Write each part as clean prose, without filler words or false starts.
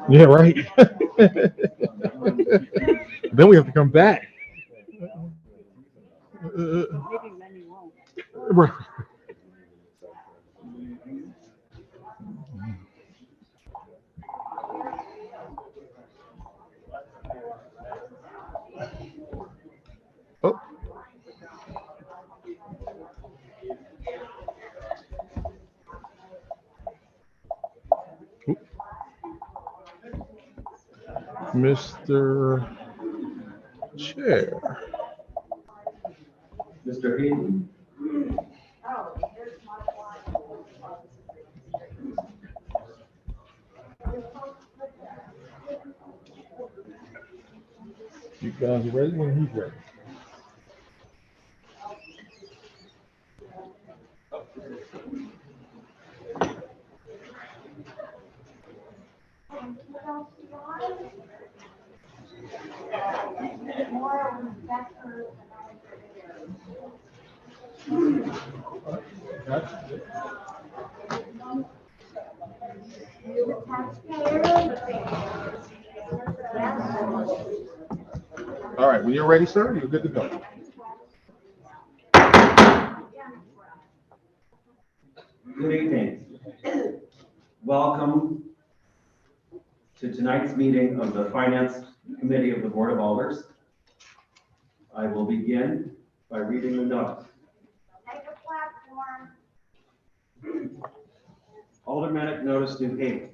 Yeah, right. Then we have to come back. Right. Oh, Mr. Chair. Mr. Hayden. You guys ready when he's ready. All right, when you're ready, sir, you're good to go. Good evening. Welcome to tonight's meeting of the Finance Committee of the Board of Alders. I will begin by reading the notice. Take a platform. Aldermanic Notice, New Haven.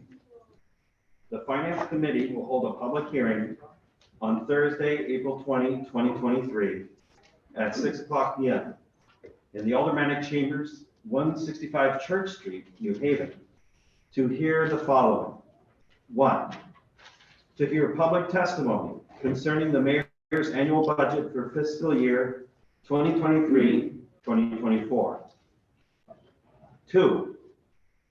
The Finance Committee will hold a public hearing on Thursday, April 20, 2023 at 6:00 p.m. in the Aldermanic Chambers, 165 Church Street, New Haven, to hear the following. 1, to hear public testimony concerning the mayor's annual budget for fiscal year 2023-2024. 2,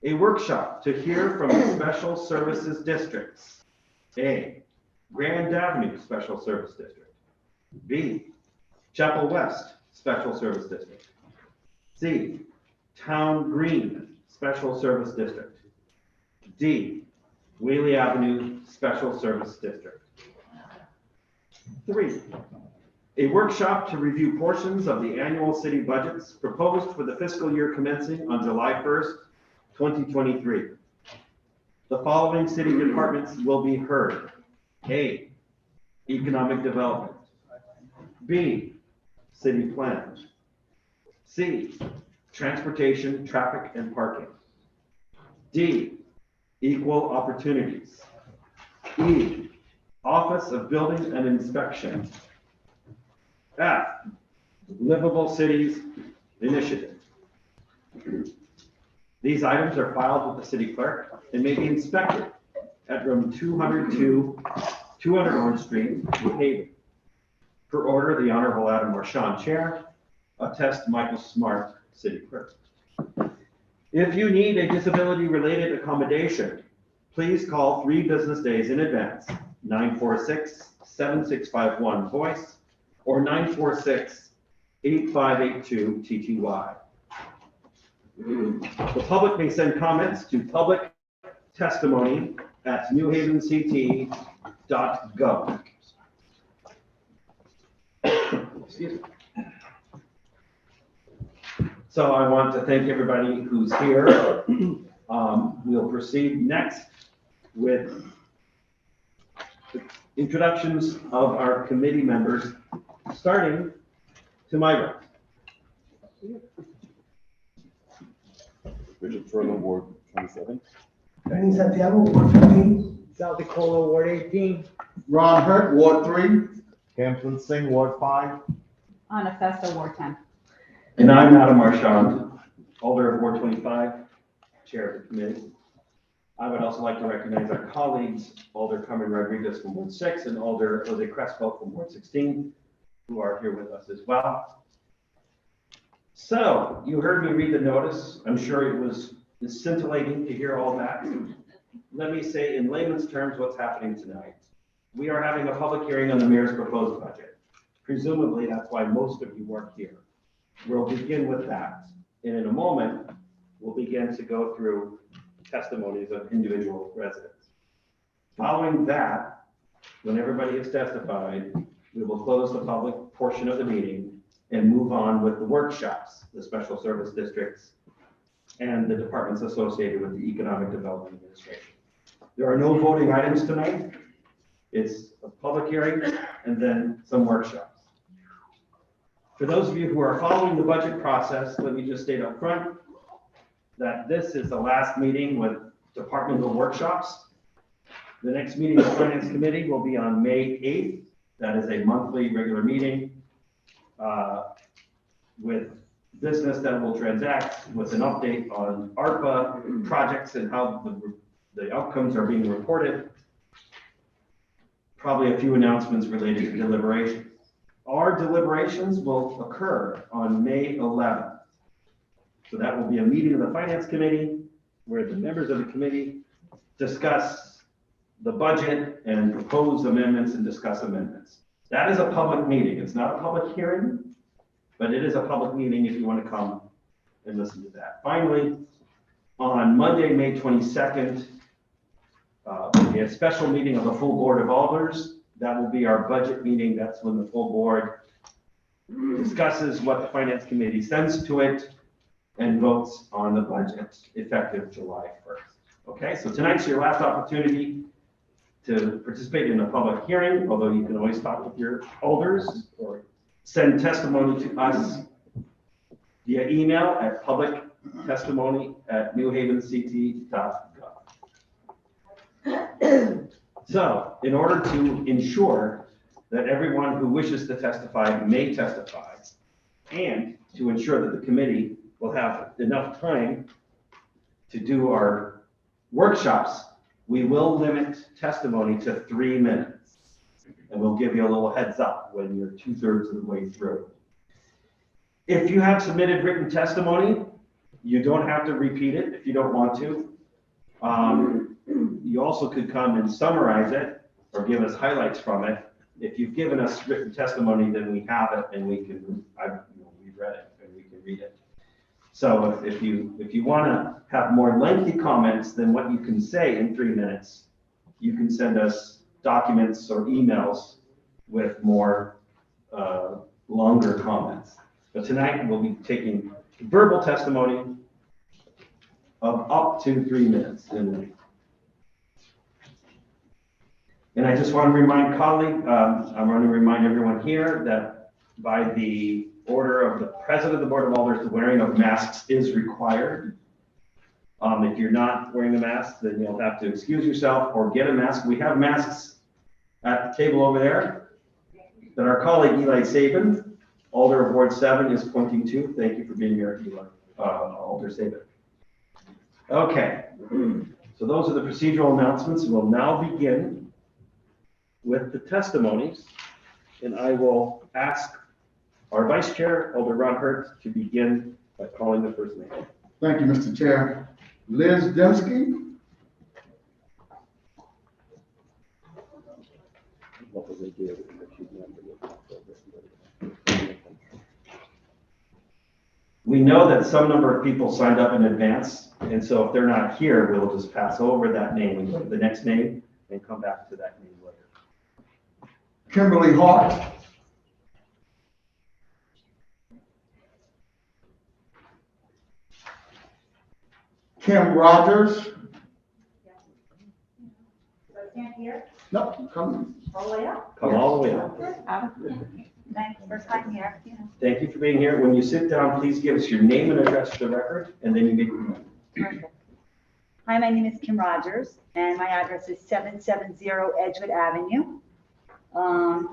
a workshop to hear from the Special Services Districts. A, Grand Avenue Special Service District. B, Chapel West Special Service District. C, Town Green Special Service District. D, Whaley Avenue Special Service District. 3, a workshop to review portions of the annual city budgets proposed for the fiscal year commencing on July 1st, 2023. The following city departments will be heard. A, Economic Development. B, City Plan. C, Transportation, Traffic, and Parking. D, Equal Opportunities. E, Office of Building and Inspection. F, Livable Cities Initiative. These items are filed with the city clerk and may be inspected at room 202, 200 Orange Street, New Haven. Per order, the Honorable Adam Marchand, Chair. Attest Michael Smart, City Clerk. If you need a disability-related accommodation, please call 3 business days in advance, 946-7651 voice or 946-8582 TTY. The public may send comments to public testimony at newhavenct.gov. Excuse me. So I want to thank everybody who's here. We'll proceed next with the introductions of our committee members, starting to Myra. Richard Furlow, Ward 27. Benny Santiago, Ward 15. South Dakota, Ward 18. Ron Hurt, Ward 3. Hampton Singh, Ward 5. Anna Festa, Ward 10. And I'm Adam Marchand, Alder of Ward 25, Chair of the committee. I would also like to recognize our colleagues, Alder Carmen Rodriguez from Ward 6 and Alder Jose Crespo from Ward 16, who are here with us as well. So you heard me read the notice. I'm sure it was scintillating to hear all that. Let me say in layman's terms what's happening tonight. We are having a public hearing on the mayor's proposed budget. Presumably that's why most of you weren't here. We'll begin with that. And in a moment, we'll begin to go through testimonies of individual residents. Following that, when everybody has testified, we will close the public portion of the meeting and move on with the workshops, the special service districts, and the departments associated with the Economic Development Administration. There are no voting items tonight. It's a public hearing and then some workshops. For those of you who are following the budget process, let me just state up front that this is the last meeting with departmental workshops. The next meeting of the Finance Committee will be on May 8th. That is a monthly regular meeting with business that will transact with an update on ARPA projects and how the outcomes are being reported. Probably a few announcements related to deliberations. Our deliberations will occur on May 11th. So that will be a meeting of the Finance Committee where the members of the committee discuss the budget and propose amendments and discuss amendments. That is a public meeting. It's not a public hearing, but it is a public meeting if you want to come and listen to that. Finally, on Monday, May 22nd, there'll be a special meeting of the full Board of Alders. That will be our budget meeting. That's when the full board discusses what the Finance Committee sends to it and votes on the budget effective July 1st. Okay, so tonight's your last opportunity to participate in a public hearing, although you can always talk with your alders or send testimony to us via email at publictestimony@newhavenct.gov. So, in order to ensure that everyone who wishes to testify may testify, and to ensure that the committee will have enough time to do our workshops, we will limit testimony to 3 minutes. And we'll give you a little heads up when you're 2/3 of the way through. If you have submitted written testimony, you don't have to repeat it if you don't want to. You also could come and summarize it or give us highlights from it. If you've given us written testimony, then we have it and we've read it and we can read it. So if you want to have more lengthy comments than what you can say in 3 minutes, you can send us documents or emails with more longer comments. But tonight we'll be taking verbal testimony of up to 3 minutes in length. And I just want to remind I want to remind everyone here that by the order of the President of the Board of Alders, the wearing of masks is required. If you're not wearing a mask, then you'll have to excuse yourself or get a mask. We have masks at the table over there that our colleague Eli Sabin, Alder of Ward 7, is pointing to. Thank you for being here, Eli, Alder Sabin. Okay, so those are the procedural announcements. We'll now begin with the testimonies, and I will ask our Vice Chair, Alder Ron Hurt, to begin by calling the first name. Thank you, Mr. Chair. Liz Demsky. What was the idea? We know that some number of people signed up in advance, and so if they're not here, we'll just pass over that name and go to the next name and come back to that name later. Kimberly Hart. Kim Rogers. So I can't hear? No, come. All the way up? Come all the way up. Thanks, first time here. Thank you for being here. When you sit down, please give us your name and address to the record, and then you make your comment. Perfect. Hi, my name is Kim Rogers, and my address is 770 Edgewood Avenue. I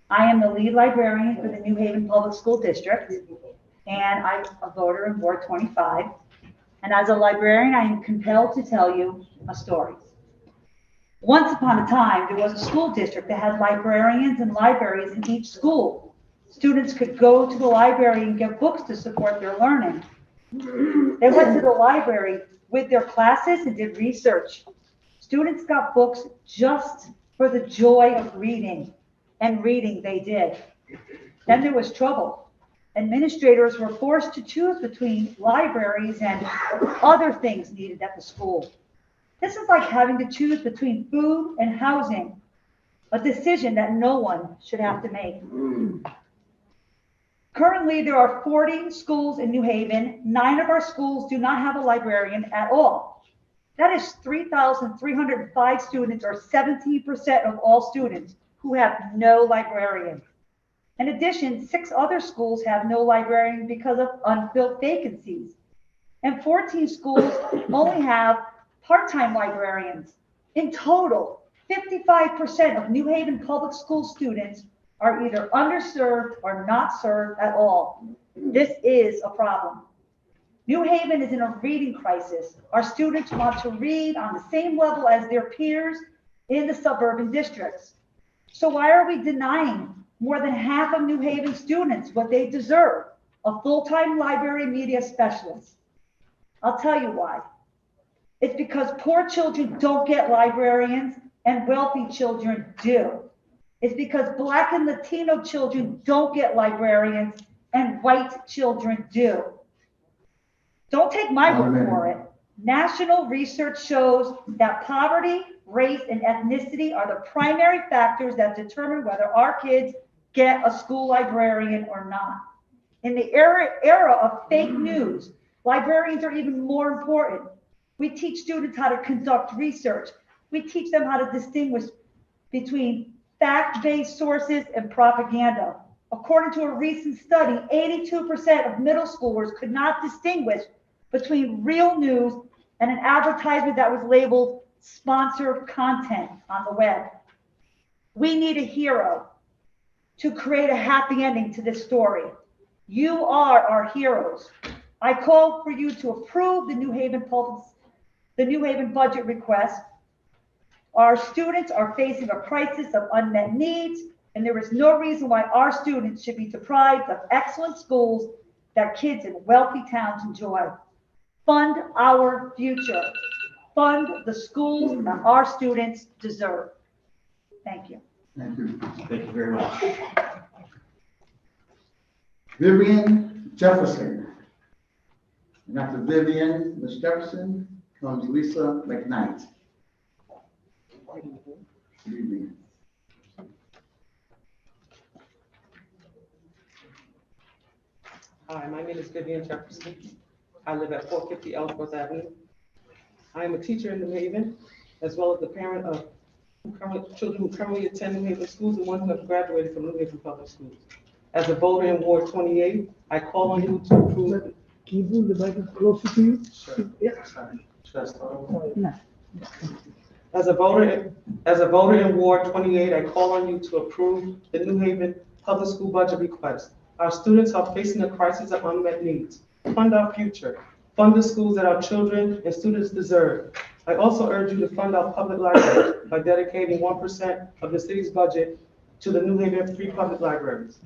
am the lead librarian for the New Haven Public School District, and I'm a voter in Ward 25. And as a librarian, I am compelled to tell you a story. Once upon a time, there was a school district that had librarians and libraries in each school. Students could go to the library and get books to support their learning. They went to the library with their classes and did research. Students got books just for the joy of reading, and reading they did. Then there was trouble. Administrators were forced to choose between libraries and other things needed at the school. This is like having to choose between food and housing, a decision that no one should have to make. Currently, there are 40 schools in New Haven. 9 of our schools do not have a librarian at all. That is 3,305 students, or 17% of all students, who have no librarian. In addition, 6 other schools have no librarian because of unfilled vacancies. And 14 schools only have part-time librarians. In total, 55% of New Haven public school students are either underserved or not served at all. This is a problem. New Haven is in a reading crisis. Our students want to read on the same level as their peers in the suburban districts. So why are we denying more than half of New Haven students what they deserve, a full-time library media specialist? I'll tell you why. It's because poor children don't get librarians and wealthy children do. It's because Black and Latino children don't get librarians and white children do. Don't take my word for it. National research shows that poverty, race, and ethnicity are the primary factors that determine whether our kids get a school librarian or not. In the era of fake news, librarians are even more important. We teach students how to conduct research. We teach them how to distinguish between fact-based sources and propaganda. According to a recent study, 82% of middle schoolers could not distinguish between real news and an advertisement that was labeled sponsored content on the web. We need a hero to create a happy ending to this story. You are our heroes. I call for you to approve the New Haven budget request. Our students are facing a crisis of unmet needs, and there is no reason why our students should be deprived of excellent schools that kids in wealthy towns enjoy. Fund our future. Fund the schools that our students deserve. Thank you. Thank you. Thank you very much. Vivian Jefferson. And after Vivian, Ms. Jefferson, comes Lisa McKnight. Good evening. Hi, my name is Vivian Jefferson. I live at 450 Ellsworth Avenue. I am a teacher in New Haven, as well as the parent of children who currently attend New Haven schools and one who have graduated from New Haven Public Schools. As a voter in Ward 28, I call on you to approve. Can you move the mic closer to you? Sure. Yeah. As a voter in Ward 28, I call on you to approve the New Haven Public School budget request. Our students are facing a crisis of unmet needs. Fund our future. Fund the schools that our children and students deserve. I also urge you to fund our public libraries by dedicating 1% of the city's budget to the New Haven free public libraries.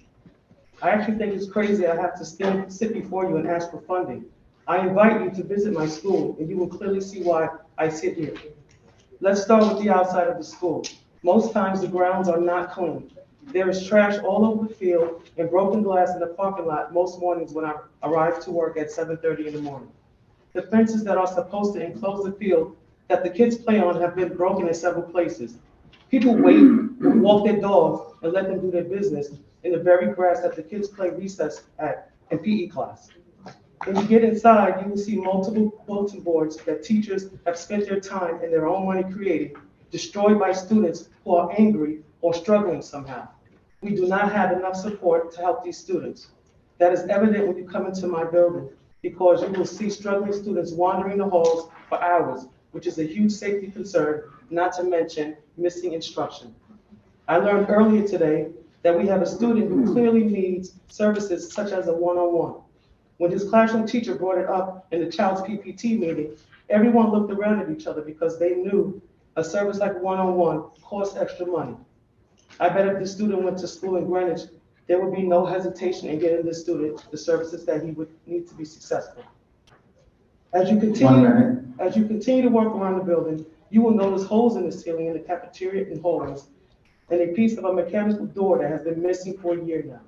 I actually think it's crazy I have to sit before you and ask for funding. I invite you to visit my school and you will clearly see why I sit here. Let's start with the outside of the school. Most times the grounds are not clean. There is trash all over the field and broken glass in the parking lot most mornings when I arrive to work at 7:30 in the morning. The fences that are supposed to enclose the field that the kids play on have been broken in several places. People wait, walk their dogs, and let them do their business in the very grass that the kids play recess at in PE class. When you get inside, you will see multiple bulletin boards that teachers have spent their time and their own money creating, destroyed by students who are angry or struggling somehow. We do not have enough support to help these students. That is evident when you come into my building, because you will see struggling students wandering the halls for hours, which is a huge safety concern, not to mention missing instruction. I learned earlier today that we have a student who clearly needs services such as a one-on-one. When his classroom teacher brought it up in the child's PPT meeting, everyone looked around at each other because they knew a service like one-on-one costs extra money. I bet if the student went to school in Greenwich, there would be no hesitation in getting the student the services that he would need to be successful. As you continue to work around the building, you will notice holes in the ceiling in the cafeteria and hallways, and a piece of a mechanical door that has been missing for a year now.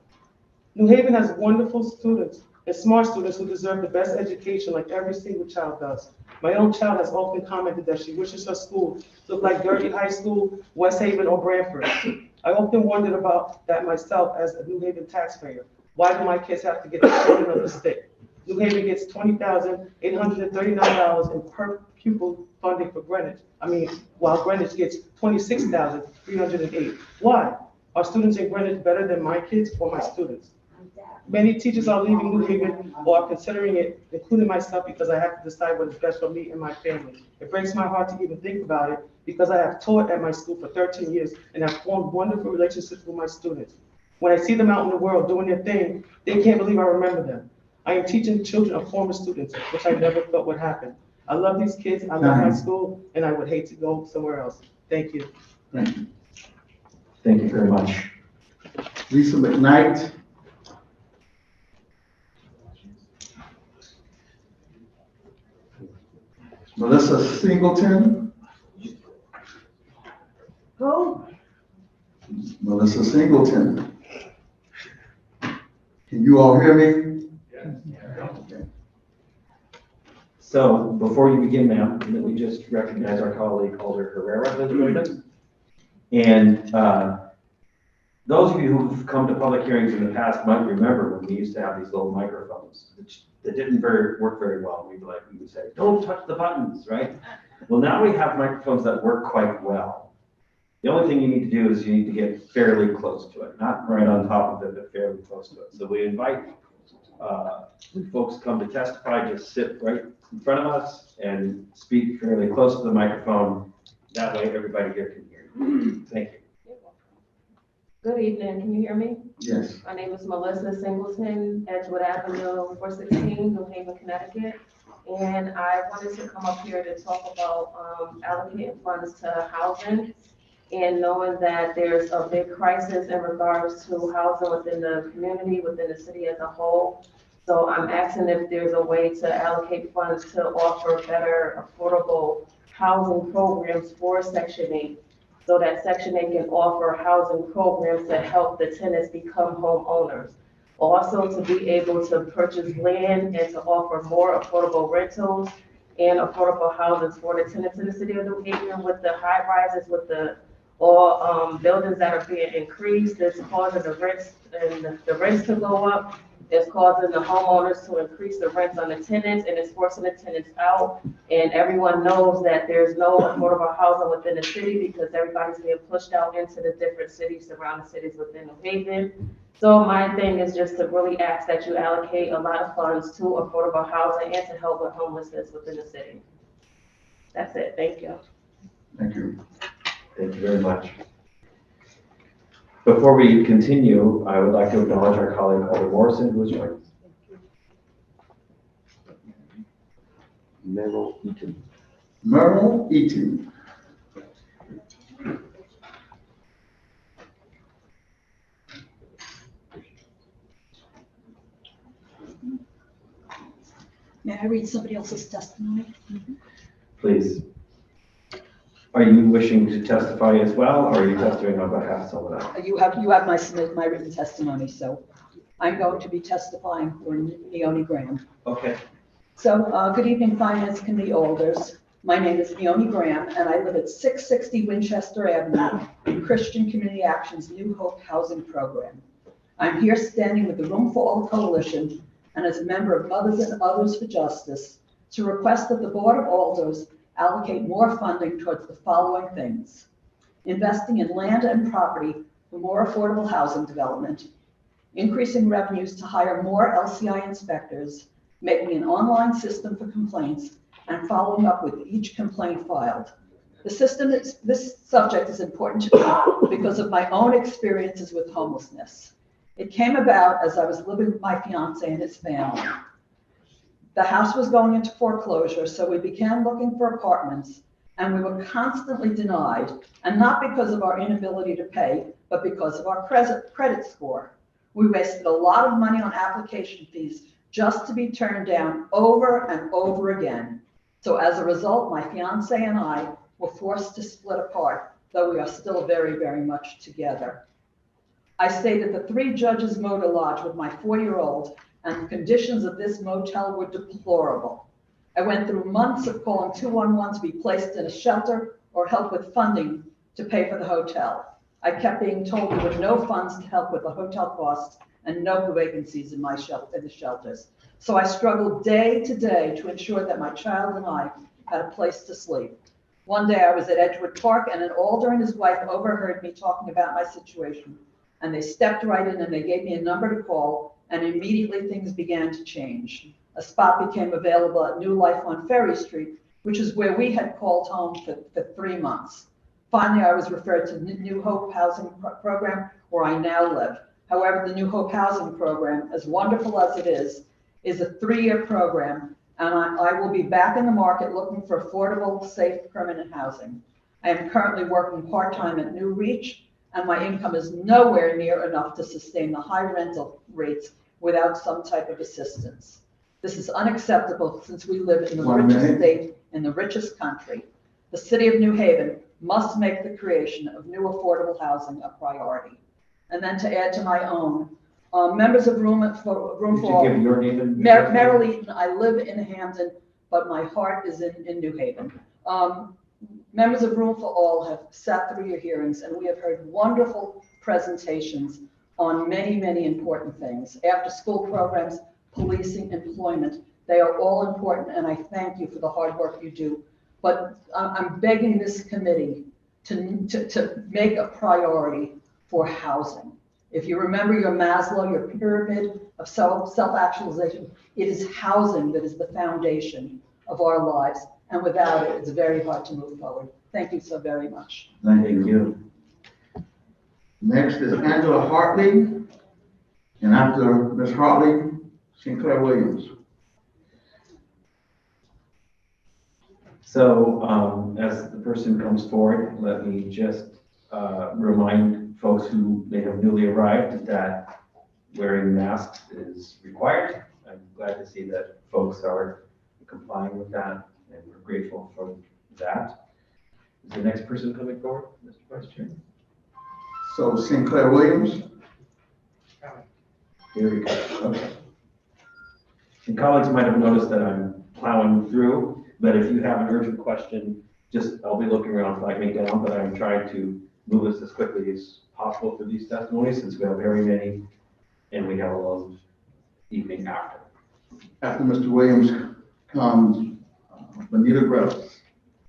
New Haven has wonderful students and smart students who deserve the best education like every single child does. My own child has often commented that she wishes her school looked like Derby High School, West Haven, or Branford. I often wondered about that myself as a New Haven taxpayer. Why do my kids have to get the short end of the stick? New Haven gets $20,839 in per pupil funding for Greenwich. While Greenwich gets $26,308. Why? Are students in Greenwich better than my kids or my students? Many teachers are leaving New Haven or are considering it, including myself, because I have to decide what is best for me and my family. It breaks my heart to even think about it because I have taught at my school for 13 years and have formed wonderful relationships with my students. When I see them out in the world doing their thing, they can't believe I remember them. I am teaching children of former students, which I never thought would happen. I love these kids, I love my school, and I would hate to go somewhere else. Thank you. Thank you. Thank you very much. Lisa McKnight. Melissa Singleton. Who? Melissa Singleton. Can you all hear me? Okay. So before you begin, ma'am, let me just recognize our colleague Alder Herrera has joined us. And those of you who've come to public hearings in the past might remember when we used to have these little microphones that didn't work very well. We would say, don't touch the buttons, right? Well, now we have microphones that work quite well. The only thing you need to do is you need to get fairly close to it, not right on top of it, but fairly close to it. So we invite when folks come to testify, just sit right in front of us and speak fairly close to the microphone. That way everybody here can hear you. Thank you. Good evening, can you hear me? Yes. My name is Melissa Singleton, Edgewood Avenue, 416, New Haven, Connecticut. And I wanted to come up here to talk about allocating funds to housing and knowing that there's a big crisis in regards to housing within the community, within the city as a whole. So I'm asking if there's a way to allocate funds to offer better affordable housing programs for Section 8. So that Section 8 can offer housing programs that help the tenants become homeowners. Also to be able to purchase land and to offer more affordable rentals and affordable houses for the tenants in the city of New Haven with the high rises, with the buildings that are being increased. It's causing the rents and the rents to go up. It's causing the homeowners to increase the rents on the tenants, and it's forcing the tenants out. And everyone knows that there's no affordable housing within the city because everybody's being pushed out into the different cities, surrounding cities within New Haven. So my thing is just to really ask that you allocate a lot of funds to affordable housing and to help with homelessness within the city. That's it. Thank you. Thank you. Thank you very much. Before we continue, I would like to acknowledge our colleague Alder Morrison, who is joining us. Merrill Eaton. Merle Eaton. May I read somebody else's testimony? Please. Are you wishing to testify as well, or are you testifying on behalf of someone else? You have my written testimony, so I'm going to be testifying for Naomi Graham. Okay. So, good evening, Finance Committee alders. My name is Naomi Graham, and I live at 660 Winchester Avenue in Christian Community Action's New Hope Housing Program. I'm here standing with the Room for All Coalition and as a member of Mothers and Others for Justice to request that the Board of Alders allocate more funding towards the following things: investing in land and property for more affordable housing development, increasing revenues to hire more LCI inspectors, making an online system for complaints, and following up with each complaint filed. This subject is important to me because of my own experiences with homelessness. It came about as I was living with my fiance and his family. The house was going into foreclosure, so we began looking for apartments, and we were constantly denied, and not because of our inability to pay, but because of our credit score. We wasted a lot of money on application fees just to be turned down over and over again. So as a result, my fiance and I were forced to split apart, though we are still very, very much together. I stayed at the 3 Judges Motor Lodge with my 4-year-old, and the conditions of this motel were deplorable. I went through months of calling 211 to be placed in a shelter or help with funding to pay for the hotel. I kept being told there were no funds to help with the hotel costs and no vacancies in the shelters. So I struggled day to day to ensure that my child and I had a place to sleep. One day I was at Edgewood Park, and an alder and his wife overheard me talking about my situation. And they stepped right in and they gave me a number to call, and immediately things began to change. A spot became available at New Life on Ferry Street, which is where we had called home for 3 months. Finally, I was referred to the New Hope Housing Program, where I now live. However, the New Hope Housing Program, as wonderful as it is a 3-year program, and I will be back in the market looking for affordable, safe, permanent housing. I am currently working part-time at New Reach, and my income is nowhere near enough to sustain the high rental rates without some type of assistance. This is unacceptable since we live in the richest state in the richest country. The city of New Haven must make the creation of new affordable housing a priority. And then to add to my own, members of Room for All. Give your name and Merrill Eaton, I live in Hampton, but my heart is in New Haven. Members of Room for All have sat through your hearings, and we have heard wonderful presentations on many, many important things. After school programs, policing, employment, they are all important, and I thank you for the hard work you do. But I'm begging this committee to make a priority for housing. If you remember your Maslow, your pyramid of self-actualization, it is housing that is the foundation of our lives. And without it, it's very hard to move forward. Thank you so very much. Thank you. Next is Angela Hartley, and after Ms. Hartley, Sinclair Williams. So as the person comes forward, let me just remind folks who may have newly arrived that wearing masks is required. I'm glad to see that folks are complying with that, and we're grateful for that. Is the next person coming forward, Mr. Vice Chair? So Sinclair Williams. Here we go. Okay. And colleagues might have noticed that I'm plowing through, but if you have an urgent question, I'll be looking around flagging down, but I'm trying to move us as quickly as possible for these testimonies since we have very many and we have a long evening after. After Mr. Williams comes Benita Gross.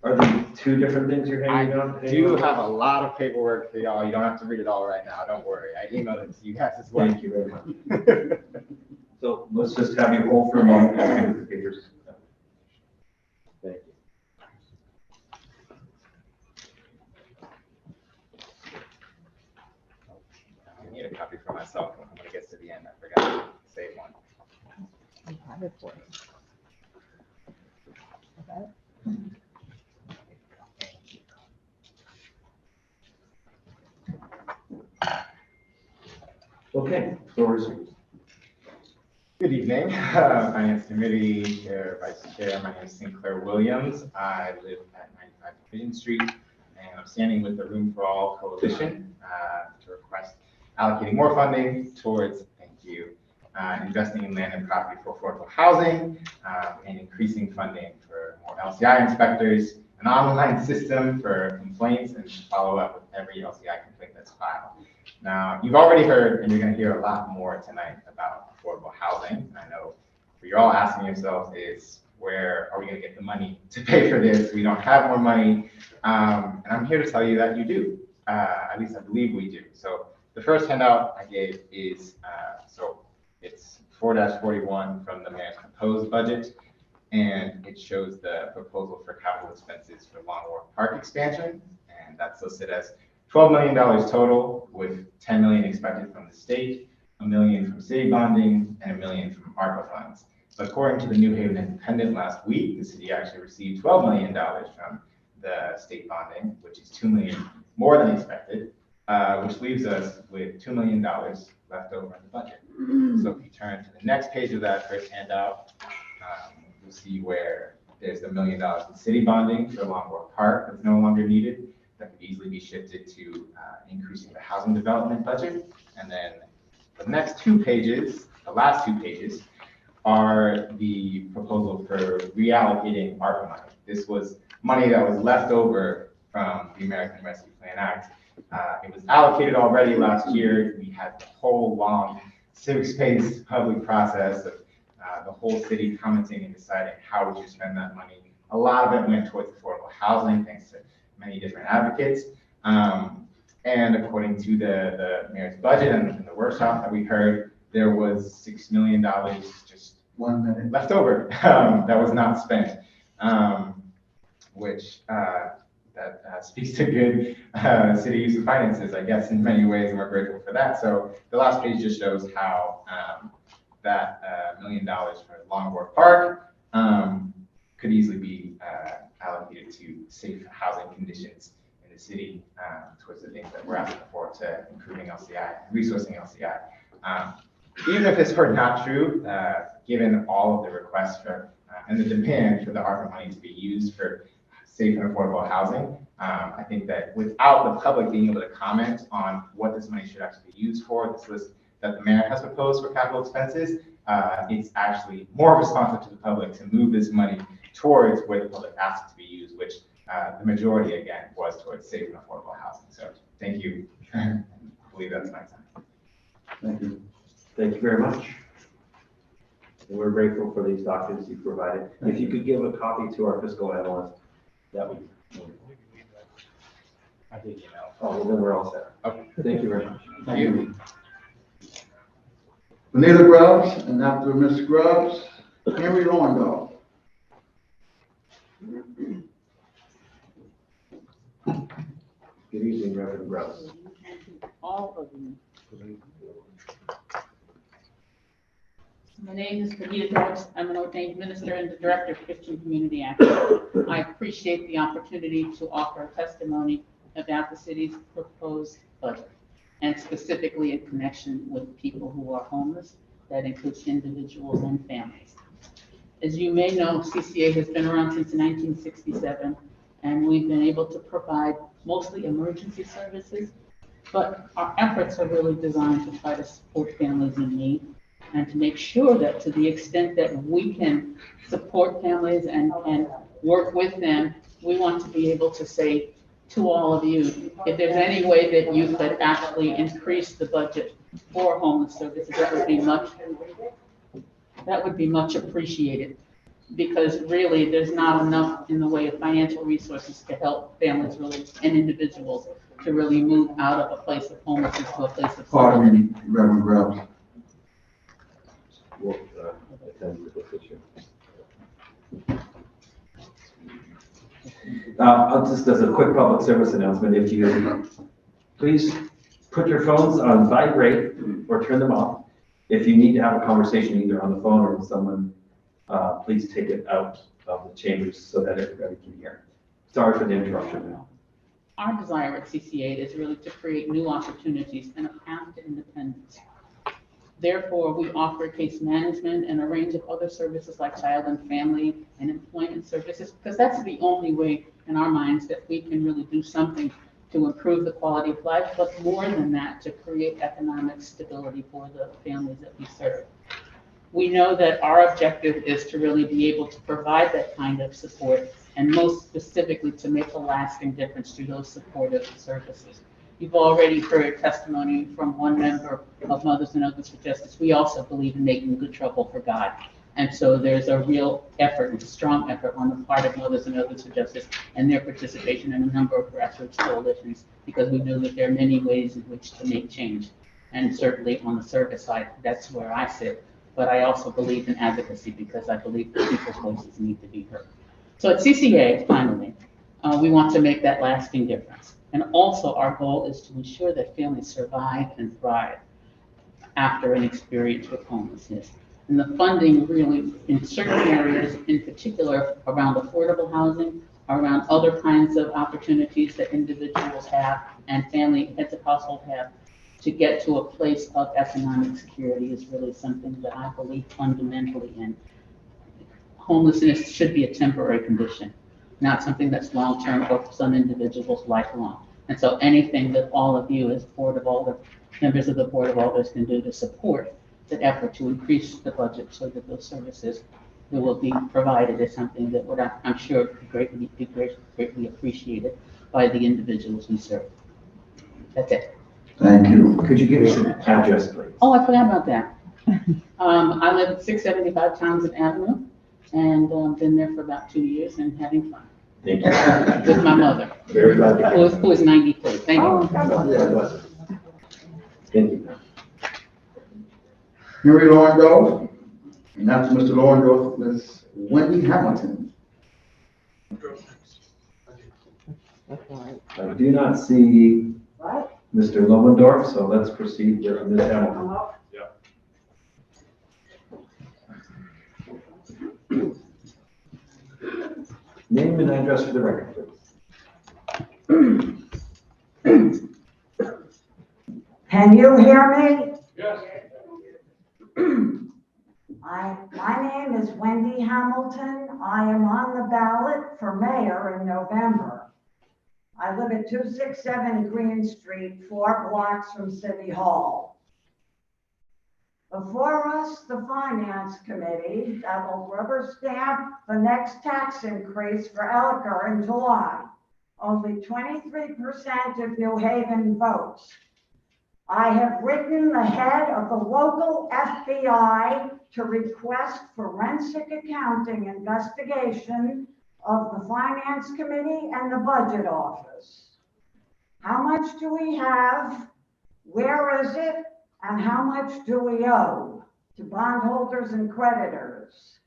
Are there 2 different things you're handing out? I do have a lot of paperwork for y'all. You don't have to read it all right now. Don't worry. I emailed it to you guys as well. Thank you very much. So let's just have you hold for a moment and read the papers. Thank you. I need a copy for myself when it gets to the end. I forgot to save one. I have it for you. Okay. Okay, floor is yours. Good evening, Finance Committee, Chair, Vice Chair. My name is Sinclair Williams. I live at 95 Division Street, and I'm standing with the Room for All Coalition to request allocating more funding towards, thank you, investing in land and property for affordable housing, and increasing funding for more LCI inspectors, an online system for complaints, and follow up with every LCI complaint that's filed. Now, you've already heard, and you're going to hear a lot more tonight about affordable housing. And I know what you're all asking yourselves is, where are we going to get the money to pay for this? We don't have more money. And I'm here to tell you that you do. At least I believe we do. So the first handout I gave is, so it's 4-41 from the mayor's proposed budget. And it shows the proposal for capital expenses for Long Wharf Park expansion. And that's listed as $12 million total, with $10 million expected from the state, $1 million from city bonding, and $1 million from ARPA funds. But according to the New Haven Independent last week, the city actually received $12 million from the state bonding, which is $2 million more than expected, which leaves us with $2 million left over in the budget. So if you turn to the next page of that first handout, you'll see where there's $1 million in city bonding for Long Wharf Park that's no longer needed. That could easily be shifted to increasing the housing development budget. And then the next 2 pages, the last 2 pages, are the proposal for reallocating ARPA money. This was money that was left over from the American Rescue Plan Act. It was allocated already last year. We had the whole long civic space public process of the whole city commenting and deciding how we should spend that money. A lot of it went towards affordable housing, thanks to many different advocates. And according to the mayor's budget and the workshop that we heard, there was $6 million just 1 minute. left over that was not spent, which speaks to good city use of finances, I guess, in many ways, and we're grateful for that. So the last page just shows how that $1 million for Longboard Park could easily be allocated to safe housing conditions in the city towards the things that we're asking for to improving LCI, resourcing LCI. Even if this were not true, given all of the requests for and the demand for the ARPA money to be used for safe and affordable housing, I think that without the public being able to comment on what this money should actually be used for, this list that the mayor has proposed for capital expenses, it's actually more responsive to the public to move this money towards where the public asked it to be used, which the majority, again, was towards safe and affordable housing. So thank you. I believe that's my time. Thank you. Thank you very much. And we're grateful for these documents you provided. If you could give a copy to our fiscal analyst, that would be. I did email. Oh, well, then we're all set. Okay. Thank you very much. Thank you. Vanilla Grubbs, and after Ms. Grubbs, Henry Lorndorf. Good evening, Reverend Gross. All of you. My name is Vanilla Grubbs. I'm an ordained minister and the director of Christian Community Action. I appreciate the opportunity to offer testimony about the city's proposed budget, and specifically in connection with people who are homeless. That includes individuals and families. As you may know, CCA has been around since 1967, and we've been able to provide mostly emergency services, but our efforts are really designed to try to support families in need and to make sure that to the extent that we can support families and work with them, we want to be able to say to all of you, if there's any way that you could actually increase the budget for homeless services, that would be much appreciated. Because really, there's not enough in the way of financial resources to help families really and individuals to really move out of a place of homelessness to a place of Pardon security. me, Reverend Grubbs. We'll attend to this issue. I'll just as a quick public service announcement, if you please put your phones on vibrate or turn them off. If you need to have a conversation either on the phone or with someone, please take it out of the chambers so that everybody can hear. Sorry for the interruption now. Our desire at CCA is really to create new opportunities and a path to independence. Therefore, we offer case management and a range of other services like child and family and employment services, because that's the only way in our minds that we can really do something to improve the quality of life, but more than that, to create economic stability for the families that we serve. We know that our objective is to really be able to provide that kind of support, and most specifically to make a lasting difference through those supportive services. You've already heard testimony from one member of Mothers and Others for Justice. We also believe in making good trouble for God. And so there's a real effort, a strong effort on the part of Mothers and Others for Justice and their participation in a number of grassroots coalitions, because we know that there are many ways in which to make change. And certainly on the service side, that's where I sit. But I also believe in advocacy, because I believe that people's voices need to be heard. So at CCA, finally, we want to make that lasting difference. And also our goal is to ensure that families survive and thrive after an experience with homelessness. And the funding really, in certain areas, in particular around affordable housing, around other kinds of opportunities that individuals have and family heads of household have to get to a place of economic security, is really something that I believe fundamentally in. Homelessness should be a temporary condition, not something that's long-term or for some individuals lifelong. And so anything that all of you as Board of Alder members of the Board of Alders can do to support the effort to increase the budget so that those services that will be provided is something that would, I'm sure, be greatly appreciated by the individuals we serve. That's it. Thank you. Could you give us an address, please? Oh, I forgot about that. I live at 675 Townsend Avenue, and been there for about 2 years and having fun Thank you. with my mother, Very glad to hear. who is 93. Thank Oh, you. God bless you. Thank you. Henry Lorndorf, and after Mr. Lorndorf, Ms. Wendy Hamilton. I do not see Mr. Lomendorf, so let's proceed with Ms. Hamilton. Name and address for the record, please. Can you hear me? Yes. My name is Wendy Hamilton. I am on the ballot for mayor in November. I live at 267 Green Street, 4 blocks from City Hall. Before us, the Finance Committee that will rubber stamp the next tax increase for Ellicott in July. Only 23% of New Haven votes. I have written the head of the local FBI to request forensic accounting investigation of the Finance Committee and the Budget Office. How much do we have? Where is it? And how much do we owe to bondholders and creditors?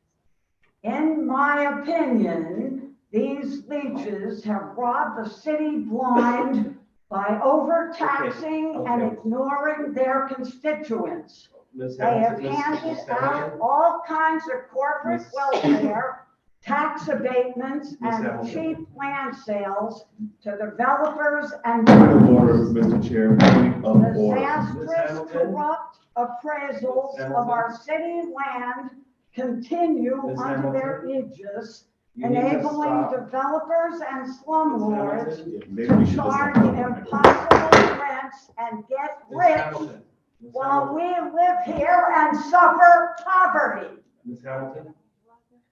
In my opinion, these leeches have robbed the city blind by overtaxing and ignoring their constituents. Ms. They have Hamilton, handed Ms. out Hamilton, all kinds of corporate Ms. welfare, tax abatements, Ms. and Hamilton. cheap land sales to developers and Point of order, Mr. Chair, point of order. disastrous, Hamilton. corrupt appraisals Ms. of our Hamilton. city land continue Ms. under their Hamilton. aegis, You need to enabling stop. developers and slumlords Ms. Maybe we to should just charge have public. impossible rents and get rich Hamilton. Ms. while we live here and suffer poverty. Ms. Hamilton.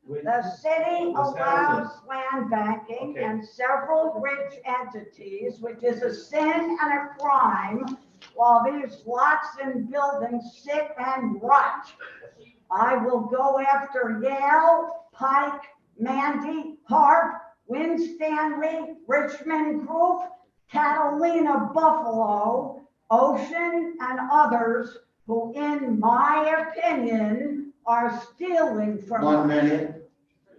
Wait. The city Ms. allows Hamilton. land banking Okay. and several rich entities, which is a sin and a crime, while these lots and buildings sit and rot. I will go after Yale, Pike, Mandy, Harp, Winstanley, Richmond Group, Catalina Buffalo, Ocean, and others who, in my opinion, are stealing from us. 1 minute.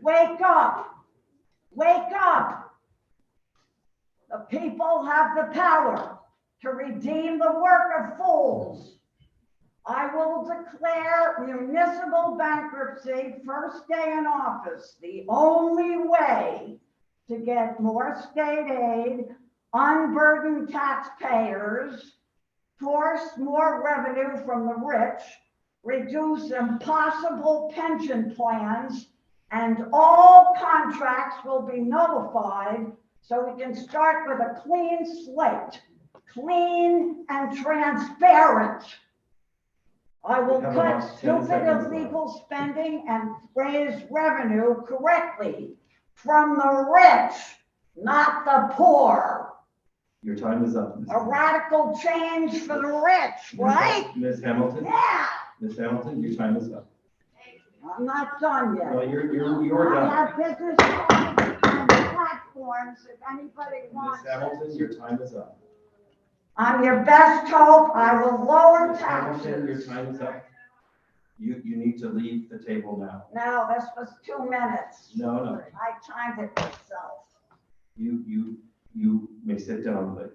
Wake up! Wake up! The people have the power to redeem the work of fools. I will declare municipal bankruptcy first day in office, the only way to get more state aid, unburden taxpayers, force more revenue from the rich, reduce impossible pension plans, and all contracts will be nullified so we can start with a clean slate, clean and transparent. I will We have cut about 10 stupid seconds illegal spending and raise revenue correctly from the rich, not the poor. Your time is up. Ms. A radical change for the rich, right? Ms. Hamilton. Yeah, Ms. Hamilton, your time is up. I'm not done No, yet. you're I done. have business cards and platforms if anybody Ms. wants. Hamilton, your time is up. I'm your best hope. I will lower Ms. Hamilton, your taxes. time is up. You need to leave the table now. No, this was 2 minutes. No, no. I timed it myself. You may sit down, please.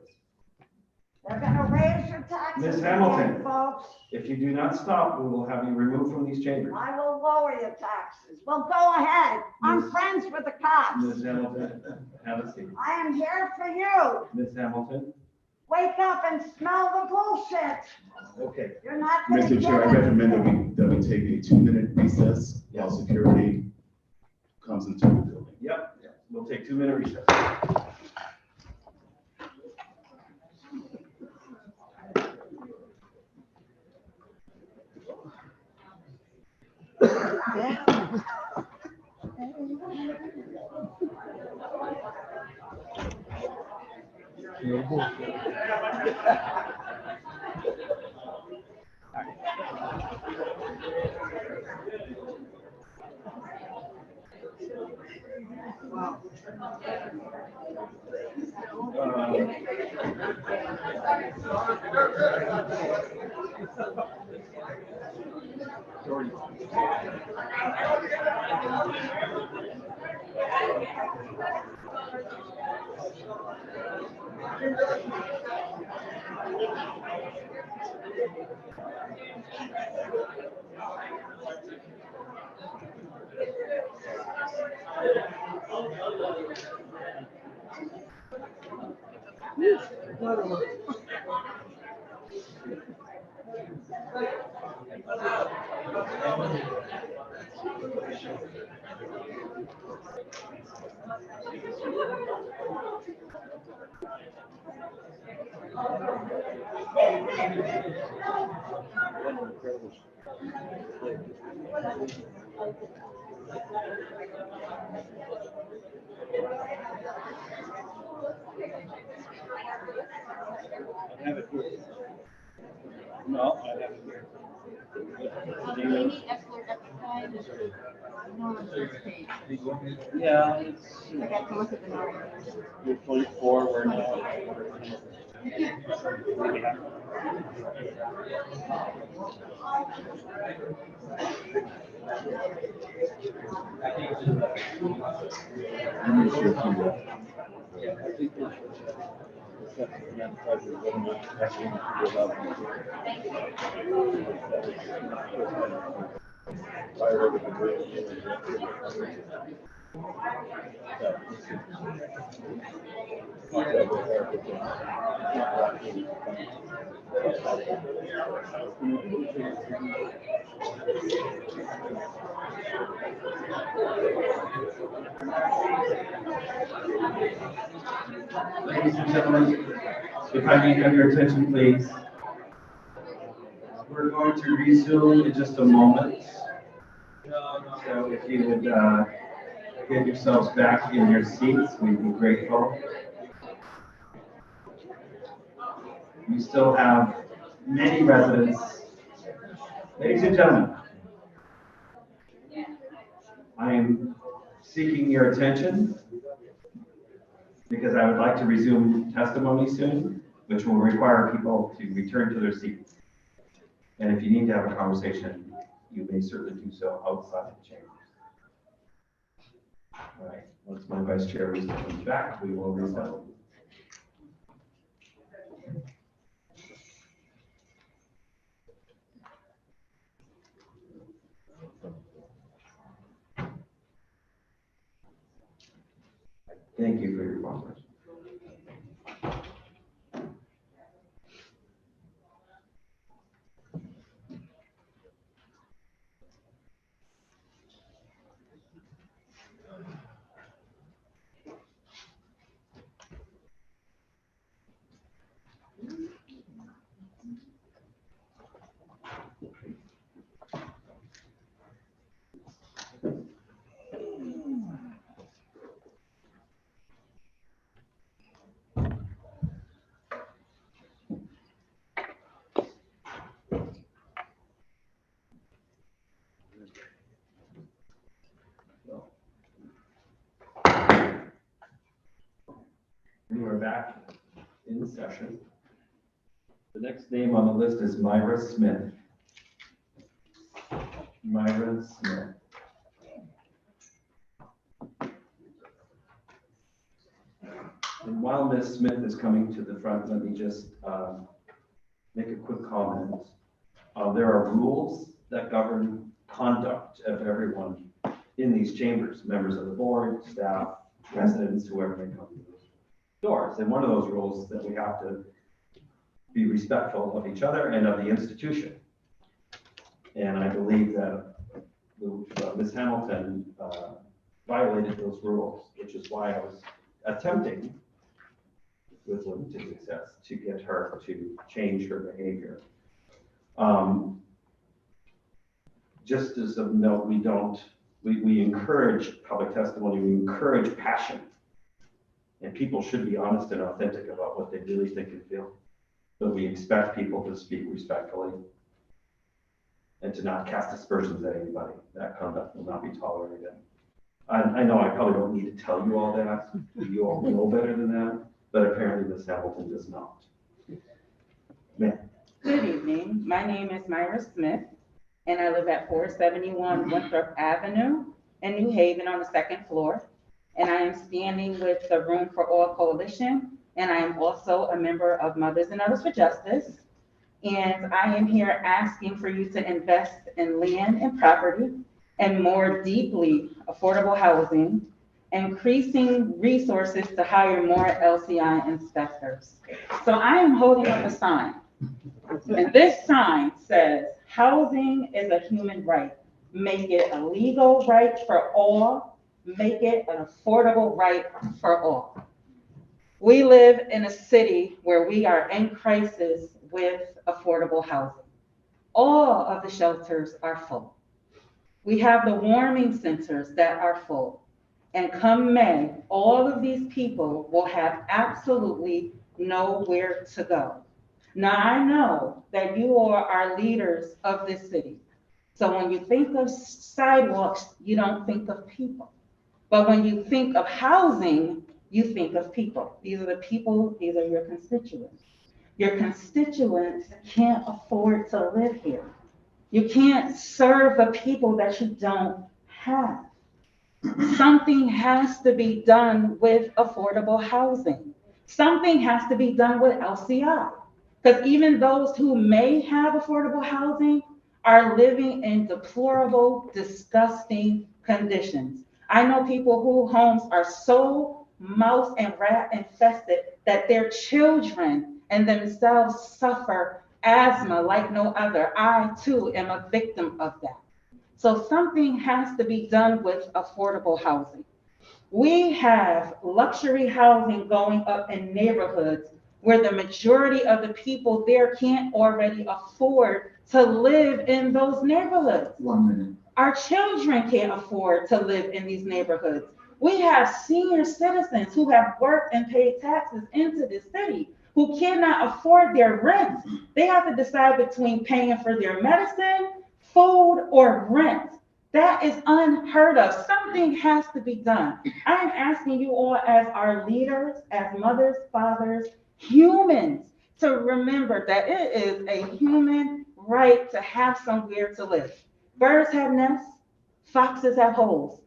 They're gonna raise your taxes Ms. again, Hamilton. folks. If you do not stop, we will have you removed from these chambers. I will lower your taxes. Well, go ahead. I'm Ms. friends with the cops. Ms. Hamilton, have a seat. I am here for you. Ms. Hamilton, Wake up and smell the bullshit. okay. You're not gonna Mr. get Chair, I it. recommend that we take a 2-minute recess while security comes into the building. Yep, we'll take 2-minute recess. No, I haven't here. Yeah, it's. I got to look at the numbers. You're 24, we're now. Ladies and gentlemen, if I may have your attention, please. We're going to resume in just a moment. So if you would get yourselves back in your seats, we'd be grateful. We still have many residents. Ladies and gentlemen, I am seeking your attention because I would like to resume testimony soon, which will require people to return to their seats. And if you need to have a conversation, you may certainly do so outside the chambers. All right, once my vice chair comes back, we will resume. Thank you for your cooperation. We are back in session. The next name on the list is Myra Smith. Myra Smith. And while Ms. Smith is coming to the front, let me just make a quick comment. There are rules that govern conduct of everyone in these chambers, members of the board, staff, residents, whoever may come to those doors. And one of those rules is that we have to be respectful of each other and of the institution. And I believe that Ms. Hamilton violated those rules, which is why I was attempting, with limited success, to get her to change her behavior. just as a note, we encourage public testimony, we encourage passion. And people should be honest and authentic about what they really think and feel. But we expect people to speak respectfully and to not cast aspersions at anybody. That conduct will not be tolerated. I know I probably don't need to tell you all that. You all know better than that, but apparently Ms. Hamilton does not. Ma'am. Good evening. My name is Myra Smith, and I live at 471 Winthrop Avenue in New Haven on the second floor. And I am standing with the Room for All Coalition, and I am also a member of Mothers and Others for Justice. And I am here asking for you to invest in land and property and more deeply affordable housing, increasing resources to hire more LCI inspectors. So I am holding up a sign, and this sign says, housing is a human right. Make it a legal right for all. Make it an affordable right for all. We live in a city where we are in crisis with affordable housing. All of the shelters are full. We have the warming centers that are full. And come May, all of these people will have absolutely nowhere to go. Now, I know that you all are leaders of this city. So when you think of sidewalks, you don't think of people. But when you think of housing, you think of people. These are the people, these are your constituents. Your constituents can't afford to live here. You can't serve the people that you don't have. Something has to be done with affordable housing. Something has to be done with LCI. Because even those who may have affordable housing are living in deplorable, disgusting conditions. I know people whose homes are so mouse and rat infested that their children and themselves suffer asthma like no other. I too am a victim of that. So something has to be done with affordable housing. We have luxury housing going up in neighborhoods where the majority of the people there can't already afford to live in those neighborhoods. 1 minute. Our children can't afford to live in these neighborhoods. We have senior citizens who have worked and paid taxes into this city who cannot afford their rent. They have to decide between paying for their medicine, food, or rent. That is unheard of. Something has to be done. I am asking you all as our leaders, as mothers, fathers, humans, to remember that it is a human right to have somewhere to live. Birds have nests, foxes have holes.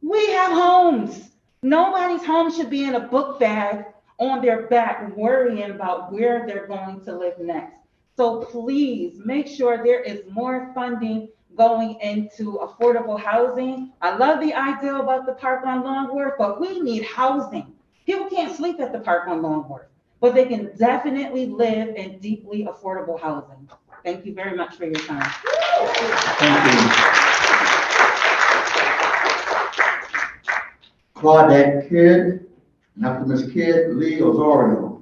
We have homes. Nobody's home should be in a book bag on their back worrying about where they're going to live next. So please make sure there is more funding going into affordable housing. I love the idea about the park on Longworth, but we need housing. People can't sleep at the park on Longworth, but they can definitely live in deeply affordable housing. Thank you very much for your time. Thank you. Claudette Kidd, and after Ms. Kidd, Lee Osorio.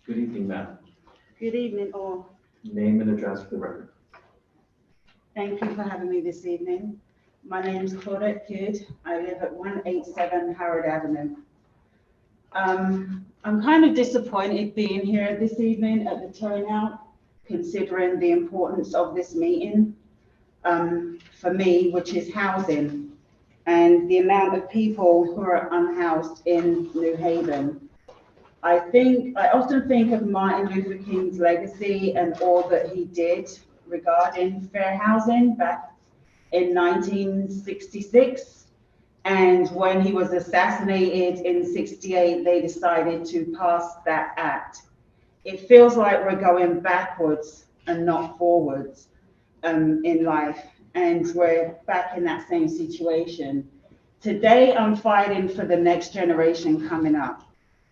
Good evening, ma'am. Good evening, all. Name and address for the record. Thank you for having me this evening. My name is Claudette Kidd. I live at 187 Howard Avenue. I'm kind of disappointed being here this evening at the turnout, considering the importance of this meeting for me, which is housing, and the amount of people who are unhoused in New Haven. I often think of Martin Luther King's legacy and all that he did regarding fair housing back in 1966. And when he was assassinated in 68, they decided to pass that act. It feels like we're going backwards and not forwards in life. And we're back in that same situation. Today, I'm fighting for the next generation coming up,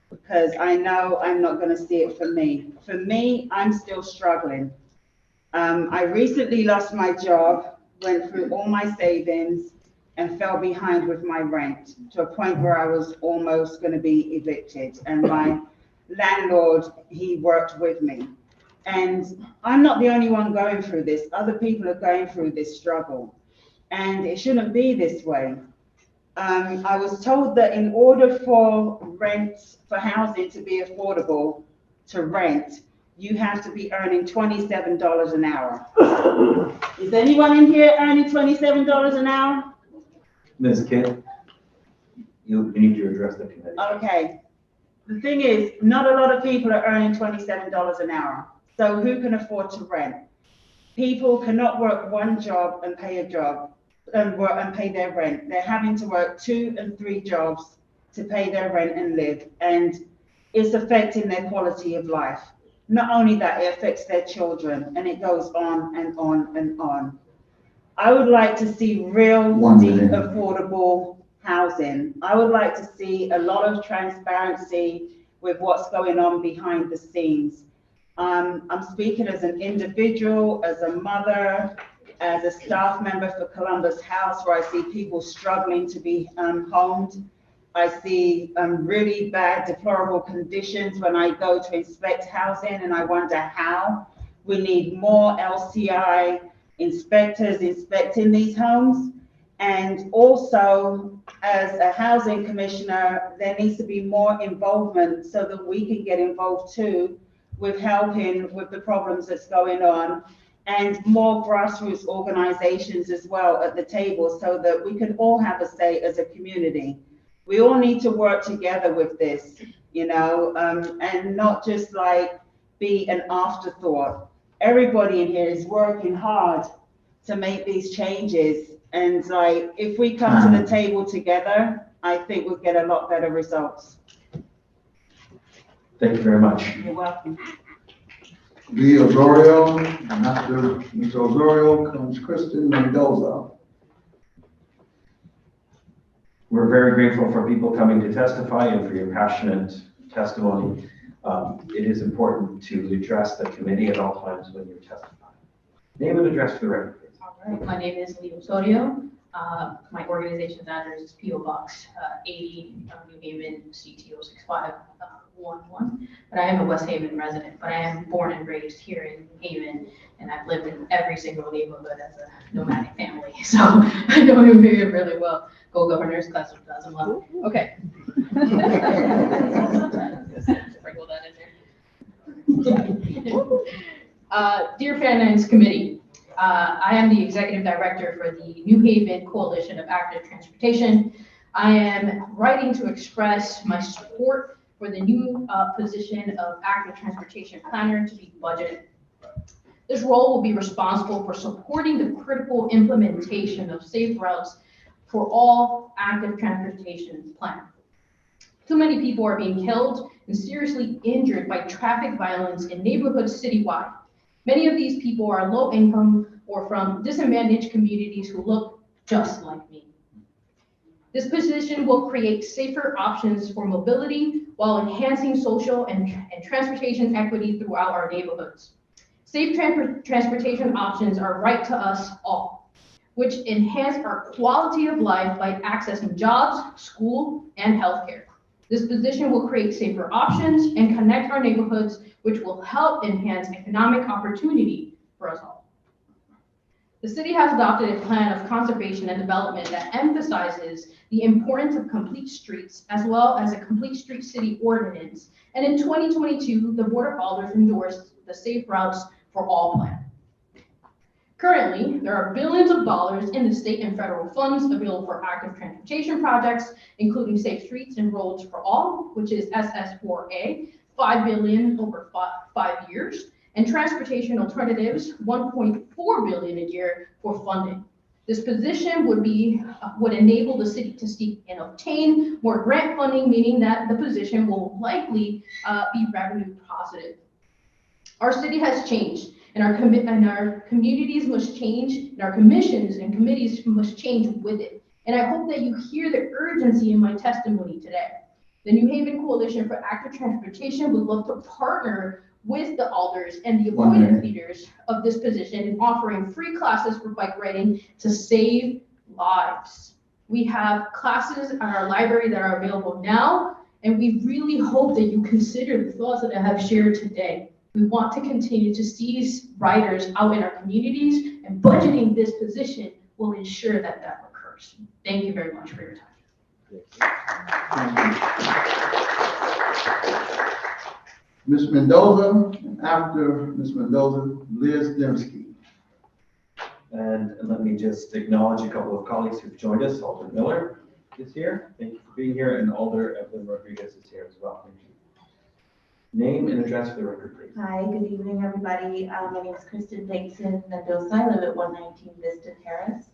because I know I'm not going to see it for me. For me, I'm still struggling. I recently lost my job, went through all my savings, and fell behind with my rent to a point where I was almost going to be evicted. And my landlord, he worked with me. And I'm not the only one going through this. Other people are going through this struggle. And it shouldn't be this way. I was told that in order for housing to be affordable to rent, you have to be earning $27 an hour. Is anyone in here earning $27 an hour? Ms. Kidd, you need to address the committee. Okay. The thing is, not a lot of people are earning $27 an hour. So who can afford to rent? People cannot work one job and pay a job and pay their rent. They're having to work 2 and 3 jobs to pay their rent and live. And it's affecting their quality of life. Not only that, it affects their children, and it goes on and on and on. I would like to see real, deep, affordable housing. I would like to see a lot of transparency with what's going on behind the scenes. I'm speaking as an individual, as a mother, as a staff member for Columbus House, where I see people struggling to be homed. I see really bad, deplorable conditions when I go to inspect housing, and I wonder how. We need more LCI inspectors inspecting these homes. And also, as a housing commissioner, there needs to be more involvement so that we can get involved too with helping with the problems that's going on, and more grassroots organizations as well at the table so that we can all have a say as a community. We all need to work together with this, you know, and not just like be an afterthought. Everybody in here is working hard to make these changes. And like, if we come to the table together, I think we'll get a lot better results. Thank you very much. You're welcome. The Osorio, and after Ms. Osorio comes Kristen Mendoza. We're very grateful for people coming to testify and for your passionate testimony. It is important to address the committee at all times when you're testifying. Name and address for the record, please. All right, my name is Lee Osorio. My organization's address is P.O. Box 80, New Haven, CTO 6511. But I am a West Haven resident, but I am born and raised here in Haven, and I've lived in every single neighborhood as a nomadic family. So I know New Haven really well. Go Governors, class of 2011. Okay. Sprinkle that in there. Dear Finance Committee, I am the Executive Director for the New Haven Coalition of Active Transportation. I am writing to express my support for the new position of Active Transportation Planner to be budgeted. This role will be responsible for supporting the critical implementation of safe routes for all active transportation plans. Too many people are being killed and seriously injured by traffic violence in neighborhoods citywide. Many of these people are low income or from disadvantaged communities who look just like me. This position will create safer options for mobility while enhancing social and transportation equity throughout our neighborhoods. Safe transportation options are right to us all, which enhance our quality of life by accessing jobs, school, and healthcare. This position will create safer options and connect our neighborhoods, which will help enhance economic opportunity for us all. The city has adopted a plan of conservation and development that emphasizes the importance of complete streets, as well as a complete street city ordinance. And in 2022, the Board of Alders endorsed the Safe Routes for All plan. Currently, there are billions of dollars in the state and federal funds available for active transportation projects, including Safe Streets and Roads for All, which is SS4A, $5 billion over 5 years, and Transportation Alternatives, $1.4 billion a year for funding. This position would enable the city to seek and obtain more grant funding, meaning that the position will likely be revenue positive. Our city has changed, and our communities must change, and our commissions and committees must change with it. And I hope that you hear the urgency in my testimony today. The New Haven Coalition for Active Transportation would love to partner with the alders and the appointed leaders of this position in offering free classes for bike riding to save lives. We have classes at our library that are available now, and we really hope that you consider the thoughts that I have shared today. We want to continue to see writers out in our communities, and budgeting this position will ensure that that occurs. Thank you very much for your time. Ms. Mendoza, and after Ms. Mendoza, Liz Demsky. And let me just acknowledge a couple of colleagues who've joined us. Alder Miller is here. Thank you for being here. And Alder Evelyn Rodriguez is here as well. Thank you. Name and address for the record, please. Hi, good evening, everybody. My name is Kristen Bankson Mendoza. I live at 119 Vista Terrace,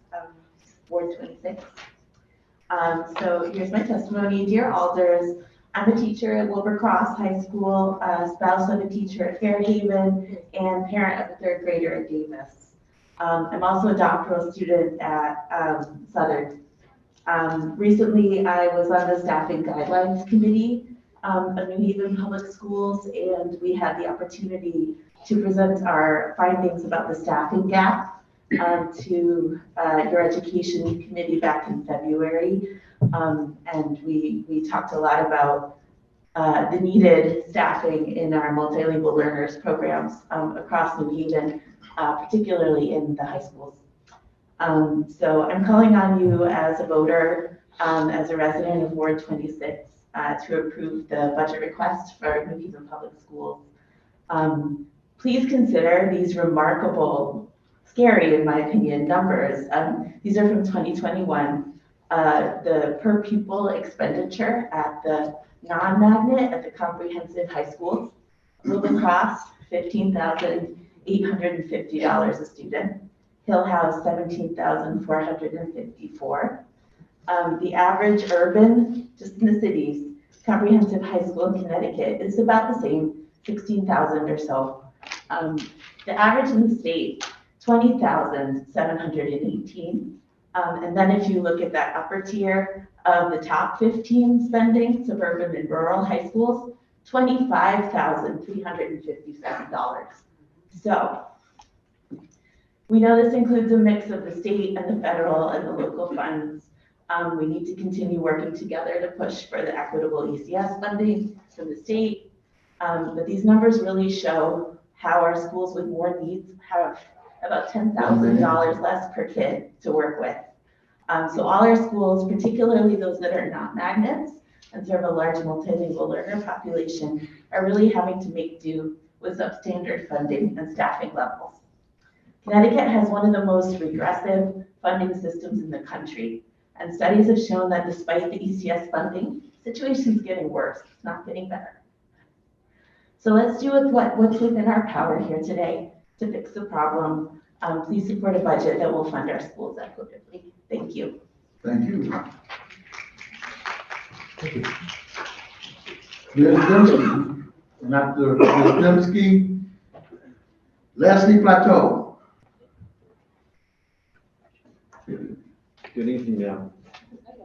Ward 26. So here's my testimony. Dear Alders, I'm a teacher at Wilbur Cross High School, spouse of a teacher at Fairhaven, and parent of a third grader at Davis. I'm also a doctoral student at Southern. Recently, I was on the Staffing Guidelines Committee of New Haven Public Schools, and we had the opportunity to present our findings about the staffing gap to your Education Committee back in February. And we talked a lot about the needed staffing in our multilingual learners programs across New Haven, particularly in the high schools. So I'm calling on you as a voter, as a resident of Ward 26, to approve the budget request for New Haven Public Schools. Please consider these remarkable, scary in my opinion, numbers. These are from 2021. The per pupil expenditure at the non-magnet at the comprehensive high schools, Wilbur Cross, $15,850 a student. Hill House, $17,454. The average urban, just in the cities, comprehensive high school in Connecticut is about the same, 16,000 or so. The average in the state, 20,718. And then if you look at that upper tier of the top 15 spending, suburban and rural high schools, $25,357. So we know this includes a mix of the state and the federal and the local funds. We need to continue working together to push for the equitable ECS funding from the state. But these numbers really show how our schools with more needs have about $10,000 less per kid to work with. So all our schools, particularly those that are not magnets and serve a large multilingual learner population, are really having to make do with substandard funding and staffing levels. Connecticut has one of the most regressive funding systems in the country, and studies have shown that despite the ECS funding, the situation's getting worse, it's not getting better. So let's do what's within our power here today to fix the problem. Please support a budget that will fund our schools equitably. Thank you. Thank you. Liz Demsky, and after Ms. Demsky, Leslie Plateau. Good evening, ma'am.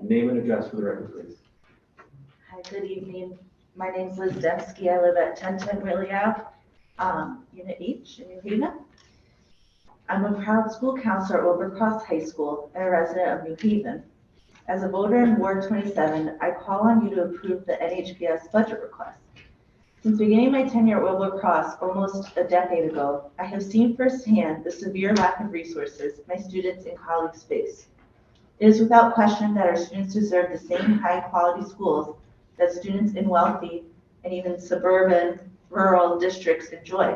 Name and address for the record, please. Hi, good evening. My name's Liz Demsky. I live at 1010 Willie Ave, Unit H in New Haven. I'm a proud school counselor at Wilbur Cross High School and a resident of New Haven. As a voter in Ward 27, I call on you to approve the NHPS budget request. Since beginning my tenure at Wilbur Cross almost a decade ago, I have seen firsthand the severe lack of resources my students and colleagues face. It is without question that our students deserve the same high-quality schools that students in wealthy and even suburban, rural districts enjoy.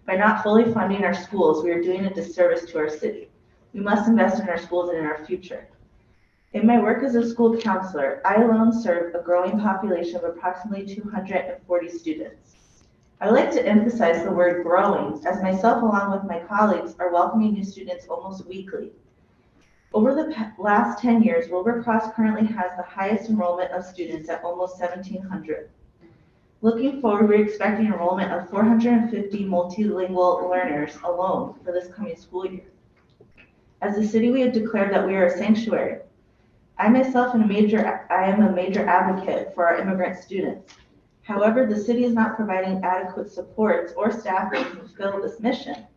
By not fully funding our schools, we are doing a disservice to our city. We must invest in our schools and in our future. In my work as a school counselor, I alone serve a growing population of approximately 240 students. I would like to emphasize the word growing, as myself along with my colleagues are welcoming new students almost weekly. Over the last 10 years, Wilbur Cross currently has the highest enrollment of students at almost 1,700. Looking forward, we're expecting enrollment of 450 multilingual learners alone for this coming school year. As a city, we have declared that we are a sanctuary. I myself am a major advocate for our immigrant students. However, the city is not providing adequate supports or staffing to fulfill this mission.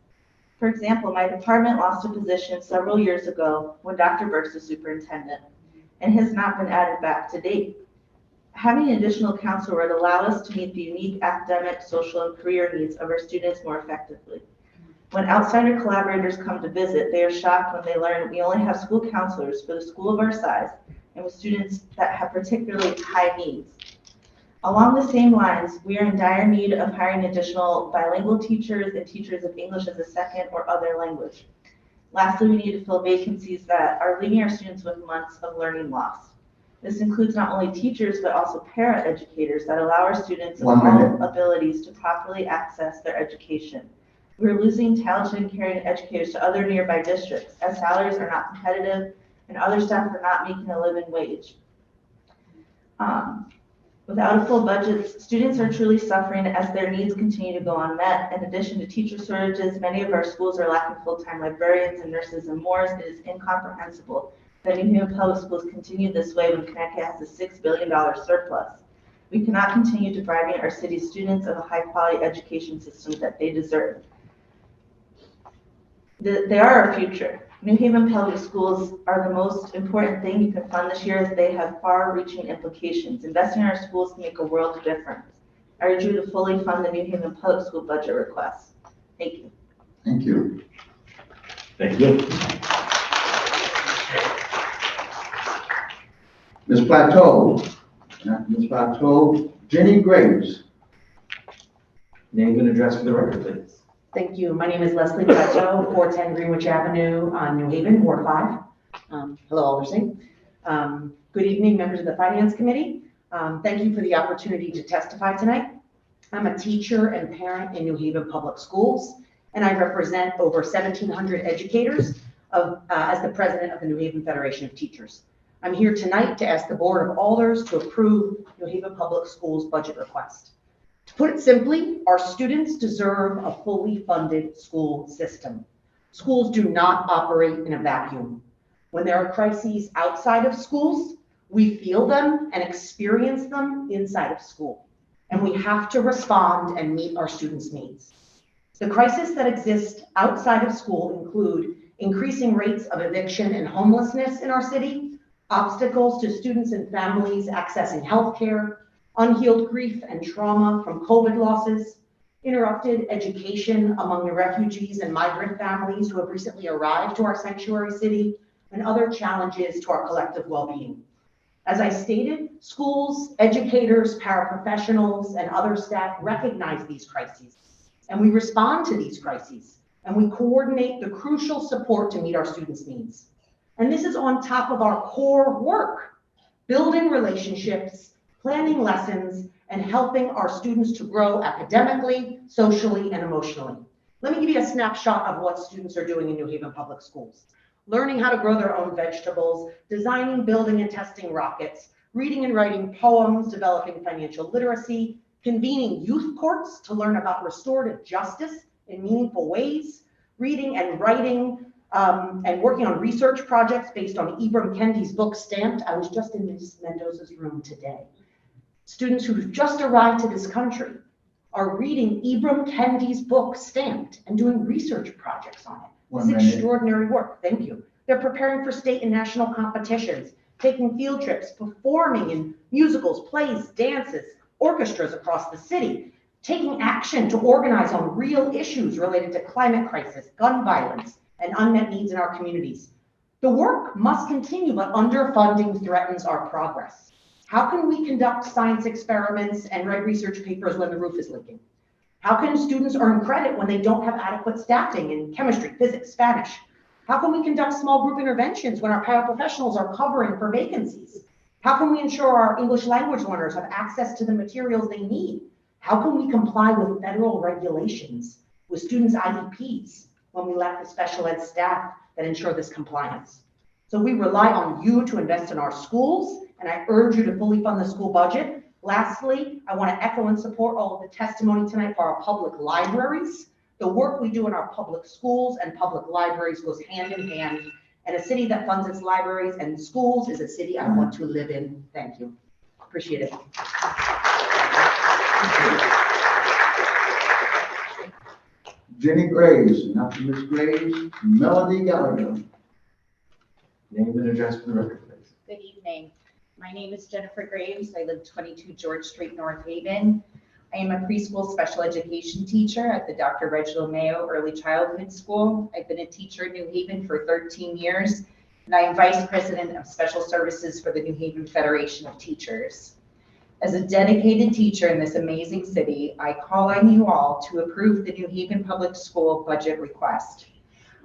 For example, my department lost a position several years ago when Dr. Burks was superintendent. and has not been added back to date. Having an additional counselor would allow us to meet the unique academic, social, and career needs of our students more effectively. When outsider collaborators come to visit, they are shocked when they learn we only have school counselors for the school of our size and with students that have particularly high needs. Along the same lines, we are in dire need of hiring additional bilingual teachers and teachers of English as a second or other language. Lastly, we need to fill vacancies that are leaving our students with months of learning loss. This includes not only teachers, but also para-educators that allow our students of all abilities to properly access their education. We're losing talented and caring educators to other nearby districts as salaries are not competitive and other staff are not making a living wage. Without a full budget, students are truly suffering as their needs continue to go unmet. In addition to teacher shortages, many of our schools are lacking full-time librarians and nurses and more. It is incomprehensible that New Haven Public Schools continue this way when Connecticut has a $6 billion surplus. We cannot continue depriving our city's students of a high-quality education system that they deserve. They are our future. New Haven Public Schools are the most important thing you can fund this year as they have far-reaching implications. Investing in our schools can make a world of difference. I urge you to fully fund the New Haven Public School budget request. Thank you. Thank you. Thank you. Ms. Plateau. Ms. Plateau, Jenny Graves. Name and address for the record, please. Thank you. My name is Leslie Tacho, 410 Greenwich Avenue on New Haven, Ward 5. Hello, Aldersey. Good evening, members of the Finance Committee. Thank you for the opportunity to testify tonight. I'm a teacher and parent in New Haven Public Schools, and I represent over 1,700 educators as the president of the New Haven Federation of Teachers. I'm here tonight to ask the Board of Alders to approve New Haven Public Schools budget request. To put it simply, our students deserve a fully funded school system. Schools do not operate in a vacuum. When there are crises outside of schools, we feel them and experience them inside of school. And we have to respond and meet our students' needs. The crises that exist outside of school include increasing rates of eviction and homelessness in our city, obstacles to students and families accessing healthcare, unhealed grief and trauma from COVID losses, interrupted education among the refugees and migrant families who have recently arrived to our sanctuary city, and other challenges to our collective well-being. As I stated, schools, educators, paraprofessionals, and other staff recognize these crises, and we respond to these crises, and we coordinate the crucial support to meet our students' needs. And this is on top of our core work, building relationships, planning lessons, and helping our students to grow academically, socially, and emotionally. Let me give you a snapshot of what students are doing in New Haven Public Schools. Learning how to grow their own vegetables, designing, building, and testing rockets, reading and writing poems, developing financial literacy, convening youth courts to learn about restorative justice in meaningful ways, reading and writing, and working on research projects based on Ibram Kendi's book, Stamped. I was just in Ms. Mendoza's room today. Students who've just arrived to this country are reading Ibram Kendi's book, Stamped, and doing research projects on it. It's extraordinary work. Thank you. They're preparing for state and national competitions, taking field trips, performing in musicals, plays, dances, orchestras across the city, taking action to organize on real issues related to climate crisis, gun violence, and unmet needs in our communities. The work must continue, but underfunding threatens our progress. How can we conduct science experiments and write research papers when the roof is leaking? How can students earn credit when they don't have adequate staffing in chemistry, physics, Spanish? How can we conduct small group interventions when our paraprofessionals are covering for vacancies? How can we ensure our English language learners have access to the materials they need? How can we comply with federal regulations, with students' IEPs, when we lack the special ed staff that ensure this compliance? So we rely on you to invest in our schools, and I urge you to fully fund the school budget. Lastly, I want to echo and support all of the testimony tonight for our public libraries. The work we do in our public schools and public libraries goes hand in hand, and a city that funds its libraries and schools is a city I want to live in. Thank you. Appreciate it. Jenny Graves, and after Ms. Graves, Melody Gallagher. Name and address for the record, please. Good evening. My name is Jennifer Graves. I live 22 George Street, North Haven. I am a preschool special education teacher at the Dr. Reginald Mayo Early Childhood School. I've been a teacher in New Haven for 13 years, and I am Vice President of Special Services for the New Haven Federation of Teachers. As a dedicated teacher in this amazing city, I call on you all to approve the New Haven Public School budget request.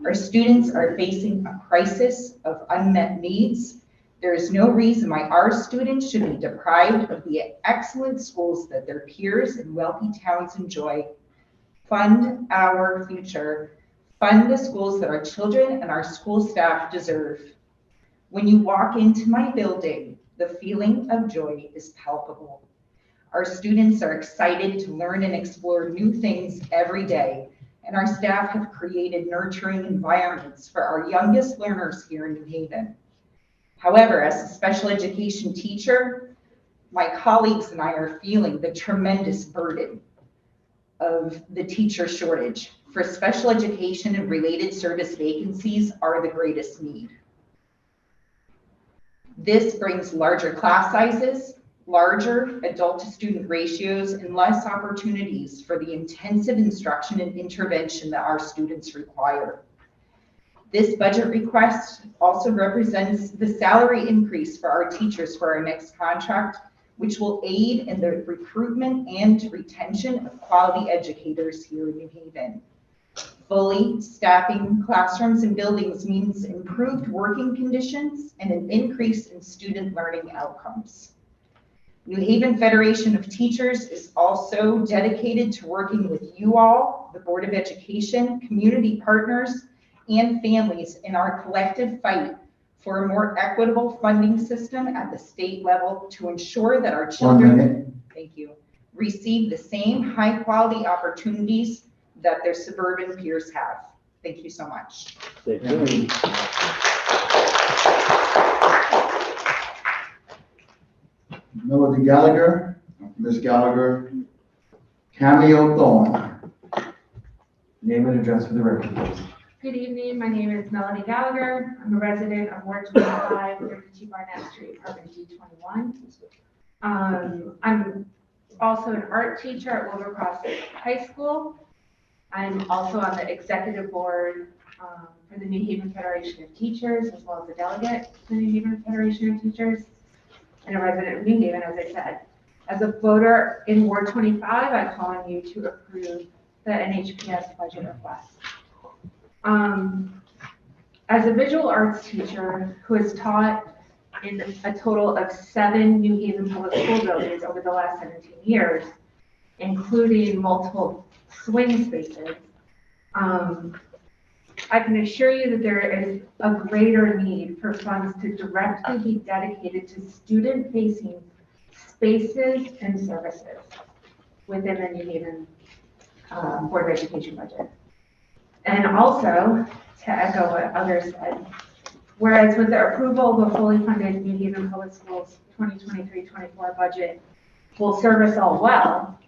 Our students are facing a crisis of unmet needs. There is no reason why our students should be deprived of the excellent schools that their peers in wealthy towns enjoy. Fund our future. Fund the schools that our children and our school staff deserve. When you walk into my building, the feeling of joy is palpable. Our students are excited to learn and explore new things every day, and our staff have created nurturing environments for our youngest learners here in New Haven. However, as a special education teacher, my colleagues and I are feeling the tremendous burden of the teacher shortage. For special education and related service vacancies are the greatest need. This brings larger class sizes, larger adult to student ratios, and less opportunities for the intensive instruction and intervention that our students require. This budget request also represents the salary increase for our teachers for our next contract, which will aid in the recruitment and retention of quality educators here in New Haven. Fully staffing classrooms and buildings means improved working conditions and an increase in student learning outcomes. New Haven Federation of Teachers is also dedicated to working with you all, the Board of Education, community partners, and families in our collective fight for a more equitable funding system at the state level to ensure that our children, thank you, receive the same high quality opportunities that their suburban peers have. Thank you so much. Melody Gallagher, Ms. Gallagher, Cameo Thorne. Name and address for the record, please. Good evening, my name is Melody Gallagher. I'm a resident of Ward 25, 32 Barnett Street, apartment D21. I'm also an art teacher at Wilbercross High School. I'm also on the executive board for the New Haven Federation of Teachers, as well as a delegate to the New Haven Federation of Teachers, and a resident of New Haven, as I said. As a voter in Ward 25, I call on you to approve the NHPS budget request. As a visual arts teacher who has taught in a total of 7 New Haven public school buildings over the last 17 years, including multiple swing spaces, I can assure you that there is a greater need for funds to directly be dedicated to student-facing spaces and services within the New Haven Board of Education budget. And also, to echo what others said, whereas with the approval of a fully funded New Haven Public Schools 2023-24 budget will serve us all well,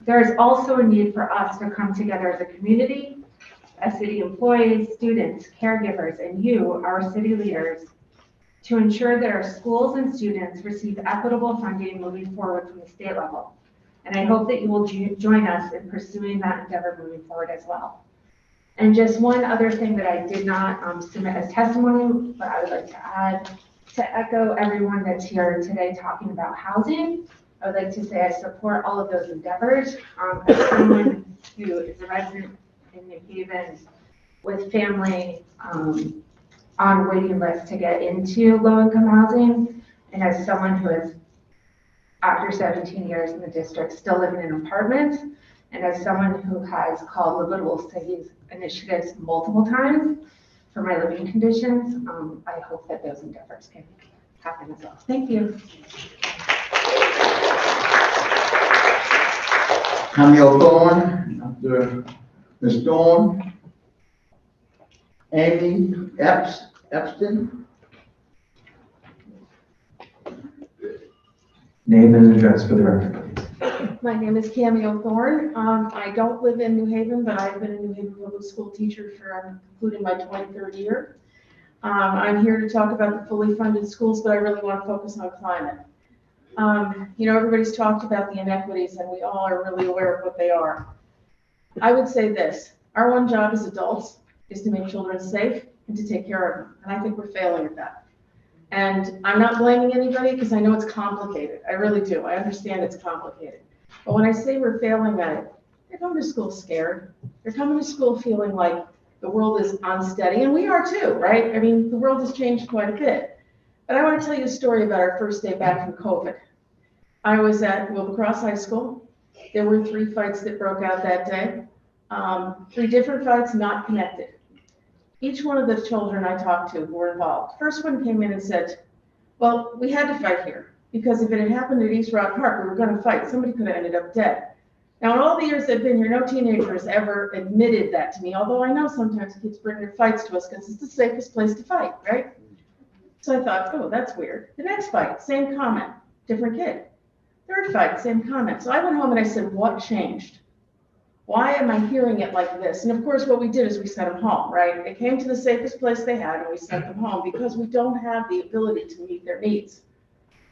there is also a need for us to come together as a community, as city employees, students, caregivers, and you, our city leaders, to ensure that our schools and students receive equitable funding moving forward from the state level. And I hope that you will join us in pursuing that endeavor moving forward as well. And just one other thing that I did not submit as testimony, but I would like to add, to echo everyone that's here today talking about housing, I would like to say I support all of those endeavors. As someone who is a resident in New Haven with family on waiting lists to get into low-income housing, and as someone who is, after 17 years in the district, still living in apartments, and as someone who has called livable cities initiatives multiple times for my living conditions, I hope that those endeavors can happen as well. Thank you. Cameo Thorne, after Ms. Thorne. Amy Epstein. Name and address for the record, please. My name is Cameo Thorne. I don't live in New Haven, but I've been a New Haven public school teacher for including my 23rd year. I'm here to talk about the fully funded schools, but I really want to focus on climate. Everybody's talked about the inequities and we all are really aware of what they are. I would say this, our one job as adults is to make children safe and to take care of them. And I think we're failing at that. And I'm not blaming anybody because I know it's complicated. I really do. I understand it's complicated. But when I say we're failing at it, they're coming to school scared. They're coming to school feeling like the world is unsteady, and we are too, right? I mean, the world has changed quite a bit. But I want to tell you a story about our first day back from COVID. I was at Wilbercross High School. There were 3 fights that broke out that day. 3 different fights, not connected. Each one of the children I talked to who were involved, first one came in and said, well, we had to fight here because if it had happened at East Rock Park, we were going to fight. Somebody could have ended up dead. Now, in all the years I've been here, no teenager has ever admitted that to me, although I know sometimes kids bring their fights to us because it's the safest place to fight, right? So I thought, oh, that's weird. The next fight, same comment, different kid. Third fight, same comment. So I went home and I said, what changed? Why am I hearing it like this? And of course, what we did is we sent them home, right? They came to the safest place they had and we sent them home because we don't have the ability to meet their needs.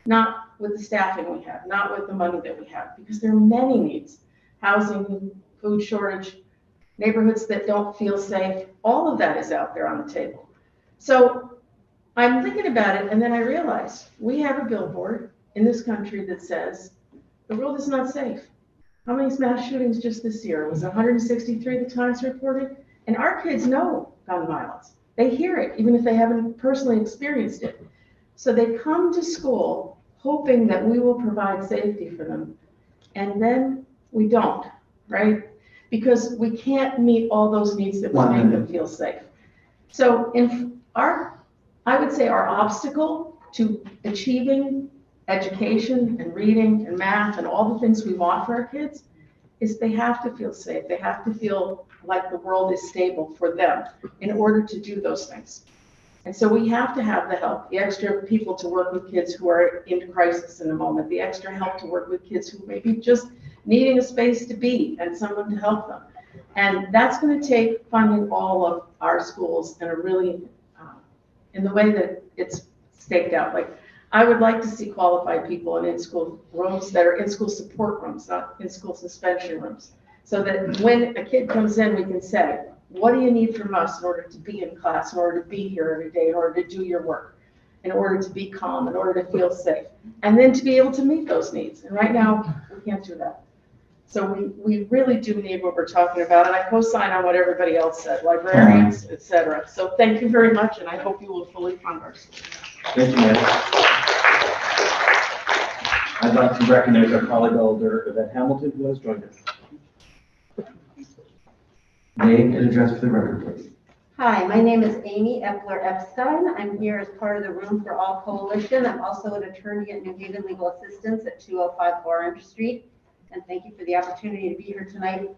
Not with the staffing we have, not with the money that we have, because there are many needs. Housing, food shortage, neighborhoods that don't feel safe, all of that is out there on the table. So I'm thinking about it, and then I realized we have a billboard in this country that says the world is not safe. How many mass shootings just this year? It was 163 the Times reported, and our kids know gun violence. They hear it, even if they haven't personally experienced it. So they come to school hoping that we will provide safety for them, and then we don't, right? Because we can't meet all those needs that will make them feel safe. So I would say our obstacle to achieving education and reading and math and all the things we want for our kids is they have to feel safe. They have to feel like the world is stable for them in order to do those things. And so we have to have the help, the extra people to work with kids who are in crisis in the moment, the extra help to work with kids who may be just needing a space to be and someone to help them. And that's going to take funding all of our schools in a really, in the way that it's staked out. Like, I would like to see qualified people in in-school rooms that are in-school support rooms, not in-school suspension rooms. So that when a kid comes in, we can say, what do you need from us in order to be in class, in order to be here every day, in order to do your work, in order to be calm, in order to feel safe, and then to be able to meet those needs. And right now, we can't do that. So we really do need what we're talking about, and I co-sign on what everybody else said, librarians, et cetera. So thank you very much, and I hope you will fully fund our schools. Thank you, Nancy. I'd like to recognize our colleague elder, Vivian Hamilton, who has joined us. Name and address for the record, please. Hi, my name is Amy Epler-Epstein. I'm here as part of the Room for All Coalition. I'm also an attorney at New Haven Legal Assistance at 205 Orange Street. And thank you for the opportunity to be here tonight.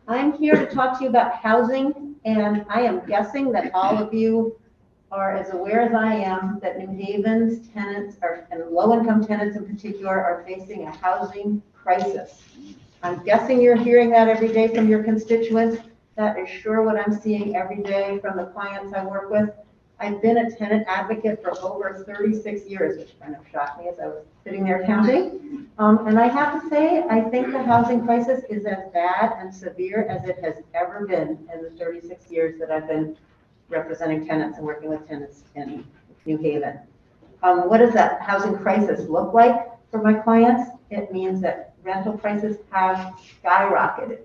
I'm here to talk to you about housing, and I am guessing that all of you are as aware as I am that New Haven's tenants are, and low-income tenants in particular, are facing a housing crisis. I'm guessing you're hearing that every day from your constituents. That is sure what I'm seeing every day from the clients I work with. I've been a tenant advocate for over 36 years, which kind of shocked me as I was sitting there counting. And I have to say, I think the housing crisis is as bad and severe as it has ever been in the 36 years that I've been representing tenants and working with tenants in New Haven. What does that housing crisis look like for my clients? It means that rental prices have skyrocketed.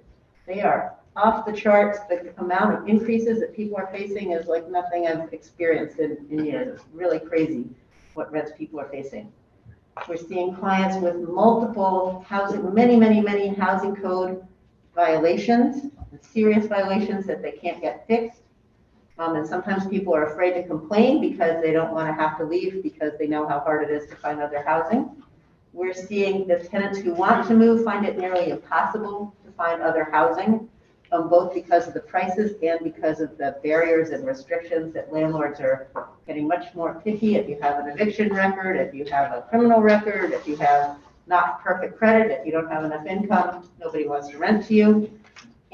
They are off the charts. The amount of increases that people are facing is like nothing I've experienced in years. It's really crazy what rents people are facing. We're seeing clients with multiple housing, many housing code violations, serious violations that they can't get fixed. And sometimes people are afraid to complain because they don't want to have to leave because they know how hard it is to find other housing. We're seeing the tenants who want to move find it nearly impossible to find other housing, both because of the prices and because of the barriers and restrictions that landlords are getting much more picky. If you have an eviction record, if you have a criminal record, if you have not perfect credit, if you don't have enough income, nobody wants to rent to you.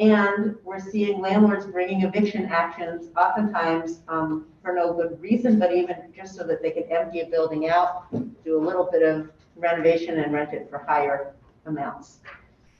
And we're seeing landlords bringing eviction actions oftentimes for no good reason, but even just so that they can empty a building out, do a little bit of renovation and rent it for higher amounts.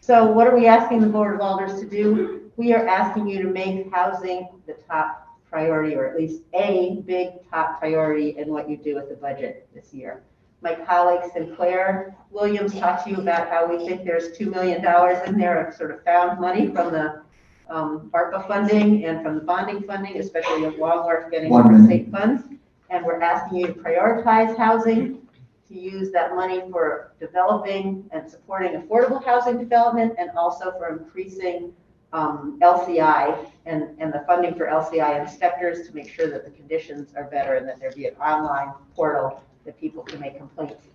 So what are we asking the Board of Alders to do? We are asking you to make housing the top priority, or at least a big top priority in what you do with the budget this year. My colleague Sinclair Williams talked to you about how we think there's $2 million in there of sort of found money from the ARPA funding and from the bonding funding, especially of Longworth getting some state funds. And we're asking you to prioritize housing, to use that money for developing and supporting affordable housing development, and also for increasing LCI and the funding for LCI inspectors to make sure that the conditions are better and that there be an online portal that people can make complaints.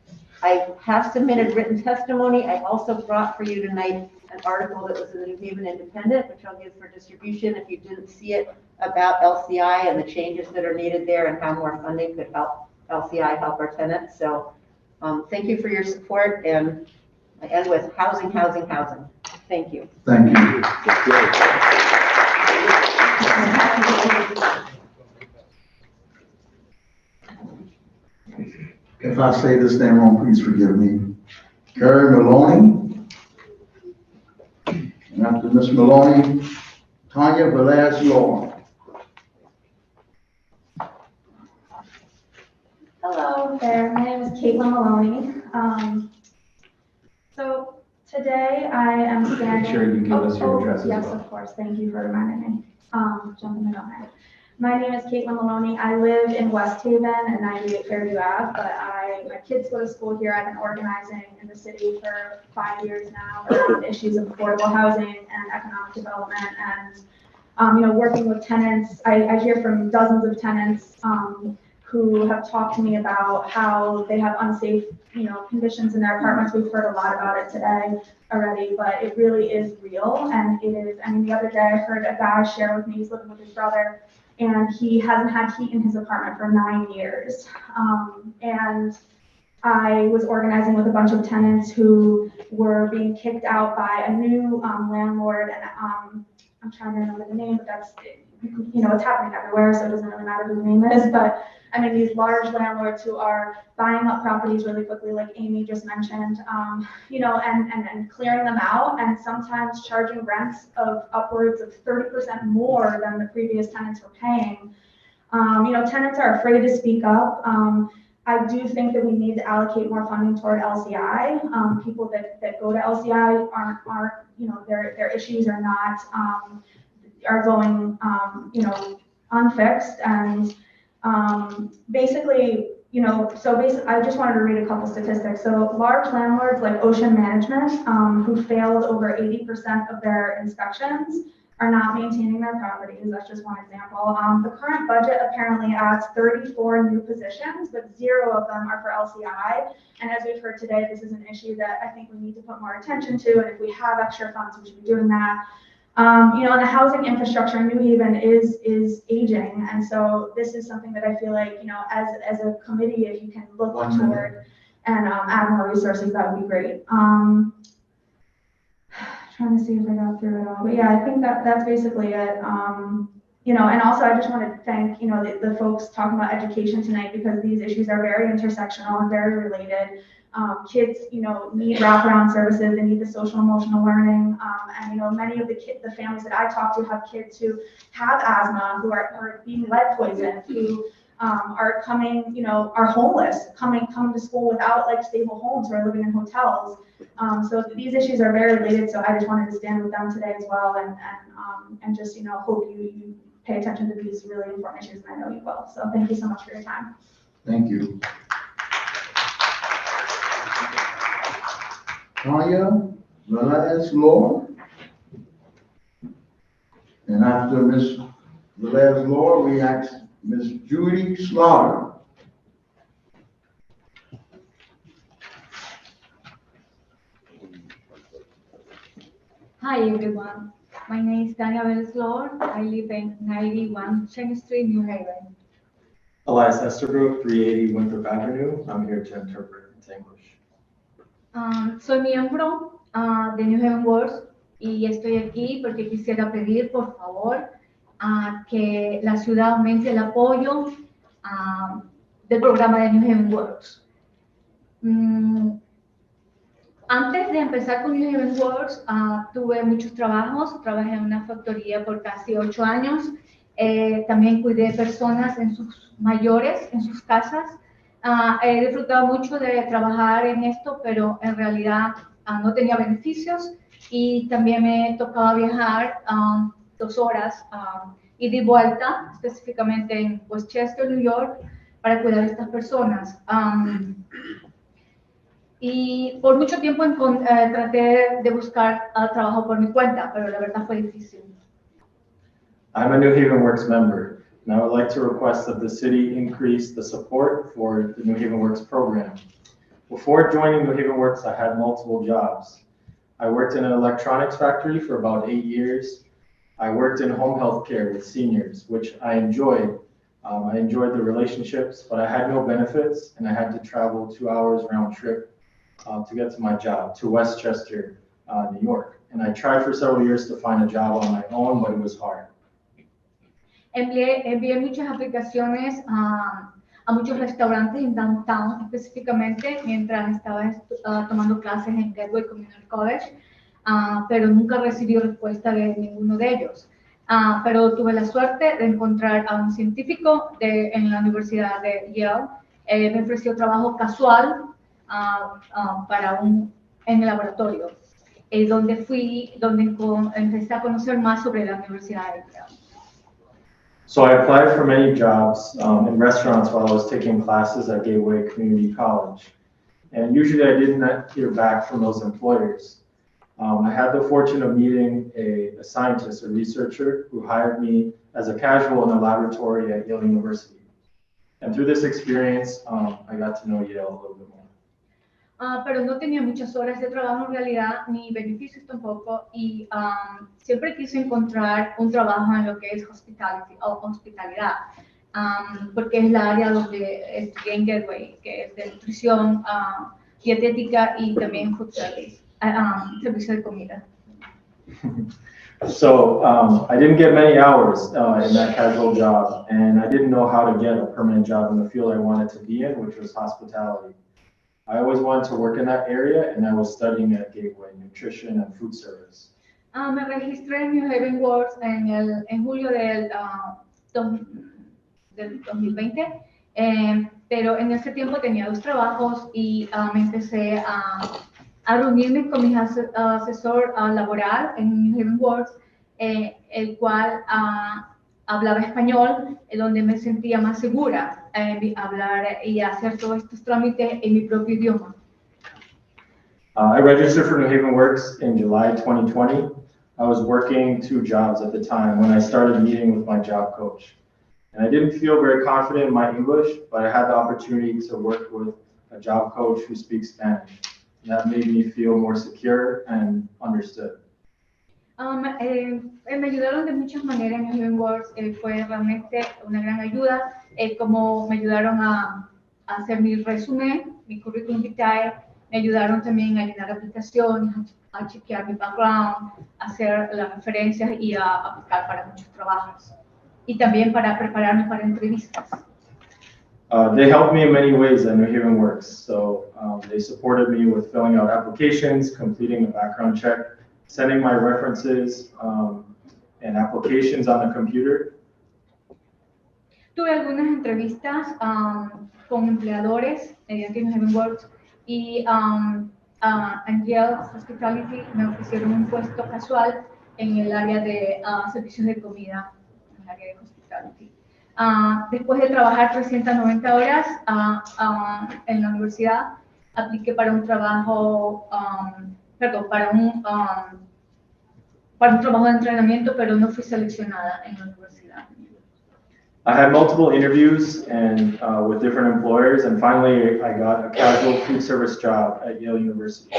I have submitted written testimony. I also brought for you tonight an article that was in the New Haven Independent, which I'll give for distribution if you didn't see it, about LCI and the changes that are needed there and how more funding could help LCI help our tenants. So thank you for your support, and I end with housing, housing, housing. Thank you. Thank you. If I say this name wrong, please forgive me. Carrie Maloney. And after Ms. Maloney, Tanya Velez-Law. Hello there, my name is Caitlin Maloney. So today I am standing. Make sure you give us your address as yes, well. of course, thank you for reminding me. Jumping the gun there. My name is Caitlin Maloney. I live in West Haven at 98 Fairview Ave, but my kids go to school here. I've been organizing in the city for 5 years now around issues of affordable housing and economic development, and working with tenants. I hear from dozens of tenants who have talked to me about how they have unsafe, conditions in their apartments. We've heard a lot about it today already, but it really is real. And it is, the other day I heard a guy share with me, he's living with his brother, and he hasn't had heat in his apartment for 9 years. And I was organizing with a bunch of tenants who were being kicked out by a new landlord, and I'm trying to remember the name, but that's, it's happening everywhere, so it doesn't really matter who the name is, but these large landlords who are buying up properties really quickly, like Amy just mentioned, and clearing them out, and sometimes charging rents of upwards of 30% more than the previous tenants were paying. Tenants are afraid to speak up. I do think that we need to allocate more funding toward LCI. People that go to LCI aren't their issues are not, are going, unfixed. And basically, I just wanted to read a couple statistics. So large landlords like Ocean Management, who failed over 80% of their inspections, are not maintaining their properties. That's just one example. The current budget apparently adds 34 new positions, but 0 of them are for LCI. And as we've heard today, this is an issue that I think we need to put more attention to. And if we have extra funds, we should be doing that. And the housing infrastructure in New Haven is aging. And so this is something that I feel like, as a committee, if you can look toward and add more resources, that would be great. Trying to see if I got through it all, but yeah, I think that's basically it. And also I just want to thank, the folks talking about education tonight, because these issues are very intersectional and very related. Kids, need wraparound services, they need the social emotional learning. And, many of the families that I talk to have kids who have asthma, who are being lead poisoned, who are coming, are homeless, coming to school without stable homes, who are living in hotels. So these issues are very related. So I just wanted to stand with them today as well, and just, hope you pay attention to these really important issues, and I know you will. So thank you so much for your time. Thank you. Tanya Velez-Law. And after Ms. Velez-Law, we ask Ms. Judy Slaughter. Hi everyone, my name is Tanya Velez-Law. I live in 91 Cheng Street, New Haven. Elias Esterbrook, 380 Winthrop Avenue. I'm here to interpret into English. Soy miembro de New Haven Works Y estoy aquí porque quisiera pedir, por favor, que la ciudad aumente el apoyo del programa de New Haven Works. Antes de empezar con New Haven Works, tuve muchos trabajos. Trabajé en una factoría por casi 8 años. También cuidé personas en sus mayores, en sus casas. He disfrutado mucho de trabajar en esto, pero en realidad no tenía beneficios y también me tocaba viajar 2 horas ida y vuelta, específicamente en Westchester, New York, para cuidar a estas personas. Y por mucho tiempo traté de buscar trabajo por mi cuenta, pero la verdad fue difícil. I'm a New Haven Works member, and I would like to request that the city increase the support for the New Haven Works program. Before joining New Haven Works, I had multiple jobs. I worked in an electronics factory for about 8 years. I worked in home health care with seniors, which I enjoyed. I enjoyed the relationships, but I had no benefits, and I had to travel 2 hours round trip to get to my job, to Westchester, New York. And I tried for several years to find a job on my own, but it was hard. Envié muchas aplicaciones a muchos restaurantes en downtown, específicamente mientras estaba tomando clases en Gateway Community College, pero nunca recibí respuesta de ninguno de ellos. Pero tuve la suerte de encontrar a un científico en la Universidad de Yale. Me ofreció trabajo casual en el laboratorio, donde empecé a conocer más sobre la Universidad de Yale. So I applied for many jobs in restaurants while I was taking classes at Gateway Community College. And usually I did not hear back from those employers. I had the fortune of meeting a scientist, a researcher, who hired me as a casual in a laboratory at Yale University. And through this experience, I got to know Yale a little bit more. Pero no tenía muchas horas de trabajo en realidad, ni beneficios tampoco, y siempre quise encontrar un trabajo en lo que es hospitalidad, porque es la área donde estudié en Gateway, que es de nutrición, dietética y también food service, servicio de comida. So I didn't get many hours in that casual job, and I didn't know how to get a permanent job in the field I wanted to be in, which was hospitality. I always wanted to work in that area, and I was studying at Gateway, nutrition and food service. Me registré en New Haven Works en julio del 2020, pero en ese tiempo tenía 2 trabajos y me empecé a reunirme con mi asesor laboral en New Haven Works, el cual hablaba español, donde me sentía más segura hablar y hacer todos estos trámites en mi propio idioma. I registered for New Haven Works in July 2020. I was working 2 jobs at the time when I started meeting with my job coach. And I didn't feel very confident in my English, but I had the opportunity to work with a job coach who speaks Spanish. And that made me feel more secure and understood. Me ayudaron de muchas maneras en New Haven Works, fue realmente una gran ayuda, como me ayudaron a hacer mi resumen, mi currículum vitae, me ayudaron también a llenar aplicaciones, a chequear mi background, a hacer las referencias y a aplicar para muchos trabajos. Y también para prepararme para entrevistas. They helped me in many ways at New Haven Works. So they supported me with filling out applications, completing a background check, sending my references and applications on the computer. Tuve algunas entrevistas con empleadores mediante New Haven Works y en Yale Hospitality me ofrecieron un puesto casual en el área de servicios de comida, en el área de hospitality. Después de trabajar 390 horas en la universidad, apliqué para un trabajo, para un trabajo de entrenamiento, pero no fui seleccionada en la universidad. I had multiple interviews and with different employers, and finally I got a casual food service job at Yale University.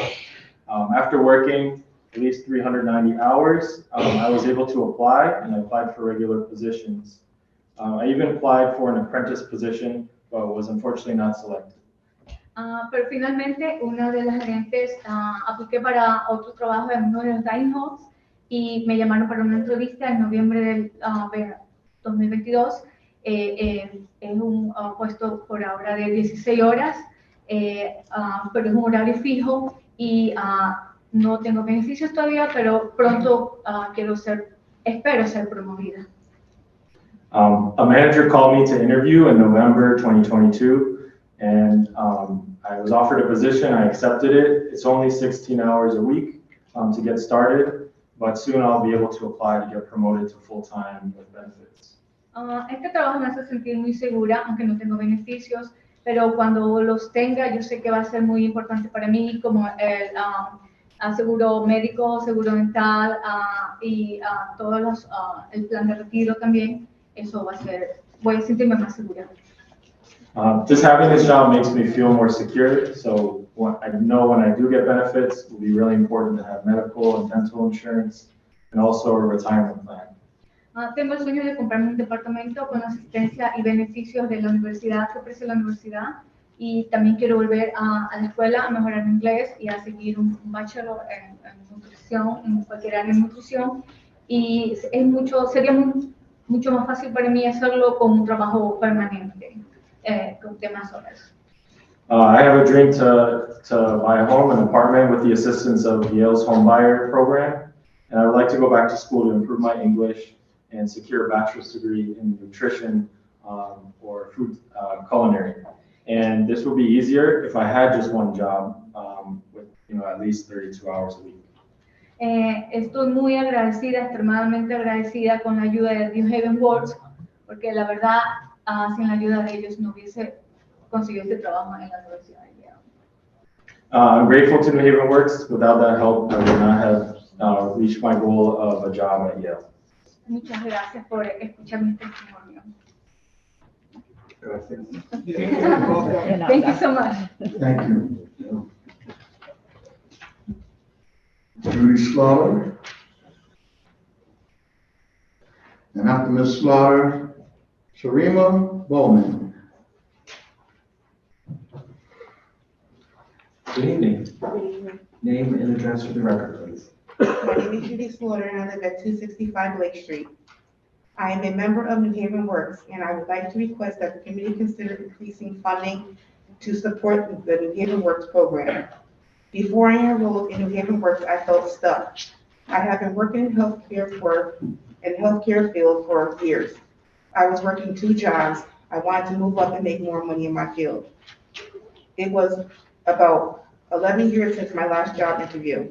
After working at least 390 hours, I was able to apply, and I applied for regular positions. I even applied for an apprentice position, but was unfortunately not selected. Pero finalmente, una de las gerentes, apliqué para otro trabajo en uno de los dining halls y me llamaron para una entrevista en noviembre del 2022. Es un puesto por ahora de 16 horas, pero es un horario fijo y no tengo beneficios todavía, pero pronto espero ser promovida. A manager called me to interview in November 2022, and I was offered a position. I accepted it. It's only 16 hours a week to get started, but soon I'll be able to apply to get promoted to full-time with benefits. Este trabajo me hace sentir muy segura, aunque no tengo beneficios, pero cuando los tenga, yo sé que va a ser muy importante para mí, como el seguro médico, seguro dental y el plan de retiro también. Eso voy a sentirme más segura. Just having this job makes me feel more secure, so I know when I do get benefits, it will be really important to have medical and dental insurance, and also a retirement plan. Tengo el sueño de comprarme un departamento con asistencia y beneficios de la universidad, que ofrece la universidad, y también quiero volver a la escuela a mejorar mi inglés y a seguir un bachelor en nutrición, en cualquier área de nutrición, y sería mucho más fácil para mí hacerlo con un trabajo permanente, de más horas. I have a dream to buy a home, an apartment with the assistance of Yale's home buyer program, and I would like to go back to school to improve my English and secure a bachelor's degree in nutrition or food culinary. And this would be easier if I had just one job with at least 32 hours a week. Estoy muy agradecida, extremadamente agradecida con la ayuda de New Haven Works, porque la verdad, sin la ayuda de ellos no hubiese conseguido este trabajo en la universidad de Yale. I'm grateful to New Haven Works. Without that help, I would not have reached my goal of a job at Yale. Muchas gracias por escuchar mi testimonio. Thank you so much. Thank you. Judy Slaughter. And after Ms. Slaughter, Sharima Bowman. Good evening. Name and address for the record, please. My name is Judy Slaughter and I live at 265 Lake Street. I am a member of New Haven Works and I would like to request that the committee consider increasing funding to support the New Haven Works program. Before I enrolled in New Haven Works, I felt stuck. I have been working in healthcare field for years. I was working 2 jobs. I wanted to move up and make more money in my field. It was about 11 years since my last job interview.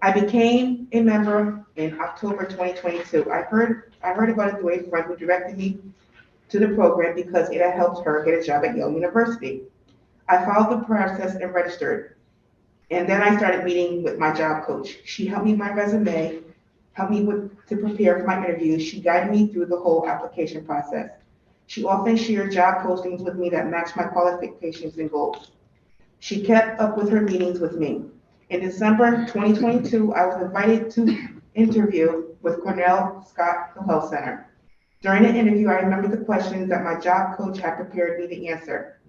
I became a member in October 2022. I heard about it through a friend who directed me to the program because it had helped her get a job at Yale University. I followed the process and registered. And then I started meeting with my job coach. She helped me with my resume, helped me to prepare for my interviews. She guided me through the whole application process. She often shared job postings with me that matched my qualifications and goals. She kept up with her meetings with me. In December 2022, I was invited to interview with Cornell Scott Health Center. During the interview, I remember the questions that my job coach had prepared me to answer.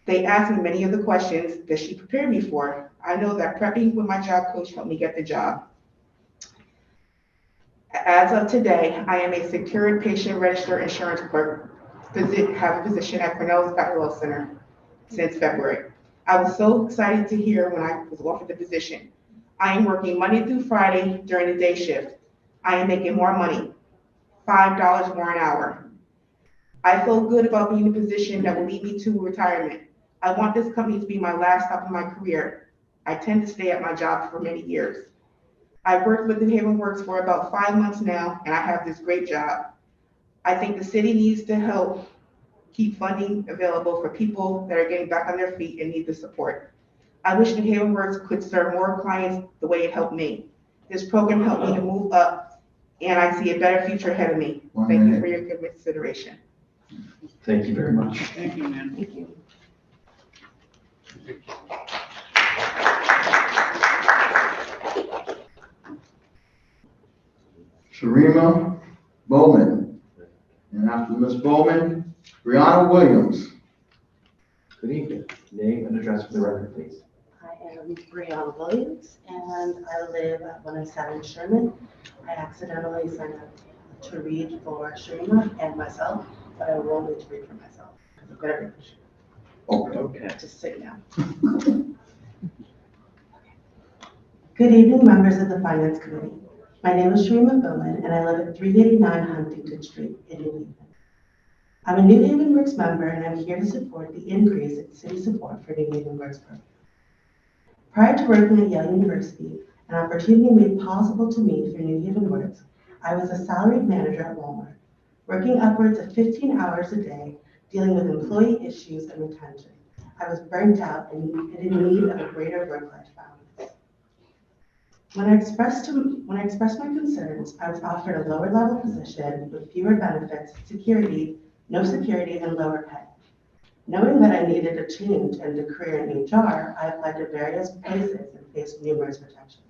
They asked me many of the questions that she prepared me for. I know that prepping with my job coach helped me get the job. As of today, I am a secured patient register insurance clerk, have a position at Cornell Scott Health Center since February. I was so excited to hear when I was offered the position. I am working Monday through Friday during the day shift. I am making more money, $5 more an hour. I feel good about being in a position that will lead me to retirement. I want this company to be my last stop in my career. I tend to stay at my job for many years. I've worked with New Haven Works for about 5 months now, and I have this great job. I think the city needs to help keep funding available for people that are getting back on their feet and need the support. I wish New Haven Works could serve more clients the way it helped me. This program helped me to move up, and I see a better future ahead of me. Thank you for your good consideration. Thank you very much. Thank you, ma'am. Thank you. Sharima Bowman. And after Ms. Bowman, Brianna Williams. Good evening. Name and address for the record, please. I am Brianna Williams, and I live at 107 Sherman. I accidentally signed up to read for Sharima and myself, but I will need to read for myself. I'm good at reading. Okay. Just sit down. Good evening, members of the Finance Committee. My name is Sharima Bowman, and I live at 389 Huntington Street in New Haven. I'm a New Haven Works member, and I'm here to support the increase in city support for New Haven Works program. Prior to working at Yale University, an opportunity made possible to me through New Haven Works, I was a salaried manager at Walmart, working upwards of 15 hours a day, dealing with employee issues and retention. I was burnt out and in need of a greater work-life balance. When I expressed my concerns, I was offered a lower level position with fewer benefits, no security, and lower pay. Knowing that I needed a change and a career in HR, I applied to various places and faced numerous rejections.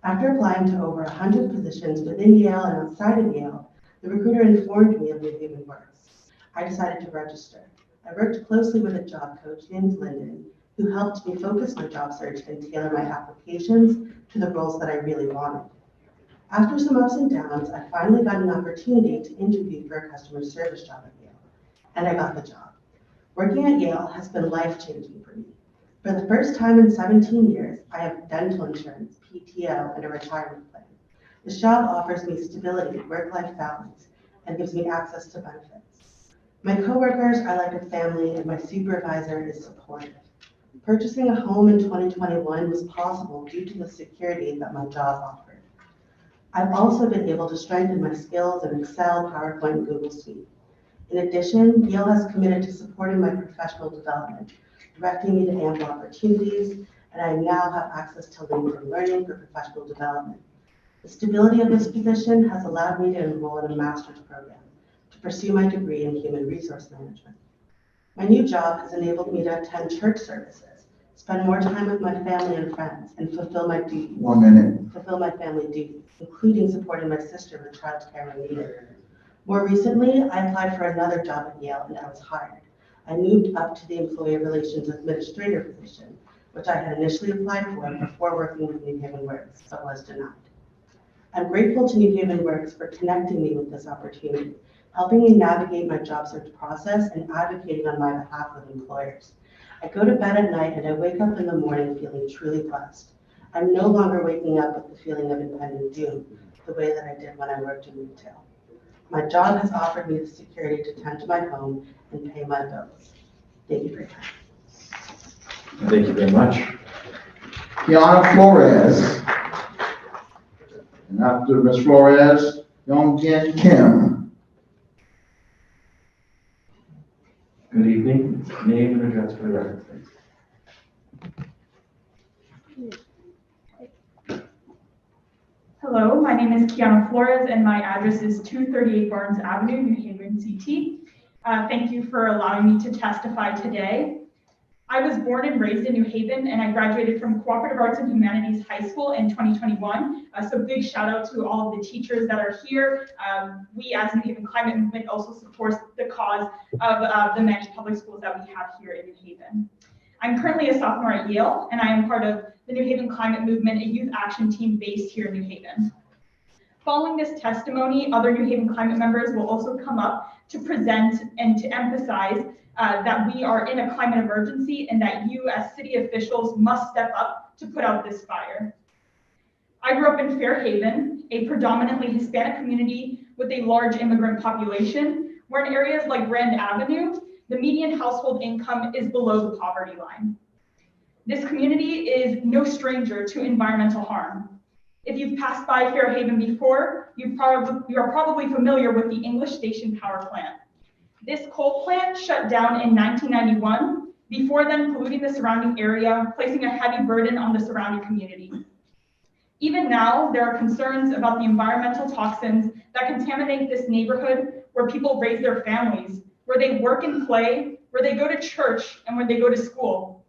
After applying to over 100 positions within Yale and outside of Yale, the recruiter informed me of New Haven Works. I decided to register. I worked closely with a job coach named Lyndon, who helped me focus my job search and tailor my applications to the roles that I really wanted. After some ups and downs, I finally got an opportunity to interview for a customer service job at Yale, and I got the job. Working at Yale has been life-changing for me. For the first time in 17 years, I have dental insurance, PTO, and a retirement plan. This job offers me stability, work-life balance, and gives me access to benefits. My coworkers are like a family, and my supervisor is supportive. Purchasing a home in 2021 was possible due to the security that my job offered. I've also been able to strengthen my skills in Excel, PowerPoint, and Google Suite. In addition, Yale has committed to supporting my professional development, directing me to ample opportunities, and I now have access to LinkedIn Learning for professional development. The stability of this position has allowed me to enroll in a master's program to pursue my degree in human resource management. My new job has enabled me to attend church services, spend more time with my family and friends, and fulfill my family duties, including supporting my sister with childcare when needed. More recently, I applied for another job at Yale and I was hired. I moved up to the Employee Relations Administrator position, which I had initially applied for before working with New Haven Works, but was denied. I'm grateful to New Haven Works for connecting me with this opportunity, helping me navigate my job search process and advocating on my behalf with employers. I go to bed at night and I wake up in the morning feeling truly blessed. I'm no longer waking up with the feeling of impending doom, the way that I did when I worked in retail. My job has offered me the security to tend to my home and pay my bills. Thank you for your time. Thank you very much. Kiana Flores. And after Ms. Flores, Youngkin Kim. Good evening. Name and address for the record, please. Hello, my name is Kiana Flores and my address is 238 Barnes Avenue, New Haven, CT. Thank you for allowing me to testify today. I was born and raised in New Haven and I graduated from Cooperative Arts and Humanities High School in 2021. So big shout out to all of the teachers that are here. We as New Haven Climate Movement also supports the cause of the managed public schools that we have here in New Haven. I'm currently a sophomore at Yale, and I am part of the New Haven Climate Movement, a youth action team based here in New Haven. Following this testimony, other New Haven Climate members will also come up to present and to emphasize that we are in a climate emergency and that you as city officials must step up to put out this fire. I grew up in Fairhaven, a predominantly Hispanic community with a large immigrant population, where in areas like Grand Avenue, the median household income is below the poverty line. This community is no stranger to environmental harm. If you've passed by Fairhaven before, you are probably familiar with the English Station power plant. This coal plant shut down in 1991, before then polluting the surrounding area, placing a heavy burden on the surrounding community. Even now, there are concerns about the environmental toxins that contaminate this neighborhood where people raise their families, where they work and play, where they go to church, and where they go to school.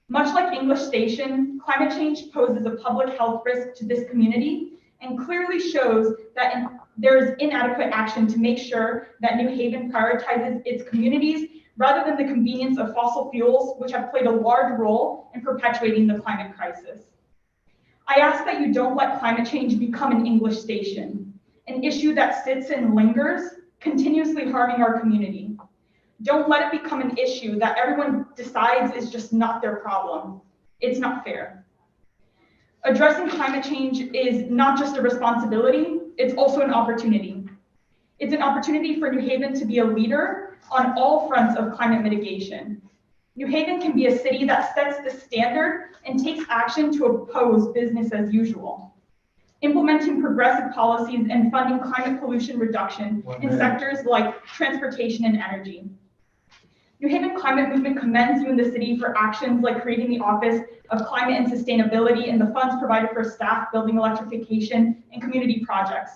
Much like English Station, climate change poses a public health risk to this community and clearly shows that there is inadequate action to make sure that New Haven prioritizes its community's rather than the convenience of fossil fuels, which have played a large role in perpetuating the climate crisis. I ask that you don't let climate change become an English station, an issue that sits and lingers, continuously harming our community. Don't let it become an issue that everyone decides is just not their problem. It's not fair. Addressing climate change is not just a responsibility, it's also an opportunity. It's an opportunity for New Haven to be a leader on all fronts of climate mitigation. New Haven can be a city that sets the standard and takes action to oppose business as usual. Implementing progressive policies and funding climate pollution reduction in sectors like transportation and energy. New Haven Climate Movement commends you in the city for actions like creating the Office of Climate and Sustainability and the funds provided for staff building electrification and community projects.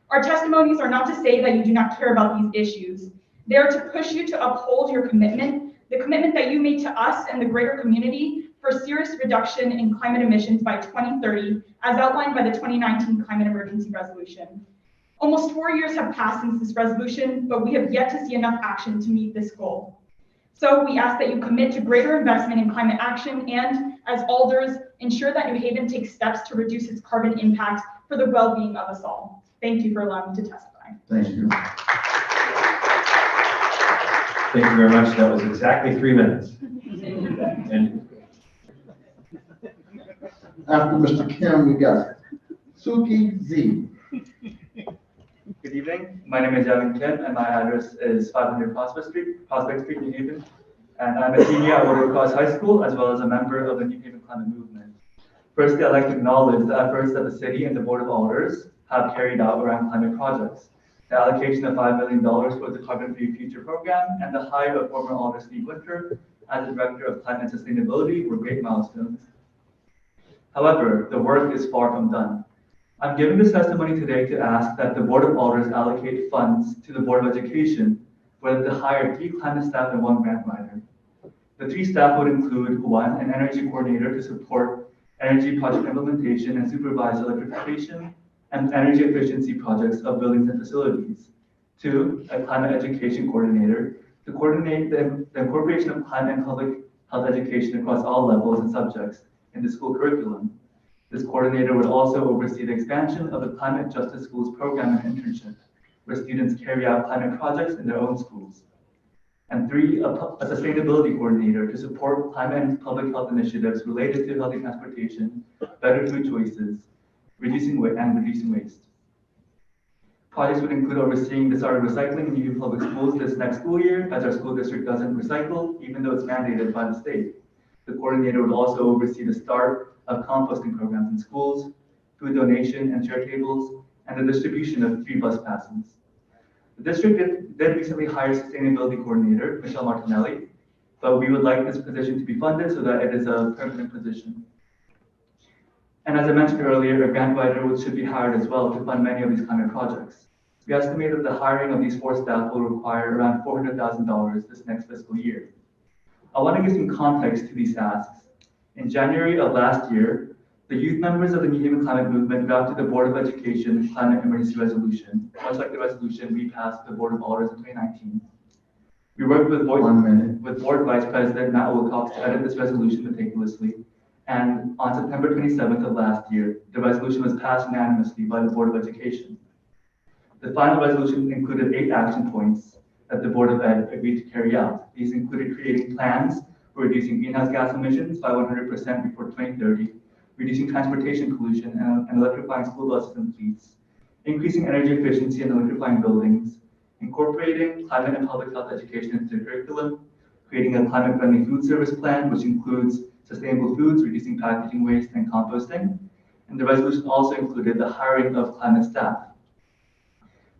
Our testimonies are not to say that you do not care about these issues. They are to push you to uphold your commitment, the commitment that you made to us and the greater community for serious reduction in climate emissions by 2030, as outlined by the 2019 Climate Emergency Resolution. Almost 4 years have passed since this resolution, but we have yet to see enough action to meet this goal. So we ask that you commit to greater investment in climate action and, as alders, ensure that New Haven takes steps to reduce its carbon impact for the well-being of us all. Thank you for allowing me to testify. Thank you. Thank you very much. That was exactly 3 minutes. And After Mr. Kim, we got Suki Z. Good evening. My name is Evan Kim, and my address is 500 Prospect Street, New Haven. And I'm a senior at Wilbur High School, as well as a member of the New Haven Climate Movement. Firstly, I'd like to acknowledge the efforts that the city and the Board of Alders have carried out around climate projects. The allocation of $5 million towards the Carbon Free Future program and the hire of former Alder Steve Winter as the Director of Climate and Sustainability were great milestones. However, the work is far from done. I'm giving this testimony today to ask that the Board of Alders allocate funds to the Board of Education for them to hire 3 climate staff and 1 grant writer. The 3 staff would include 1, an energy coordinator to support energy project implementation and supervise electrification and energy efficiency projects of buildings and facilities. 2, a climate education coordinator to coordinate the incorporation of climate and public health education across all levels and subjects in the school curriculum. This coordinator would also oversee the expansion of the Climate Justice Schools program and internship, where students carry out climate projects in their own schools. And 3, a sustainability coordinator to support climate and public health initiatives related to healthy transportation, better food choices, reducing waste. Projects would include overseeing the start of recycling in New Haven Public Schools this next school year, as our school district doesn't recycle, even though it's mandated by the state. The coordinator would also oversee the start of composting programs in schools, food donation and share tables, and the distribution of free bus passes. The district did recently hire a sustainability coordinator, Michelle Martinelli, but we would like this position to be funded so that it is a permanent position. And as I mentioned earlier, a grant writer should be hired as well to fund many of these climate projects. We estimate that the hiring of these 4 staff will require around $400,000 this next fiscal year. I want to give some context to these asks. In January of last year, the youth members of the New Haven Climate Movement drafted the Board of Education Climate Emergency Resolution, much like the resolution we passed at the Board of Alders in 2019. We worked with Board Vice President Matt Wilcox to edit this resolution meticulously, and on September 27th of last year, the resolution was passed unanimously by the Board of Education. The final resolution included 8 action points that the Board of Ed agreed to carry out. These included creating plans for reducing greenhouse gas emissions by 100% before 2030, reducing transportation pollution and electrifying school buses and fleets, increasing energy efficiency and electrifying buildings, incorporating climate and public health education into the curriculum, creating a climate-friendly food service plan, which includes sustainable foods, reducing packaging waste, and composting. And the resolution also included the hiring of climate staff.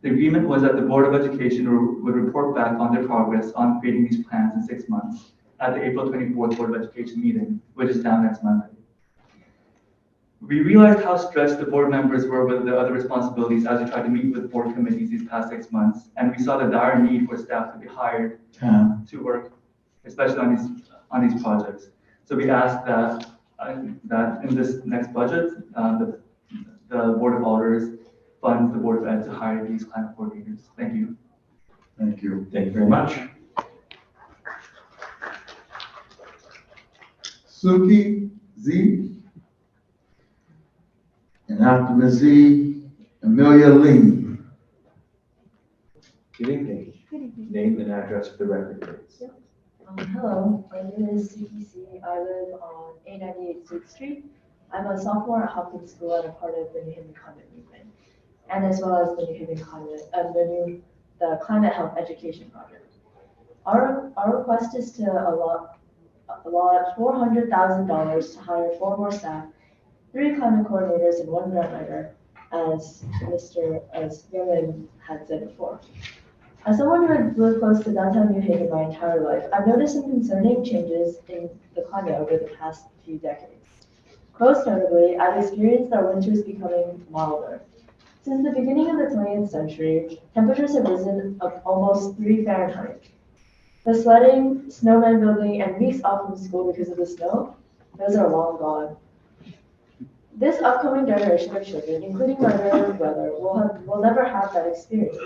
The agreement was that the Board of Education would report back on their progress on creating these plans in 6 months at the April 24th Board of Education meeting, which is down next Monday. We realized how stressed the board members were with the other responsibilities as we tried to meet with board committees these past 6 months, and we saw the dire need for staff to be hired to work, especially on these projects. So we asked that in this next budget, the Board of Alders funds the Board of Ed to hire these climate coordinators. Thank you. Thank you. Thank you very much. Suki Z. And after Ms. Z, Amelia Lee. Good evening. Name and address for the record, please. Hello, my name is Suki C. I live on 898 Sixth Street. I'm a sophomore at Hopkins School and a part of the New Haven Climate Movement, and as well as the New Haven the Climate Health Education Project. Our request is to allot $400,000 to hire 4 more staff, 3 climate coordinators, and 1 grant writer, as Vivian had said before. As someone who had lived close to downtown New Haven my entire life, I've noticed some concerning changes in the climate over the past few decades. Most notably, I've experienced our winters becoming milder. Since the beginning of the 20th century, temperatures have risen up almost 3 Fahrenheit. The sledding, snowman building, and weeks off from school because of the snow, those are long gone. This upcoming generation of children, including my brother, will never have that experience.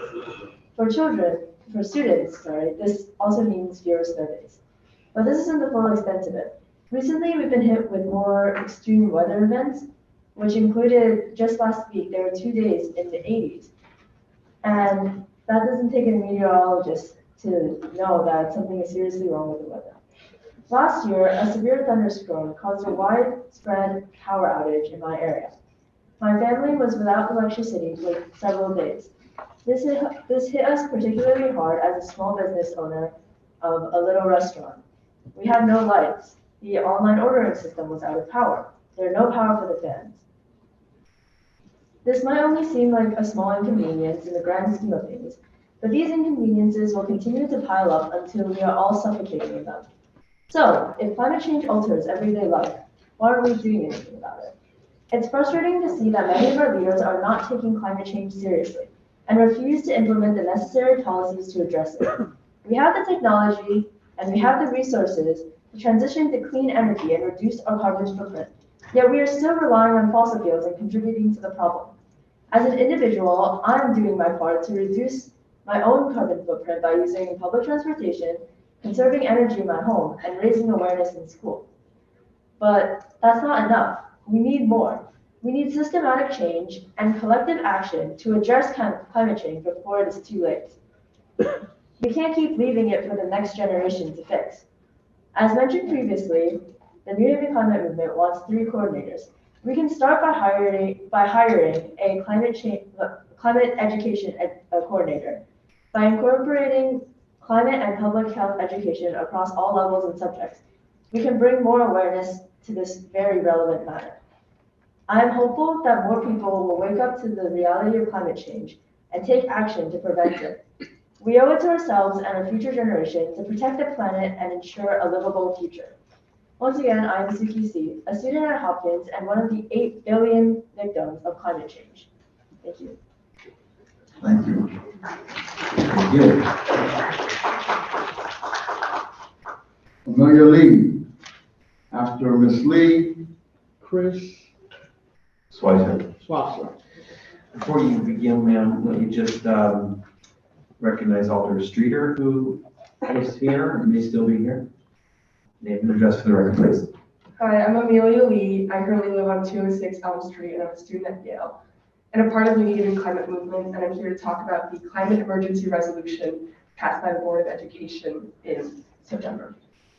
For students, this also means fewer snow days. But this isn't the full extent of it. Recently, we've been hit with more extreme weather events, which included just last week, there were 2 days in the 80s. And that doesn't take a meteorologist to know that something is seriously wrong with the weather. Last year, a severe thunderstorm caused a widespread power outage in my area. My family was without electricity for several days. This hit us particularly hard as a small business owner of a little restaurant. We had no lights. The online ordering system was out of power. There no power for the fans. This might only seem like a small inconvenience in the grand scheme of things, but these inconveniences will continue to pile up until we are all suffocating in them. So, if climate change alters everyday life, why aren't we doing anything about it? It's frustrating to see that many of our leaders are not taking climate change seriously and refuse to implement the necessary policies to address it. We have the technology and we have the resources to transition to clean energy and reduce our carbon footprint, yet we are still relying on fossil fuels and contributing to the problem. As an individual, I'm doing my part to reduce my own carbon footprint by using public transportation, conserving energy in my home, and raising awareness in school. But that's not enough. We need more. We need systematic change and collective action to address climate change before it is too late. We can't keep leaving it for the next generation to fix. As mentioned previously, the New Haven Climate Movement wants 3 coordinators. We can start by hiring a climate education coordinator. By incorporating climate and public health education across all levels and subjects, we can bring more awareness to this very relevant matter. I am hopeful that more people will wake up to the reality of climate change and take action to prevent it. We owe it to ourselves and our future generation to protect the planet and ensure a livable future. Once again, I am Suki C., a student at Hopkins and one of the 8 billion victims of climate change. Thank you. Thank you. Good. Amelia Lee. After Ms. Lee, Chris Swasser. Before you begin, ma'am, let me just recognize Alder Streeter, who is here and may still be here. Name and address for the record, please. Hi, I'm Amelia Lee. I currently live on 206 Elm Street and I'm a student at Yale and a part of the New Haven Climate Movement, and I'm here to talk about the climate emergency resolution passed by the Board of Education in September.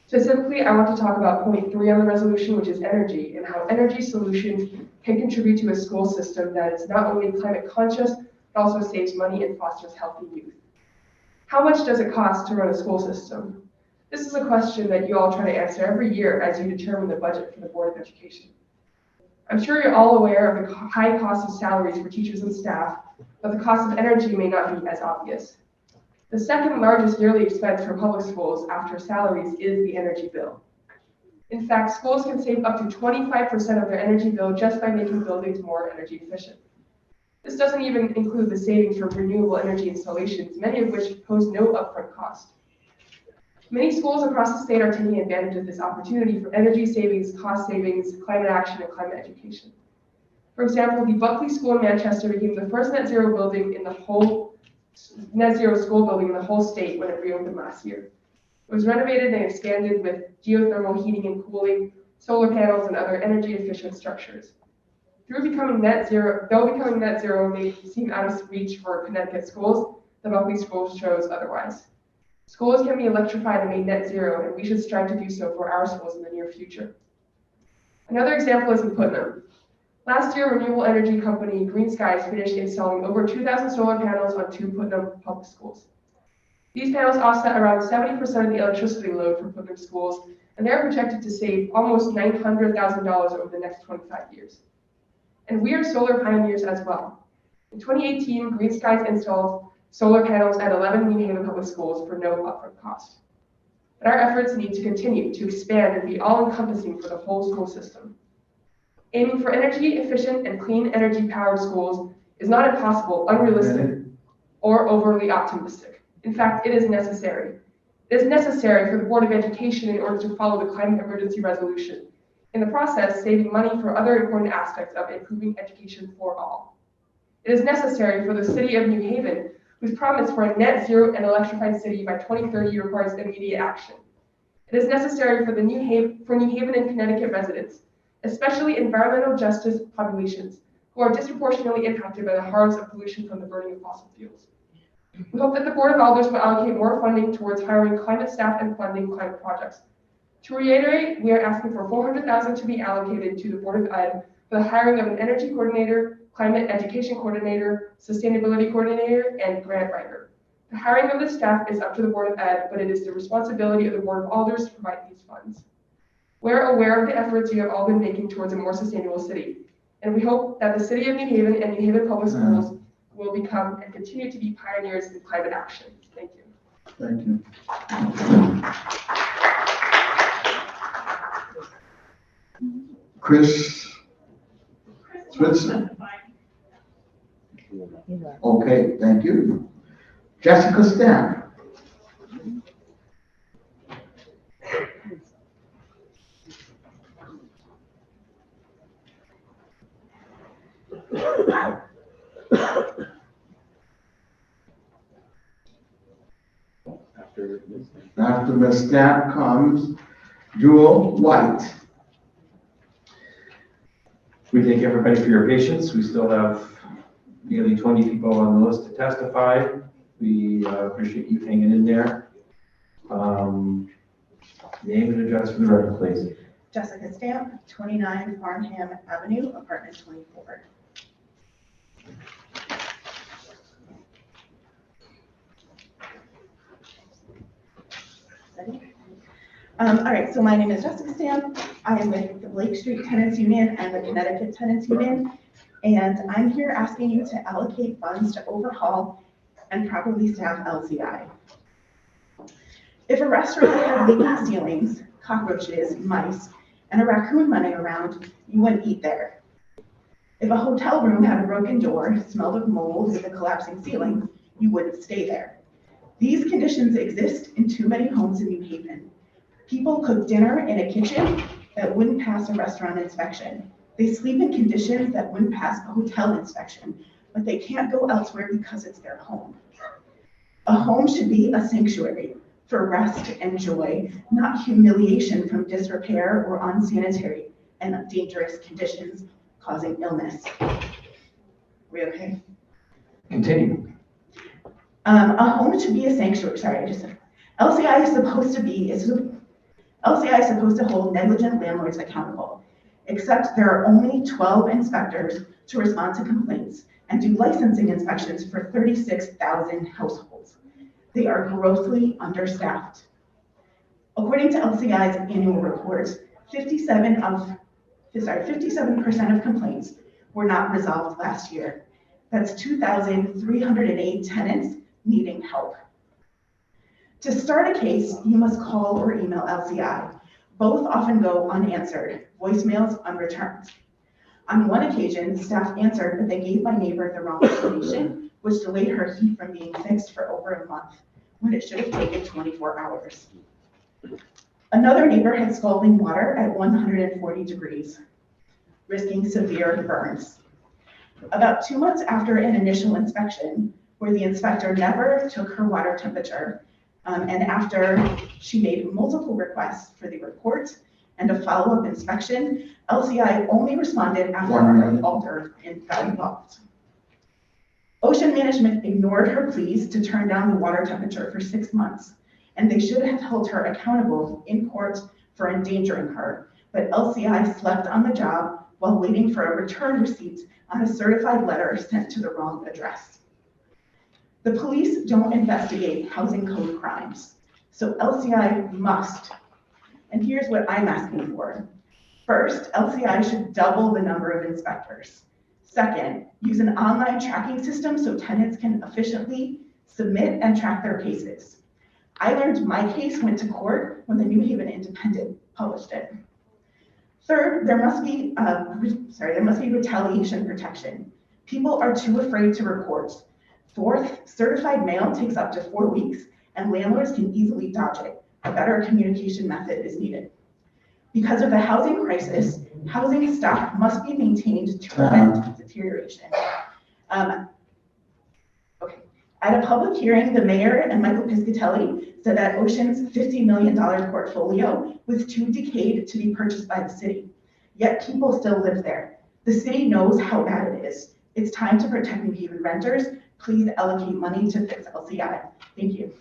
Specifically, I want to talk about point 3 on the resolution, which is energy, and how energy solutions can contribute to a school system that is not only climate conscious, but also saves money and fosters healthy youth. How much does it cost to run a school system? This is a question that you all try to answer every year as you determine the budget for the Board of Education. I'm sure you're all aware of the high cost of salaries for teachers and staff, but the cost of energy may not be as obvious. The second largest yearly expense for public schools after salaries is the energy bill. In fact, schools can save up to 25% of their energy bill just by making buildings more energy efficient. This doesn't even include the savings from renewable energy installations, many of which pose no upfront cost. Many schools across the state are taking advantage of this opportunity for energy savings, cost savings, climate action, and climate education. For example, the Buckley School in Manchester became the first net zero school building in the whole state when it reopened last year. It was renovated and expanded with geothermal heating and cooling, solar panels, and other energy efficient structures. Through becoming net zero, though becoming net zero may seem out of reach for Connecticut schools, the Buckley Schools shows otherwise. Schools can be electrified and made net zero, and we should strive to do so for our schools in the near future. Another example is in Putnam. Last year, renewable energy company Green Skies finished installing over 2,000 solar panels on 2 Putnam public schools. These panels offset around 70% of the electricity load for Putnam schools, and they're projected to save almost $900,000 over the next 25 years. And we are solar pioneers as well. In 2018, Green Skies installed solar panels at 11 New Haven public schools for no upfront cost. But our efforts need to continue to expand and be all-encompassing for the whole school system. Aiming for energy efficient and clean energy powered schools is not impossible, unrealistic, or overly optimistic. In fact, it is necessary. It is necessary for the Board of Education in order to follow the climate emergency resolution. In the process, saving money for other important aspects of improving education for all. It is necessary for the City of New Haven, whose promise for a net zero and electrified city by 2030 requires immediate action. It is necessary for New Haven and Connecticut residents, especially environmental justice populations, who are disproportionately impacted by the horrors of pollution from the burning of fossil fuels. We hope that the Board of Alders will allocate more funding towards hiring climate staff and funding climate projects. To reiterate, we are asking for $400,000 to be allocated to the Board of Ed for the hiring of an energy coordinator, climate education coordinator, sustainability coordinator, and grant writer. The hiring of the staff is up to the Board of Ed, but it is the responsibility of the Board of Alders to provide these funds. We're aware of the efforts you have all been making towards a more sustainable city, and we hope that the City of New Haven and New Haven Public Schools will become and continue to be pioneers in climate action. Thank you. Thank you. Chris Switzer. Okay, thank you. Jessica Stan. After Ms. Stan comes Jewel White. We thank everybody for your patience. We still have nearly 20 people on the list to testify. We appreciate you hanging in there. Name and address for the record, please. Jessica Stamp, 29 Farnham Avenue, apartment 24. All right, so my name is Jessica Stamp. I am with the Blake Street Tenants Union and the Connecticut Tenants Union, and I'm here asking you to allocate funds to overhaul and properly staff LCI. If a restaurant had leaking ceilings, cockroaches, mice, and a raccoon running around, you wouldn't eat there. If a hotel room had a broken door, smelled of mold with a collapsing ceiling, you wouldn't stay there. These conditions exist in too many homes in New Haven. People cook dinner in a kitchen that wouldn't pass a restaurant inspection. They sleep in conditions that wouldn't pass a hotel inspection, but they can't go elsewhere because it's their home. A home should be a sanctuary for rest and joy, not humiliation from disrepair or unsanitary and dangerous conditions causing illness. Are we okay? Continue. A home should be a sanctuary. LCI is supposed to hold negligent landlords accountable, except there are only 12 inspectors to respond to complaints and do licensing inspections for 36,000 households. They are grossly understaffed. According to LCI's annual report, 57% of complaints were not resolved last year. That's 2,308 tenants needing help. To start a case, you must call or email LCI. Both often go unanswered, voicemails unreturned. On one occasion, staff answered, but they gave my neighbor the wrong information, which delayed her heat from being fixed for over a month, when it should have taken 24 hours. Another neighbor had scalding water at 140 degrees, risking severe burns. About 2 months after an initial inspection, where the inspector never took her water temperature, and after she made multiple requests for the report and a follow-up inspection, LCI only responded after our alter got involved. Ocean Management ignored her pleas to turn down the water temperature for 6 months, and they should have held her accountable in court for endangering her, but LCI slept on the job while waiting for a return receipt on a certified letter sent to the wrong address. The police don't investigate housing code crimes, so LCI must. And here's what I'm asking for. First, LCI should double the number of inspectors. Second, use an online tracking system so tenants can efficiently submit and track their cases. I learned my case went to court when the New Haven Independent published it. Third, there must be retaliation protection. People are too afraid to report. Fourth, certified mail takes up to 4 weeks, and landlords can easily dodge it. A better communication method is needed. Because of the housing crisis, housing stock must be maintained to prevent deterioration. At a public hearing, the mayor and Michael Piscatelli said that Ocean's $50 million portfolio was too decayed to be purchased by the city. Yet people still live there. The city knows how bad it is. It's time to protect New Haven renters. Please allocate money to fix LCI. Thank you.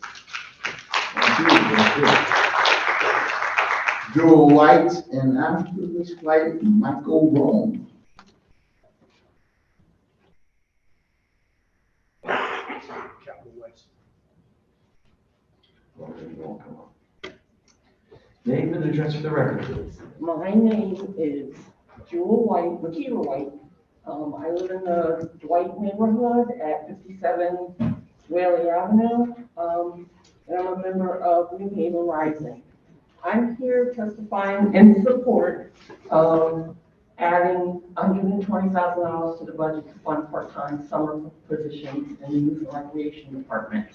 Joe White, and after this flight, Michael Rome. Name and address for the record, please. My name is Jewel White, Makira White. I live in the Dwight neighborhood at 57 Whaley Avenue, and I'm a member of New Haven Rising. I'm here testifying in support of adding $120,000 to the budget to fund part-time summer positions in the Youth and Recreation Department.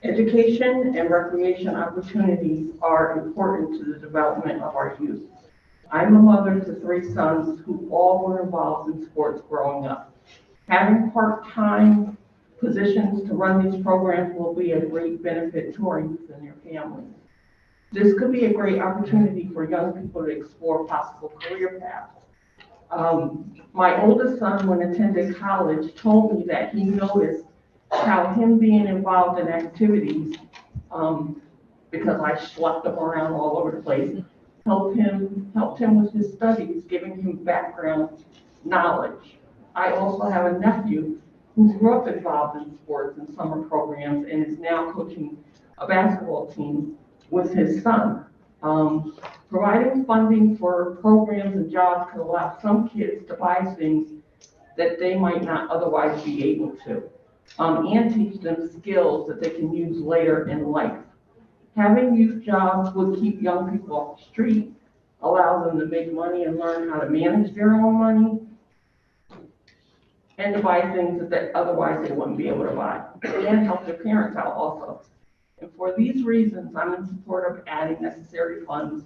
Education and recreation opportunities are important to the development of our youth. I'm a mother to 3 sons who all were involved in sports growing up. Having part-time positions to run these programs will be a great benefit to our youth and their families. This could be a great opportunity for young people to explore possible career paths. My oldest son, when attended college, told me that he noticed how him being involved in activities, because I schlepped him around all over the place, helped him with his studies, giving him background knowledge. I also have a nephew who grew up involved in sports and summer programs and is now coaching a basketball team with his son. Providing funding for programs and jobs can allow some kids to buy things that they might not otherwise be able to, and teach them skills that they can use later in life. Having youth jobs would keep young people off the street, allow them to make money and learn how to manage their own money, and to buy things that otherwise they wouldn't be able to buy, and help their parents out also. And for these reasons, I'm in support of adding necessary funds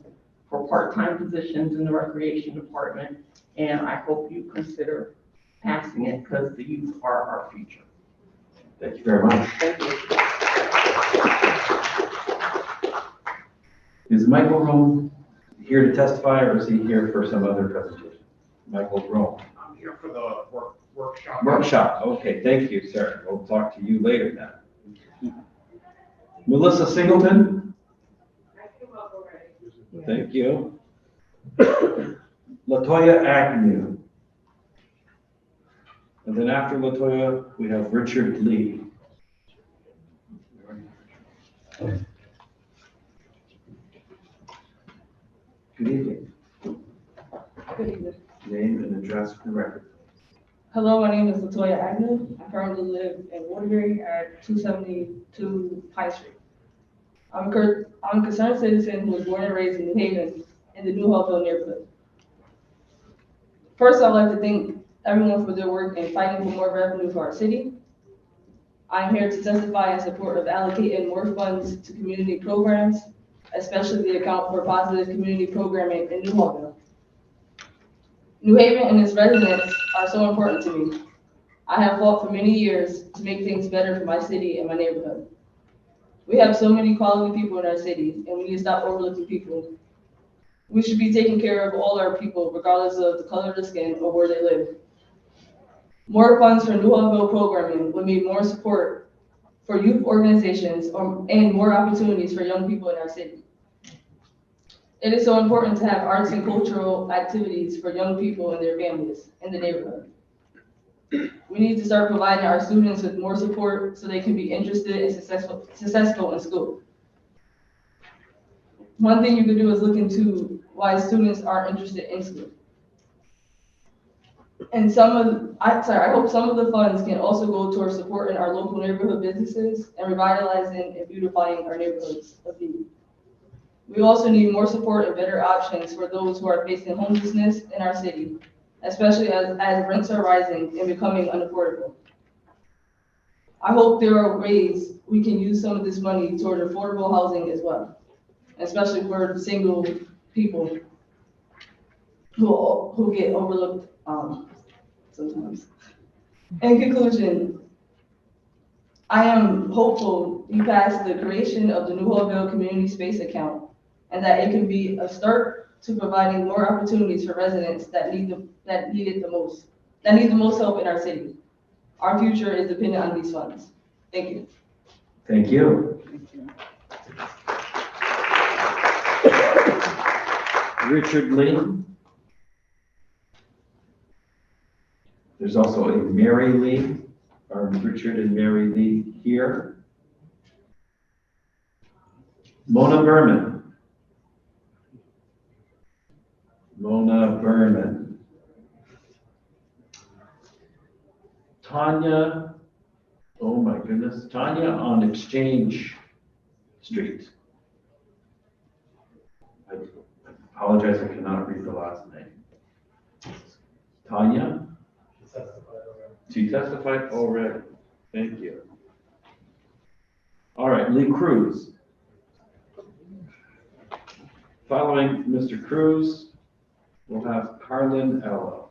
for part-time positions in the Recreation Department, and I hope you consider passing it because the youth are our future. Thank you very much. Thank you. Is Michael Rome here to testify, or is he here for some other presentation? Michael Rome. I'm here for the workshop. Workshop, okay, thank you, sir. We'll talk to you later then. Melissa Singleton. Thank you. Latoya Agnew. And then after Latoya, we have Richard Lee. Good evening. Good evening. Name and address for the record. Hello, my name is Latoya Agnew. I currently live in Waterbury at 272 Pine Street. I'm a concerned citizen who was born and raised in New Haven in the New Hopeville neighborhood. First, I'd like to thank everyone for their work in fighting for more revenue for our city. I'm here to testify in support of allocating more funds to community programs, especially the account for positive community programming in New Hopeville. New Haven and its residents are so important to me. I have fought for many years to make things better for my city and my neighborhood. We have so many quality people in our city, and we need to stop overlooking people We should be taking care of all our people, regardless of the color of their skin or where they live. More funds for New Hallville programming would mean more support for youth organizations and more opportunities for young people in our city. It is so important to have arts and cultural activities for young people and their families in the neighborhood. We need to start providing our students with more support so they can be interested and successful in school. One thing you could do is look into why students aren't interested in school. And I hope some of the funds can also go towards supporting our local neighborhood businesses and revitalizing and beautifying our neighborhoods of need. We also need more support and better options for those who are facing homelessness in our city, especially as rents are rising and becoming unaffordable. I hope there are ways we can use some of this money toward affordable housing as well, especially for single people who get overlooked sometimes. In conclusion, I am hopeful you pass the creation of the New Hallville Community Space account and that it can be a start to providing more opportunities for residents that need the most help in our city. Our future is dependent on these funds. Thank you. Thank you. Richard Lee. There's also a Mary Lee. Are Richard and Mary Lee here? Mona Berman. Mona Berman. Tanya, oh my goodness, Tanya on Exchange Street. I apologize, I cannot read the last name. Tanya? She testified already. Thank you. All right, Lee Cruz. Following Mr. Cruz, we'll have Carlin Ella.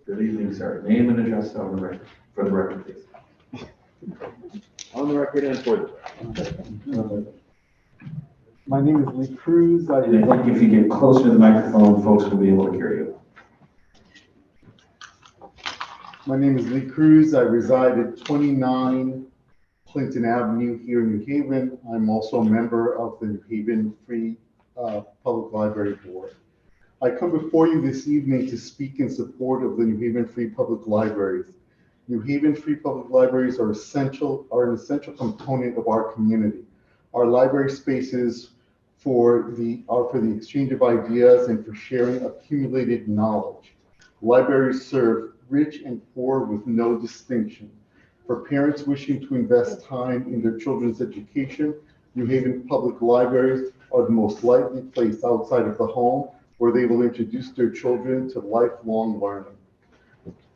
Good evening, sir. Name and address on the record, for the record, please. On the record and for the record. My name is Lee Cruz. And I think if you get closer to the microphone, folks will be able to hear you. My name is Lee Cruz. I reside at 29 Clinton Avenue here in New Haven. I'm also a member of the New Haven Free Public Library Board. I come before you this evening to speak in support of the New Haven Free Public Libraries. New Haven Free Public Libraries are an essential component of our community. Our library spaces are for the exchange of ideas and for sharing accumulated knowledge. Libraries serve rich and poor with no distinction. For parents wishing to invest time in their children's education, New Haven Public Libraries are the most likely place outside of the home where they will introduce their children to lifelong learning.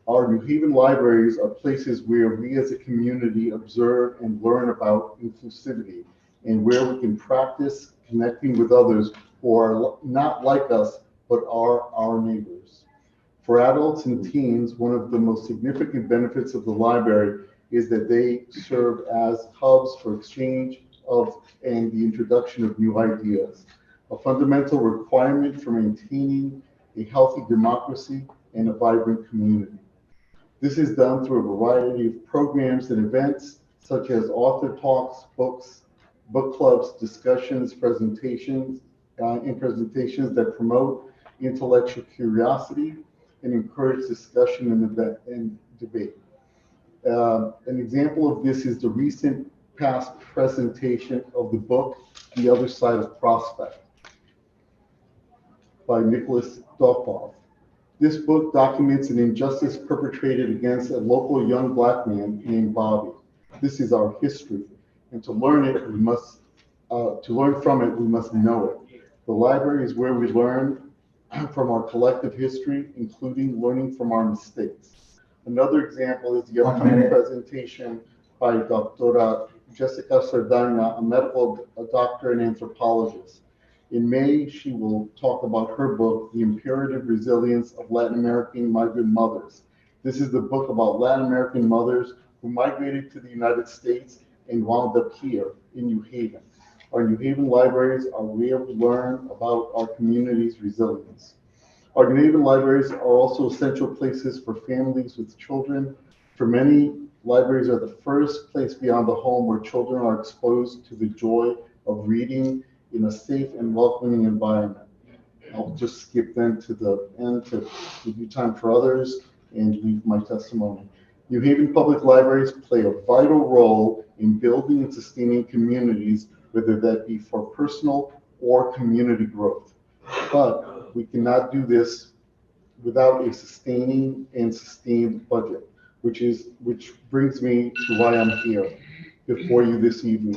Our New Haven libraries are places where we as a community observe and learn about inclusivity and where we can practice connecting with others who are not like us, but are our neighbors. For adults and teens, one of the most significant benefits of the library is that they serve as hubs for exchange of and the introduction of new ideas, a fundamental requirement for maintaining a healthy democracy and a vibrant community. This is done through a variety of programs and events, such as author talks, books, book clubs, discussions, presentations that promote intellectual curiosity and encourage discussion and debate. An example of this is the recent past presentation of the book, The Other Side of Prospect, by Nicholas Dopov. This book documents an injustice perpetrated against a local young Black man named Bobby. This is our history, and to learn from it, we must know it. The library is where we learn from our collective history, including learning from our mistakes. Another example is the upcoming presentation by Dr. Jessica Sardana, a doctor and anthropologist. In May, she will talk about her book, The Imperative Resilience of Latin American Migrant Mothers. This is the book about Latin American mothers who migrated to the United States and wound up here in New Haven. Our New Haven libraries are where we learn about our community's resilience. Our New Haven libraries are also essential places for families with children. For many, libraries are the first place beyond the home where children are exposed to the joy of reading in a safe and welcoming environment. I'll just skip then to the end to give you time for others and leave my testimony. New Haven Public Libraries play a vital role in building and sustaining communities, whether that be for personal or community growth. But we cannot do this without a sustaining and sustained budget, which brings me to why I'm here before you this evening,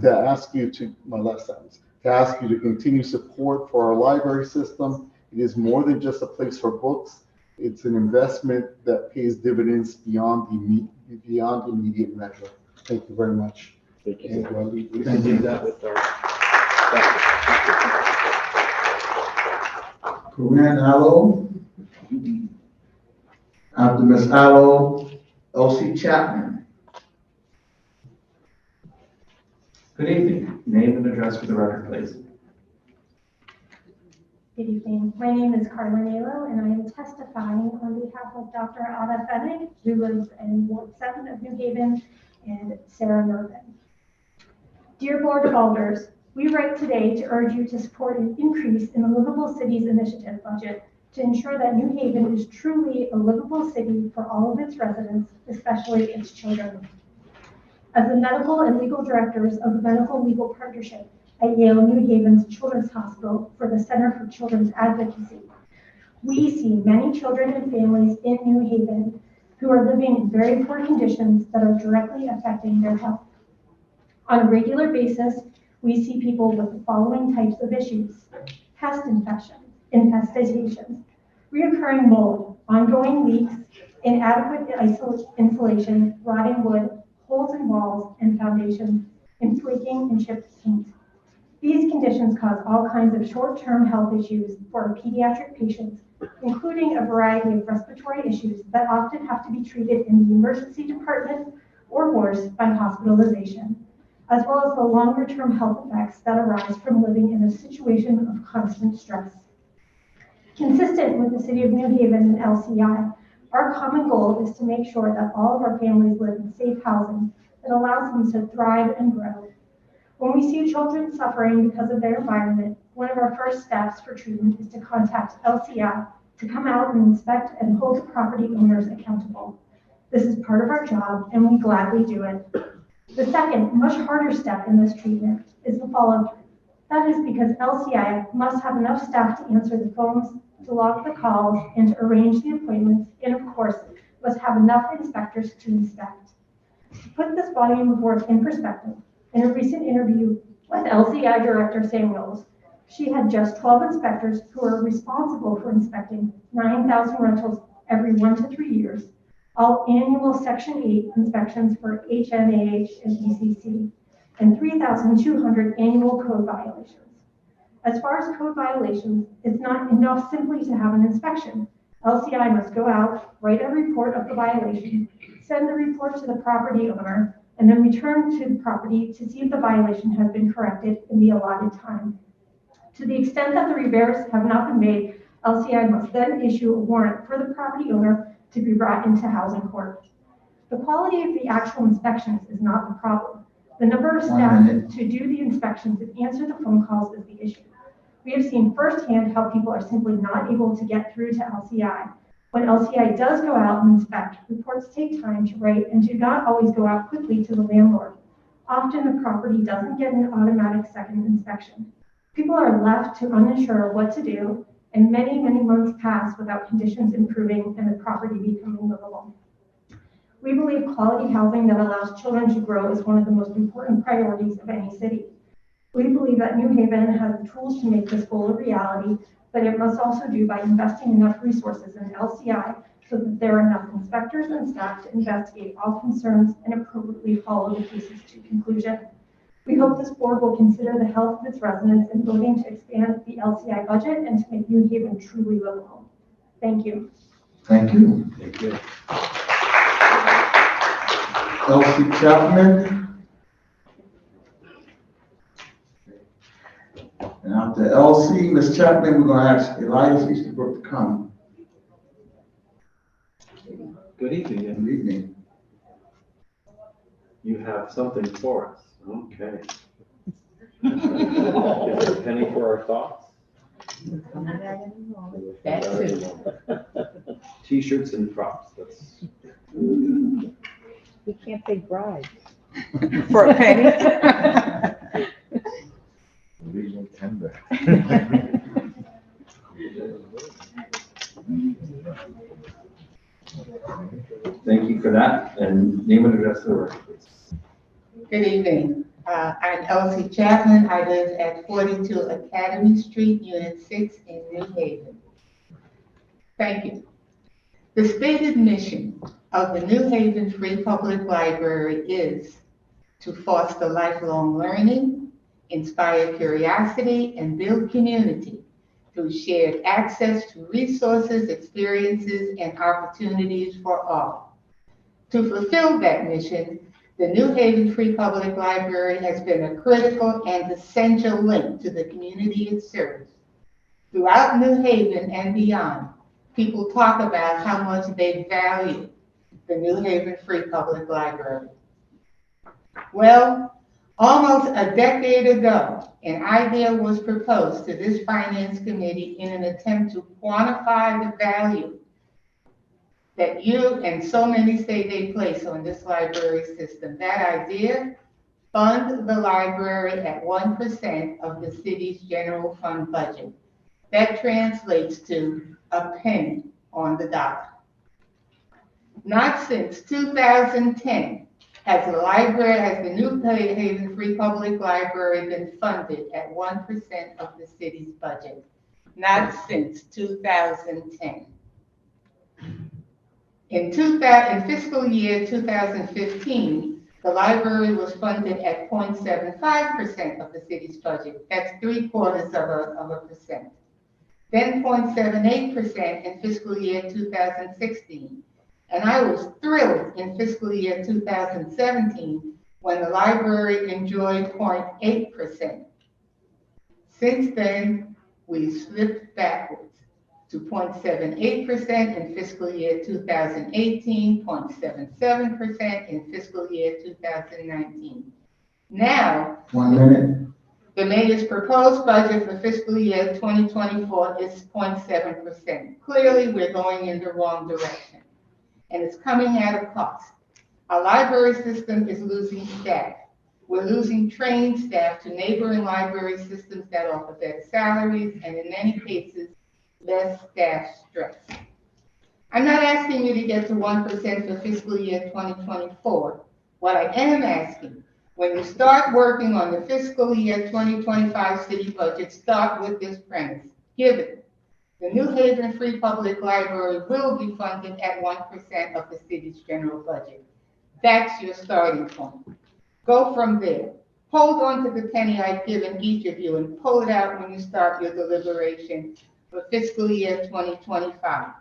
to ask you to, my last sentence, to ask you to continue support for our library system. It is more than just a place for books. It's an investment that pays dividends beyond immediate measure. Thank you very much. Thank you. And We can do that with our. Corinne Allo. After Ms. Allo, Elsie Chapman. Good evening. Name and address for the record, please. Good evening. My name is Carla Nalo, and I am testifying on behalf of Dr. Ada Fennick, who lives in Ward 7 of New Haven, and Sarah Mervin. Dear Board of Alders, we write today to urge you to support an increase in the Livable Cities Initiative budget to ensure that New Haven is truly a livable city for all of its residents, especially its children. As the medical and legal directors of the Medical Legal Partnership at Yale New Haven's Children's Hospital for the Center for Children's Advocacy, we see many children and families in New Haven who are living in very poor conditions that are directly affecting their health. On a regular basis, we see people with the following types of issues: pest infections, infestations, reoccurring mold, ongoing leaks, inadequate insulation, rotting wood, holes in walls and foundations, and flaking and chipped paint. These conditions cause all kinds of short-term health issues for pediatric patients, including a variety of respiratory issues that often have to be treated in the emergency department or worse by hospitalization, as well as the longer-term health effects that arise from living in a situation of constant stress. Consistent with the City of New Haven and LCI, our common goal is to make sure that all of our families live in safe housing that allows them to thrive and grow. When we see children suffering because of their environment, one of our first steps for treatment is to contact LCI to come out and inspect and hold the property owners accountable. This is part of our job, and we gladly do it. The second, much harder step in this treatment is the follow-through. That is because LCI must have enough staff to answer the phones, to log the calls, and to arrange the appointments, and of course, must have enough inspectors to inspect. To put this volume of work in perspective, in a recent interview with LCI Director Samuels, she had just 12 inspectors who are responsible for inspecting 9,000 rentals every 1 to 3 years, all annual Section 8 inspections for HNAH and ECC, and 3,200 annual code violations. As far as code violations, it's not enough simply to have an inspection. LCI must go out, write a report of the violation, send the report to the property owner, and then return to the property to see if the violation has been corrected in the allotted time. To the extent that the repairs have not been made, LCI must then issue a warrant for the property owner to be brought into housing court. The quality of the actual inspections is not the problem. The number of staff to do the inspections and answer the phone calls is the issue. We have seen firsthand how people are simply not able to get through to LCI. When LCI does go out and inspect, reports take time to write and do not always go out quickly to the landlord. Often the property doesn't get an automatic second inspection. People are left to unsure what to do, and many, many months pass without conditions improving and the property becoming livable. We believe quality housing that allows children to grow is one of the most important priorities of any city. We believe that New Haven has the tools to make this goal a reality, but it must also do by investing enough resources in LCI so that there are enough inspectors and staff to investigate all concerns and appropriately follow the cases to conclusion. We hope this board will consider the health of its residents in voting to expand the LCI budget and to make New Haven truly livable. Thank you. Thank you. Thank you. Elsie Chapman. And after LC, Ms. Chapman, we're gonna ask Elias Easterbrook to come. Good evening. Good evening. You have something for us. Okay. Is there a penny for our thoughts? T-shirts and props. That's. We can't take bribes. For a penny? Legal tender. Thank you for that, and name and address for the record, please. Good evening. I'm Elsie Chapman. I live at 42 Academy Street, Unit 6 in New Haven. Thank you. The stated mission of the New Haven Free Public Library is to foster lifelong learning, inspire curiosity, and build community through shared access to resources, experiences, and opportunities for all. To fulfill that mission, the New Haven Free Public Library has been a critical and essential link to the community it serves. Throughout New Haven and beyond, people talk about how much they value the New Haven Free Public Library. Well, almost a decade ago, an idea was proposed to this Finance Committee in an attempt to quantify the value that you and so many say they place on this library system. That idea, fund the library at 1% of the city's general fund budget. That translates to a penny on the dollar. Not since 2010 has the New Haven Free Public Library been funded at 1% of the city's budget. Not since 2010. In fiscal year 2015, the library was funded at 0.75% of the city's budget. That's 0.75%. Then 0.78% in fiscal year 2016. And I was thrilled in fiscal year 2017 when the library enjoyed 0.8%. Since then, we slipped backwards to 0.78% in fiscal year 2018, 0.77% in fiscal year 2019. Now, 1 minute. The mayor's proposed budget for fiscal year 2024 is 0.7%. Clearly, we're going in the wrong direction, and it's coming at a cost. Our library system is losing staff. We're losing trained staff to neighboring library systems that offer better salaries and in many cases, less staff stress. I'm not asking you to get to 1% for fiscal year 2024. What I am asking, when you start working on the fiscal year 2025 city budget, start with this premise. Given the New Haven Free Public Library will be funded at 1% of the city's general budget. That's your starting point. Go from there. Hold on to the penny I've given each of you and pull it out when you start your deliberation for fiscal year 2025.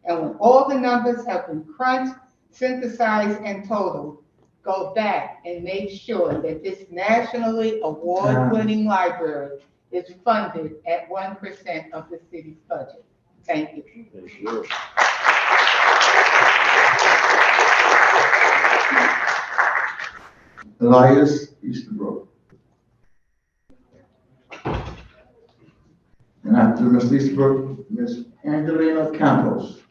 And when all the numbers have been crunched, synthesized, and totaled, go back and make sure that this nationally award-winning library is funded at 1% of the city's budget. Thank you. Thank you. Elias Easterbrook. And after Ms. Easterbrook, Ms. Angelina Campos.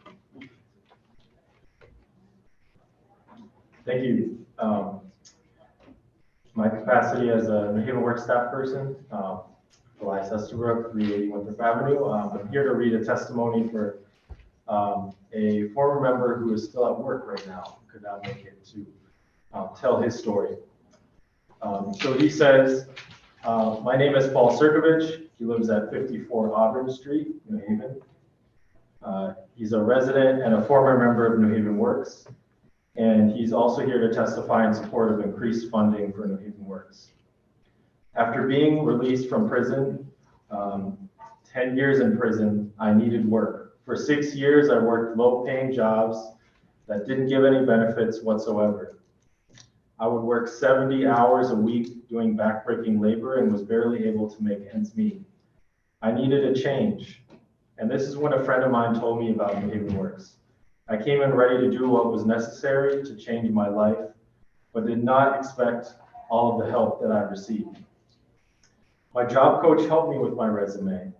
Thank you. My capacity as a New Haven Works staff person, Elias Easterbrook, 380 Winthrop Avenue. I'm here to read a testimony for a former member who is still at work right now, could not make it to tell his story. So he says, my name is Paul Sirkovich. He lives at 54 Auburn Street, New Haven. He's a resident and a former member of New Haven Works. And he's also here to testify in support of increased funding for New Haven Works. After being released from prison, 10 years in prison, I needed work. For 6 years, I worked low-paying jobs that didn't give any benefits whatsoever. I would work 70 hours a week doing backbreaking labor and was barely able to make ends meet. I needed a change. And this is when a friend of mine told me about New Haven Works. I came in ready to do what was necessary to change my life, but did not expect all of the help that I received. My job coach helped me with my resume,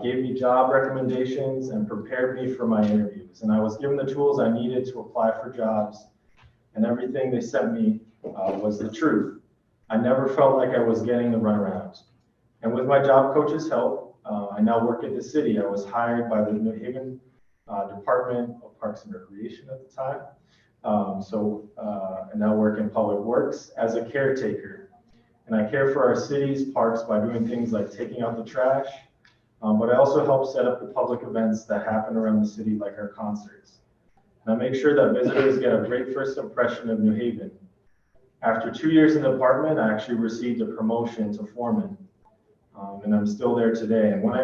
gave me job recommendations, and prepared me for my interviews. And I was given the tools I needed to apply for jobs, and everything they sent me was the truth. I never felt like I was getting the runaround. And with my job coach's help, I now work at the city. I was hired by the New Haven Department of Parks and Recreation at the time. I now work in Public Works as a caretaker. And I care for our city's parks by doing things like taking out the trash, but I also help set up the public events that happen around the city, like our concerts. And I make sure that visitors get a great first impression of New Haven. After 2 years in the department, I actually received a promotion to foreman, and I'm still there today. And when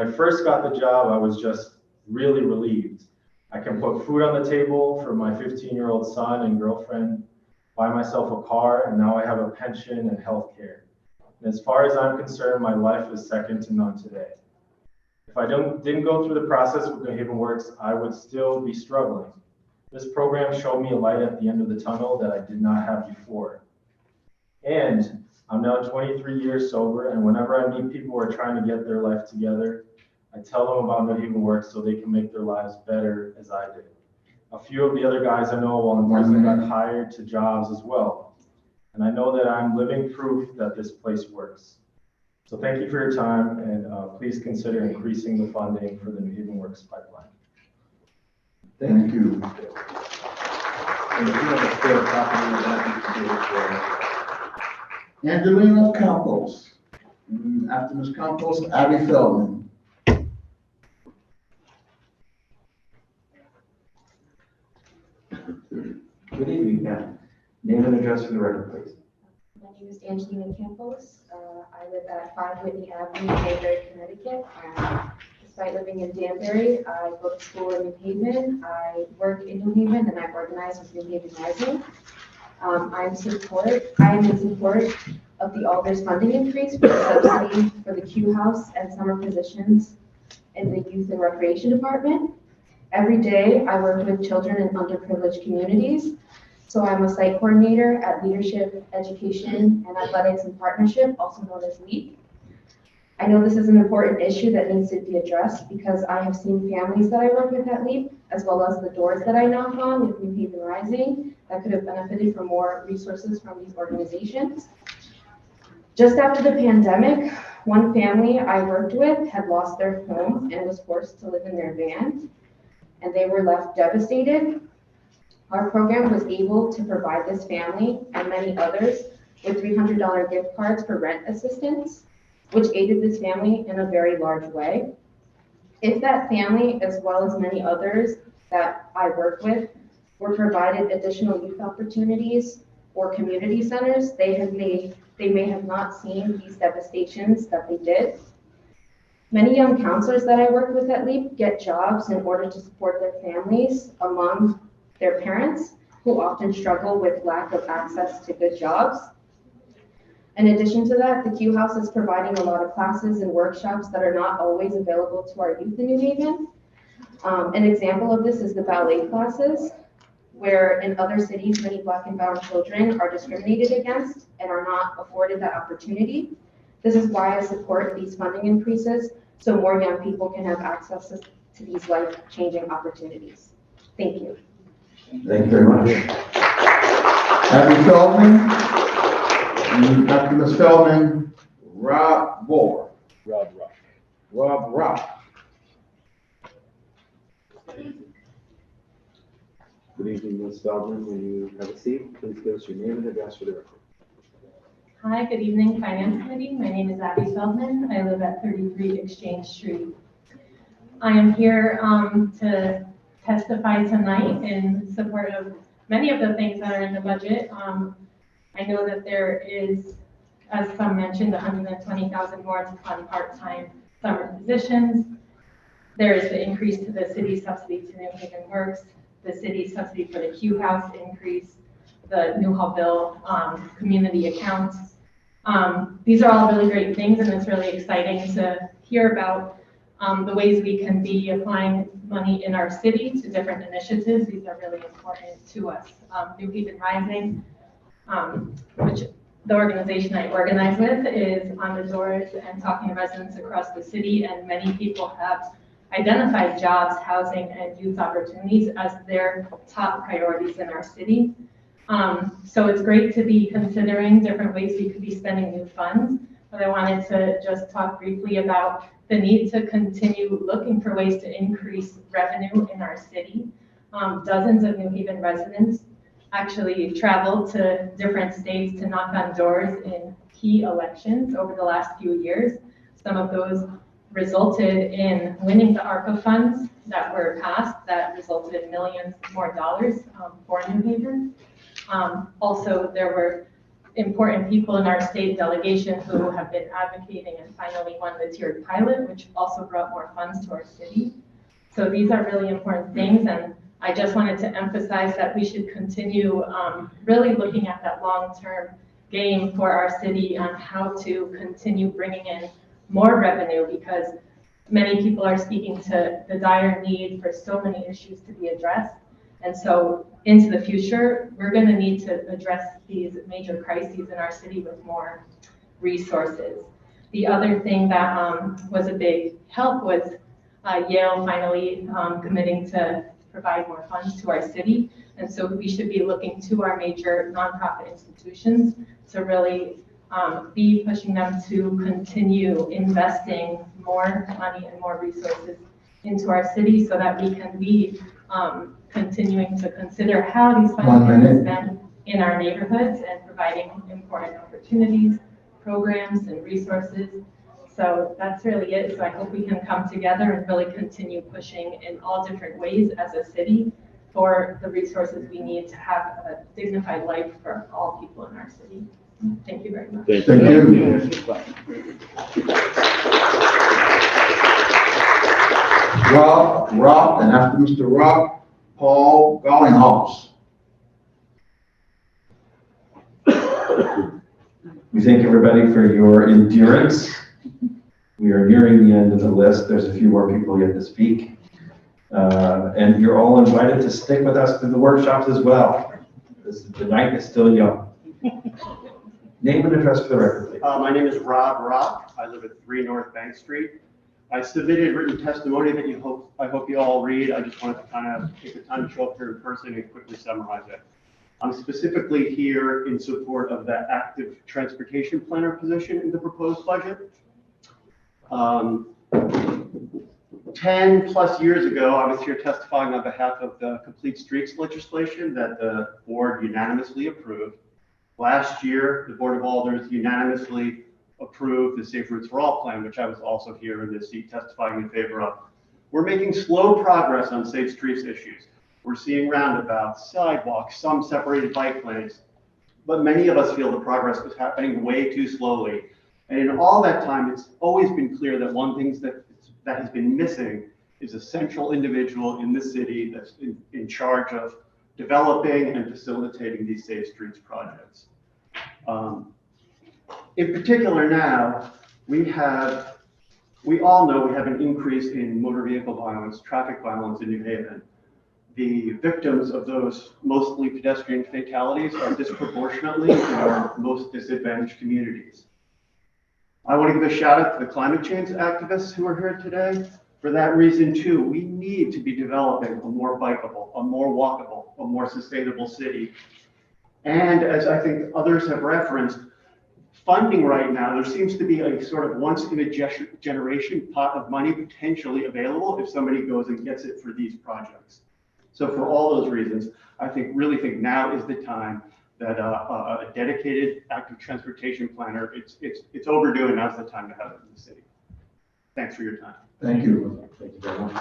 I first got the job, I was just really relieved. I can put food on the table for my 15-year-old son and girlfriend, buy myself a car, and now I have a pension and health care. And as far as I'm concerned, my life is second to none today. If I didn't go through the process with New Haven Works, I would still be struggling. This program showed me a light at the end of the tunnel that I did not have before. And I'm now 23 years sober, and whenever I meet people who are trying to get their life together, I tell them about New Haven Works so they can make their lives better as I did. A few of the other guys I know while in prison got hired to jobs as well. And I know that I'm living proof that this place works. So thank you for your time, and please consider increasing the funding for the New Haven Works pipeline. Thank you. Angelina Campos. After Ms. Campos, Abby Feldman. Good evening, ma'am. Name and address for the record, please. My name is Angelina Campos. I live at 5 Whitney Avenue, Danbury, Connecticut. Despite living in Danbury, I go to school in New Haven. I work in New Haven, and I organize with New Haven Rising. I am in support of the Alder's funding increase for the subsidy for the Q House and summer positions in the Youth and Recreation Department. Every day, I work with children in underprivileged communities. So I'm a site coordinator at Leadership, Education, and Athletics in Partnership, also known as LEAP. I know this is an important issue that needs to be addressed because I have seen families that I work with at LEAP, as well as the doors that I knock on with New Haven Rising that could have benefited from more resources from these organizations. Just after the pandemic, one family I worked with had lost their home and was forced to live in their van, and they were left devastated. Our program was able to provide this family and many others with $300 gift cards for rent assistance, which aided this family in a very large way. If that family, as well as many others that I work with, were provided additional youth opportunities or community centers, they may have not seen these devastations that they did. Many young counselors that I work with at LEAP get jobs in order to support their families among their parents, who often struggle with lack of access to good jobs. In addition to that, the Q House is providing a lot of classes and workshops that are not always available to our youth in New Haven. An example of this is the ballet classes, where in other cities, many Black and brown children are discriminated against and are not afforded that opportunity. This is why I support these funding increases, so more young people can have access to these life-changing opportunities. Thank you. Thank you very much. Abby Feldman. After Ms. Feldman, Rob Moore. Rob Rock. Good evening, Ms. Feldman. When you have a seat, please give us your name and address for the record. Hi, good evening, Finance Committee. My name is Abby Feldman. I live at 33 Exchange Street. I am here to testify tonight in support of many of the things that are in the budget. I know that there is, as some mentioned, 120,000 more to fund part-time summer positions. There is the increase to the city subsidy to New Haven Works, the city subsidy for the Q House increase, the New Hall Bill community accounts, These are all really great things, and it's really exciting to hear about the ways we can be applying money in our city to different initiatives. These are really important to us. New Haven Rising, which the organization I organize with, is on the doors and talking to residents across the city, and many people have identified jobs, housing, and youth opportunities as their top priorities in our city. So it's great to be considering different ways we could be spending new funds, but I wanted to just talk briefly about the need to continue looking for ways to increase revenue in our city. Dozens of New Haven residents actually traveled to different states to knock on doors in key elections over the last few years. Some of those resulted in winning the ARPA funds that were passed, that resulted in millions more dollars for New Haven. Also, there were important people in our state delegation who have been advocating and finally won the tiered pilot, which also brought more funds to our city. So these are really important things, and I just wanted to emphasize that we should continue really looking at that long-term game for our city on how to continue bringing in more revenue, because many people are speaking to the dire need for so many issues to be addressed. And so into the future, we're going to need to address these major crises in our city with more resources. The other thing that was a big help was Yale finally committing to provide more funds to our city. And so we should be looking to our major nonprofit institutions to really be pushing them to continue investing more money and more resources into our city so that we can be continuing to consider how these funds can be spent in our neighborhoods and providing important opportunities, programs, and resources. So that's really it. So I hope we can come together and really continue pushing in all different ways as a city for the resources we need to have a dignified life for all people in our city. Thank you very much. Thank you. Rob, and after Mr. Rob, Paul Garlinghouse. We thank everybody for your endurance. We are nearing the end of the list. There's a few more people yet to speak. And you're all invited to stick with us through the workshops as well. The night is still young. Name and address for the record, please. My name is Rob Rock. I live at 3 North Bank Street. I submitted written testimony that I hope you all read. I just wanted to kind of take the time to show up here in person and quickly summarize it. I'm specifically here in support of the active transportation planner position in the proposed budget. 10 plus years ago, I was here testifying on behalf of the Complete Streets legislation that the board unanimously approved. Last year, the Board of Alders unanimously approved the Safe Routes for All plan, which I was also here in this seat testifying in favor of. We're making slow progress on safe streets issues. We're seeing roundabouts, sidewalks, some separated bike lanes, but many of us feel the progress is happening way too slowly. And in all that time, it's always been clear that one thing that has been missing is a central individual in the city that's in charge of developing and facilitating these safe streets projects. In particular now, we all know we have an increase in motor vehicle violence, traffic violence in New Haven. The victims of those mostly pedestrian fatalities are disproportionately in our most disadvantaged communities. I want to give a shout out to the climate change activists who are here today. For that reason too, we need to be developing a more bikeable, a more walkable, a more sustainable city. And as I think others have referenced, funding right now, there seems to be a sort of once in a generation pot of money potentially available if somebody goes and gets it for these projects. So for all those reasons, I really think now is the time that a dedicated active transportation planner, it's overdue, and now's the time to have it in the city. Thanks for your time. Thank you. Thank you very much.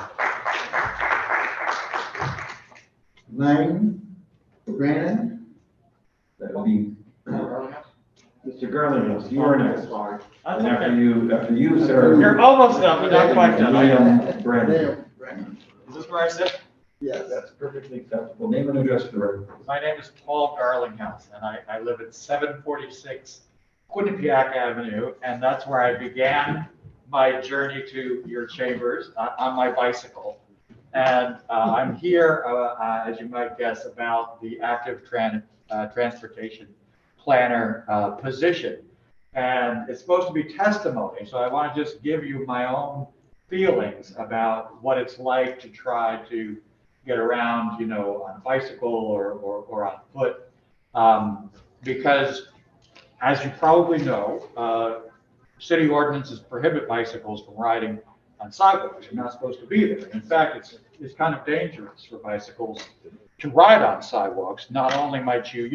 Name, Brandon. That will be Mr. Garlinghouse. You are next. And after you, sir. You're almost done, but not quite done. Brandon. Is this where I sit? Yes. That's perfectly acceptable. Name and address for the record. My name is Paul Garlinghouse, and I live at 746 Quinnipiac Avenue, and that's where I began my journey to your chambers on my bicycle. And I'm here, as you might guess, about the active transportation planner position. And it's supposed to be testimony, so I want to just give you my own feelings about what it's like to try to get around, on a bicycle or on foot. Because, as you probably know, city ordinances prohibit bicycles from riding on sidewalks. You're not supposed to be there. In fact, it's kind of dangerous for bicycles to ride on sidewalks. Not only might you,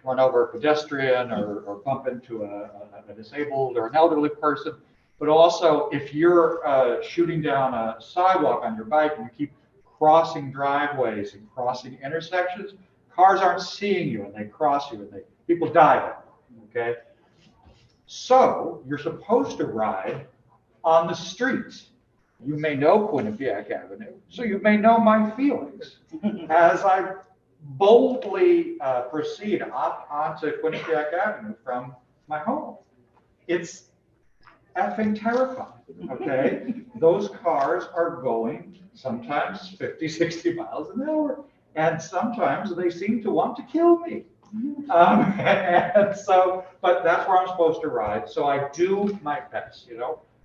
run over a pedestrian or bump into a disabled or an elderly person, but also if you're shooting down a sidewalk on your bike and you keep crossing driveways and crossing intersections, cars aren't seeing you and they cross you and people die. Okay? So you're supposed to ride on the streets. You may know Quinnipiac Avenue, so you may know my feelings as I boldly proceed up onto Quinnipiac Avenue from my home. It's effing terrifying, okay? Those cars are going sometimes 50, 60 miles an hour, and sometimes they seem to want to kill me. And so, but that's where I'm supposed to ride. So I do my best,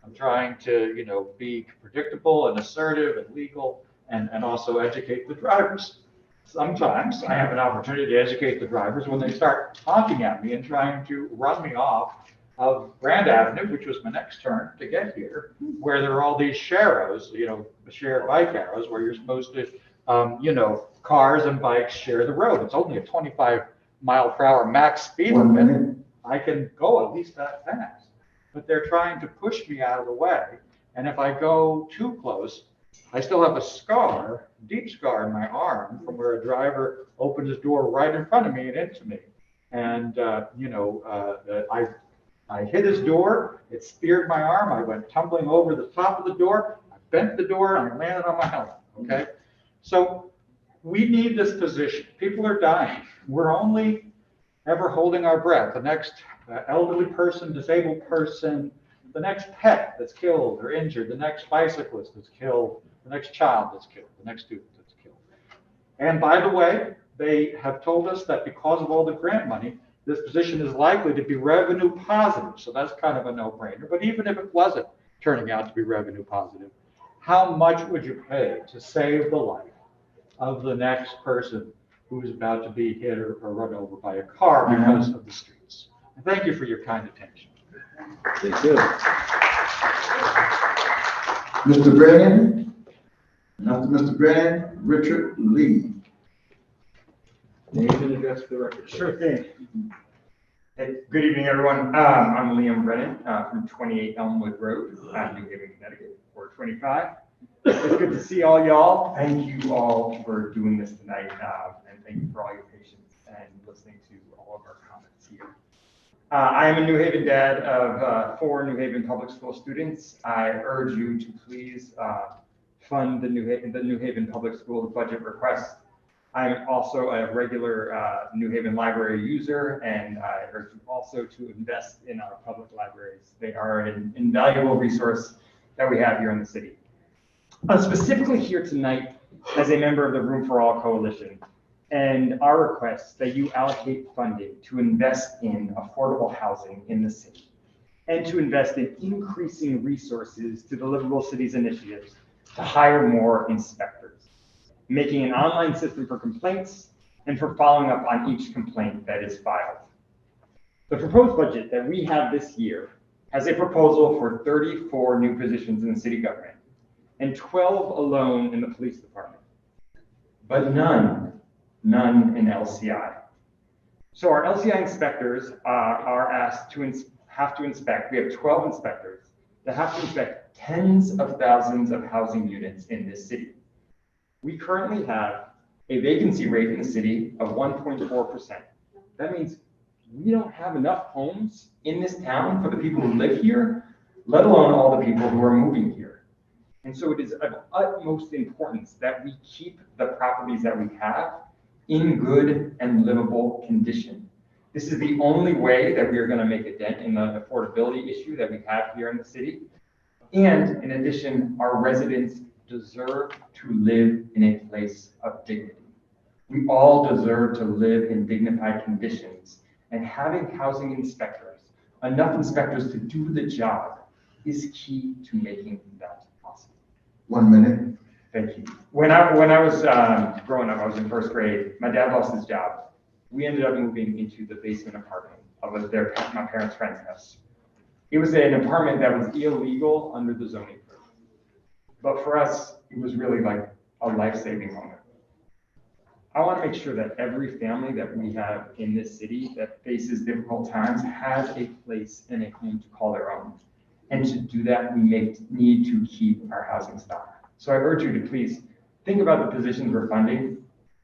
I'm trying to, be predictable and assertive and legal and also educate the drivers. Sometimes I have an opportunity to educate the drivers when they start honking at me and trying to run me off of Grand Avenue, which was my next turn to get here, where there are all these sharrows, shared bike arrows, where you're supposed to, cars and bikes share the road. It's only a 25-mile-per-hour max speed limit. I can go at least that fast. But they're trying to push me out of the way. And if I go too close, I still have a scar, deep scar in my arm from where a driver opened his door right in front of me and into me. And, I hit his door, it speared my arm, I went tumbling over the top of the door, I bent the door, and I landed on my helmet, okay? So we need this position. People are dying. We're only ever holding our breath. The next elderly person, disabled person, the next pet that's killed or injured, the next bicyclist that's killed, the next child that's killed, the next student that's killed. And by the way, they have told us that because of all the grant money, this position is likely to be revenue positive. So that's kind of a no-brainer. But even if it wasn't turning out to be revenue positive, how much would you pay to save the life of the next person who's about to be hit or run over by a car because of the streets? And thank you for your kind attention. Thank you. Mr. Brennan? After Mr. Brennan, Richard Lee. Name and address for the record. Sure thing. Hey, good evening, everyone. I'm Liam Brennan from 28 Elmwood Road, New Haven, Connecticut, 425. It's good to see all y'all. Thank you all for doing this tonight, and thank you for all your patience and listening to all of our comments here. I am a New Haven dad of 4 New Haven public school students. I urge you to please fund the New Haven Public Schools budget request. I'm also a regular New Haven library user, and I urge you also to invest in our public libraries. They are an invaluable resource that we have here in the city. Specifically here tonight as a member of the Room for All Coalition, and our request that you allocate funding to invest in affordable housing in the city, and to invest in increasing resources to the Livable Cities initiatives to hire more inspectors, making an online system for complaints, and for following up on each complaint that is filed. The proposed budget that we have this year has a proposal for 34 new positions in the city government and 12 alone in the police department, but none in LCI. So our LCI inspectors are asked to have to inspect. We have 12 inspectors that have to inspect tens of thousands of housing units in this city. We currently have a vacancy rate in the city of 1.4%. That means we don't have enough homes in this town for the people who live here, let alone all the people who are moving here. And so it is of utmost importance that we keep the properties that we have in good and livable condition, This is the only way that we are going to make a dent in the affordability issue that we have here in the city. And in addition, our residents deserve to live in a place of dignity. We all deserve to live in dignified conditions, and having housing inspectors, enough inspectors to do the job, is key to making that possible. 1 minute. Thank you. When I was growing up, I was in first grade. My dad lost his job. We ended up moving into the basement apartment of my parents' friend's house. It was an apartment that was illegal under the zoning code. But for us, it was really like a life-saving moment. I want to make sure that every family that we have in this city that faces difficult times has a place and a home to call their own. And to do that, we need to keep our housing stock. So I urge you to please think about the positions we're funding,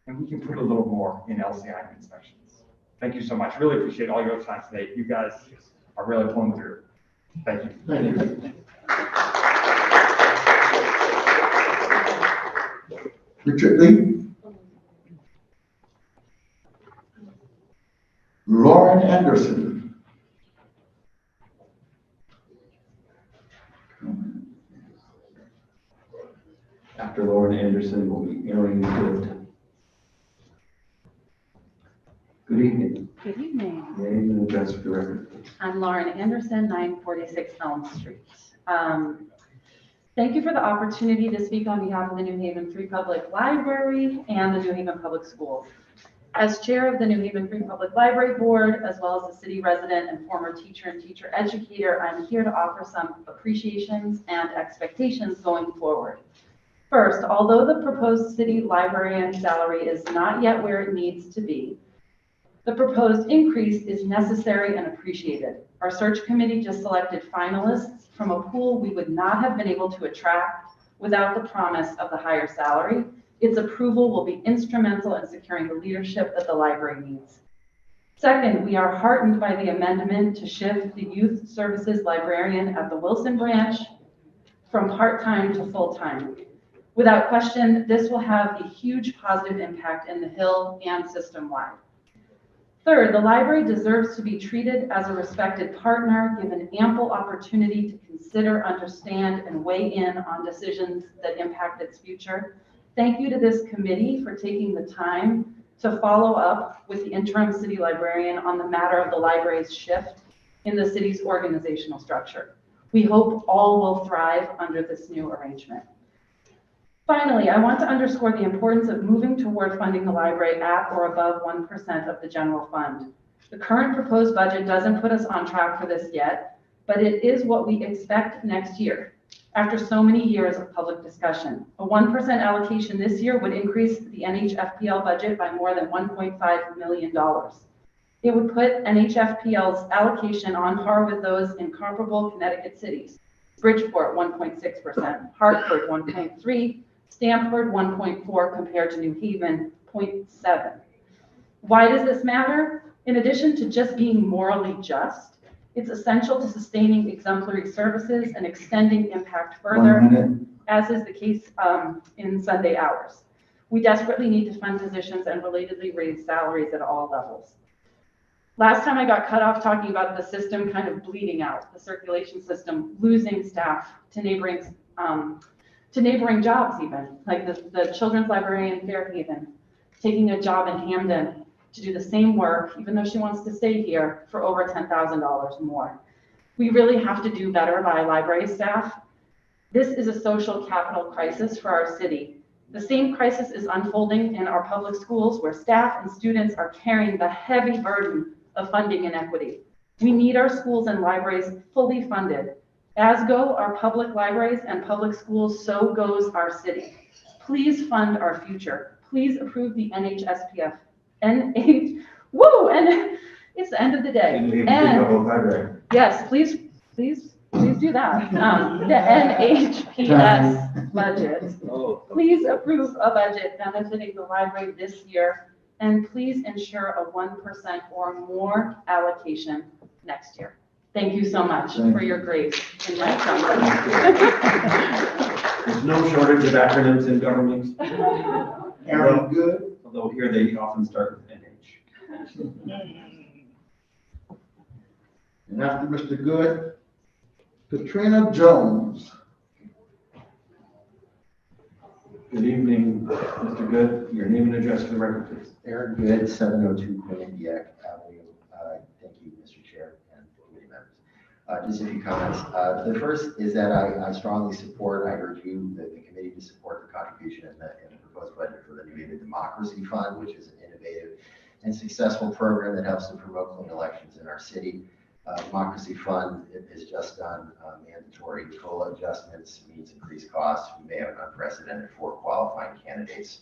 and we can put a little more in LCI inspections. Thank you so much. Really appreciate all your time today. You guys are really pulling through. Thank you. Thank you. Richard Lee. Lauren Anderson. After Lauren Anderson will be Aaron Good. Good evening. Good evening. Name and address for the record. I'm Lauren Anderson, 946 Elm Street. Thank you for the opportunity to speak on behalf of the New Haven Free Public Library and the New Haven Public Schools. As chair of the New Haven Free Public Library Board, as well as a city resident and former teacher and teacher educator, I'm here to offer some appreciations and expectations going forward. First, although the proposed city librarian salary is not yet where it needs to be, the proposed increase is necessary and appreciated. Our search committee just selected finalists from a pool we would not have been able to attract without the promise of the higher salary. Its approval will be instrumental in securing the leadership that the library needs. Second, we are heartened by the amendment to shift the youth services librarian at the Wilson branch from part-time to full-time. Without question, this will have a huge positive impact in the Hill and system-wide. Third, the library deserves to be treated as a respected partner, given ample opportunity to consider, understand, and weigh in on decisions that impact its future. Thank you to this committee for taking the time to follow up with the interim city librarian on the matter of the library's shift in the city's organizational structure. We hope all will thrive under this new arrangement. Finally, I want to underscore the importance of moving toward funding the library at or above 1% of the general fund. The current proposed budget doesn't put us on track for this yet, but it is what we expect next year. After so many years of public discussion, a 1% allocation this year would increase the NHFPL budget by more than $1.5 million. It would put NHFPL's allocation on par with those in comparable Connecticut cities. Bridgeport, 1.6%, Hartford, 1.3%, Stamford, 1.4% compared to New Haven, 0.7%. Why does this matter? In addition to just being morally just, it's essential to sustaining exemplary services and extending impact further, as is the case in Sunday hours. We desperately need to fund positions and relatedly raise salaries at all levels. Last time I got cut off talking about the system kind of bleeding out, the circulation system, losing staff to neighboring jobs even, like the children's librarian in Fairhaven, taking a job in Hamden to do the same work, even though she wants to stay here, for over $10,000 more. We really have to do better by library staff. This is a social capital crisis for our city. The same crisis is unfolding in our public schools, where staff and students are carrying the heavy burden of funding inequity. We need our schools and libraries fully funded. As go our public libraries and public schools, so goes our city. Please fund our future. Please approve the NHSPF. And it's the end of the day. And yes, please do that. The NHPS budget. Please approve a budget benefiting the library this year, and please ensure a 1% or more allocation next year. Thank you so much for your grace in my time. There's no shortage of acronyms in government. Aaron Good. Although here they often start with NH. And after Mr. Good, Katrina Jones. Good evening, Mr. Good. Your name and address for the record, please. Eric Good, 702 Quinnipiac Avenue. Thank you, Mr. Chair and committee members. Just a few comments. The first is that I strongly support, I urge you, the committee, to support the contribution in the proposed budget for the New Haven Democracy Fund, which is an innovative and successful program that helps to promote clean elections in our city. Democracy Fund has just done mandatory COLA adjustments, means increased costs. We may have an unprecedented 4 qualifying candidates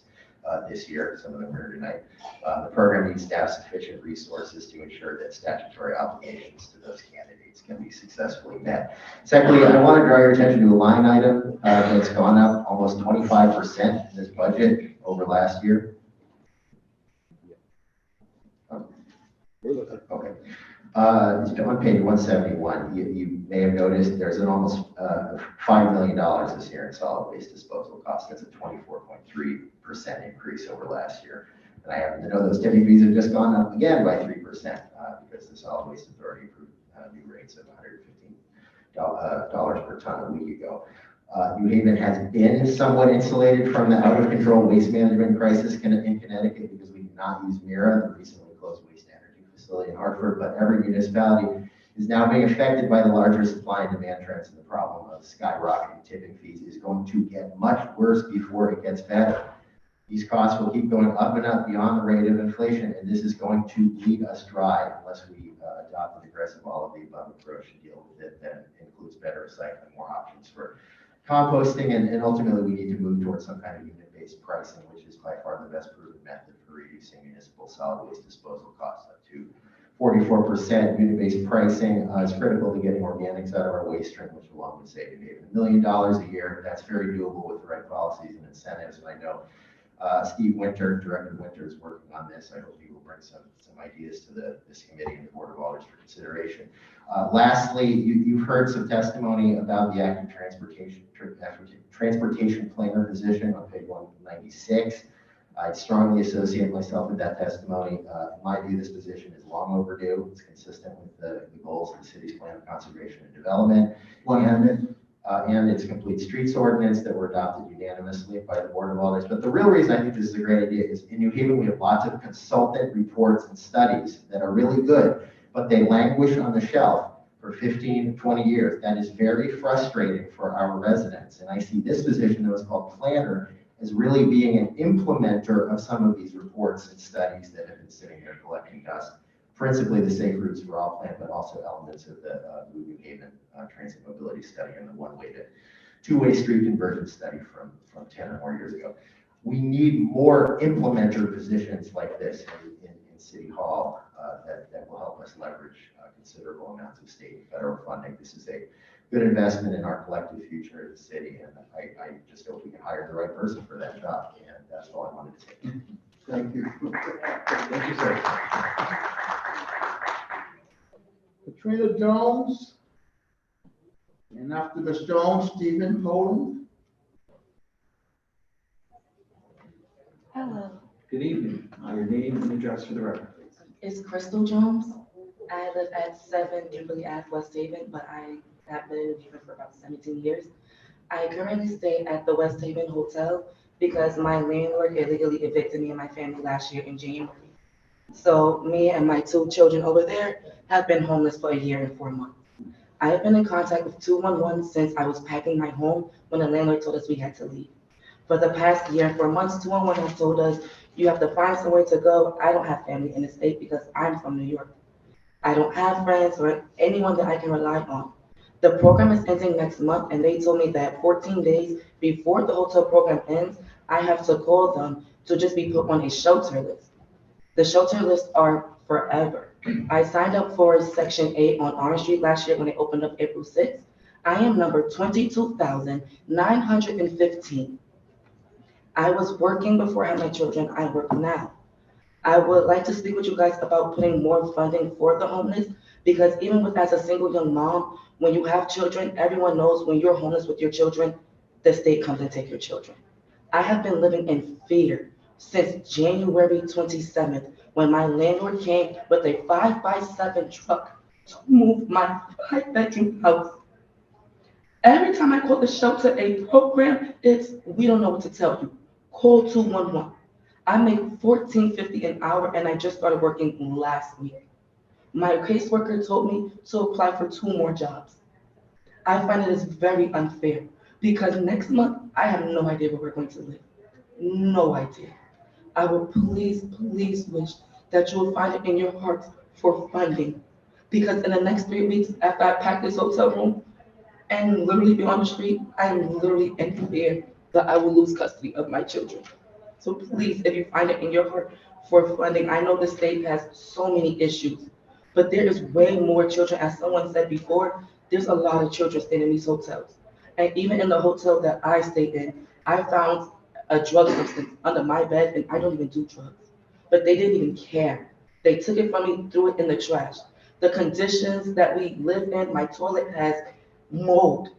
this year. Some of them are here tonight. The program needs to have sufficient resources to ensure that statutory obligations to those candidates can be successfully met. Secondly, I want to draw your attention to a line item that's gone up almost 25% in this budget over last year. Okay. On page 171, you may have noticed there's an almost $5 million this year in solid waste disposal costs. That's a 24.3% increase over last year. And I happen to know those tipping fees have just gone up again by 3% because the Solid Waste Authority approved new rates of $115 per ton a week ago. New Haven has been somewhat insulated from the out-of-control waste management crisis in Connecticut because we do not use Myra, the recently closed waste energy facility in Hartford, but every municipality is now being affected by the larger supply and demand trends, and the problem of skyrocketing tipping fees is going to get much worse before it gets better. These costs will keep going up and up beyond the rate of inflation, and this is going to bleed us dry unless we adopt an aggressive all-of-the-above approach to deal with it that includes better recycling, more options for composting, and ultimately we need to move towards some kind of unit-based pricing, which is by far the best proven method for reducing municipal solid waste disposal costs up to 44%. Unit-based pricing is critical to getting organics out of our waste stream, which alone would save $1 million a year. That's very doable with the right policies and incentives, and I know Steve Winter, Director Winter, is working on this. I hope he will bring some ideas to this committee and the Board of Alders for consideration. Lastly, you've heard some testimony about the active transportation planner position on page 196. I strongly associate myself with that testimony. In my view, this position is long overdue. It's consistent with the goals of the city's plan of conservation and development. And its complete streets ordinance that were adopted unanimously by the Board of Alders. But the real reason I think this is a great idea is in New Haven, we have lots of consultant reports and studies that are really good, but they languish on the shelf for 15, 20 years. That is very frustrating for our residents. And I see this position that was called planner as really being an implementer of some of these reports and studies that have been sitting there collecting dust. Principally the Safe Routes for All plan, but also elements of the New Haven Transit Mobility Study and the one-way to two-way street conversion study from 10 or more years ago. We need more implementer positions like this in City Hall that will help us leverage considerable amounts of state and federal funding. This is a good investment in our collective future of the city, and I just hope we can hire the right person for that job, and that's all I wanted to say. Thank you. Thank you, sir. Katrina Jones. And after Ms. Jones, Stephen Holden. Hello, Good evening. Your name and address for the record, please. it's Crystal Jones. I live at 7 Jubilee Ave, West Haven, but I have been in Haven for about 17 years. I currently stay at the West Haven Hotel because my landlord illegally evicted me and my family last year in January. So me and my 2 children over there have been homeless for a year and 4 months. I have been in contact with 211 since I was packing my home when the landlord told us we had to leave. For the past year and 4 months, 211 has told us, you have to find somewhere to go. I don't have family in the state because I'm from New York. I don't have friends or anyone that I can rely on. The program is ending next month, and they told me that 14 days before the hotel program ends, I have to call them to just be put on a shelter list. The shelter lists are forever. I signed up for Section 8 on Orange Street last year when it opened up April 6th. I am number 22,915. I was working before I had my children. I work now. I would like to speak with you guys about putting more funding for the homeless, because even with as a single young mom, when you have children, everyone knows when you're homeless with your children, the state comes and takes your children. I have been living in fear since January 27th, when my landlord came with a 5x7 truck to move my 5-bedroom house. Every time I call the shelter a program, it's, we don't know what to tell you. Call 211. I make $14.50 an hour and I just started working last week. My caseworker told me to apply for 2 more jobs. I find it is very unfair because next month I have no idea where we're going to live. No idea. I would please wish that you will find it in your heart for funding, because in the next 3 weeks after I pack this hotel room and literally be on the street, I am literally in fear that I will lose custody of my children. So please, if you find it in your heart for funding, I know the state has so many issues, but there is way more children. As someone said before, there's a lot of children staying in these hotels. And even in the hotel that I stayed in, I found a drug substance under my bed, and I don't even do drugs. But they didn't even care. They took it from me, threw it in the trash. The conditions that we live in, my toilet has mold.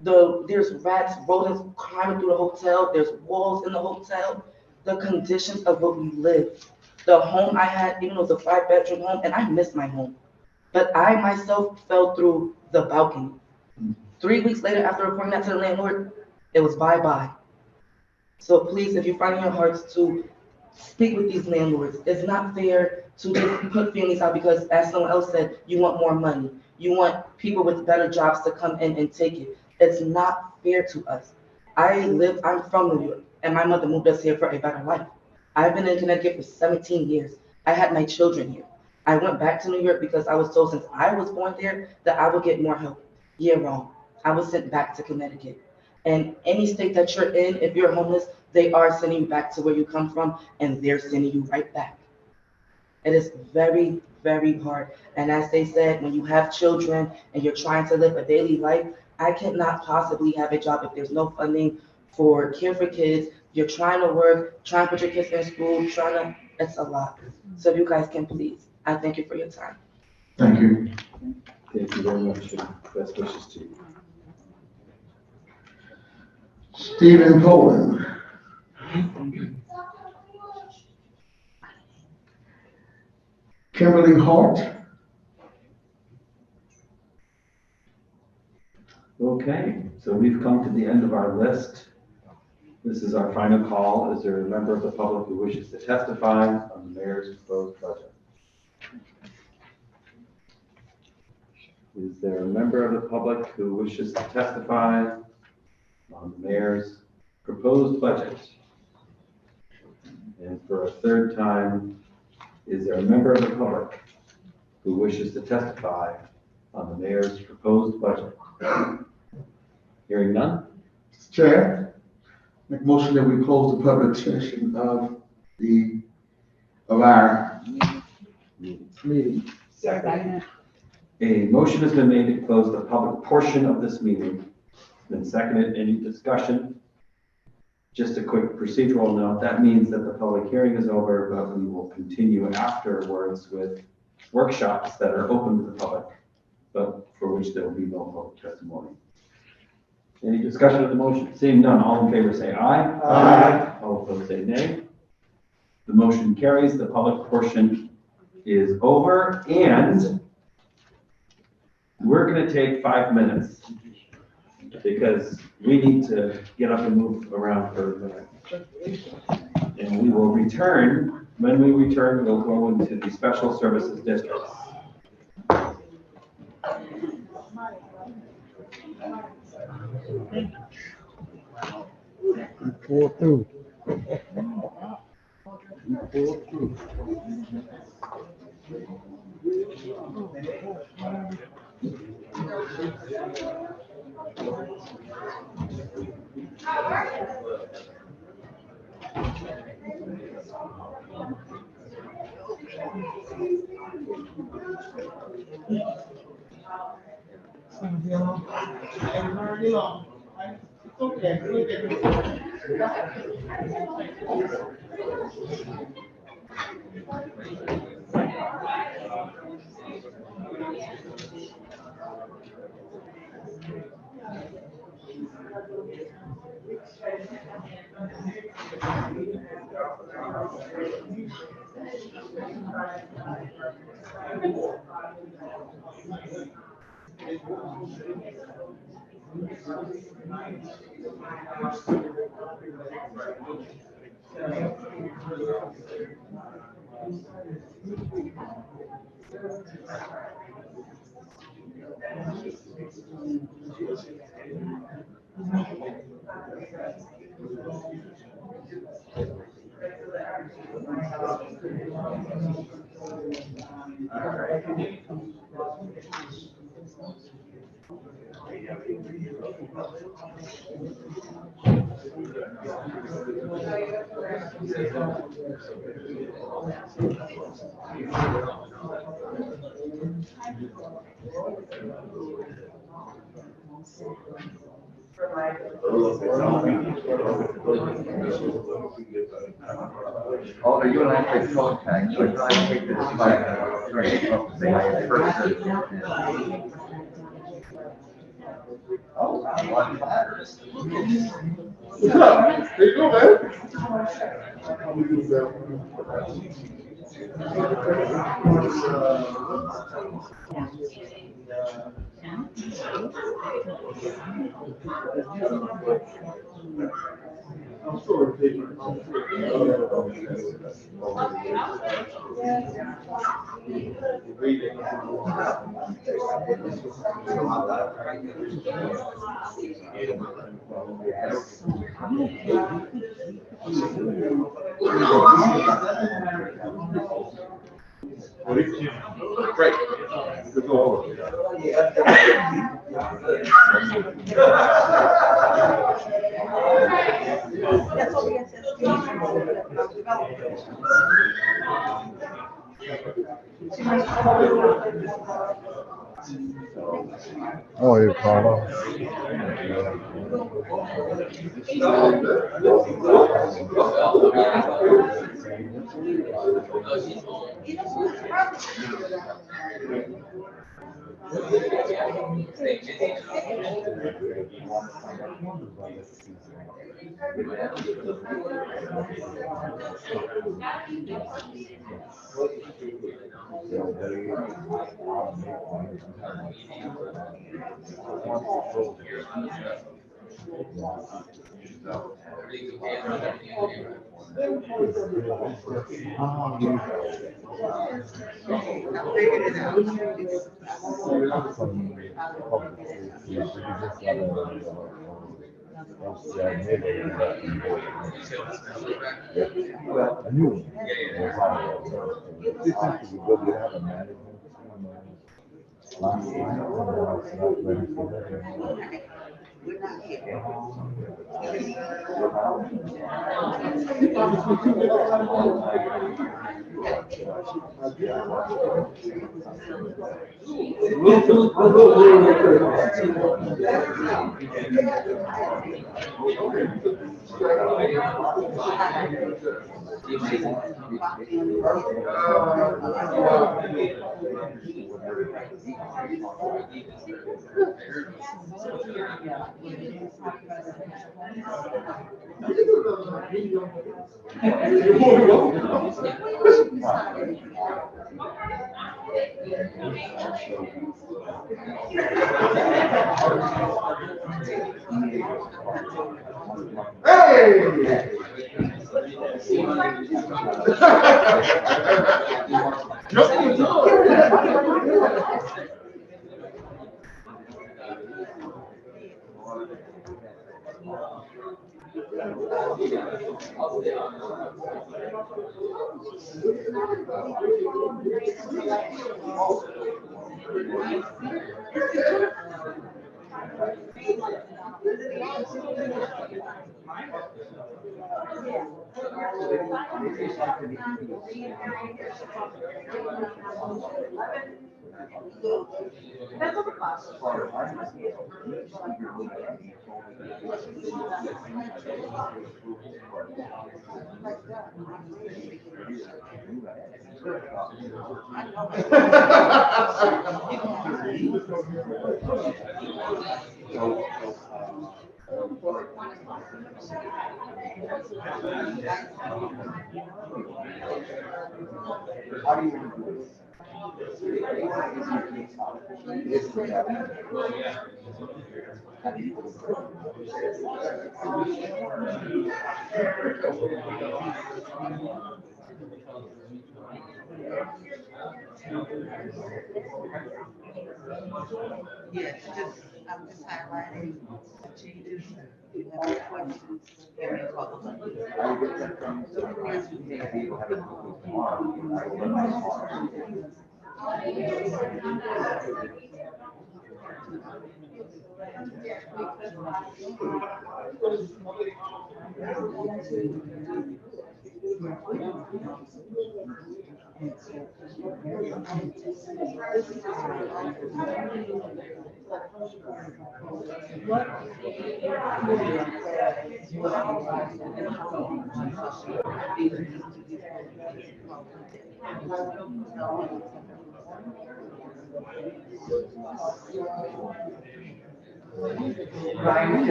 There's rats, rodents climbing through the hotel. There's walls in the hotel. The conditions of what we live. The home I had, even though it was a 5-bedroom home, and I miss my home. But I myself fell through the balcony. 3 weeks later, after reporting that to the landlord, it was bye-bye. So please, if you find in your hearts to speak with these landlords, it's not fair to just put families out because, as someone else said, you want more money. You want people with better jobs to come in and take it. It's not fair to us. I'm from New York, and my mother moved us here for a better life. I've been in Connecticut for 17 years. I had my children here. I went back to New York because I was told since I was born there that I would get more help. Yeah, wrong. I was sent back to Connecticut. And any state that you're in, if you're homeless, they are sending you back to where you come from, and they're sending you right back. It is very, very hard. And as they said, when you have children and you're trying to live a daily life, I cannot possibly have a job if there's no funding for care for kids. You're trying to work, trying to put your kids in school, it's a lot. So if you guys can please, I thank you for your time. Thank you. Thank you very much. Best wishes to you. Stephen Cohen. Kimberly Hart. Okay, so we've come to the end of our list. This is our final call. Is there a member of the public who wishes to testify on the mayor's proposed budget? Is there a member of the public who wishes to testify on the mayor's proposed budget? And for a third time, is there a member of the public who wishes to testify on the mayor's proposed budget? Hearing none? Chair, make motion that we close the public session of our meeting. Second. A motion has been made to close the public portion of this meeting. Been seconded. Any discussion? Just a quick procedural note. That means that the public hearing is over, but we will continue afterwards with workshops that are open to the public, but for which there will be no public testimony. Any discussion of the motion? Seeing none, all in favor say aye. Aye. All opposed say nay. The motion carries. The public portion is over, and we're going to take 5 minutes because we need to get up and move around for a minute. And we will return. When we return, we'll go into the special services districts. Pull through. Pull through. Okay, look at me. Oh, you and I play phone tag, so I try to take this fight. Say I first. Oh, wow, one matters. There you go, man. I'm sorry, Great. Good goal. Oh, you're Carla. I knew. Yes, I'm just highlighting the changes. If you have any questions, give me a call.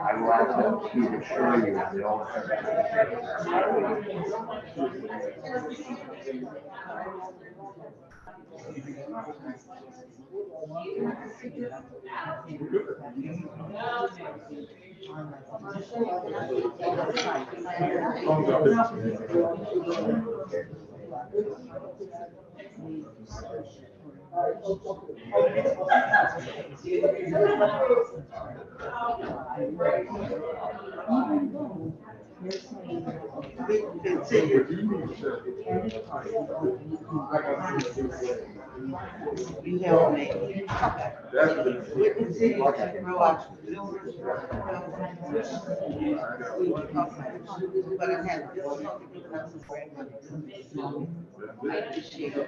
I will absolutely assure you that all. You help me. We continue to grow our but I have difficulty because of I appreciate it.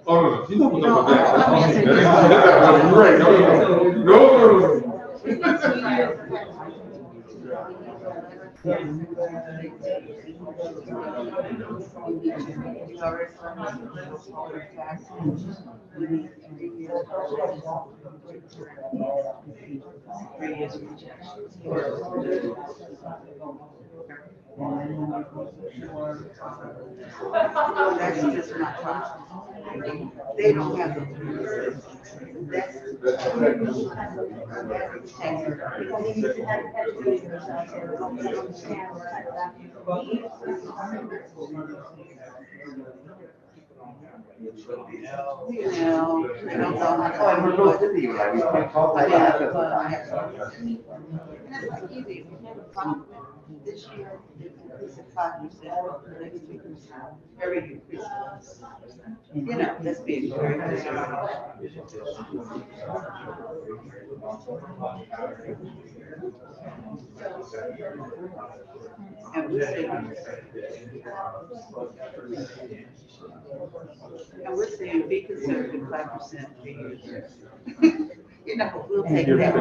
Oh, no, she's not putting up with that. Right, no. That's just not possible. They don't have the. This year, it's at 5%, next week it's very increased. You know, that's being very conservative. And we're saying be conservative 5% a year. You know, we'll take that.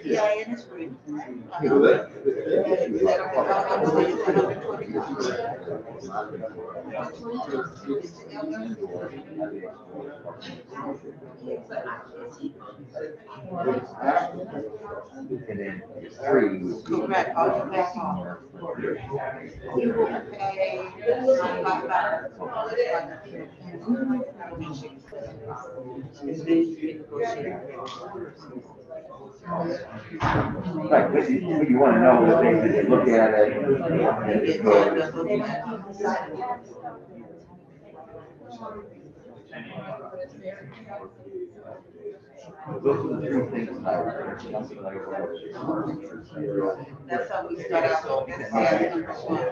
Yeah, it is free. And then three would be. Correct, all your back home. He will pay Right, but you want to know that they look at it. Those are the three things that I would. That's how we start out. That's number one.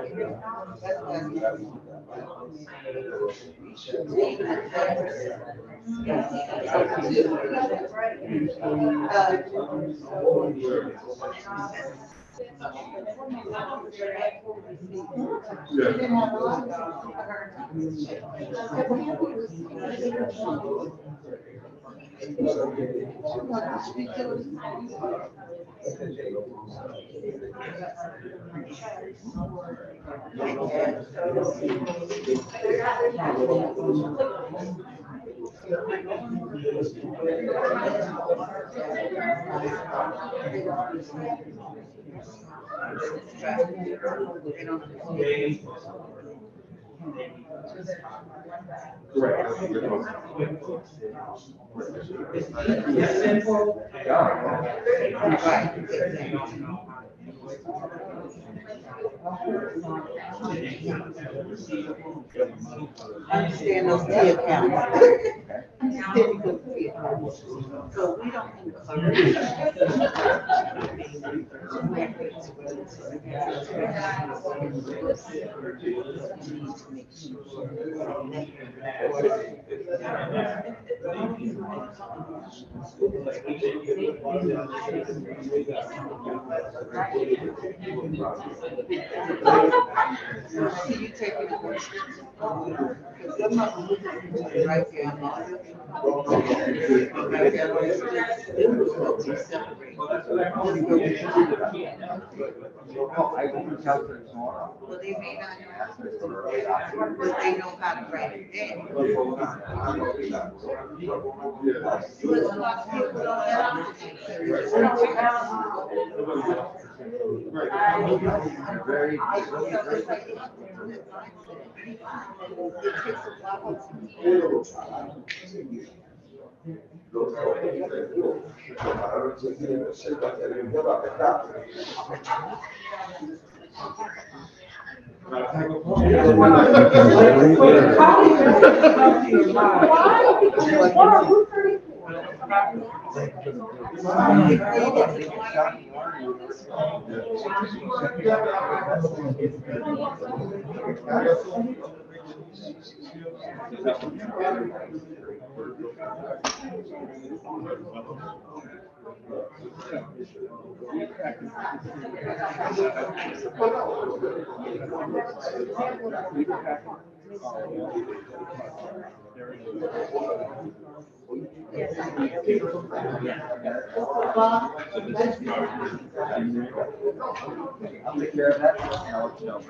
Understand those T accounts. Understand those T accounts. So we don't encourage. You take it because they're not right there on I will calculate tomorrow. Well, they may not have, but they know how to write it down. Very. I'll take care of that. I'll let you know.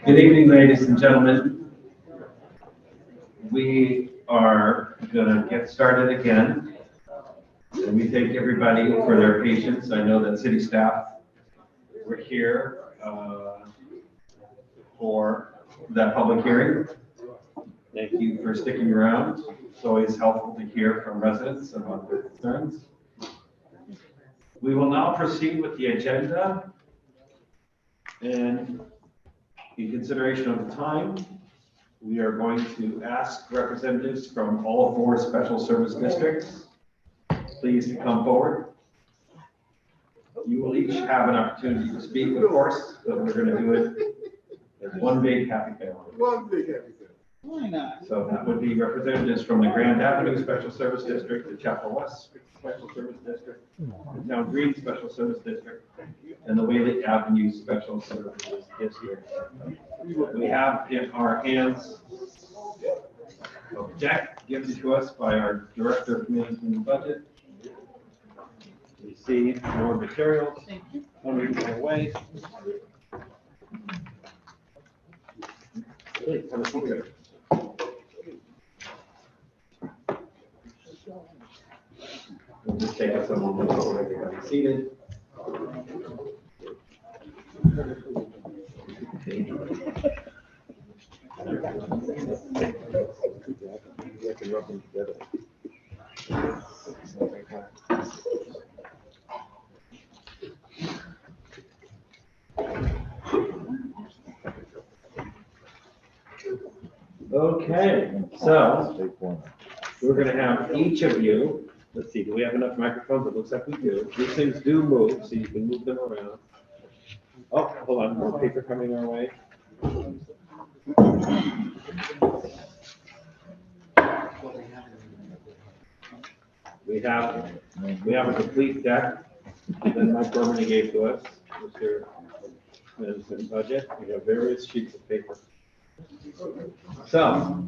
Good evening, ladies and gentlemen. We are going to get started again. And we thank everybody for their patience. I know that city staff were here for that public hearing. Thank you for sticking around. It's always helpful to hear from residents about their concerns. We will now proceed with the agenda. And in consideration of the time, we are going to ask representatives from all 4 special service districts, please, to come forward. You will each have an opportunity to speak, of course, but we're going to do it as one big happy family. One big happy family. Why not? So that would be representatives from the Grand Avenue Special Service District, the Chapel West Special Service District, the Town Green Special Service District, and the Whaley Avenue Special Service District. We have in our hands a deck given to us by our Director of Management and Budget. You see more materials on the way. We'll just take us a moment before everybody's seated. Okay, so we're going to have each of you, let's see, do we have enough microphones? It looks like we do. These things do move, so you can move them around. Oh, hold on, more paper coming our way. We have a complete deck that Mike Gormley gave to us, Mr. Medicine budget. We have various sheets of paper. So,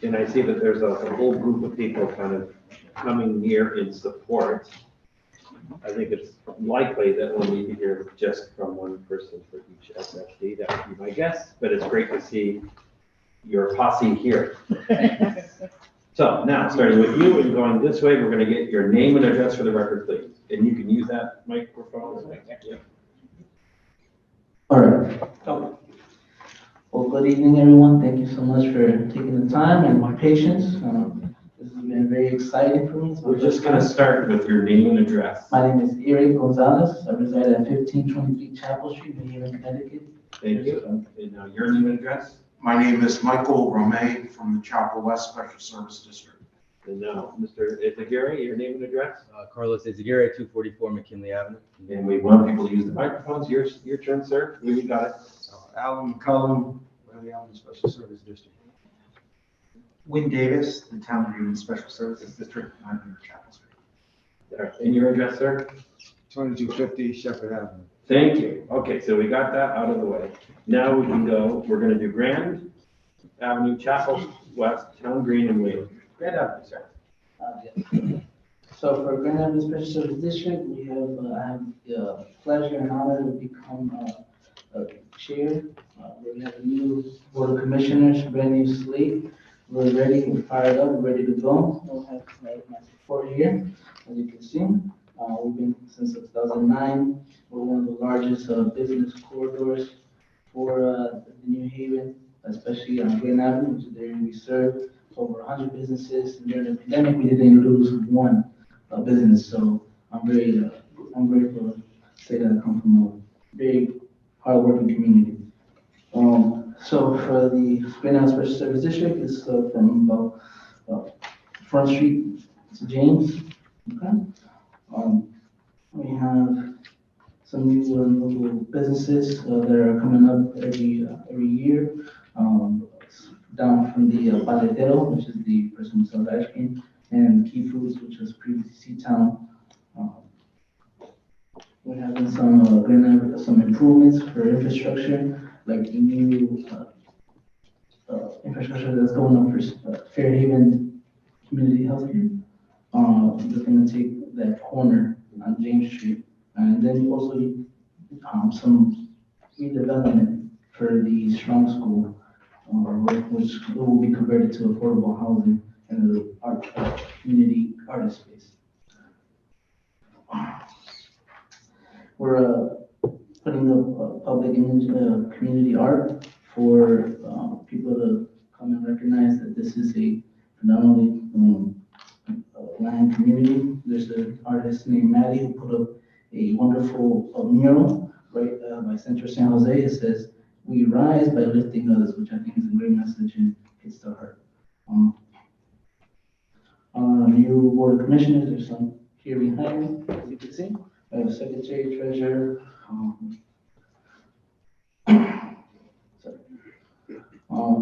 and I see that there's a whole group of people kind of coming here in support. I think it's likely that we'll need to hear just from one person for each SFD. That would be my guess, but it's great to see your posse here. So now, starting with you and going this way, we're going to get your name and address for the record, please. And you can use that microphone. Yeah. All right. Well, good evening, everyone. Thank you so much for taking the time and my patience. This has been very exciting for me. We're just going to start with your name and address. My name is Eric Gonzalez. I reside at 1523 Chapel Street, New Haven, Connecticut. Thank you. And your name and address? My name is Michael Romay from the Chapel West Special Service District. And now, Mr. Izagiri, your name and address? Carlos Izagiri, 244 McKinley Avenue. And we want people to use the microphones. Your turn, sir. You got it. Alan McCullum, Riley Allen Special Service District. Wynn Davis, the Town Green Special Services District, 900 Chapel Street. And your address, sir? 2250 Shepherd Avenue. Thank you. Okay, so we got that out of the way. Now we can go, we're going to do Grand Avenue, Chapel West, Town Green, and Wayne. Grand Avenue, sir. So for Grand Avenue Special Service District, we have, I have the pleasure and honor to become a chair. We have a new board of commissioners, brand new slate. We're ready, we're fired up, we're ready to go. We'll have my support here, as you can see. We've been since 2009. We're one of the largest business corridors for the New Haven, especially on Grand Avenue, which is the area we serve. Over 100 businesses. And during the pandemic, we didn't lose one business. So I'm grateful to say that I come from a very hardworking community. So for the Grand Avenue Special Service District, it's from about Front Street to James. Okay. We have some new little businesses that are coming up every year. Down from the Paletero, which is the person who sells ice cream, and Key Foods, which was previously Seatown. We're having some improvements for infrastructure, like the new infrastructure that's going up for Fairhaven Community Healthcare. Looking to take that corner on James Street, and then also some redevelopment for the Strong School, which will be converted to affordable housing and the community artist space. We're putting up public image community art for people to come and recognize that this is a predominantly land community. There's an artist named Maddie who put up a wonderful mural right by Central San Jose. It says, "We rise by lifting others," which I think is a great message and hits the heart. New board of commissioners, there's some here behind me, as you can see. I have a secretary, treasurer.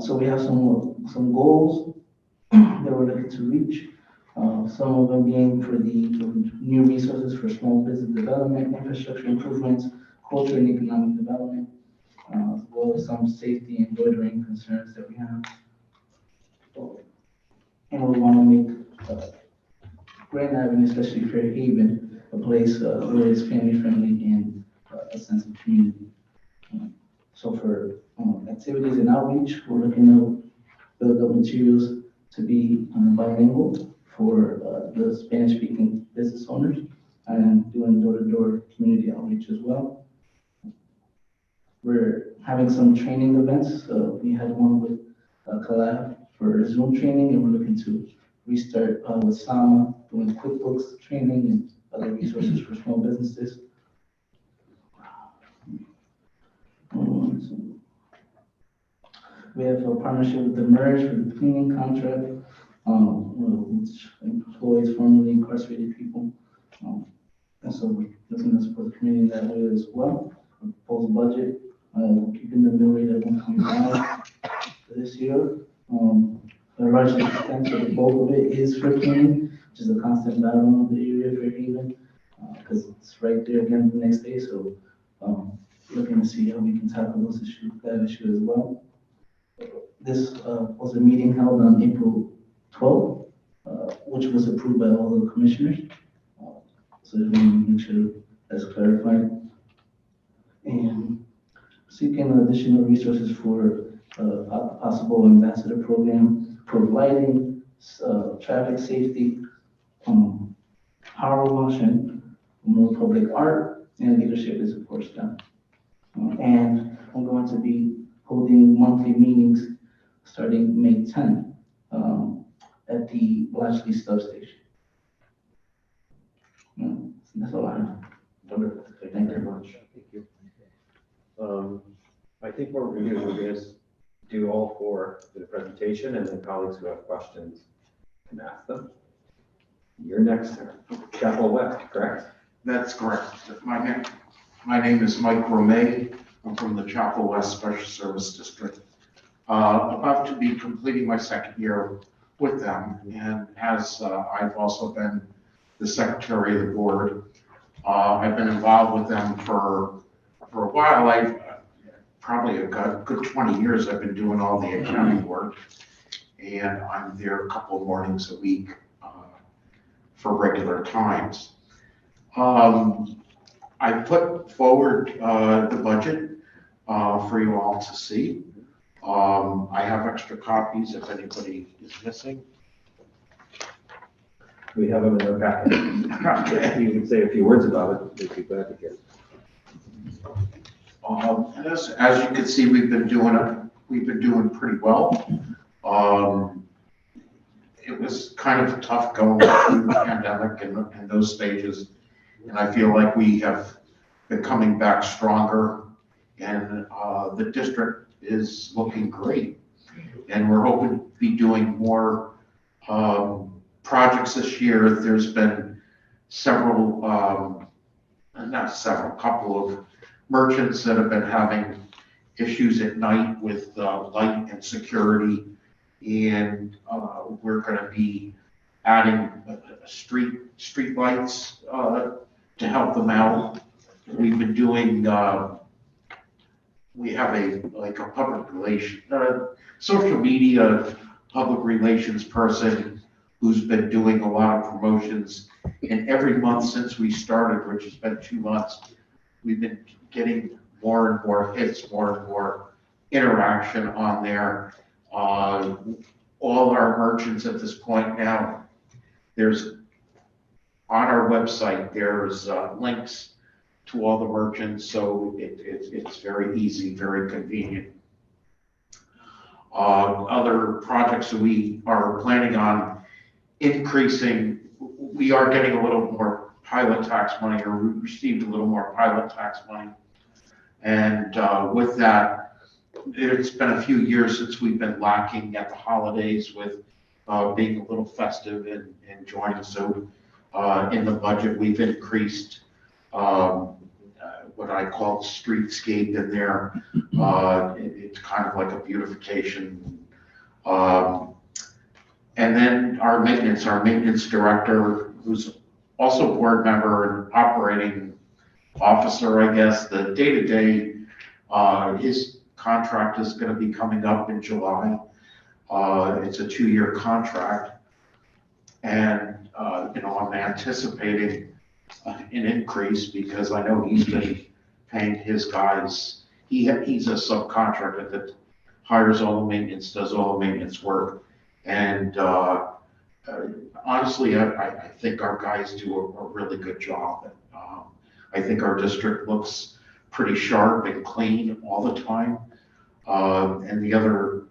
So we have some goals that we're looking to reach. Some of them being for the new resources for small business development, infrastructure improvements, culture and economic development, as well as some safety and loitering concerns that we have. And we want to make Grand Avenue, especially Fairhaven, a place where it's family friendly and a sense of community. So for activities and outreach, we're looking to build up materials to be bilingual for the Spanish-speaking business owners, and doing door-to-door community outreach as well. We're having some training events. We had one with collab for Zoom training, and we're looking to restart with Sama, doing QuickBooks training and other resources for small businesses. We have a partnership with the Merge for the cleaning contract, which employs formerly incarcerated people. And so we're looking to support the community in that way as well. Proposed budget, keeping the mill rate at 1.5 this year. The largest expense of the bulk of it is for cleaning, which is a constant battle of the area for Haven, because it's right there again the next day. So looking to see how we can tackle that issue as well. This was a meeting held on April 12th, which was approved by all the commissioners. So we want to make sure that's clarified. And seeking additional resources for a possible ambassador program, providing traffic safety, power washing, more public art, and leadership is of course done. And I'm going to be holding monthly meetings starting May 10th at the Blatchley substation. That's all I have. Wonderful. Thank you very much. Thank you. I think what we're going to do is we're going to do all four for the presentation, and then colleagues who have questions can ask them. You're next, sir. Chapel West, correct? That's correct. My name is Mike Romay. I'm from the Chapel West Special Service District. About to be completing my second year with them, and as I've also been the secretary of the board, I've been involved with them for a while. I've probably a good 20 years. I've been doing all the accounting work, and I'm there a couple of mornings a week for regular times. I put forward the budget for you all to see. I have extra copies if anybody is missing. We have them in our packet. If you would say a few words about it, we'd be glad to hear. As you can see, we've been doing pretty well. It was kind of tough going through the pandemic and those stages, and I feel like we have been coming back stronger, and the district is looking great, and we're hoping to be doing more projects this year. There's been couple of merchants that have been having issues at night with light and security, and we're going to be adding street lights to help them out. We've been doing we have a public relation social media public relations person who's been doing a lot of promotions, and every month since we started, which has been 2 months, we've been getting more and more hits, more and more interaction on there. All our merchants at this point now, there's on our website, there's links to all the merchants, so it's very easy, very convenient. Other projects that we are planning on increasing, we are getting a little more pilot tax money, or we received a little more pilot tax money. And with that, it's been a few years since we've been lacking at the holidays with being a little festive and enjoying. So in the budget, we've increased what I call streetscape in there. It's kind of like a beautification. And then our maintenance director, who's also a board member and operating officer, I guess, the day-to-day, his contract is going to be coming up in July. It's a 2-year contract, and I'm anticipating an increase because I know he's been paying his guys. He's a subcontractor that hires all the maintenance, does all the maintenance work. And honestly, I think our guys do a really good job. I think our district looks pretty sharp and clean all the time. And the other,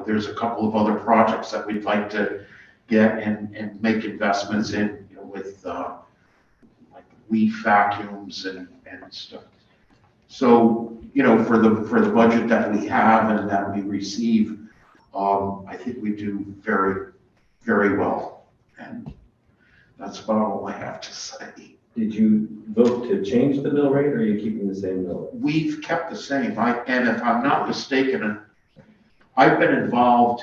there's a couple of other projects that we'd like to get and make investments in, with like leaf vacuums and stuff. So, for the budget that we have and that we receive, I think we do very, very well. And that's about all I have to say. Did you vote to change the mill rate, or are you keeping the same mill rate? We've kept the same. And if I'm not mistaken, I've been involved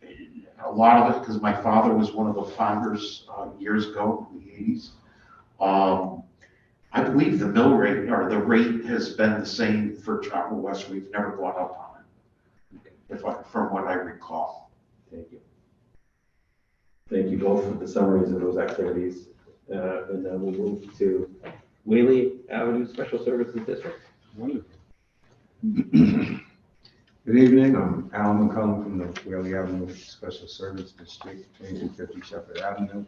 in a lot of it because my father was one of the founders years ago in the 80s. I believe the mill rate or the rate has been the same for Chapel West. We've never gone up on it, from what I recall. Thank you. Thank you both for the summaries of those activities. And then we'll move to Whaley Avenue Special Services District. Wonderful. Good evening, I'm Alan McCollum from the Whaley Avenue Special Service District, 2250 Shepherd Avenue.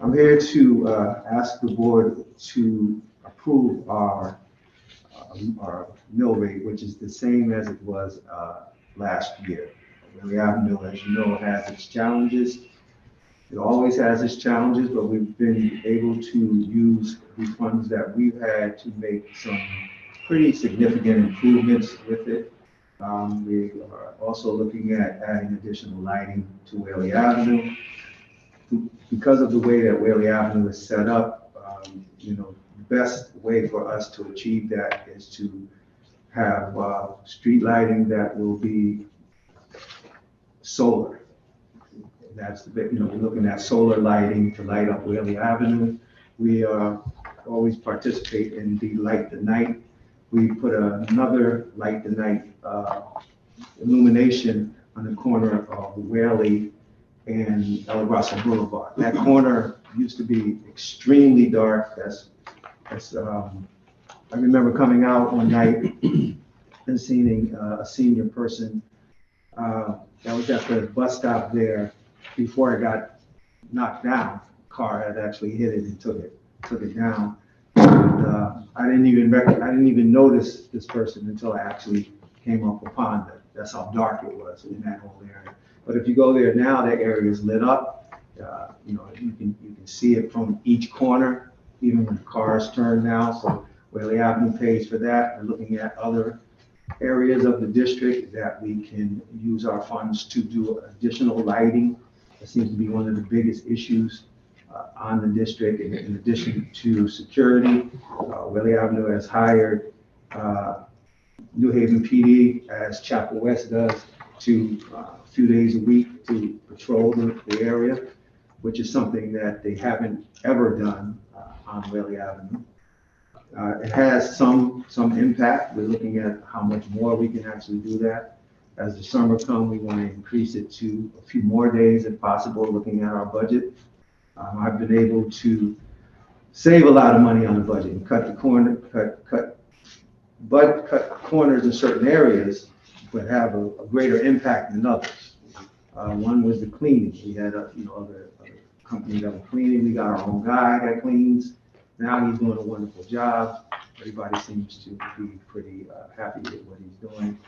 I'm here to ask the board to approve our mill rate, which is the same as it was last year. Whaley Avenue, as you know, has its challenges. It always has its challenges, but we've been able to use the funds that we've had to make some pretty significant improvements with it. We are also looking at adding additional lighting to Whaley Avenue. Because of the way that Whaley Avenue is set up, the best way for us to achieve that is to have street lighting that will be solar. That's the bit, we're looking at solar lighting to light up Whaley Avenue. We always participate in the Light the Night. We put another Light the Night illumination on the corner of Whaley and El Grasso Boulevard. That corner used to be extremely dark. I remember coming out one night and seeing a senior person that was at the bus stop there before it got knocked down. A car had actually hit it and took it down. And, I didn't even notice this person until I actually came up upon it. That's how dark it was in that whole area. But if you go there now, that area is lit up. You can see it from each corner, even when the cars turn now. So Whaley Avenue pays for that. We're looking at other areas of the district that we can use our funds to do additional lighting. That seems to be one of the biggest issues on the district. In addition to security, Whaley Avenue has hired New Haven PD, as Chapel West does, to a few days a week to patrol the area, which is something that they haven't ever done on Whaley Avenue. It has some impact. We're looking at how much more we can actually do that. As the summer comes, we want to increase it to a few more days if possible, looking at our budget. I've been able to save a lot of money on the budget and cut corners in certain areas, but have a greater impact than others. One was the cleaning. We had other companies that were cleaning. We got our own guy that cleans. Now he's doing a wonderful job. Everybody seems to be pretty happy with what he's doing.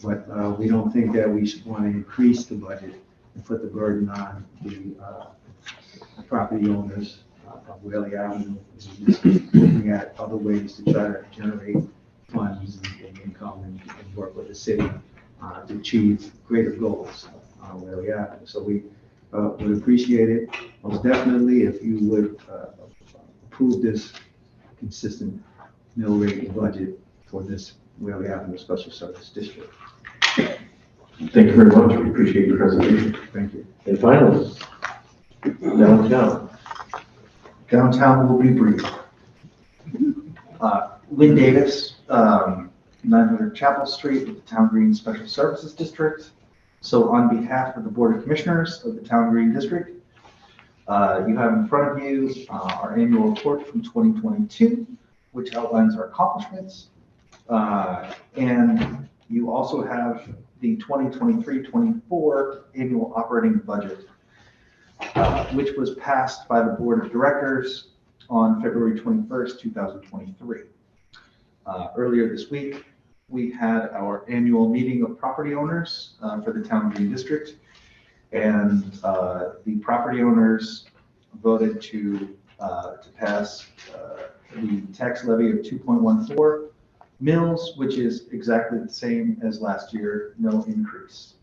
But we don't think that we should want to increase the budget and put the burden on the property owners of Whaley Avenue. We're just looking at other ways to try to generate funds and income and work with the city to achieve greater goals on Whaley Avenue. So we would appreciate it most definitely if you would approve this consistent mill rate and budget for this Whaley Avenue Special Service District. Thank you very much. We appreciate your presentation. Thank you. And finally, downtown. Downtown will be brief. Lynn Davis, 900 Chapel Street with the Town Green Special Services District. So on behalf of the Board of Commissioners of the Town Green District, you have in front of you our annual report from 2022, which outlines our accomplishments. And You also have the 2023-24 annual operating budget, which was passed by the Board of Directors on February 21st, 2023. Earlier this week, we had our annual meeting of property owners for the Town Green District. And the property owners voted to pass the tax levy of 2.14 mils, which is exactly the same as last year, no increase.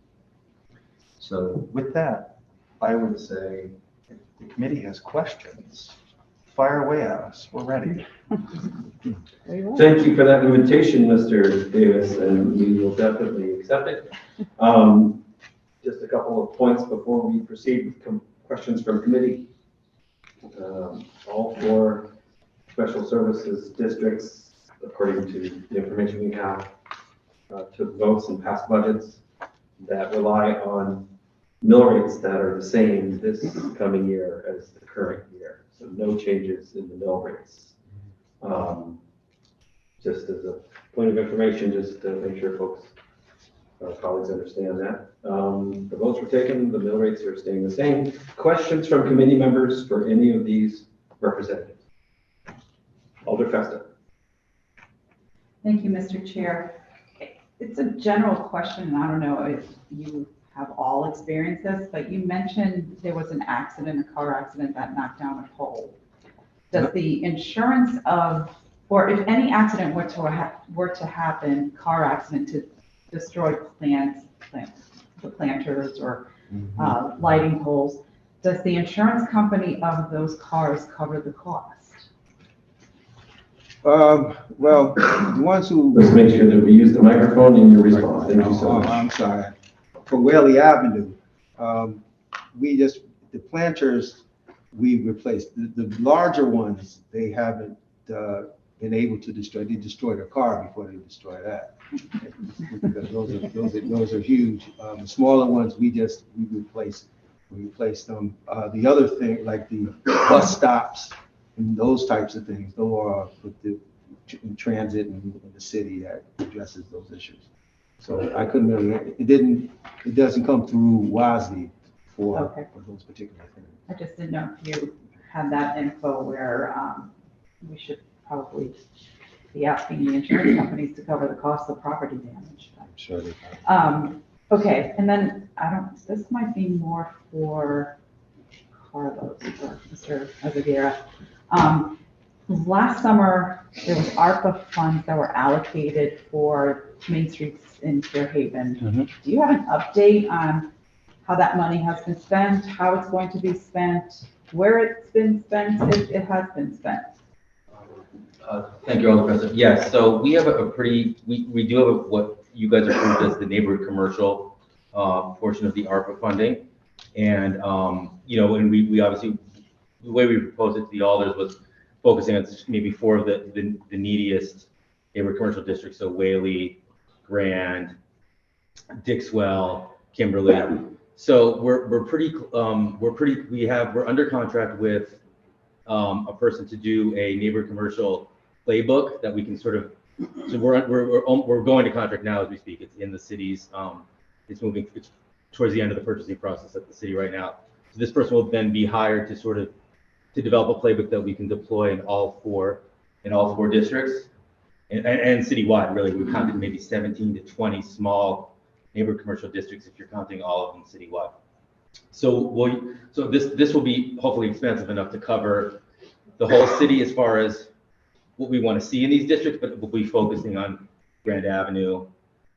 So with that, I would say if the committee has questions, fire away at us. We're ready. Thank you for that invitation, Mr. Davis, and we will definitely accept it. Just a couple of points before we proceed with questions from committee. All 4 special services districts, according to the information we have, took votes and passed budgets that rely on mill rates that are the same this coming year as the current year. So no changes in the mill rates. Just as a point of information, just to make sure folks, our colleagues understand that. The votes were taken, the mill rates are staying the same. Questions from committee members for any of these representatives? Alder Festa. Thank you, Mr. Chair. It's a general question, and I don't know if you have all experienced this, but you mentioned there was an accident, a car accident that knocked down a pole. Does the insurance of, or if any accident were to happen, car accident to destroy the planters or lighting poles, does the insurance company of those cars cover the cost? Well, the ones who. Let's make sure that we use the microphone in your response. Thank you so much. I'm sorry. For Whaley Avenue, the planters, we replaced. The larger ones, they haven't been able to destroy. They destroyed a car before they destroy that. Because those are huge. The smaller ones, we replaced them. The other thing, like the bus stops and those types of things, those are with the transit and the city that addresses those issues. So I couldn't really, it doesn't come through WASD for those particular things. I just didn't know if you had that info where we should probably be asking the insurance companies to cover the cost of property damage. I'm sure they can. Okay, and then this might be more for Carlos or Mr. Azagira. Last summer, there was ARPA funds that were allocated for Main Streets in Fairhaven. Do you have an update on how that money has been spent, how it's going to be spent, where it's been spent, if it has been spent? Thank you, Alder President. Yes, so we have we do have what you guys approved as the neighborhood commercial portion of the ARPA funding. And, and we obviously, the way we proposed it to the alders was focusing on maybe 4 of the neediest neighborhood commercial districts. So Whaley, Grand, Dixwell, Kimberly. So we're under contract with a person to do a neighborhood commercial playbook that we can sort of, so we're going to contract now as we speak. It's in the cities. It's moving towards the end of the purchasing process at the city right now. So this person will then be hired to develop a playbook that we can deploy in all four districts and citywide. Really, we're counting maybe 17 to 20 small neighborhood commercial districts if you're counting all of them citywide. So this will be hopefully expansive enough to cover the whole city as far as what we want to see in these districts, but we'll be focusing on Grand Avenue,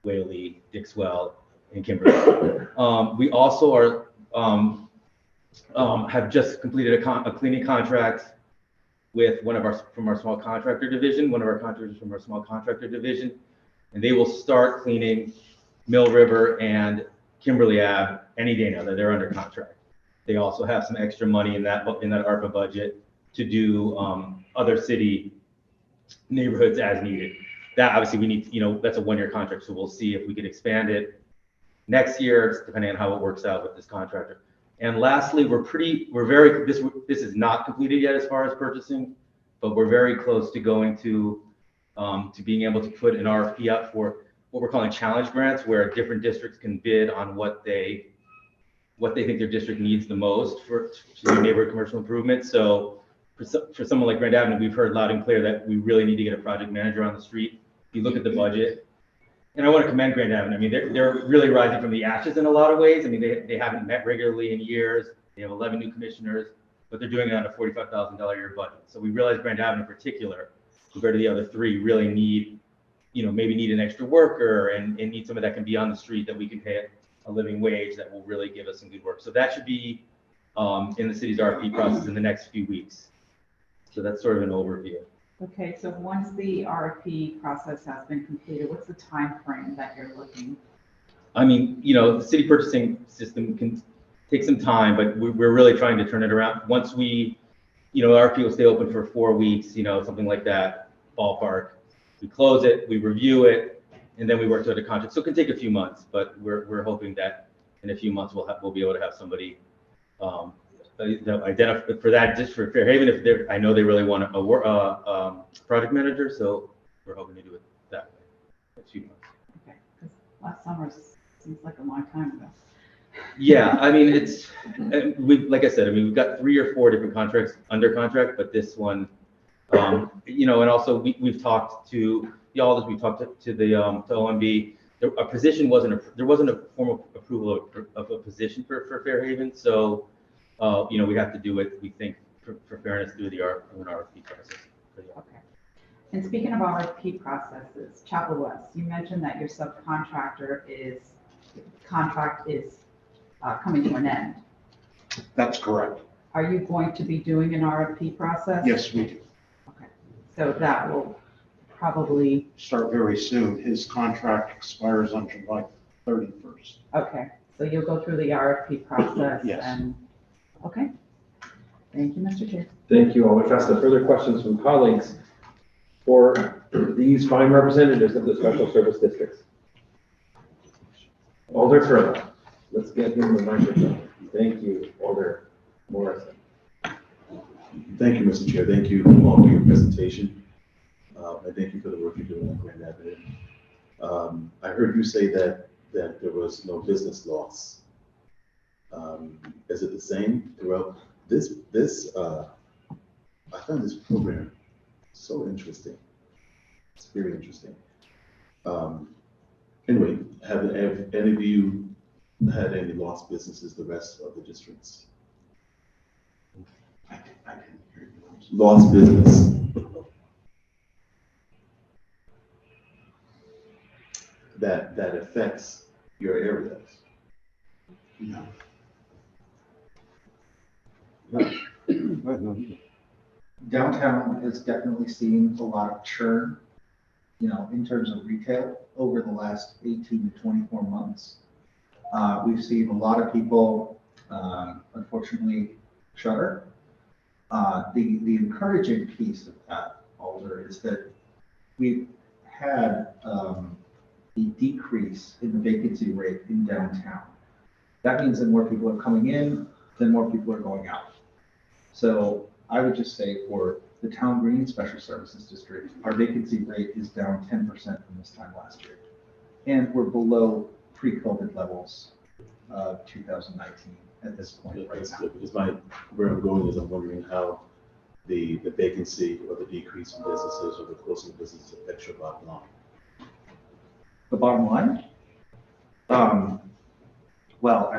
Whaley, Dixwell, and Kimberly. We also have just completed a cleaning contract with from our small contractor division, one of our contractors from our small contractor division, and they will start cleaning Mill River and Kimberly Ave any day now that they're under contract. They also have some extra money in that ARPA budget to do other city neighborhoods as needed. That obviously we need, that's a 1-year contract, so we'll see if we could expand it next year, depending on how it works out with this contractor. And lastly, this is not completed yet as far as purchasing, but we're very close to going to being able to put an RFP out for what we're calling challenge grants, where different districts can bid on what they think their district needs the most to do neighborhood commercial improvement. So for someone like Grand Avenue, we've heard loud and clear that we really need to get a project manager on the street. If you look at the budget, and I want to commend Grand Avenue. I mean, they're really rising from the ashes in a lot of ways. I mean, they haven't met regularly in years. They have 11 new commissioners, but they're doing it on a $45,000 a year budget. So we realize Grand Avenue in particular, compared to the other three, really need, maybe need an extra worker and need someone that can be on the street that we can pay a living wage that will really give us some good work. So that should be in the city's RFP process in the next few weeks. So that's sort of an overview. Okay, so once the RFP process has been completed, what's the time frame that you're looking? I mean, the city purchasing system can take some time, but we're really trying to turn it around. Once we, RFP will stay open for 4 weeks, something like that, ballpark. We close it, we review it, and then we work toward a contract. So it can take a few months, but we're hoping that in a few months we'll be able to have somebody identify for that, just for Fairhaven. I know they really want a project manager, so we're hoping to do it that way. A few months. Okay, because last summer seems like a long time ago. Yeah, I mean, like I said, we've got 3 or 4 different contracts under contract, but this one, and also we've talked to the alders, we've talked to the to OMB. A position there wasn't a formal approval of a position for Fairhaven, so we have to do it. We think for fairness through the RFP process. Okay. And speaking of RFP processes, Chapel West, you mentioned that your subcontractor contract is coming to an end. That's correct. Are you going to be doing an RFP process? Yes, we do. Okay, so that will probably start very soon. His contract expires on July 31st. Okay, so you'll go through the RFP process. Yes. And okay. Thank you, Mr. Chair. Thank you all. If that's the further questions from colleagues for these fine representatives of the special service districts. Alder Turner, let's get him the microphone. Thank you, Alder Morrison. Thank you, Mr. Chair. Thank you all for your presentation. And thank you for the work you're doing on Grand Avenue. I heard you say that there was no business loss. Is it the same throughout this? I found this program so interesting. It's very interesting. Anyway, have any of you had any lost businesses the rest of the districts? I didn't hear you. Lost business. That affects your areas? No. Downtown has definitely seen a lot of churn, in terms of retail over the last 18 to 24 months. We've seen a lot of people, unfortunately, shutter. The encouraging piece of that, Alder, is that we've had a decrease in the vacancy rate in downtown. That means that more people are coming in, then more people are going out. So I would just say for the Town Green Special Services District, our vacancy rate is down 10% from this time last year. And we're below pre-COVID levels of 2019 at this point right now. Because where I'm going is I'm wondering how the vacancy or the decrease in businesses or the closing of businesses affects your bottom line. The bottom line? Well,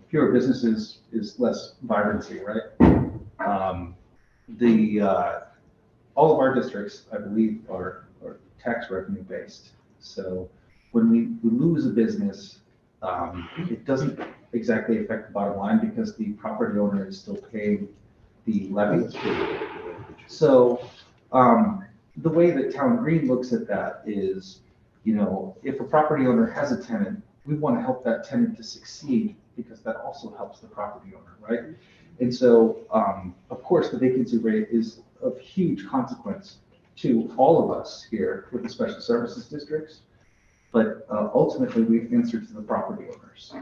fewer businesses is less vibrancy, right? All of our districts, I believe, are tax revenue based. So when we lose a business, it doesn't exactly affect the bottom line because the property owner is still paying the levy. So the way that Town Green looks at that is, if a property owner has a tenant, we want to help that tenant to succeed because that also helps the property owner, right? And so, of course, the vacancy rate is of huge consequence to all of us here with the special services districts, but ultimately we answer to the property owners.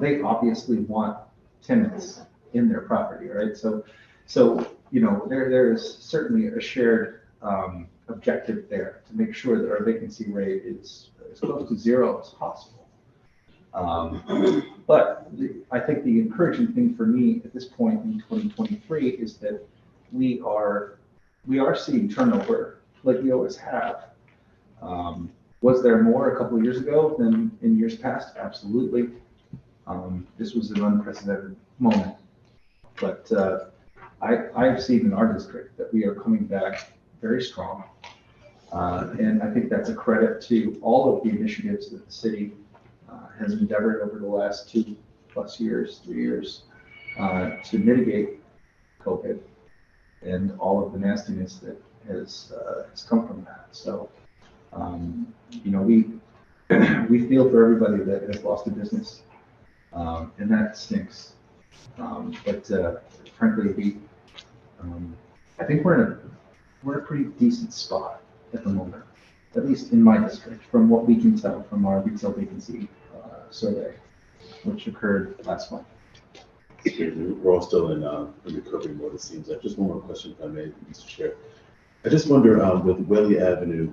They obviously want tenants in their property, right? So there is certainly a shared objective there to make sure that our vacancy rate is as close to zero as possible. But I think the encouraging thing for me at this point in 2023 is that we are seeing turnover like we always have. Was there more a couple of years ago than in years past? Absolutely. This was an unprecedented moment. But I've seen in our district that we are coming back very strong. And I think that's a credit to all of the initiatives that the city has endeavored over the last 2+ years, 3 years, to mitigate COVID and all of the nastiness that has come from that. So, you know, we feel for everybody that has lost a business, and that stinks. But frankly, I think we're in a pretty decent spot at the moment, at least in my district, from what we can tell from our retail vacancy survey, which occurred last month. We're all still in recovery mode, it seems like. Just one more question, if I may, Mr. Chair. I just wonder, with Whaley Avenue,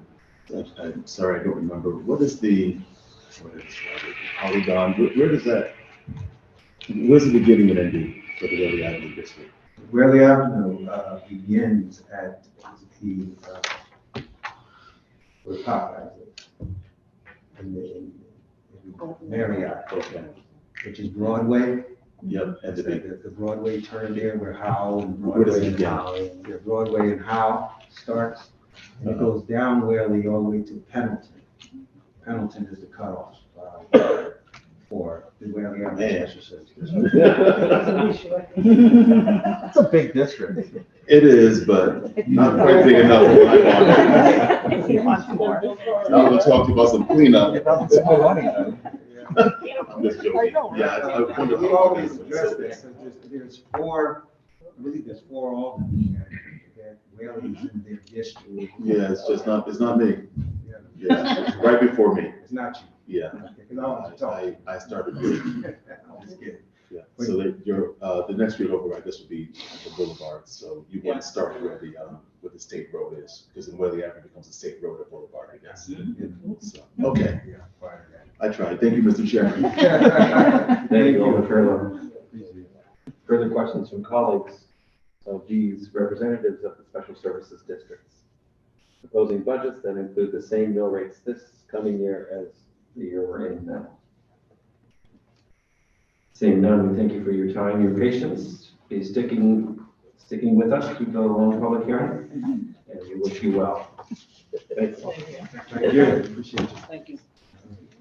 I'm sorry, I don't remember, where's the polygon? Where's the beginning and ending for the Whaley Avenue district? Whaley Avenue begins at the top in Marriott, which is Broadway. Yep, and the Broadway turn there where Howe and where does it Broadway Broadway and Howe starts, and it goes down Whaley all the way to Pendleton. Pendleton is the cutoff for the Whaley Avenue Special Service District. It's a big district. It is, but not quite big enough for what I want. I want to talk to you about some cleanup. I'm just joking. Yeah, I wonder We how always address this. There's four aldermen that Whaley's in their district. Yeah, it's not me. Yeah, it's right before me. It's not you. Yeah. I started doing it. Yeah, so the next street over, I guess, would be the boulevard. So you want to start where the state road is, because then Whaley Avenue becomes a state road at Boulevard, I guess. So, okay. I tried. Thank you, Mr. Chairman. Thank you, Alderman Fairlawn. Further questions from colleagues of these representatives of the special services districts? Proposing budgets that include the same mill rates this coming year as the year we're in now. Seeing none, we thank you for your time, your patience. Be sticking with us to go along the public hearing, and we wish you well. Thank you. Thank you. Appreciate you. Thank you.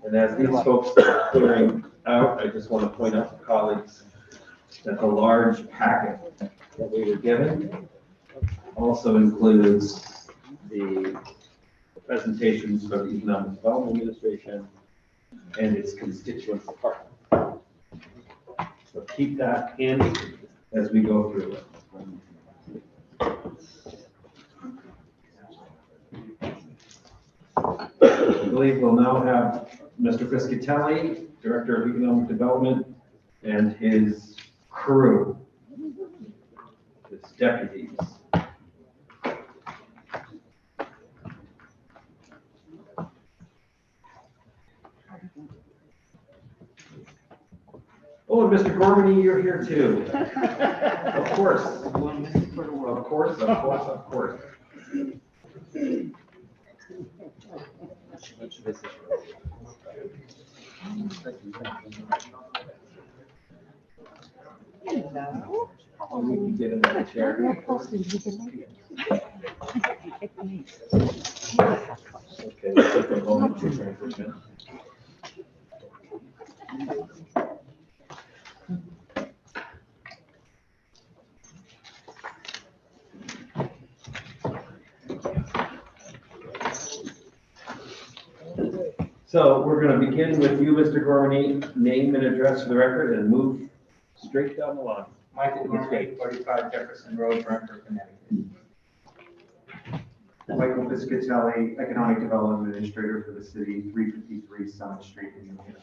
And as these folks are clearing out, I just want to point out to colleagues that the large packet that we were given also includes the presentations from the Economic Development Administration and its constituent department. So keep that handy as we go through it. I believe we'll now have Mr. Friscatelli, Director of Economic Development, and his crew, his deputies. Oh, and Mr. Gormany, you're here too. Of course. Of course, of course, of course. We can get in that chair. Okay, let's take a moment to transition. So we're going to begin with you, Mr. Gormany, name and address for the record, and move straight down the line. Michael Gormany, 45 Jefferson Road, Brentford, Connecticut. Michael Piscatelli, Economic Development Administrator for the city, 353 Summit Street in New Haven.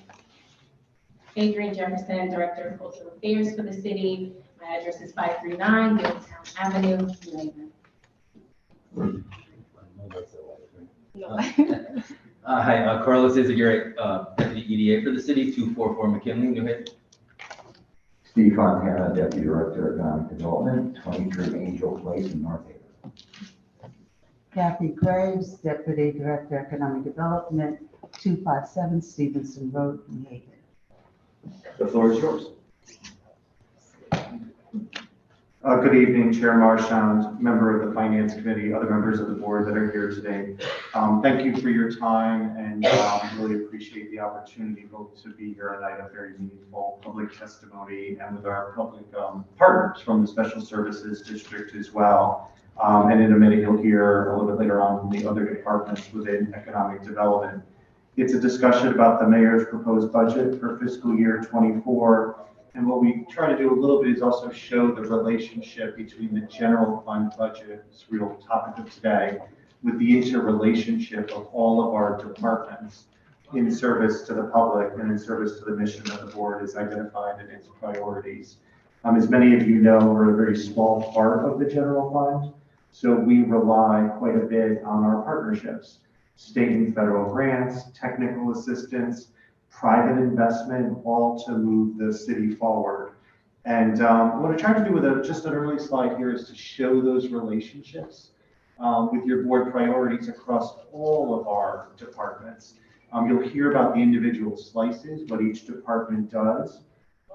Adrian Jefferson, Director of Cultural Affairs for the city. My address is 539 Middletown Avenue, New Haven. Hi, Carlos Izaguirre, Deputy EDA for the city, 244 McKinley, New Haven. Steve Fontana, Deputy Director of Economic Development, 23 Angel Place in North Haven. Kathy Graves, Deputy Director, Economic Development, 257 Stevenson Road, New Haven. The floor is yours. Good evening, Chair Marchand, member of the Finance Committee, other members of the board that are here today. Thank you for your time and really appreciate the opportunity both to be here tonight, a very meaningful public testimony, and with our public partners from the Special Services District as well. And in a minute, you'll hear a little bit later on from the other departments within economic development. It's a discussion about the mayor's proposed budget for fiscal year 24. And what we try to do a little bit is also show the relationship between the general fund budget, this real topic of today, with the interrelationship of all of our departments in service to the public and in service to the mission that the board has identified in its priorities. As many of you know, we're a very small part of the general fund, so we rely quite a bit on our partnerships, state and federal grants, technical assistance, private investment, all to move the city forward. And what I try to do with just an early slide here is to show those relationships with your board priorities across all of our departments. You'll hear about the individual slices, what each department does.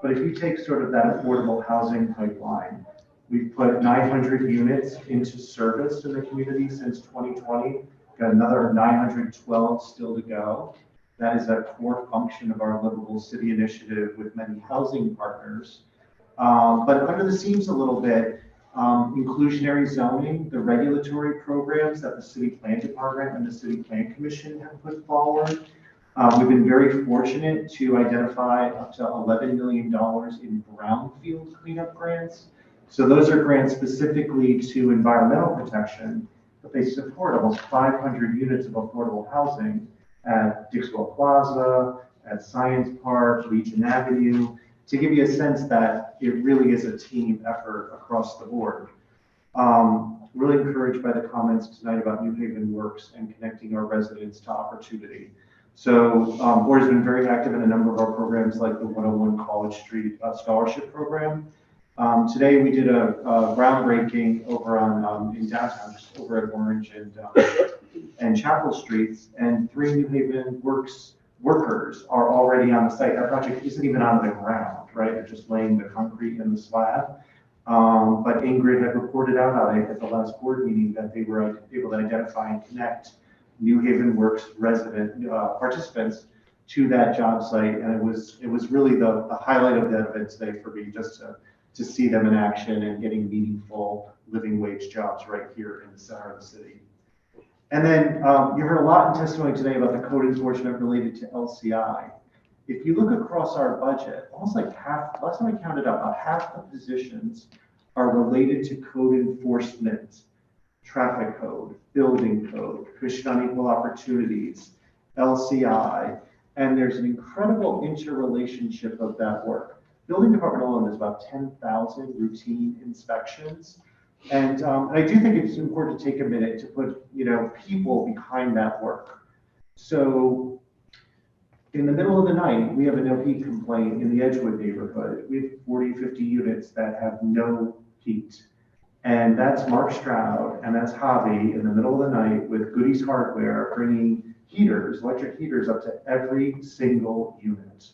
But if you take sort of that affordable housing pipeline, we've put 900 units into service in the community since 2020, got another 912 still to go. That is a core function of our Livable City initiative with many housing partners. But under the seams a little bit, inclusionary zoning, the regulatory programs that the City Plan Department and the City Plan Commission have put forward. We've been very fortunate to identify up to $11 million in brownfield cleanup grants. So those are grants specifically to environmental protection, but they support almost 500 units of affordable housing at Dixwell Plaza, at Science Park, Legion Avenue, to give you a sense that it really is a team effort across the board. Really encouraged by the comments tonight about New Haven Works and connecting our residents to opportunity. So board has been very active in a number of our programs like the 101 College Street Scholarship Program. Today we did a groundbreaking over on in downtown, just over at Orange and Chapel Streets, and 3 New Haven Works workers are already on the site. That project isn't even on the ground, right? They're just laying the concrete and the slab. But Ingrid had reported out on it at the last board meeting that they were able to identify and connect New Haven Works resident participants to that job site, and it was really the highlight of the event today for me, just to see them in action and getting meaningful living wage jobs right here in the center of the city. And then you heard a lot in testimony today about the code enforcement related to LCI. If you look across our budget, almost like half, last time I counted up, about half the positions are related to code enforcement, traffic code, building code, Commission on Equal Opportunities, LCI, and there's an incredible interrelationship of that work. Building department alone is about 10,000 routine inspections. And I do think it's important to take a minute to put, people behind that work. So in the middle of the night, we have a no heat complaint in the Edgewood neighborhood. We have 40, 50 units that have no heat. And that's Mark Stroud and that's Hobby in the middle of the night with Goodies Hardware bringing heaters, electric heaters up to every single unit.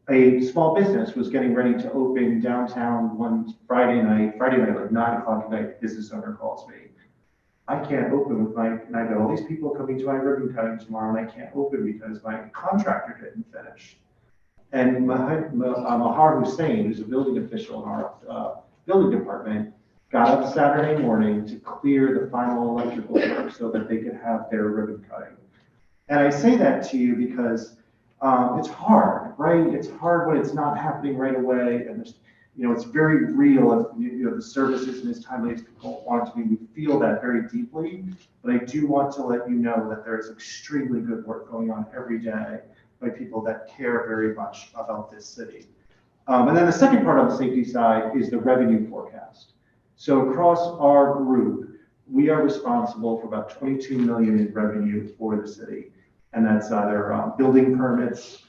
A small business was getting ready to open downtown one Friday night, like 9 o'clock at night, business owner calls me. I can't open with and I got all these people coming to my ribbon cutting tomorrow and I can't open because my contractor didn't finish. And Mahar Hussein, who's a building official in our building department, got up Saturday morning to clear the final electrical work so that they could have their ribbon cutting. And I say that to you because it's hard, right? It's hard when it's not happening right away, and there's, it's very real. If the service isn't as timely as people want it to be, we feel that very deeply. But I do want to let you know that there is extremely good work going on every day by people that care very much about this city. And then the second part on the safety side is the revenue forecast. So across our group, we are responsible for about 22 million in revenue for the city. And that's either building permits,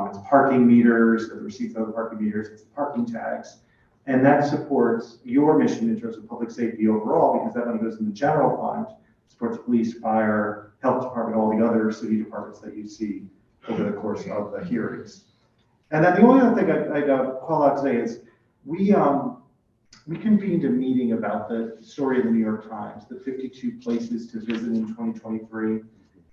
it's parking meters, the receipts of the parking meters, it's parking tags. And that supports your mission in terms of public safety overall, because that money goes in the general fund, supports police, fire, health department, all the other city departments that you see over the course of the hearings. And then the only other thing I'd call out today is we convened a meeting about the story of the New York Times, the 52 places to visit in 2023.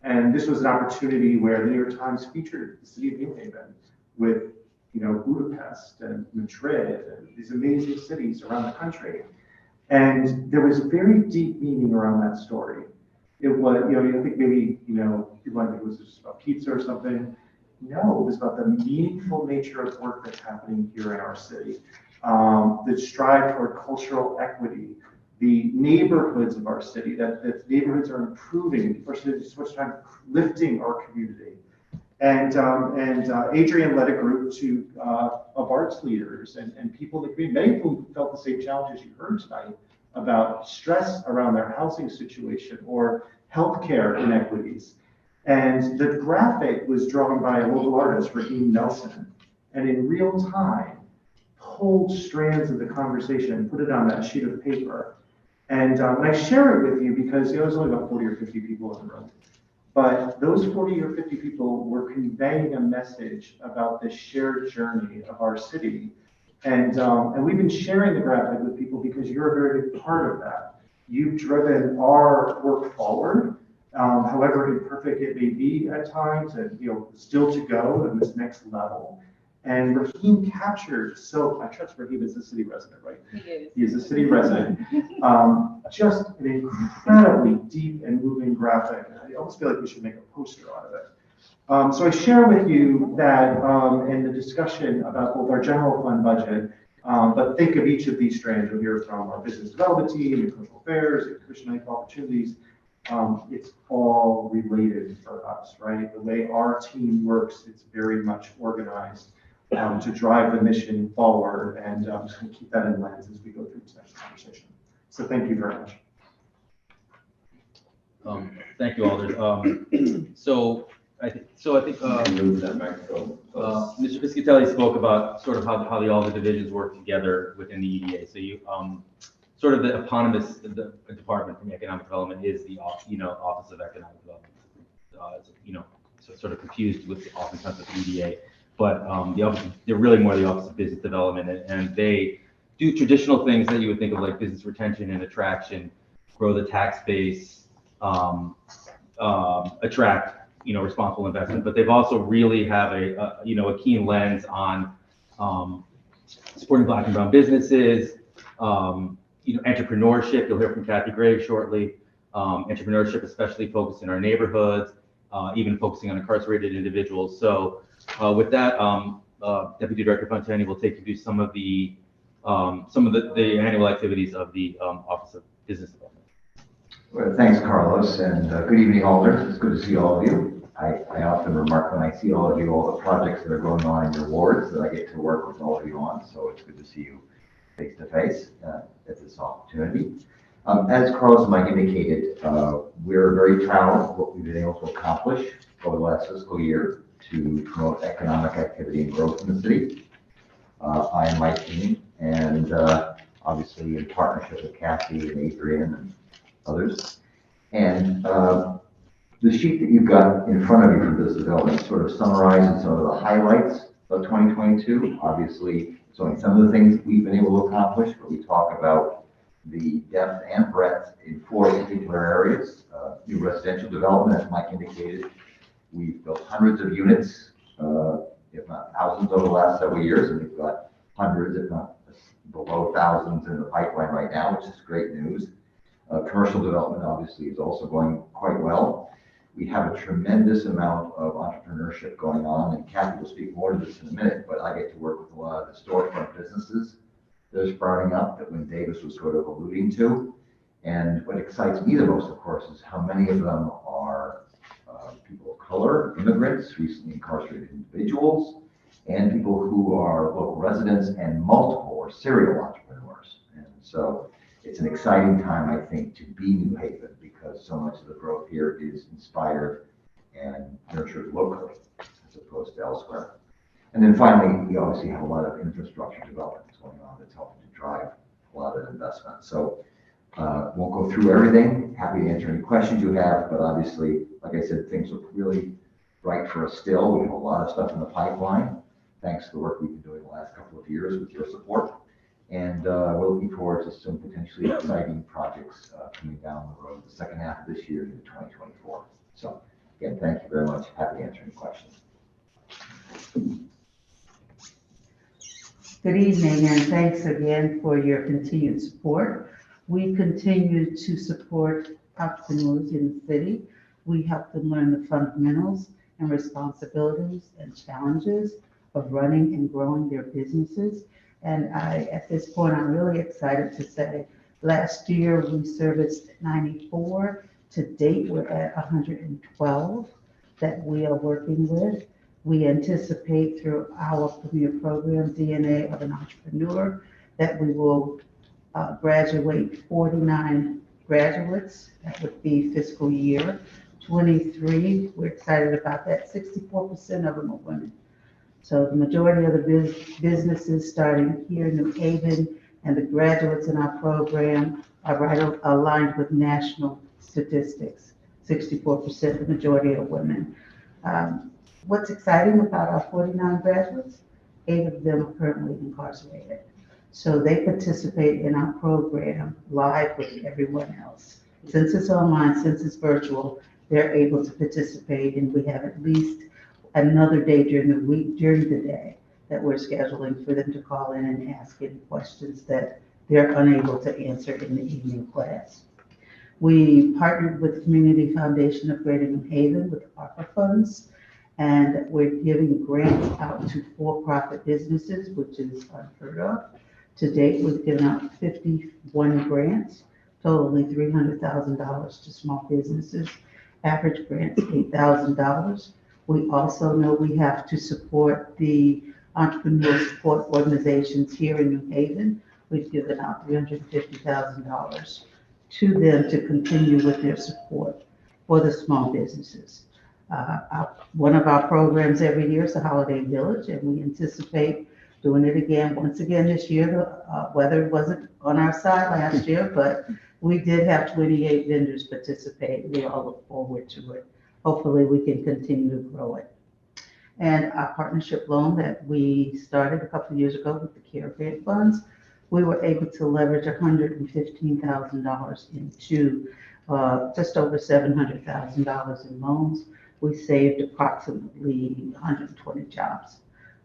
And this was an opportunity where the New York Times featured the city of New Haven with, you know, Budapest and Madrid and these amazing cities around the country. And there was very deep meaning around that story. It was, you know, I think maybe, you know, people might think it was just about pizza or something. No, it was about the meaningful nature of work that's happening here in our city. The strive toward cultural equity, the neighborhoods of our city, that neighborhoods are improving, people are spending so much time lifting our community. And Adrian led a group of arts leaders and people in the community, many of whom felt the same challenges you heard tonight about stress around their housing situation or healthcare inequities. And the graphic was drawn by a local artist, Raheem Nelson, and in real time pulled strands of the conversation and put it on that sheet of paper. And I share it with you because, you know, there's only about 40 or 50 people in the room. But those 40 or 50 people were conveying a message about the shared journey of our city. And we've been sharing the graphic with people because you're a very big part of that. You've driven our work forward, however imperfect it may be at times, and, you know, still to go in this next level. And Raheem captured, so I trust Raheem is a city resident, right? He is. He is a city resident. Just an incredibly deep and moving graphic. I almost feel like we should make a poster out of it. So I share with you that in the discussion about both our general fund budget, but think of each of these strands. You'll hear from our business development team, your commercial affairs, your Commission on Equal Opportunities. It's all related for us, right? The way our team works, it's very much organized to drive the mission forward, and I'm just going to keep that in mind as we go through this next conversation. So thank you very much. Thank you, Alders. So I think Mr. Piscatelli spoke about sort of how all the divisions work together within the EDA. So you sort of the eponymous department from economic development is the Office of Economic Development. So sort of confused with oftentimes with EDA, but the office, they're really more the Office of Business Development, and they do traditional things that you would think of like business retention and attraction, grow the tax base, attract responsible investment. But they've also really have a keen lens on supporting Black and brown businesses, entrepreneurship. You'll hear from Kathy Gray shortly. Entrepreneurship, especially focused in our neighborhoods, even focusing on incarcerated individuals. So with that, Deputy Director Fontani will take you through some of the annual activities of the Office of Business Development. Well, thanks, Carlos, and good evening, Alders. It's good to see all of you. I often remark when I see all of you, all the projects that are going on in your wards that I get to work with all of you on, so it's good to see you face to face at this opportunity. As Carlos and Mike indicated, we're very proud of what we've been able to accomplish over the last fiscal year to promote economic activity and growth in the city. I and my team, and obviously in partnership with Kathy and Adrian and others. And the sheet that you've got in front of you from business development sort of summarizes some of the highlights of 2022. Obviously, it's only some of the things that we've been able to accomplish, but we talk about the depth and breadth in 4 particular areas. New residential development, as Mike indicated, we've built hundreds of units, if not thousands over the last several years, and we've got hundreds, if not below thousands in the pipeline right now, which is great news. Commercial development obviously is also going quite well. We have a tremendous amount of entrepreneurship going on, and Kathy will speak more to this in a minute, but I get to work with a lot of the storefront businesses that are sprouting up that Wynn Davis was sort of alluding to. And what excites me the most, of course, is how many of them are people of color, immigrants, recently incarcerated individuals, and people who are local residents and multiple or serial entrepreneurs. And so it's an exciting time, I think, to be New Haven because so much of the growth here is inspired and nurtured locally as opposed to elsewhere. And then finally, we obviously have a lot of infrastructure development going on that's helping to drive a lot of investment. So won't go through everything. Happy to answer any questions you have, but obviously, like I said, things look really bright for us still. We have a lot of stuff in the pipeline, thanks to the work we've been doing the last couple of years with your support. And we're looking forward to some potentially exciting projects coming down the road the second half of this year into 2024. So again, thank you very much. Happy to answer any questions. Good evening, and thanks again for your continued support. We continue to support entrepreneurs in the city. We help them learn the fundamentals and responsibilities and challenges of running and growing their businesses. And at this point, I'm really excited to say, last year we serviced 94. To date, we're at 112 that we are working with. We anticipate through our premier program, DNA of an Entrepreneur, that we will graduate 49 graduates. That would be fiscal year 23. We're excited about that. 64% of them are women. So the majority of the businesses starting here in New Haven and the graduates in our program are right aligned with national statistics. 64%, the majority are women. What's exciting about our 49 graduates, 8 of them are currently incarcerated. So they participate in our program live with everyone else. Since it's online, since it's virtual, they're able to participate, and we have at least another day during the week, during the day, that we're scheduling for them to call in and ask any questions that they're unable to answer in the evening class. We partnered with the Community Foundation of Greater New Haven with ARPA funds, and we're giving grants out to for-profit businesses, which is unheard of. To date, we've given out 51 grants, totaling $300,000 to small businesses. Average grant is $8,000. We also know we have to support the entrepreneur support organizations here in New Haven. We've given out $350,000 to them to continue with their support for the small businesses. One of our programs every year is the Holiday Village, and we anticipate doing it again, once again this year. The weather wasn't on our side last year, but we did have 28 vendors participate. We all look forward to it. Hopefully we can continue to grow it. And our partnership loan that we started a couple of years ago with the CARE Grant funds, we were able to leverage $115,000 into just over $700,000 in loans. We saved approximately 120 jobs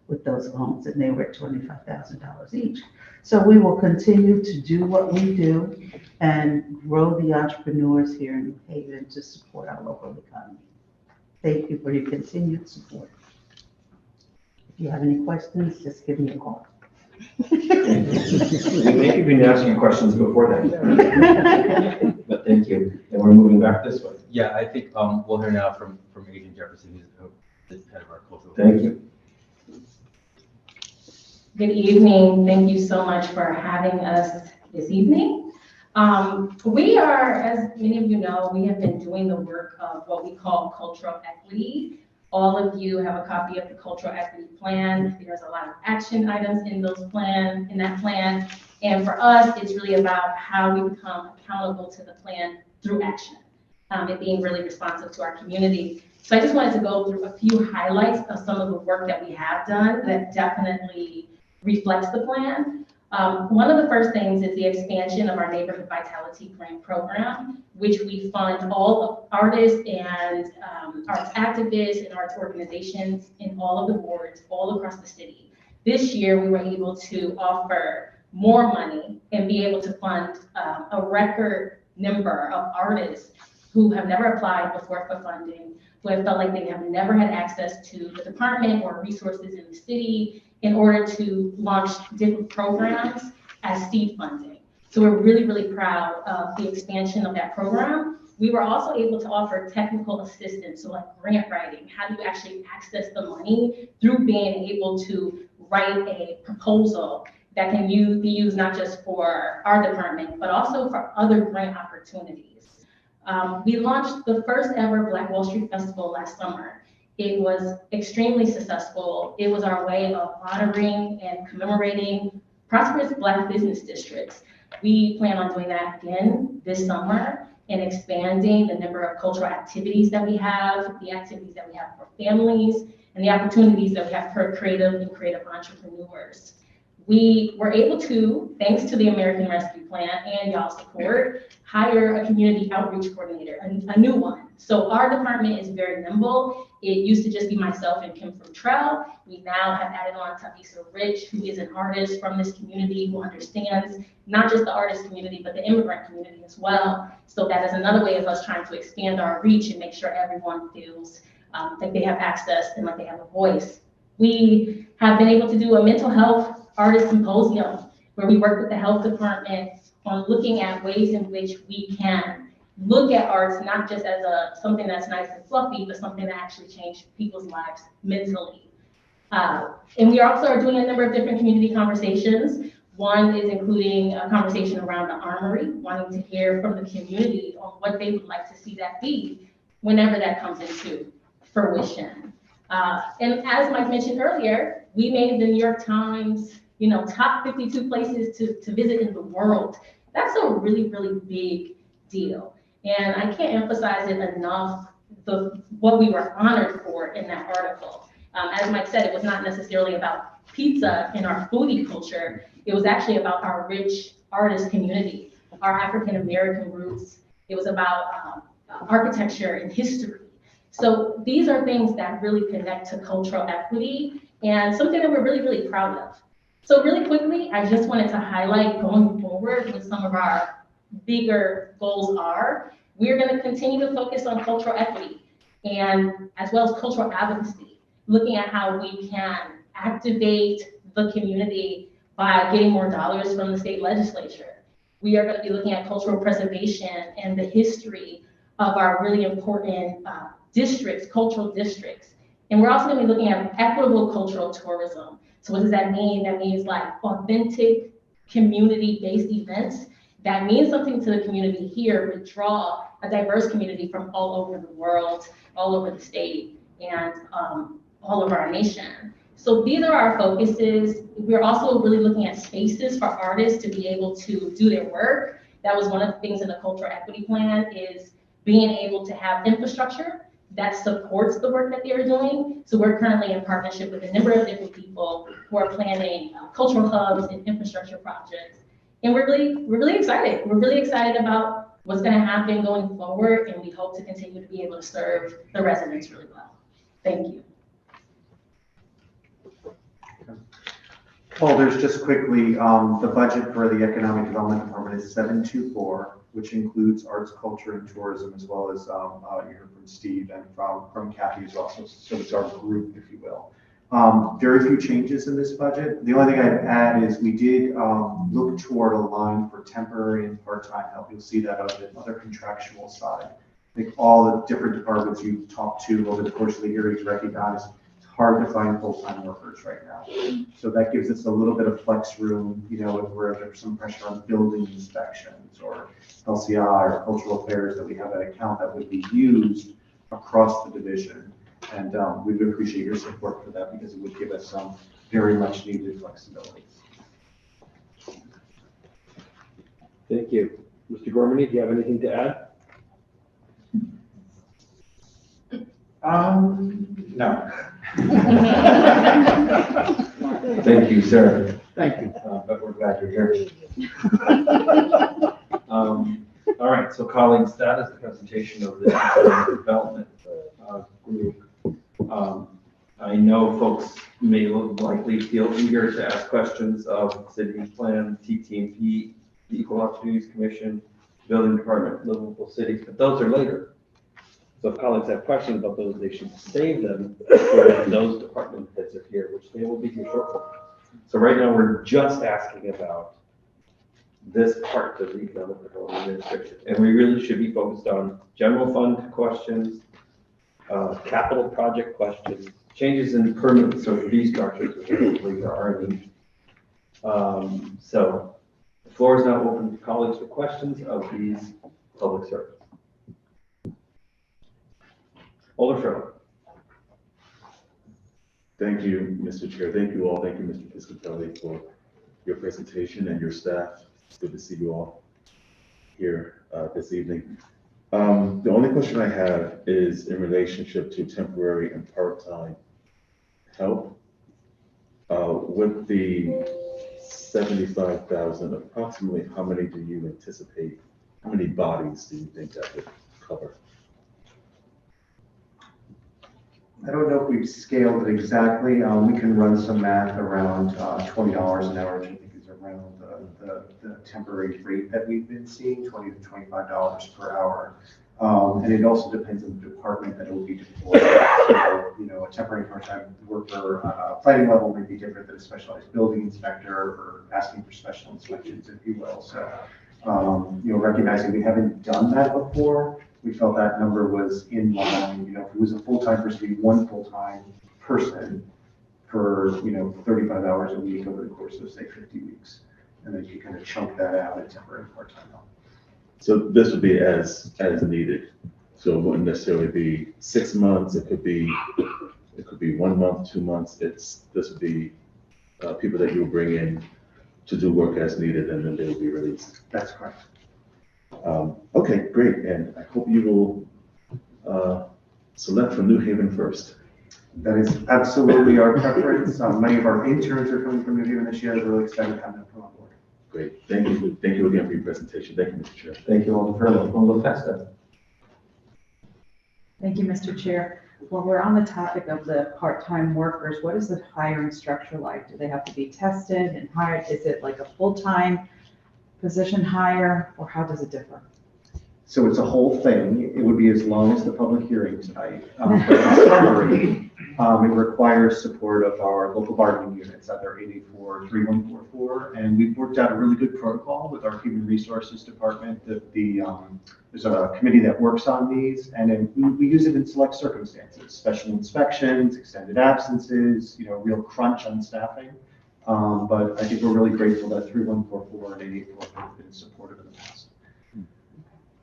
with those loans, and they were at $25,000 each. So we will continue to do what we do and grow the entrepreneurs here in New Haven to support our local economy. Thank you for your continued support. If you have any questions, just give me a call. We may have been asking questions before that. But thank you. And we're moving back this way. Yeah, I think we'll hear now from Agent Jefferson, who's the head of our cultural. Thank you. Good evening. Thank you so much for having us this evening. We are, as many of you know, we have been doing the work of what we call cultural equity. All of you have a copy of the cultural equity plan. There's a lot of action items in that plan. And for us, it's really about how we become accountable to the plan through action, and being really responsive to our community. So I just wanted to go through a few highlights of some of the work that we have done that definitely reflects the plan. One of the first things is the expansion of our Neighborhood Vitality Grant Program, which we fund all of artists and arts activists and arts organizations in all of the wards all across the city. This year, we were able to offer more money and be able to fund a record number of artists who have never applied before for funding, who have felt like they have never had access to the department or resources in the city in order to launch different programs as seed funding. So we're really, really proud of the expansion of that program. We were also able to offer technical assistance, so like grant writing. How do you actually access the money through being able to write a proposal that can be used not just for our department, but also for other grant opportunities. We launched the first ever Black Wall Street Festival last summer. It was extremely successful. It was our way of honoring and commemorating prosperous Black business districts. We plan on doing that again this summer and expanding the number of cultural activities that we have, the activities that we have for families, and the opportunities that we have for creative and creative entrepreneurs. We were able to, thanks to the American Rescue Plan and y'all's support, hire a community outreach coordinator, a new one. So our department is very nimble. It used to just be myself and Kim from Trell. We now have added on Tafisa Rich, who is an artist from this community who understands not just the artist community, but the immigrant community as well. So that is another way of us trying to expand our reach and make sure everyone feels like they have access and like they have a voice. We have been able to do a mental health artist symposium where we work with the health department on looking at ways in which we can look at arts not just as something that's nice and fluffy, but something that actually changes people's lives mentally. And we also are doing a number of different community conversations. One is including a conversation around the armory, wanting to hear from the community on what they would like to see that be whenever that comes into fruition. And as Mike mentioned earlier, we made the New York Times, top 52 places to visit in the world. That's a really, really big deal. And I can't emphasize it enough, what we were honored for in that article. As Mike said, it was not necessarily about pizza and our foodie culture. It was actually about our rich artist community, our African-American roots. It was about architecture and history. So these are things that really connect to cultural equity and something that we're really, really proud of. So really quickly, I just wanted to highlight going forward with some of our bigger goals are, we're going to continue to focus on cultural equity and as well as cultural advocacy, looking at how we can activate the community by getting more dollars from the state legislature. We are going to be looking at cultural preservation and the history of our really important districts, cultural districts. And we're also going to be looking at equitable cultural tourism. So what does that mean? That means like authentic community-based events that mean something to the community here, but draw a diverse community from all over the world, all over the state, and all over our nation. So these are our focuses. We're also really looking at spaces for artists to be able to do their work. That was one of the things in the cultural equity plan is being able to have infrastructure that supports the work that they're doing. So we're currently in partnership with a number of different people who are planning cultural hubs and infrastructure projects. And we're really excited. We're really excited about what's going to happen going forward, and we hope to continue to be able to serve the residents really well. Thank you. Alders, just quickly, the budget for the Economic Development Department is 724, which includes arts, culture, and tourism, as well as you heard from Steve and from Kathy as well. So it's our group, if you will. Very few changes in this budget. The only thing I'd add is we did look toward a line for temporary and part-time help. You'll see that on the other contractual side. I think all the different departments you've talked to over the course of the year recognize it's hard to find full-time workers right now. So that gives us a little bit of flex room, where there's some pressure on building inspections or LCI or cultural affairs that we have an account that would be used across the division. And we would appreciate your support for that because it would give us some very much needed flexibility. Thank you. Mr. Gormany, do you have anything to add? No. Thank you, sir. Thank you. But we're glad you're here. All right, so colleagues, that is the presentation of the economic development group. I know folks may likely feel eager to ask questions of city plan, TTP, the Equal Opportunities Commission, Building Department, Livable Cities, but those are later. So if colleagues have questions about those, they should save them for when those department heads are here, which they will be here shortly. So right now, we're just asking about this part of the economic development administration, and we really should be focused on general fund questions, capital project questions, changes in permit, so fee structures, which hopefully there are any, So the floor is now open to colleagues for questions of these public servants. Alder Schroeder. Thank you, Mr. Chair. Thank you all. Thank you, Mr. Piscatelli, for your presentation and your staff. It's good to see you all here this evening. The only question I have is in relationship to temporary and part-time help. With the 75,000, approximately how many do you anticipate, how many bodies do you think that would cover? I don't know if we've scaled it exactly. We can run some math around $20 an hour, which I think is around the temporary rate that we've been seeing, $20 to $25 per hour. And it also depends on the department that it will be deployed. So, you know, a temporary part-time worker on a planning level may be different than a specialized building inspector or asking for special inspections, if you will. So, you know, recognizing we haven't done that before, we felt that number was in line. You know, if it was a full-time person, it'd be one full-time person for, you know, 35 hours a week over the course of, say, 50 weeks. And then you kind of chunk that out at temporary part-time help. So this would be as needed. So it wouldn't necessarily be 6 months. It could be 1 month, 2 months. This would be people that you will bring in to do work as needed, and then they will be released. That's correct. Okay, great. And I hope you will select from New Haven first. That is absolutely our preference. Many of our interns are coming from New Haven this year. We're really excited to have them come on board. Great. Thank you. Thank you again for your presentation. Thank you, Mr. Chair. Thank you, Alder Schroeder. Alder Festa. Thank you, Mr. Chair. Well, we're on the topic of the part-time workers. What is the hiring structure like? Do they have to be tested and hired? Is it like a full-time position hire, or how does it differ? So it's a whole thing. It would be as long as the public hearing tonight. But in summary, it requires support of our local bargaining units, either 884 3144, and we've worked out a really good protocol with our human resources department. There's a committee that works on these, and then we use it in select circumstances, special inspections, extended absences, you know, real crunch on staffing. But I think we're really grateful that 3144 and 884 have been supportive in the past.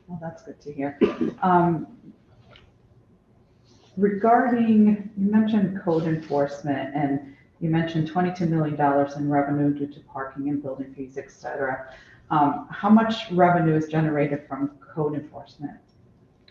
Well, that's good to hear. Regarding, you mentioned code enforcement, and you mentioned $22 million in revenue due to parking and building fees, et cetera. How much revenue is generated from code enforcement?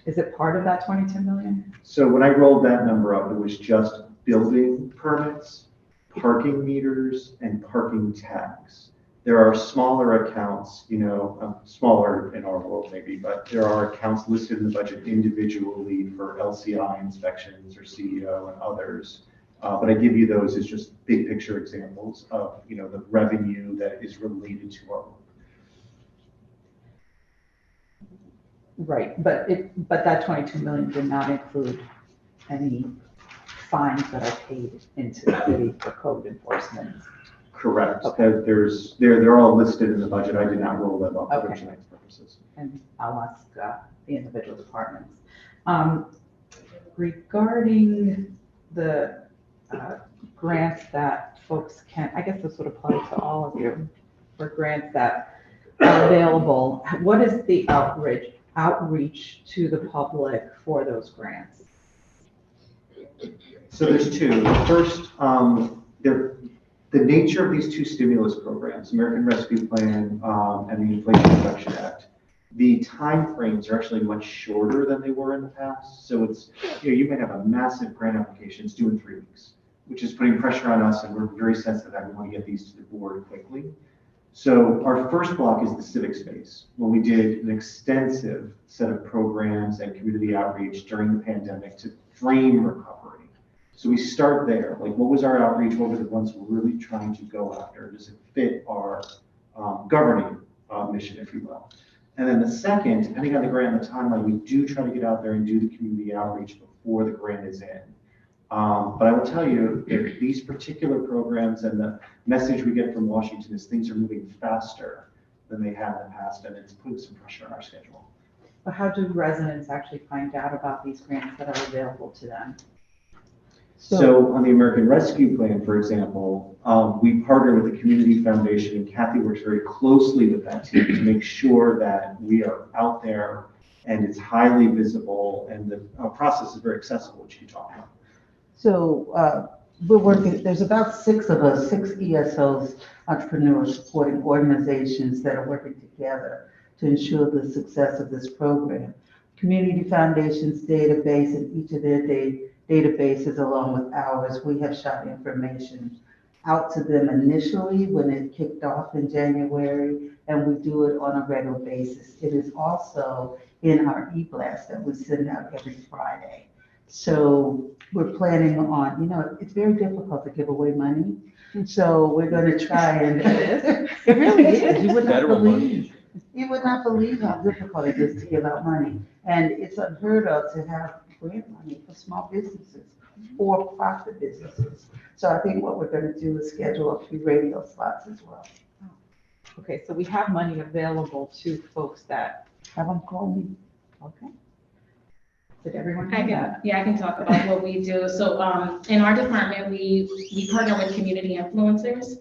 Is it part of that 22 million? So when I rolled that number up, it was just building permits, parking meters, and parking tags. There are smaller accounts, you know, smaller in our world maybe, but there are accounts listed in the budget individually for LCI inspections or CEO and others. But I give you those as just big picture examples of, you know, the revenue that is related to our work. Right, but that 22 million did not include any fines that are paid into the city for code enforcement. Correct. Okay. They're all listed in the budget. I did not roll them up for tonight's purposes. And I'll ask the individual departments. Regarding the grants that folks can, I guess this would apply to all of you, for grants that are available, what is the outreach to the public for those grants? So there's two. First, the nature of these two stimulus programs, American Rescue Plan and the Inflation Reduction Act, the timeframes are actually much shorter than they were in the past. So it's, you know, you may have a massive grant application, it's due in 3 weeks, which is putting pressure on us, and we're very sensitive that we want to get these to the board quickly. So our first block is the civic space, where we did an extensive set of programs and community outreach during the pandemic to frame recovery. So we start there, like what was our outreach, what were the ones we're really trying to go after? Does it fit our governing mission, if you will? And then the second, depending on the grant and the timeline, we do try to get out there and do the community outreach before the grant is in. But I will tell you, if these particular programs and the message we get from Washington is things are moving faster than they have in the past, and it's putting some pressure on our schedule. But how do residents actually find out about these grants that are available to them? So on the American Rescue Plan, for example, we partner with the Community Foundation, and Kathy works very closely with that team to make sure that we are out there and it's highly visible and the process is very accessible, which you talked about. So we're working, there's about 6 of us, 6 ESOs, entrepreneurs supporting organizations that are working together to ensure the success of this program. Community Foundation's database and each of their databases along with ours, we have shot information out to them initially when it kicked off in January, and we do it on a regular basis. It is also in our e-blast that we send out every Friday. So we're planning on, you know, it's very difficult to give away money. So we're going to try and it really is. You would not believe how difficult it is to give out money. And it's unheard of to have grant money for small businesses, for-profit businesses. So I think what we're going to do is schedule a few radio slots as well. Okay, so we have money available to folks that have them call me. Okay. Did everyone I know can, that? yeah, I can talk about what we do. So in our department, we partner with community influencers.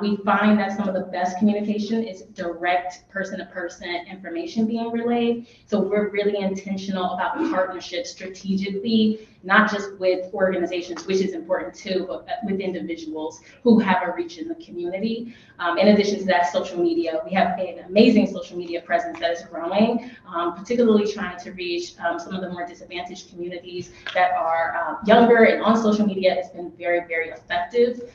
We find that some of the best communication is direct person-to-person information being relayed. So we're really intentional about partnerships strategically, not just with organizations, which is important too, but with individuals who have a reach in the community. In addition to that, social media, we have an amazing social media presence that is growing, particularly trying to reach some of the more disadvantaged communities that are younger, and on social media, it's been very, very effective.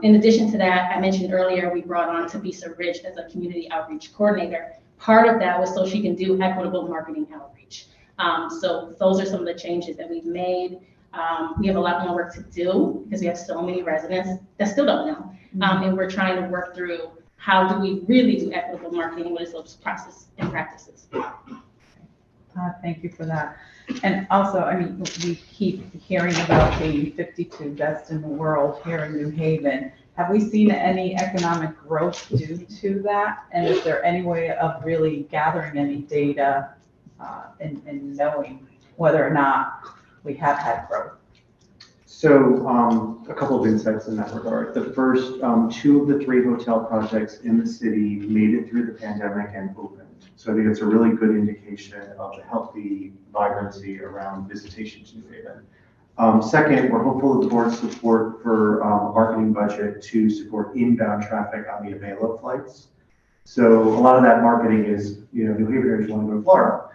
In addition to that, I mentioned earlier, we brought on Tabisa Rich as a community outreach coordinator. Part of that was so she can do equitable marketing outreach. So those are some of the changes that we've made. We have a lot more work to do because we have so many residents that still don't know. And we're trying to work through how do we really do equitable marketing, what is those process and practices. Thank you for that. And also, I mean, we keep hearing about the 52 best in the world here in New Haven. Have we seen any economic growth due to that? And is there any way of really gathering any data and knowing whether or not we have had growth? So a couple of insights in that regard. The first, 2 of the 3 hotel projects in the city made it through the pandemic and opened. So I think it's a really good indication of the healthy vibrancy around visitation to New Haven. Second, we're hopeful of the board's support for a marketing budget to support inbound traffic on the Avelo flights. So a lot of that marketing is, you know, New Haveners want to go to Florida.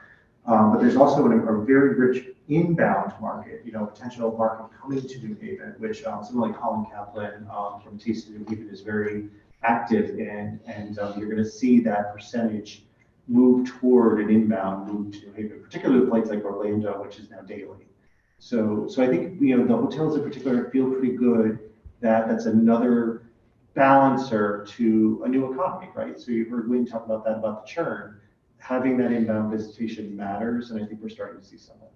But there's also a very rich inbound market, you know, potential market coming to New Haven, which someone like Colin Kaplan from Taste of New Haven is very active in, and you're going to see that percentage move toward an inbound move to New Haven, particularly with flights like Orlando, which is now daily. So I think, you know, the hotels in particular feel pretty good that that's another balancer to a new economy, right? So you heard Wynn talk about that, about the churn. Having that inbound visitation matters, and I think we're starting to see some of that.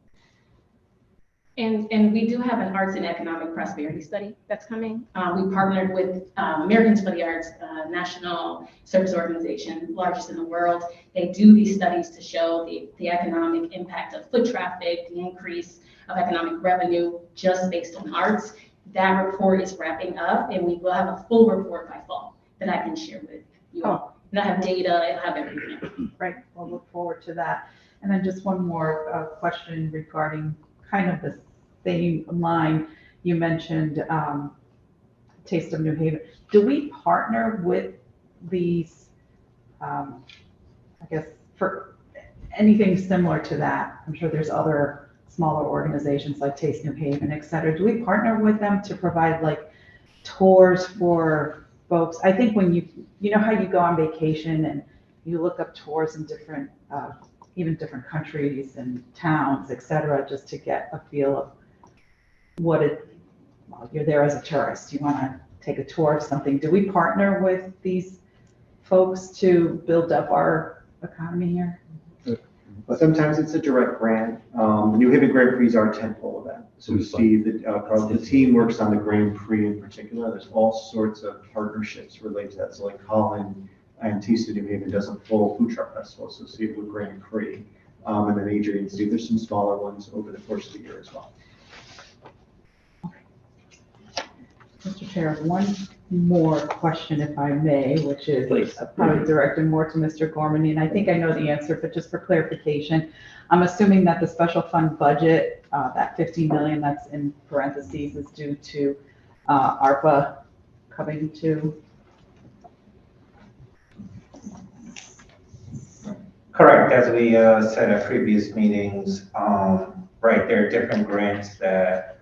And we do have an arts and economic prosperity study that's coming. We partnered with Americans for the Arts, national service organization, largest in the world. They do these studies to show the economic impact of foot traffic, the increase of economic revenue just based on arts. That report is wrapping up, and we will have a full report by fall that I can share with you all. And I have data, it'll have everything. Right, we'll look forward to that. And then just one more question regarding kind of the same line. You mentioned Taste of New Haven. Do we partner with these, I guess, for anything similar to that? I'm sure there's other smaller organizations like Taste New Haven, et cetera. Do we partner with them to provide like tours for folks? I think when you know how you go on vacation and you look up tours in different, even different countries and towns, et cetera, just to get a feel of what well, you're there as a tourist, you want to take a tour of something. Do we partner with these folks to build up our economy here? But sometimes it's a direct grant. The New Haven Grand Prix is our tentpole event. So we see the team works on the Grand Prix in particular. There's all sorts of partnerships related to that. So like Colin and Taste of New Haven does a full food truck festival associated with Grand Prix. And then Adrian's do. There's some smaller ones over the course of the year as well. Chair, one more question, if I may, which is probably directed more to Mr. Gorman, and I think I know the answer, but just for clarification, I'm assuming that the special fund budget, that 50 million that's in parentheses, is due to ARPA coming to. Correct, as we said at previous meetings, right, there are different grants that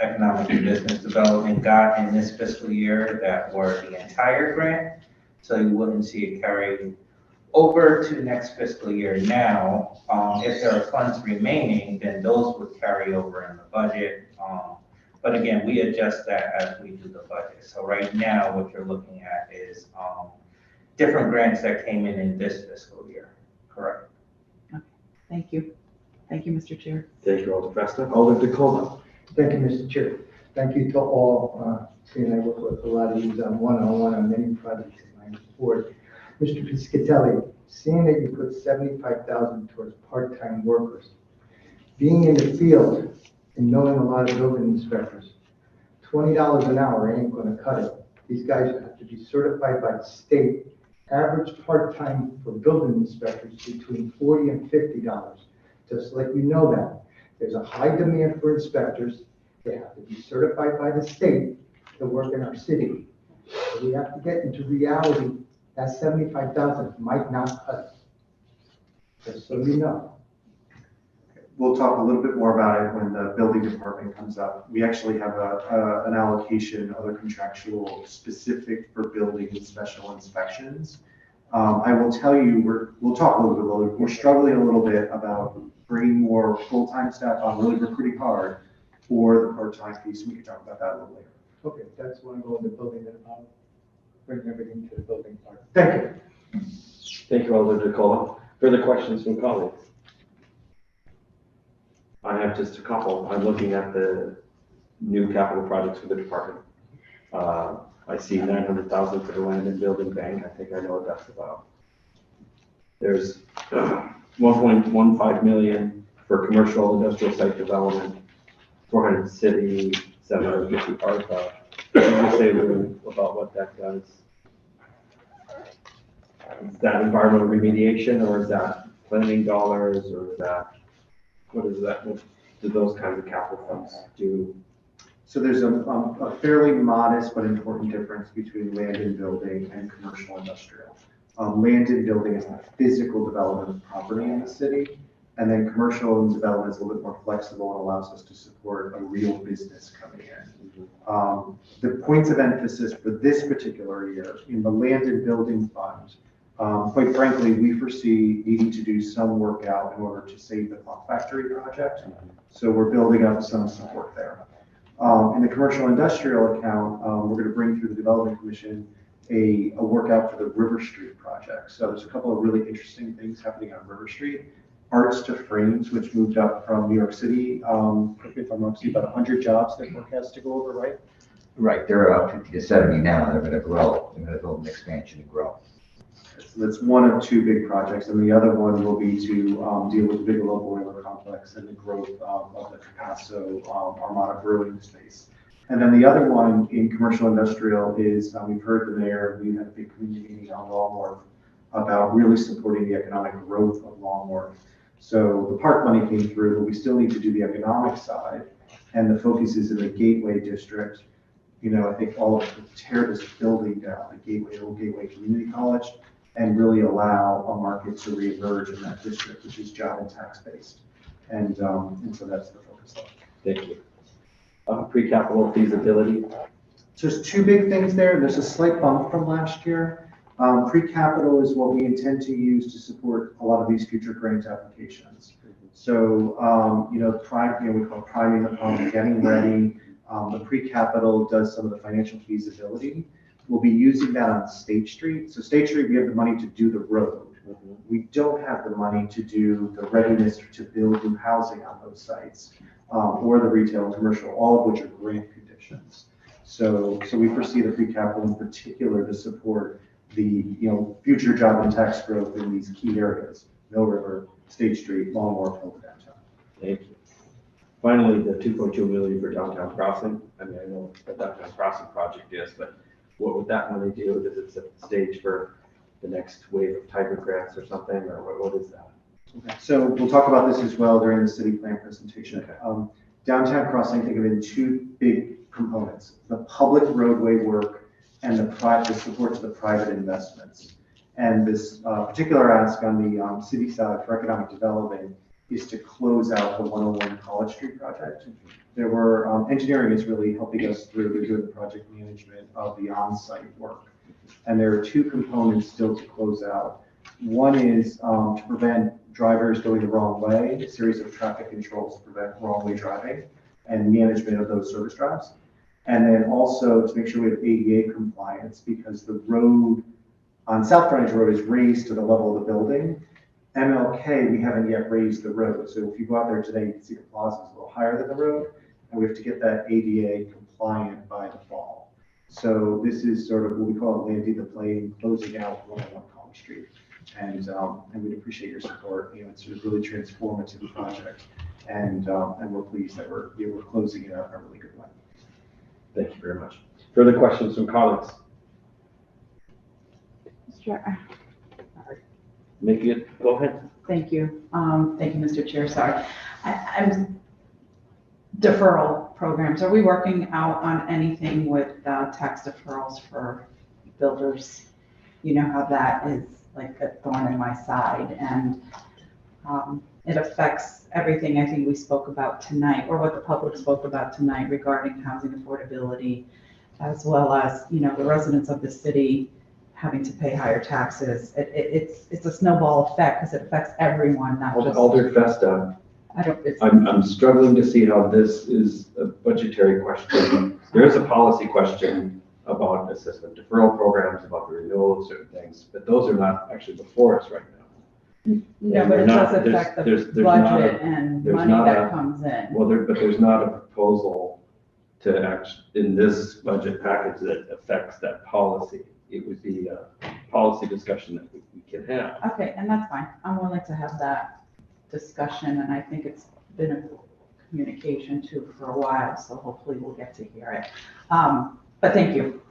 economic and business development got in this fiscal year that were the entire grant. So you wouldn't see it carry over to next fiscal year. Now, if there are funds remaining, then those would carry over in the budget. But again, we adjust that as we do the budget. So right now, what you're looking at is different grants that came in this fiscal year. Correct. Okay. Thank you. Thank you, Mr. Chair. Thank you, Alder Festa. Alder DeCola. Thank you, Mr. Chair. Thank you to all. Seeing I work with a lot of these one-on-one on many projects in my board. Mr. Piscatelli, seeing that you put 75,000 towards part-time workers, being in the field and knowing a lot of building inspectors, $20 an hour ain't going to cut it. These guys have to be certified by the state. Average part-time for building inspectors between $40 and $50. Just let you know that. There's a high demand for inspectors. They have to be certified by the state to work in our city. So we have to get into reality. That 75,000 might not cut it. Just so you know. We'll talk a little bit more about it when the building department comes up. We actually have an allocation, other contractual specific for building and special inspections. I will tell you, we'll talk a little bit later. We're struggling a little bit about bringing more full-time staff on, really recruiting hard for the part-time piece. We can talk about that a little later. Okay, that's when I go in the building and I'll bring everything to the building part. Thank you. Thank you, Alder DeCola. Further questions from colleagues? I have just a couple. I'm looking at the new capital projects for the department. I see 900,000 for the land and building bank. I think I know what that's about. There's 1.15 million for commercial industrial site development, 400 city, 750 ARPA. Can you say a little about what that does? Is that environmental remediation, or is that planning dollars, or is that, what is that? What do those kinds of capital funds do? So there's a fairly modest but important difference between land and building and commercial industrial. Land and building is the physical development of property in the city, and then commercial development is a little bit more flexible and allows us to support a real business coming in. The points of emphasis for this particular year in the land and building fund, quite frankly, we foresee needing to do some work out in order to save the clock factory project. So we're building up some support there. In the commercial industrial account, we're going to bring through the Development Commission a workout for the River Street project. So there's a couple of really interesting things happening on River Street. Arts to Frames, which moved up from New York City, correct me if I'm wrong, about 100 jobs that forecast to go over, right? Right, they're about 50 to 70 now. They're going to grow. They're going to build an expansion and grow. So that's one of two big projects, and the other one will be to deal with the Bigelow Boiler Complex and the growth of the Picasso Armada Brewing space. And then the other one in commercial industrial is, we've heard the mayor, we had a big community meeting on Longworth about really supporting the economic growth of Longworth. So the park money came through, but we still need to do the economic side, and the focus is in the Gateway District. You know, I think all of tear this building down, the old Gateway Community College, and really allow a market to reemerge in that district, which is job and tax based. And so that's the focus. Thank you. Pre-capital feasibility. So there's two big things there. There's a slight bump from last year. Pre-capital is what we intend to use to support a lot of these future grant applications. So, you know, we call priming the pump, getting ready. The pre-capital does some of the financial feasibility. We'll be using that on State Street. So State Street, we have the money to do the road. We don't have the money to do the readiness to build new housing on those sites, or the retail and commercial, all of which are grant conditions. So we foresee the pre-capital in particular to support the, you know, future job and tax growth in these key areas: Mill River, State Street, Longmore, Downtown. Thank you. Finally, the 2.2 million for downtown crossing. I mean, I know what the downtown crossing project is, but what would that money do? Does it set the stage for the next wave of Tiger grants or something, or what is that? Okay, so we'll talk about this as well during the city plan presentation. Okay. Downtown crossing, think of it in two big components: the public roadway work and the support to the private investments. And this particular ask on the city side for economic development is to close out the 101 College Street project. There were, engineering is really helping us through doing the project management of the on-site work. And there are two components still to close out. One is to prevent drivers going the wrong way, a series of traffic controls to prevent wrong way driving and management of those service drives. And then also to make sure we have ADA compliance, because the road on South Frontage Road is raised to the level of the building. MLK, we haven't yet raised the road. So if you go out there today, you can see the plaza is a little higher than the road, and we have to get that ADA compliant by the fall. So this is sort of what we call landing the plane, closing out 101 College Street. And we'd appreciate your support. You know, it's a really transformative project, and we're pleased that we're closing it out in a really good way. Thank you very much. Further questions from colleagues? Sure. Make it, go ahead. Thank you. Thank you, Mr. Chair. Sorry. I'm deferral programs. Are we working out on anything with tax deferrals for builders? You know how that is like a thorn in my side, and it affects everything I think we spoke about tonight, or what the public spoke about tonight regarding housing affordability, as well as, you know, the residents of the city having to pay higher taxes. It's a snowball effect because it affects everyone, not just. Alder Festa, I'm struggling to see how this is a budgetary question. There is a policy question about assessment deferral programs, about the renewal of certain things, but those are not actually before us right now. No, but it does affect the budget and money that comes in. Well, but there's not a proposal to act in this budget package that affects that policy. It would be a policy discussion that we can have. Okay, and that's fine. I'm willing to have that discussion, and I think it's been a communication too for a while, so hopefully we'll get to hear it. But thank you.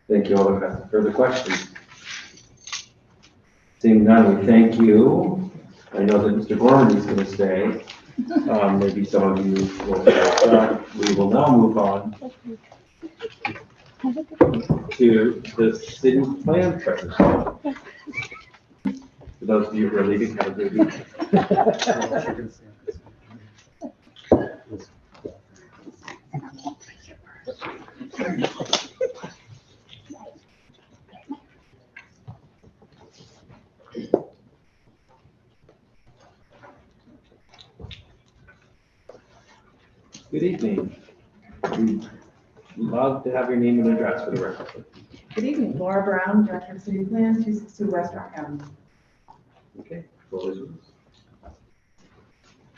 Thank you, Alder. Further questions? Seeing none, we thank you. I know that Mr. Gorman is going to stay. Maybe some of you will stay. We will now move on to the city plan presentation. For those of you who are leaving, have a good week. Good evening. We'd love to have your name and address for the record. Good evening, Laura Brown, Director of City Plan, 262 West Rock Avenue. Okay, floor is yours.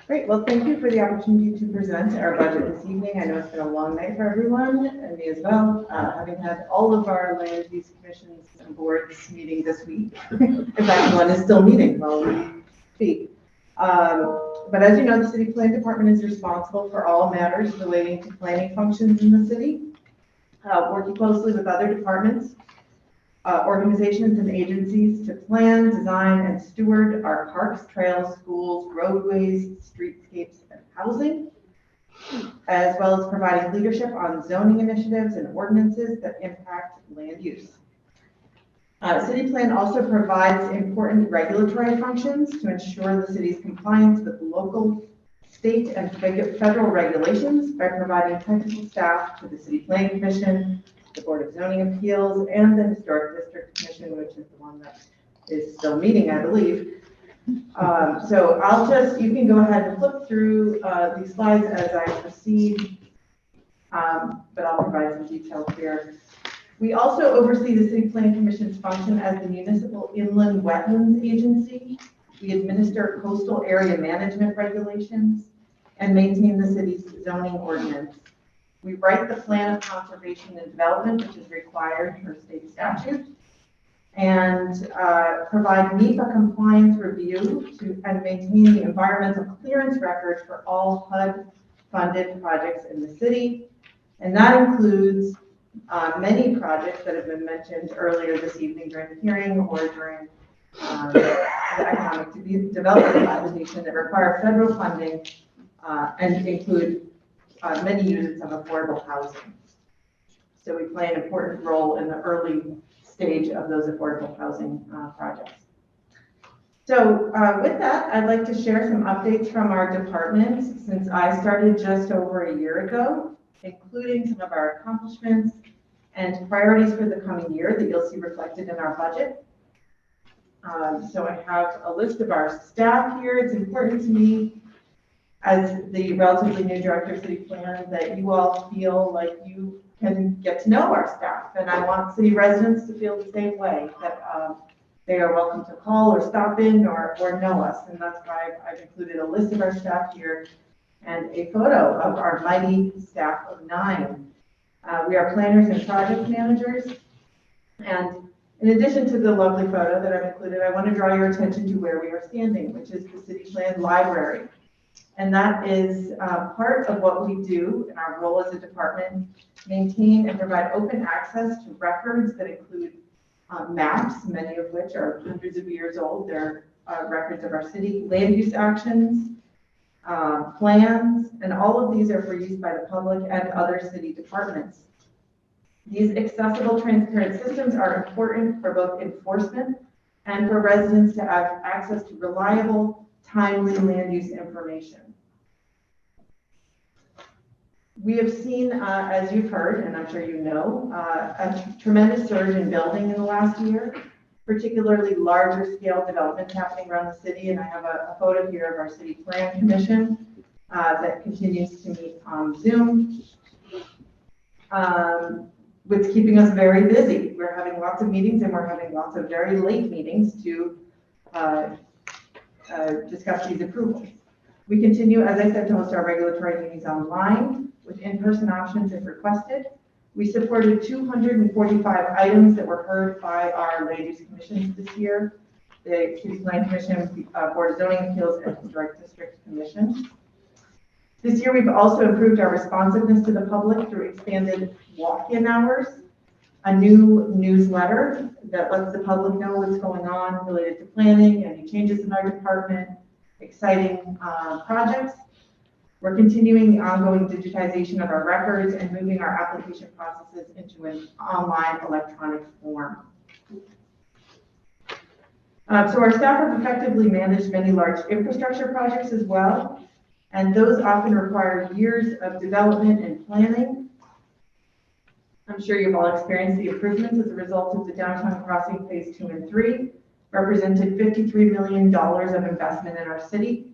Great, well, thank you for the opportunity to present our budget this evening. I know it's been a long night for everyone, and me as well, having had all of our land use commissions and boards meeting this week. In fact, one is still meeting while we speak. But as you know, the city plan department is responsible for all matters relating to planning functions in the city, working closely with other departments, organizations and agencies to plan, design, and steward our parks, trails, schools, roadways, streetscapes, and housing, as well as providing leadership on zoning initiatives and ordinances that impact land use. City plan also provides important regulatory functions to ensure the city's compliance with local, state, and federal regulations by providing technical staff to the City Planning Commission, the Board of Zoning Appeals, and the Historic District Commission, which is the one that is still meeting, I believe. So you can go ahead and flip through these slides as I proceed, but I'll provide some details here. We also oversee the City Planning Commission's function as the Municipal Inland Wetlands Agency. We administer coastal area management regulations and maintain the city's zoning ordinance. We write the plan of conservation and development, which is required per state statute, and provide NEPA compliance review and maintain the environmental clearance record for all HUD funded projects in the city. And that includes many projects that have been mentioned earlier this evening during the hearing or during the economic development presentation that require federal funding and include many units of affordable housing. So we play an important role in the early stage of those affordable housing projects. So with that, I'd like to share some updates from our department since I started just over a year ago, including some of our accomplishments and priorities for the coming year that you'll see reflected in our budget. So I have a list of our staff here. It's important to me as the relatively new director of city plan that you all feel like you can get to know our staff. And I want city residents to feel the same way, that they are welcome to call or stop in or know us. And that's why I've included a list of our staff here and a photo of our mighty staff of 9. We are planners and project managers. And in addition to the lovely photo that I've included, I want to draw your attention to where we are standing, which is the city plan library. And that is part of what we do in our role as a department, maintain and provide open access to records that include maps, many of which are hundreds of years old. They're records of our city, land use actions, plans, and all of these are for use by the public and other city departments. These accessible, transparent systems are important for both enforcement and for residents to have access to reliable, timely land use information. We have seen, as you've heard, and I'm sure you know, a tremendous surge in building in the last year, particularly larger scale developments happening around the city. And I have a photo here of our city plan commission that continues to meet on Zoom. It's keeping us very busy. We're having lots of meetings and we're having lots of very late meetings to discuss these approvals. We continue, as I said, to host our regulatory meetings online with in-person options if requested. We supported 245 items that were heard by our land use commissions this year, the City Plan Commission, Board of Zoning Appeals, and Historic District Commission. This year, we've also improved our responsiveness to the public through expanded walk-in hours, a new newsletter that lets the public know what's going on related to planning, any changes in our department, exciting projects. We're continuing the ongoing digitization of our records and moving our application processes into an online electronic form. So our staff have effectively managed many large infrastructure projects as well, and those often require years of development and planning. I'm sure you've all experienced the improvements as a result of the downtown crossing phase 2 and 3, represented $53 million of investment in our city.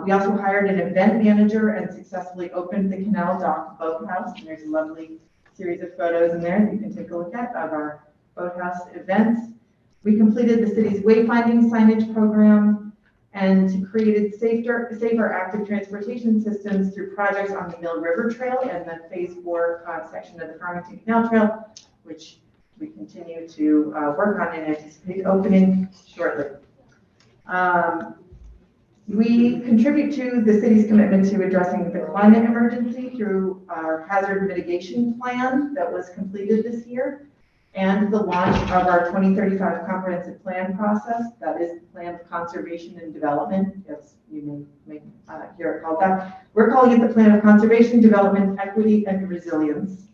We also hired an event manager and successfully opened the Canal Dock Boathouse. And there's a lovely series of photos in there that you can take a look at of our boathouse events. We completed the city's wayfinding signage program and created safer active transportation systems through projects on the Mill River Trail and the phase 4 section of the Farmington Canal Trail, which we continue to work on and anticipate opening shortly. We contribute to the city's commitment to addressing the climate emergency through our hazard mitigation plan that was completed this year and the launch of our 2035 comprehensive plan process. That is the plan of conservation and development, as you may hear it called that. We're calling it the plan of conservation, development, equity, and resilience.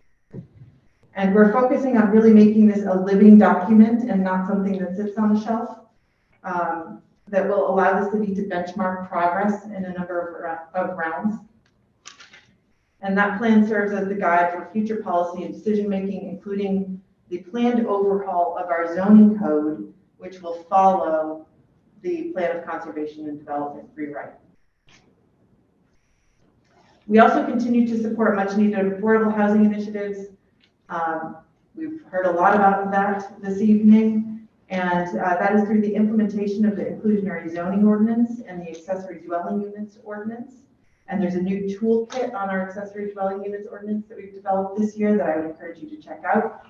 And we're focusing on really making this a living document and not something that sits on the shelf. That will allow the city to benchmark progress in a number of realms. And that plan serves as the guide for future policy and decision-making, including the planned overhaul of our zoning code, which will follow the plan of conservation and development rewrite. We also continue to support much-needed affordable housing initiatives. We've heard a lot about that this evening. And that is through the implementation of the inclusionary zoning ordinance and the accessory dwelling units ordinance. And there's a new toolkit on our accessory dwelling units ordinance that we've developed this year that I would encourage you to check out.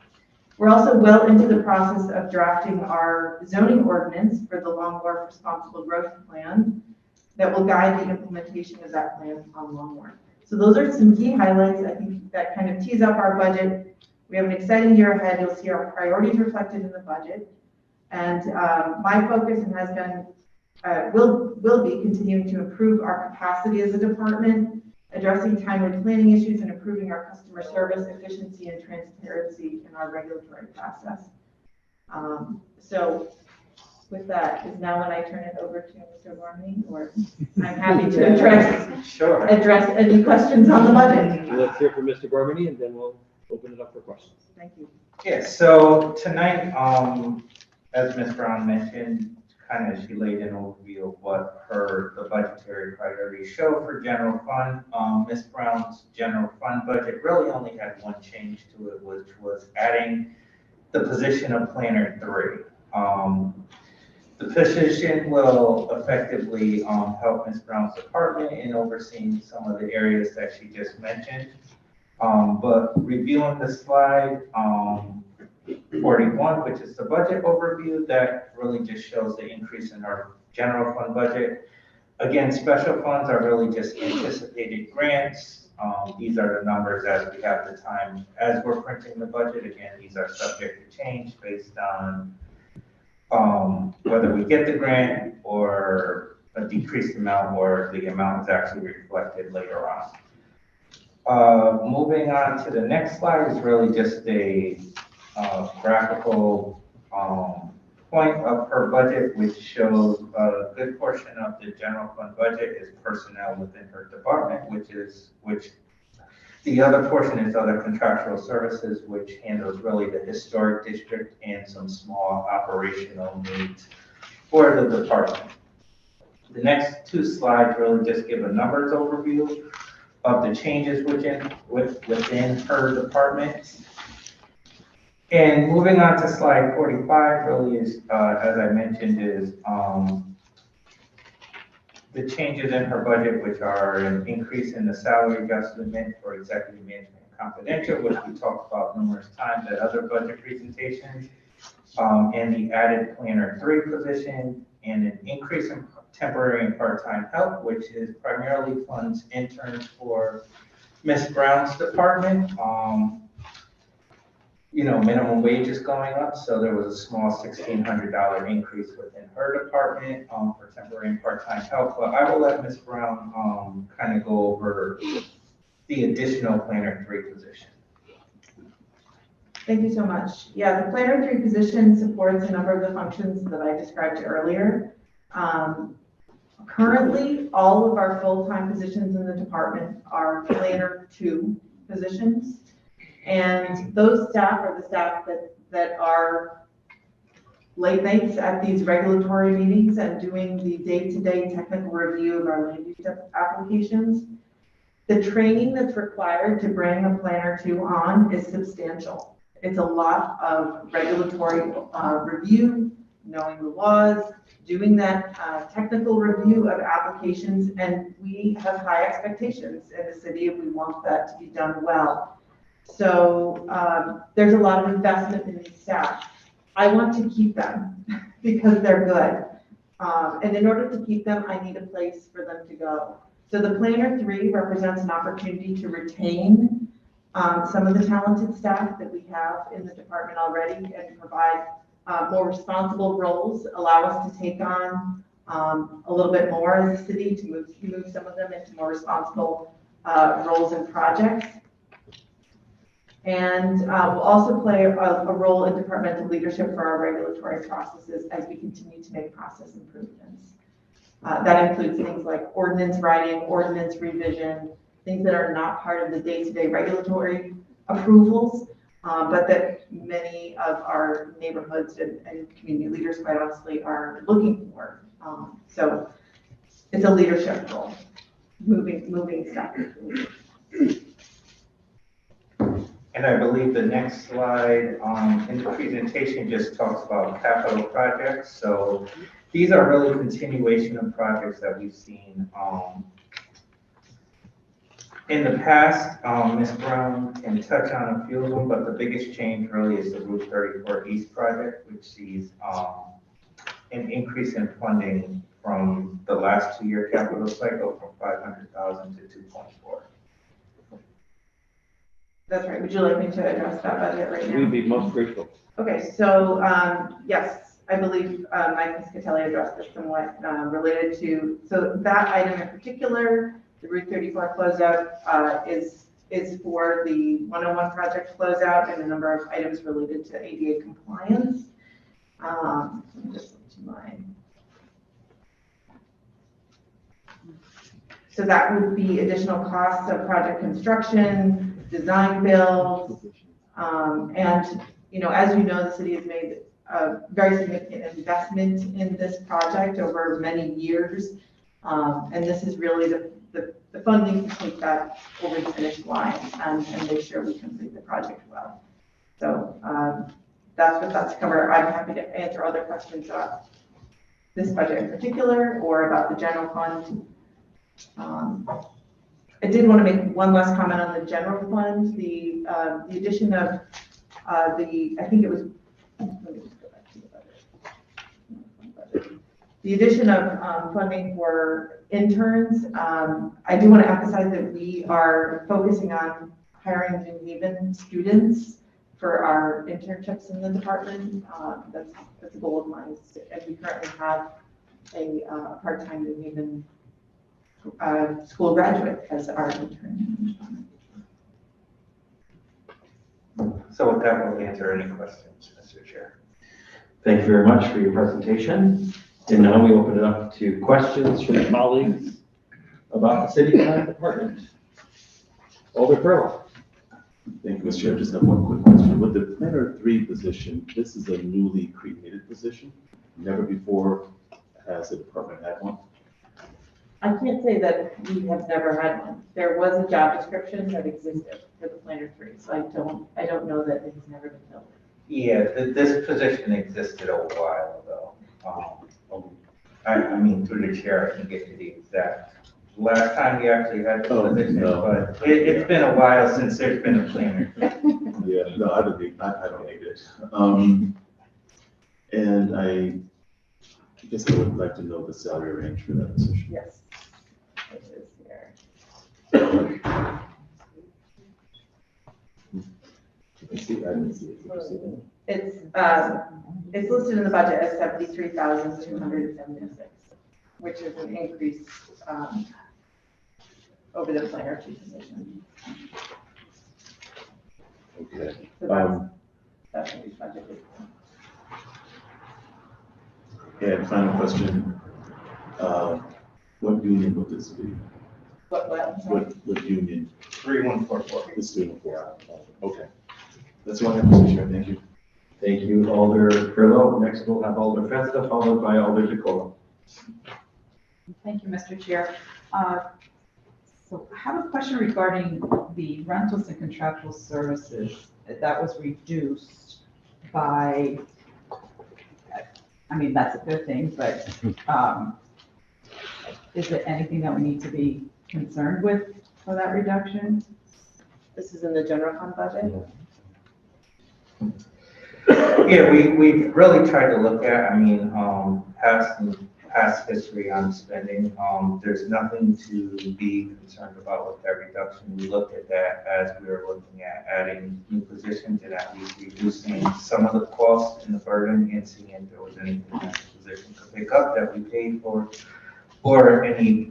We're also well into the process of drafting our zoning ordinance for the Long Wharf Responsible Growth Plan. that will guide the implementation of that plan on long run. So those are some key highlights. I think that kind of tees up our budget. We have an exciting year ahead. You'll see our priorities reflected in the budget. And my focus has been, will be continuing to improve our capacity as a department, addressing timely planning issues and improving our customer service efficiency and transparency in our regulatory process. So with that, is now when I turn it over to Mr. Gormley, or I'm happy to address any questions on the budget. Let's hear from Mr. Gormley, and then we'll open it up for questions. Thank you. Yes, so tonight, as Ms. Brown mentioned, kind of she laid an overview of what the budgetary priorities show for general fund. Ms. Brown's general fund budget really only had one change to it, which was adding the position of planner 3. The position will effectively help Ms. Brown's department in overseeing some of the areas that she just mentioned. But reviewing the slide 41, which is the budget overview, that really just shows the increase in our general fund budget. Again, special funds are really just anticipated grants. These are the numbers as we have the time as we're printing the budget. Again, these are subject to change based on whether we get the grant or a decreased amount, or the amount is actually reflected later on. Moving on to the next slide is really just a graphical point of her budget, which shows a good portion of the general fund budget is personnel within her department, which the other portion is other contractual services, which handles really the historic district and some small operational needs for the department. The next two slides really just give a numbers overview of the changes within her department. And moving on to slide 45 really is, as I mentioned, is the changes in her budget, which are an increase in the salary adjustment for executive management confidential, which we talked about numerous times at other budget presentations, and the added planner 3 position, and an increase in temporary and part-time help, which is primarily funds interns for Ms. Brown's department. Minimum wage is going up, so there was a small $1,600 increase within her department for temporary and part-time help. But I will let Ms. Brown kind of go over the additional planner 3 position. Thank you so much. Yeah, the planner 3 position supports a number of the functions that I described earlier. Currently, all of our full-time positions in the department are planner 2 positions. And those staff are the staff that are late nights at these regulatory meetings and doing the day-to-day technical review of our land use applications. The training that's required to bring a planner 2 on is substantial. It's a lot of regulatory review, knowing the laws, doing that technical review of applications, and we have high expectations in the city if we want that to be done well. So there's a lot of investment in these staff. I want to keep them because they're good. And in order to keep them, I need a place for them to go. So the planner 3 represents an opportunity to retain some of the talented staff that we have in the department already and provide more responsible roles, allow us to take on a little bit more as a city to move some of them into more responsible roles and projects. And we'll also play a role in departmental leadership for our regulatory processes as we continue to make process improvements. That includes things like ordinance writing, ordinance revision, things that are not part of the day-to-day regulatory approvals, but that many of our neighborhoods and community leaders, quite honestly, are looking for. So it's a leadership role, moving stuff. And I believe the next slide in the presentation just talks about capital projects. So these are really continuation of projects that we've seen in the past. Ms. Brown can touch on a few of them, but the biggest change really is the Route 34 East project, which sees an increase in funding from the last 2-year capital cycle from 500,000 to 2.4. That's right. Would you like me to address that budget right now? We'd be most grateful. Okay, so, yes, I believe Mike Piscatelli addressed this somewhat related to, so that item in particular, the Route 34 closeout is for the 101 project closeout and a number of items related to ADA compliance. Let me just look to mine. So that would be additional costs of project construction, design build, and, you know, as you know, the city has made a very significant investment in this project over many years. And this is really the funding to take that over the finish line and make sure we complete the project well. So that's what that's covered. I'm happy to answer other questions about this budget in particular or about the general fund. I did want to make one last comment on the general fund. The addition of I think it was, let me just go back to the budget. The addition of funding for interns. I do want to emphasize that we are focusing on hiring New Haven students for our internships in the department. That's a goal of mine, as we currently have a part-time New Haven school graduate as our intern. So with that, we'll answer any questions, Mr. Chair. Thank you very much for your presentation. And now we open it up to questions from colleagues about the city planning department. Alder Pearl. Thank you, Mr. Chair. Just have one quick question. With the Planner 3 position, this is a newly created position. Never before has the department had one. I can't say that we have never had one. There was a job description that existed for the Planner 3, so I don't know that it has never been filled. Yeah, this position existed a while ago. I mean, through the chair, I can get you the exact last time we actually had the position, but it's been a while since there's been a planner. Yeah, no, I don't need it. And I guess I would like to know the salary range for that position. Yes. It is here. I didn't see it. Did you see that? It's listed in the budget as 73,276, which is an increase over the Planner 2 position. Okay. So that's what we budgeted. And final question, what union would this be? What union? 3144. This student for. Okay. That's all I have, Mr. Chair. Thank you. Thank you, Alder Pearl. Next we'll have Alder Festa, followed by Alder DeCola. Thank you, Mr. Chair. So I have a question regarding the rentals and contractual services that was reduced by, I mean, that's a good thing, but is it anything that we need to be concerned with for that reduction? This is in the general fund budget? Yeah, we really tried to look at, I mean, past history on spending. There's nothing to be concerned about with that reduction. We looked at that as we were looking at adding new positions and at least reducing some of the costs and the burden and seeing if there was anything that the position could pick up that we paid for, or any,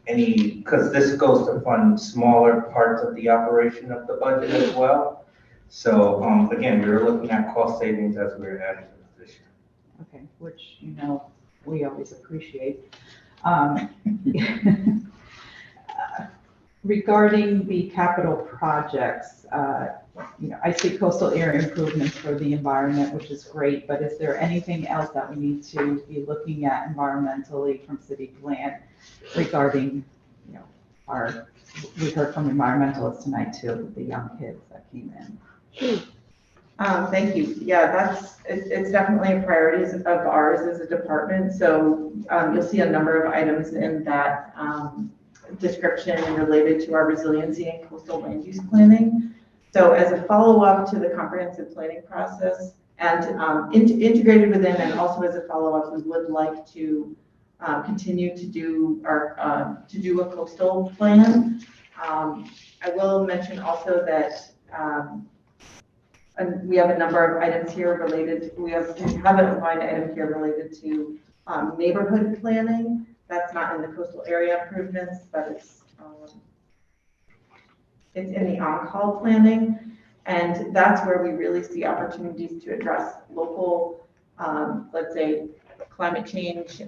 because this goes to fund smaller parts of the operation of the budget as well. So again, we were looking at cost savings as we were adding the position. Okay, which, you know, we always appreciate. Regarding the capital projects, you know, I see coastal area improvements for the environment, which is great, but is there anything else that we need to be looking at environmentally from city plan regarding, you know, we heard from environmentalists tonight too, with the young kids that came in. Thank you. Yeah, it's definitely a priority of ours as a department. So you'll see a number of items in that description related to our resiliency and coastal land use planning. So as a follow-up to the comprehensive planning process and integrated within and also as a follow-up, we would like to continue to do a coastal plan. I will mention also that and we have a number of items here related, we have a line item here related to neighborhood planning. That's not in the coastal area improvements, but it's in the on-call planning. And that's where we really see opportunities to address local, let's say, climate change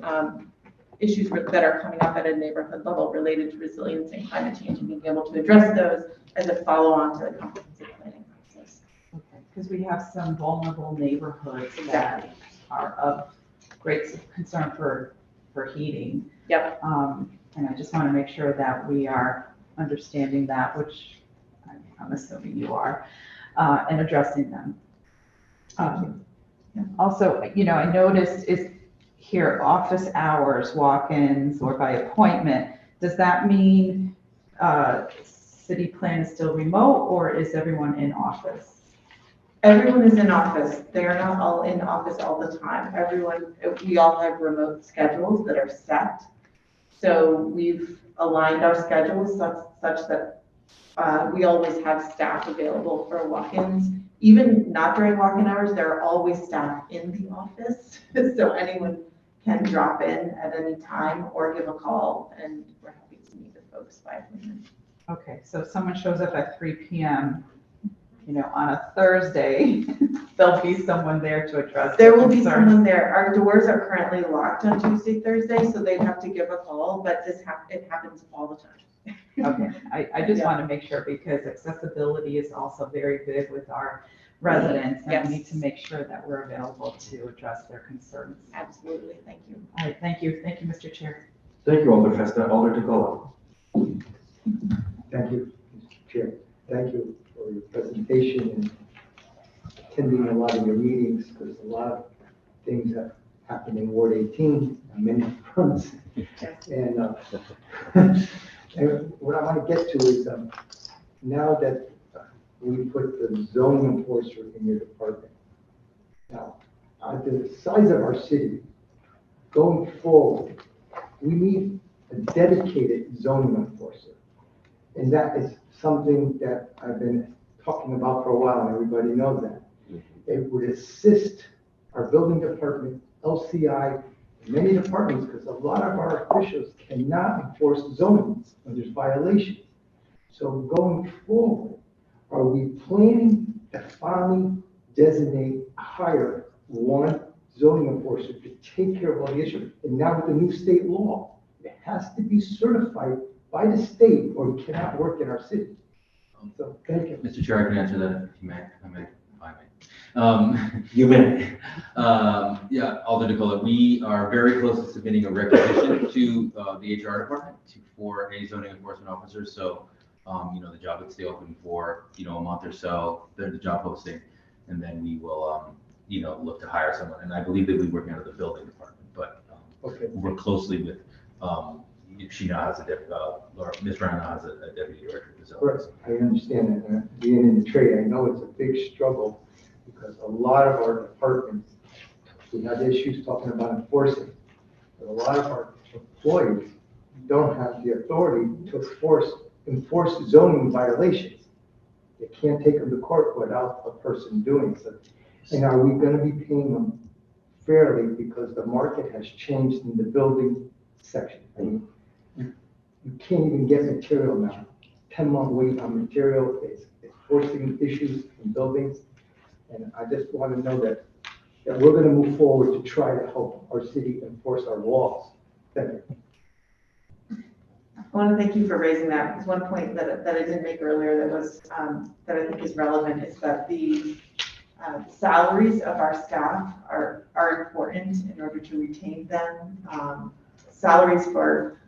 issues that are coming up at a neighborhood level related to resilience and climate change, and being able to address those as a follow-on to the comprehensive planning process. Okay, because we have some vulnerable neighborhoods that are of great concern for heating. Yep. And I just want to make sure that we are understanding that, which I'm assuming you are, and addressing them. Also, I noticed is here office hours, walk-ins, or by appointment. Does that mean city plan is still remote, or is everyone in office? Everyone is in office. They are not all in office all the time. We all have remote schedules that are set. So we've aligned our schedules such that we always have staff available for walk-ins. Even not during walk-in hours, there are always staff in the office. So anyone can drop in at any time or give a call, and we're happy to meet with folks by appointment. Okay, so if someone shows up at 3 p.m., on a Thursday, there'll be someone there to address. There will be someone there. Our doors are currently locked on Tuesday, Thursday, so they'd have to give a call, but it happens all the time. Okay, I just want to make sure, because accessibility is also very big with our residents, and we need to make sure that we're available to address their concerns. Absolutely, thank you. All right, thank you, Mr. Chair. Thank you, Alder Festa. Alder DeColo. Thank you, Mr. Chair. Thank you for your presentation and attending a lot of your meetings, because a lot of things have happened in Ward 18 on many fronts. And, and what I want to get to is now that we put the zoning enforcer in your department. Now, the size of our city, going forward, we need a dedicated zoning enforcer. And that is something that I've been talking about for a while, and everybody knows that. It would assist our building department, LCI, many departments, because a lot of our officials cannot enforce zoning when there's violations. So going forward, are we planning to finally designate, hire one zoning enforcer to take care of all the issues? And now with the new state law, it has to be certified by the state or it cannot work in our city. So thank you. Mr. Chair, I can answer that if you may. You may. Yeah, Alder DeColo, we are very close to submitting a requisition to the HR department for a zoning enforcement officer. So, the job would stay open for, a month or so, the job posting, and then we will, look to hire someone. And I believe that we're working out of the building department, but we work closely with, she now has or Ms. Brown now has a deputy director of the zoning. Correct. I understand that. Being in the trade, I know it's a big struggle because a lot of our departments, we have issues talking about enforcing, but a lot of our employees don't have the authority to enforce zoning violations. They can't take them to court without a person doing so. And are we going to be paying them fairly because the market has changed in the building section? I mean, you can't even get material now. 10-month wait on material is forcing issues in buildings. And I just want to know that we're going to move forward to try to help our city enforce our laws. Thank you. I want to thank you for raising that, because one point that I didn't make earlier that was that I think is relevant is that the salaries of our staff are important in order to retain them. Salaries for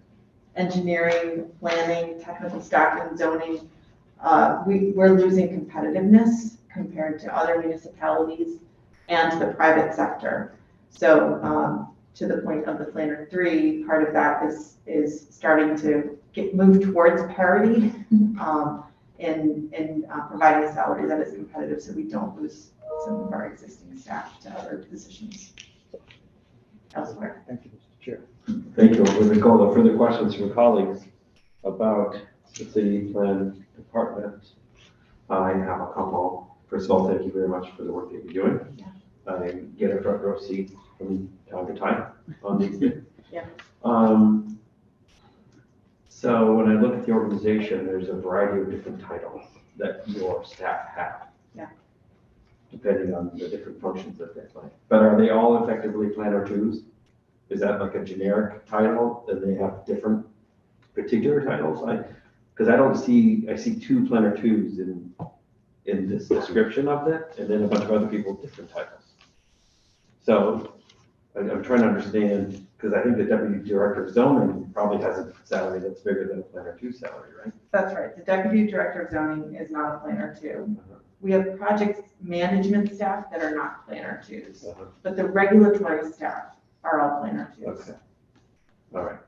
engineering, planning, technical staff, and zoning, we're losing competitiveness compared to other municipalities and the private sector. So to the point of the Planner 3, part of that is starting to move towards parity in providing a salary that is competitive, so we don't lose some of our existing staff to other positions elsewhere. Thank you, Mr. Sure. Thank you. With the call of further questions from colleagues about the city plan department, I have a couple. First of all, thank you very much for the work that you're doing. I get a front row seat from time to time on these things. Yeah. So when I look at the organization, there's a variety of different titles that your staff have. Yeah. Depending on the different functions that they play. But are they all effectively planner twos? Is that like a generic title and they have different particular titles? Because I see two planner twos in this description of it, and then a bunch of other people with different titles. So I'm trying to understand, because I think the deputy director of zoning probably has a salary that's bigger than a planner two salary, right? That's right. The deputy director of zoning is not a planner two. We have project management staff that are not planner twos, but the regulatory staff are all planner twos. Okay. All right.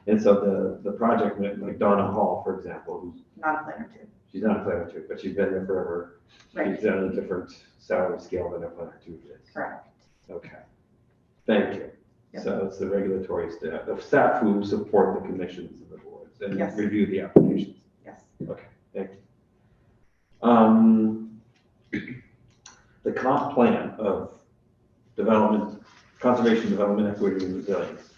And so the project, like Donna Hall, for example, who's Not a planner two. she's not a planner two, but she's been there forever. Right. She's on a different salary scale than a planner two is. Correct. Okay. Thank you. Yep. So it's the regulatory staff, the staff who support the commissions and the boards and Yes. review the applications. Yes. Okay, thank you. The comp plan of development, conservation, development, equity, and resilience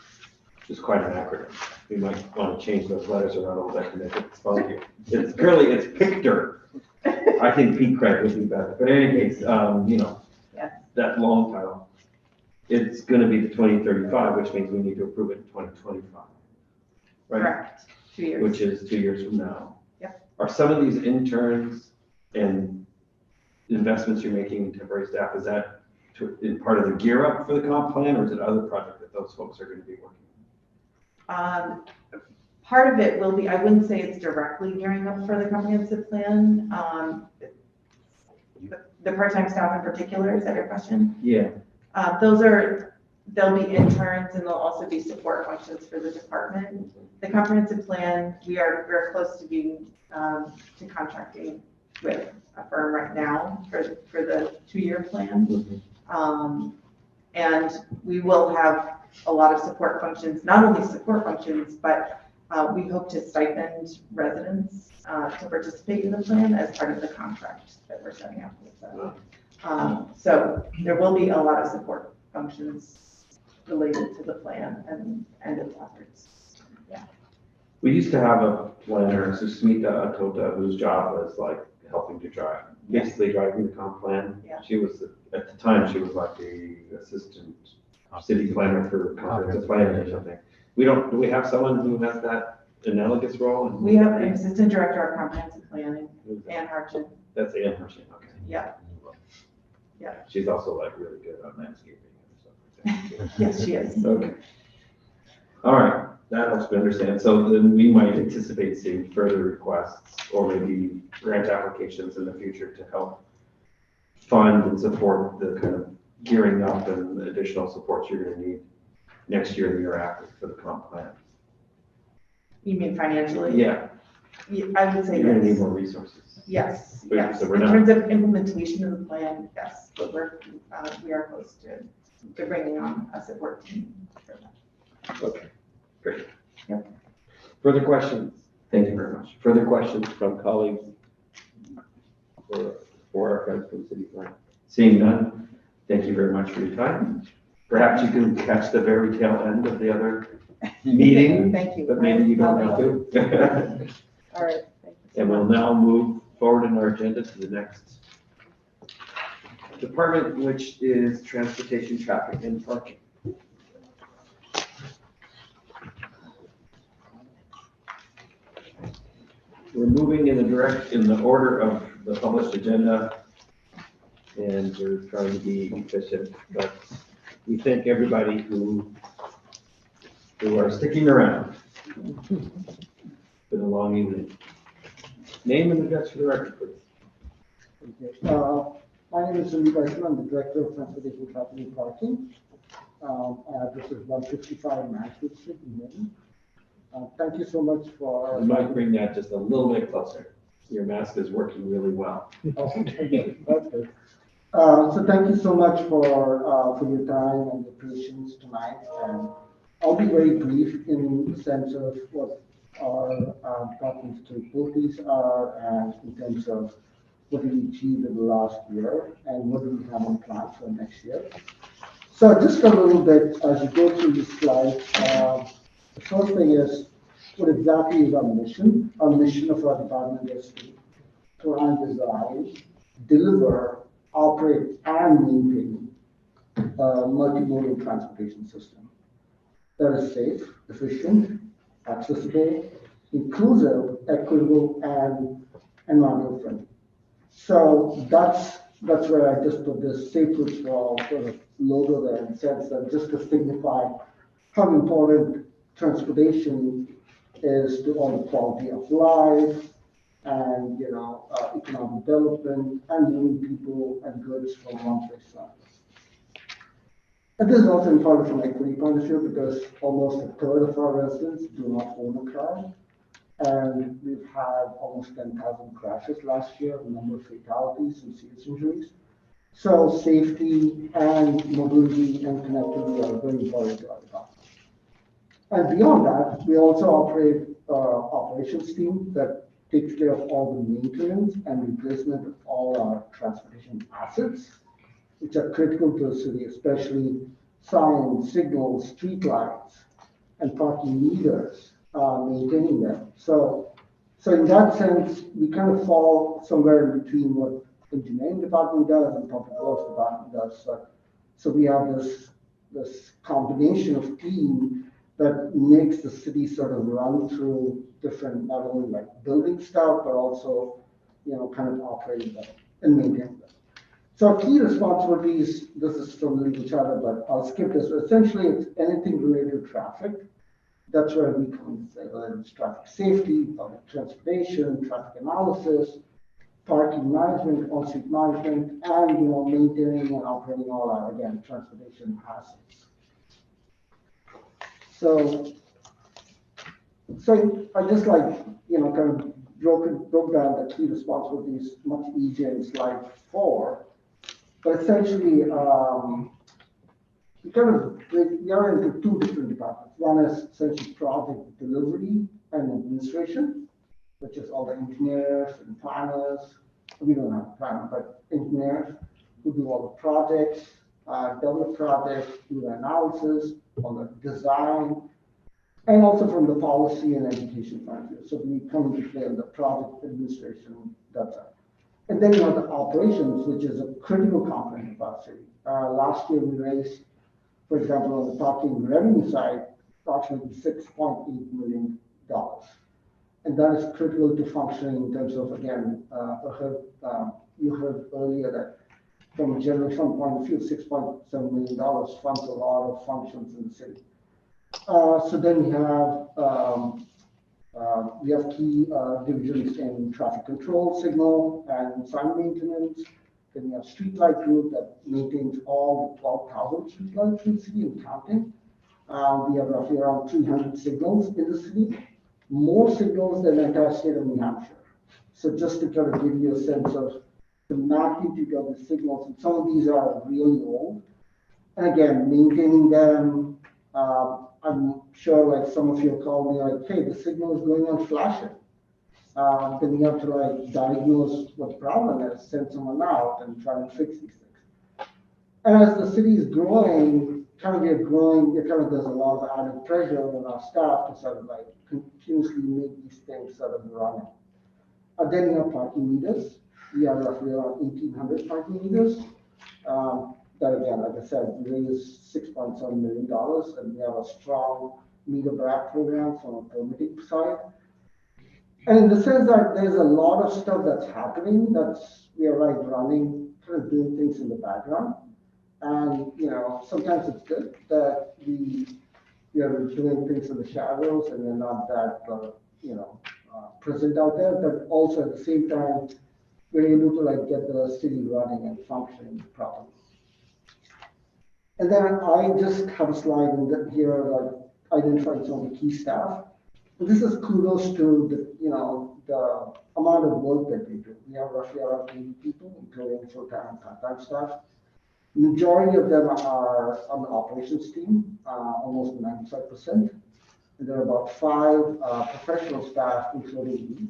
is quite an acronym. We might want to change those letters around a little bit to make it funky. It's curly, it's PICTER. I think PCRED would be better, but in any case, that long title. It's gonna be the 2035, which means we need to approve it in 2025. Right? Correct. 2 years. Which is 2 years from now. Yep. Are some of these interns and investments you're making in temporary staff, is that in part of the gear up for the comp plan, or is it other projects that those folks are gonna be working on? Part of it will be, I wouldn't say it's directly gearing up for the comprehensive plan. The part-time staff in particular, is that your question? Yeah. They'll be interns and they'll also be support functions for the department. The comprehensive plan, we're close to being, to contracting with a firm right now for the 2-year plan. And we will have a lot of support functions, not only support functions, but we hope to stipend residents to participate in the plan as part of the contract that we're setting up with them. So there will be a lot of support functions related to the plan and its efforts. Yeah. We used to have a planner, Susmita Atota, whose job was like helping to drive, basically driving the comp plan. Yeah. She was, at the time, she was like the assistant city planner for comprehensive planning or something. Do we have someone who has that analogous role? We have an assistant director of comprehensive planning, Ann Harchin. That's Ann Harchin, okay. Yeah. Yeah. She's also like really good on landscaping and stuff like that. Yes, she is. Okay. All right, that helps me understand. So then we might anticipate seeing further requests or maybe grant applications in the future to help fund and support the kind of gearing up and additional supports you're going to need next year and the year after for the comp plan. You mean financially? Yeah. I would say You're going to need yes. more resources. Yes, But- yes. so we're In not- terms of implementation of the plan, yes, but we are close to bringing on a support team for that. Okay, great. Yep. Further questions? Thank you very much. Further questions from colleagues for our friends from City Plan? Seeing none, thank you very much for your time. Perhaps you can catch the very tail end of the other meeting. Thank you. But maybe you don't have to. All right. Thank you. And we'll now move forward in our agenda to the next department, which is transportation, traffic, and parking. We're moving in the order of the published agenda, and we're trying to be efficient, but we thank everybody who are sticking around. Been a long evening. Name and address for the record, please. My name is Wendy Hamilton. I'm the Director of Transportation, Traffic, and Parking. This is 155 Mansfield Street in Maine. Thank you so much for. You might bring that just a little bit closer. Your mask is working really well. Okay, that's good. So thank you so much for your time and your patience tonight. And I'll be very brief in the sense of what our department's capabilities are and in terms of what we achieved in the last year and what do we have in plan for next year. So just a little bit as you go through these slides, the first thing is what exactly is our mission? Our mission of our department is to plan, design, deliver, operate, and maintain a multimodal transportation system that is safe, efficient, accessible, inclusive, equitable, and environmental friendly. So that's where I just put this safe routes for all sort of logo there in the sense that just to signify how important transportation is to all the quality of life and economic development and moving people and goods from one place to another. And this is also important from an equity point of view because almost a third of our residents do not own a car. And we've had almost 10,000 crashes last year, a number of fatalities and serious injuries. So safety and mobility and connectivity are very important to our department. And beyond that, we also operate an operations team that takes care of all the maintenance and replacement of all our transportation assets, which are critical to the city, especially signs, signals, street lights, and parking meters, maintaining them. So in that sense, we kind of fall somewhere in between what engineering department does and public works department does. So we have this combination of team that makes the city sort of run through different, not only like building stuff, but also, kind of operating them and maintaining them. So our key responsibilities, this is from the legal charter, but I'll skip this. Essentially, it's anything related to traffic. That's where we come in, whether it's traffic safety, public transportation, traffic analysis, parking management, on-street management, and maintaining and operating all our, again, transportation assets. So I just kind of broke down the key responsibilities much easier in slide 4. But essentially, we are into 2 different departments. One is essentially project delivery and administration, which is all the engineers and planners. We don't have planners, but engineers who do all the projects, develop projects, do the analysis, all the design, and also from the policy and education point of view. So we come into play on the project administration, that's it. And then you have the operations, which is a critical component of our city. Last year we raised, for example, on the parking revenue side, approximately $6.8 million. And that is critical to functioning in terms of, again, you heard earlier that from a general fund point of view, $6.7 million funds a lot of functions in the city. So then we have key divisions in traffic control, signal, and sign maintenance. Then we have streetlight group that maintains all the 12,000 streetlights in the city and counting. We have roughly around 300 signals in the city, more signals than the entire state of New Hampshire. So just to kind of give you a sense of the magnitude of the signals, and some of these are really old. And again, maintaining them, I'm sure like some of you call me like, hey, the signal is going on flashing. Then you have to like diagnose what the problem is, send someone out and try and fix these things. And as the city is growing, there's a lot of added pressure on our staff to sort of like continuously make these things sort of running. Then you have parking meters. We have roughly around 1,800 parking meters. That again, like I said, we raised $6.7 million, and we have a strong meter back program from a permitting side. And in the sense that there's a lot of stuff that's happening, we are like running, kind of doing things in the background. And sometimes it's good that we are doing things in the shadows and we're not that present out there, but also at the same time we're able to like get the city running and functioning properly. And then I just have a slide in here like identifying some of the key staff. And this is kudos to the amount of work that we do. We have roughly around 80 people, including full-time and part-time staff. Majority of them are on the operations team, almost 95%. And there are about 5 professional staff, including me.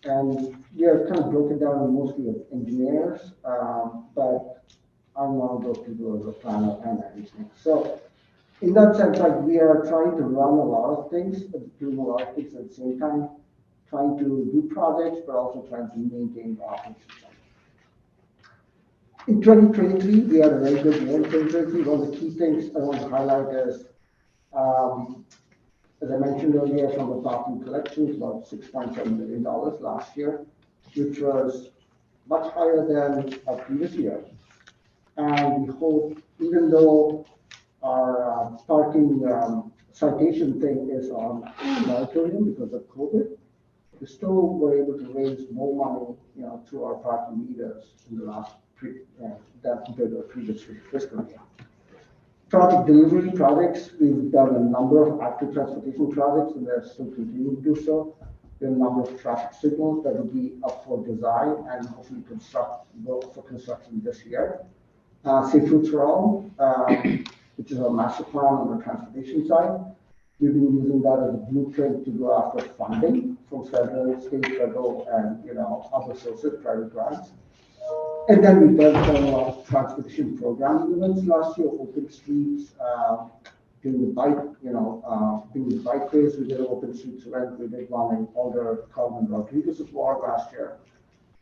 And we are kind of broken down in mostly of engineers, but I'm one of those people as a planner and everything. So in that sense, like we are trying to run a lot of things, but doing a lot of things at the same time, trying to do projects, but also trying to maintain the operations. In 2023, we had a very good year in 2023. One of the key things I want to highlight is, as I mentioned earlier, from the parking collections, about $6.7 million last year, which was much higher than our previous year. And we hope, even though our parking citation thing is on moratorium because of COVID, we still were able to raise more money, through our parking meters in the last that compared to our previous fiscal year. Project delivery projects, we've done a number of active transportation projects, and they're still continuing to do so. There are a number of traffic signals that will be up for design and hopefully go for construction this year. Safe Routes for All, which is our master plan on the transportation side. We've been using that as a blueprint to go after funding from federal, state, federal, and other sources, private grants. And then we've done a lot of transportation program events last year, open streets, doing the bike, doing the bike race. We did an open streets event. We did one in Alder, Carmen Rodriguez's ward last year.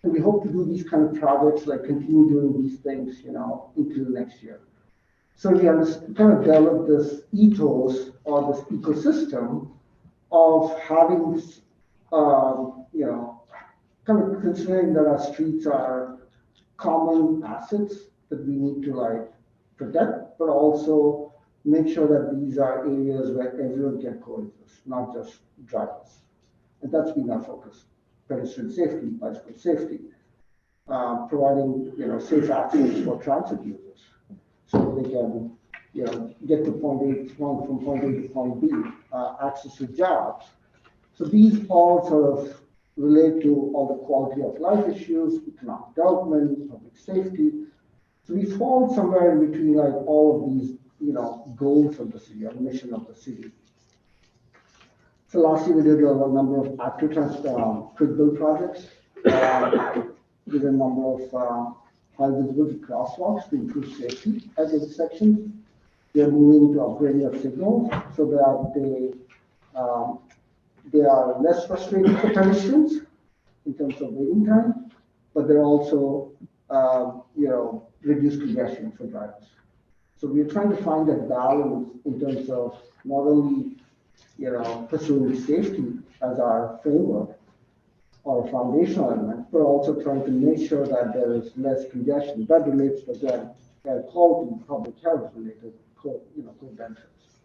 And we hope to do these kind of projects, like continue doing these things, into the next year. So we kind of developed this ethos or this ecosystem of having this, kind of considering that our streets are common assets that we need to protect, but also make sure that these are areas where everyone can coexist, not just drivers. And that's been our focus: pedestrian safety, bicycle safety, providing safe access for transit users, so they can get to from point A to point B, access to jobs. So these all sort of relate to all the quality of life issues, economic development, public safety. So we fall somewhere in between all of these, goals of the city, or mission of the city. So last year we did a number of active quick build projects. We did a number of high visibility crosswalks to improve safety at intersections. We are moving to upgrading of signals so that they are less frustrating for pedestrians in terms of waiting time, but they're also, reduce congestion for drivers. So we're trying to find that balance in terms of not only, pursuing safety as our framework or foundational element, but also trying to make sure that there is less congestion. That relates to the air quality, public health related, benefits.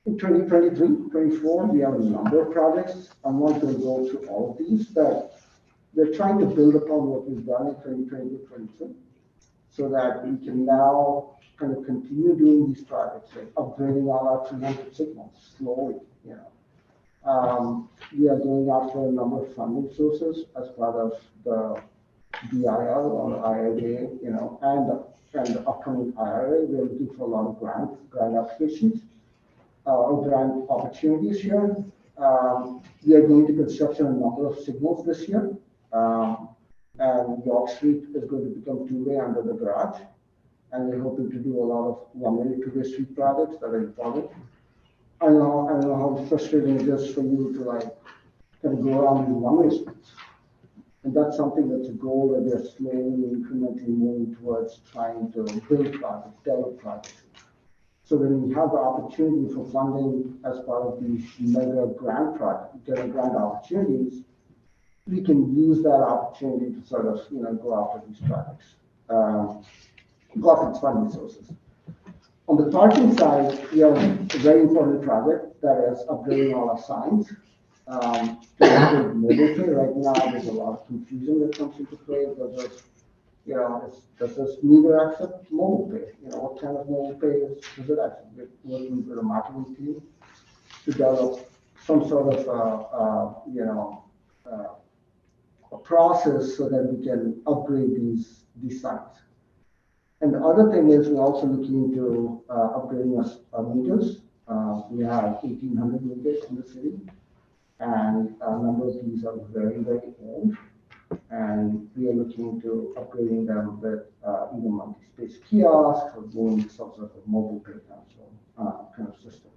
In 2023-24, we have a number of projects. I'm not going to go through all of these, but we're trying to build upon what we've done in 2022-23, so that we can now kind of continue doing these projects, like upgrading all our 300 signals slowly. We are going after a number of funding sources as part of the BIR or IRA, and the upcoming IRA. We're looking for a lot of grant applications. Grant opportunities here. We are going to construction a number of signals this year. And York Street is going to become two-way under the garage. And we're hoping to do a lot of one-way, two-way street projects that are important. I know how frustrating it is for you to kind of go around these one-way streets. And that's something that's a goal that we're slowly, incrementally moving towards, trying to build projects, develop projects. So when we have the opportunity for funding as part of these mega grant opportunities, we can use that opportunity to sort of, go after these projects, go after these funding sources. On the parking side, we have a very important project that is upgrading all our signs. To mobile pay. Right now, there's a lot of confusion that comes into play because does this meter accept mobile pay? What kind of mobile pay does it accept? We're working with a marketing team to develop some sort of, a process so that we can upgrade these signs. And the other thing is we're also looking into upgrading our meters. We have 1,800 meters in the city, and a number of these are very, very old. And we are looking into upgrading them with either multi-space kiosks or doing some sort of mobile pay kind of system.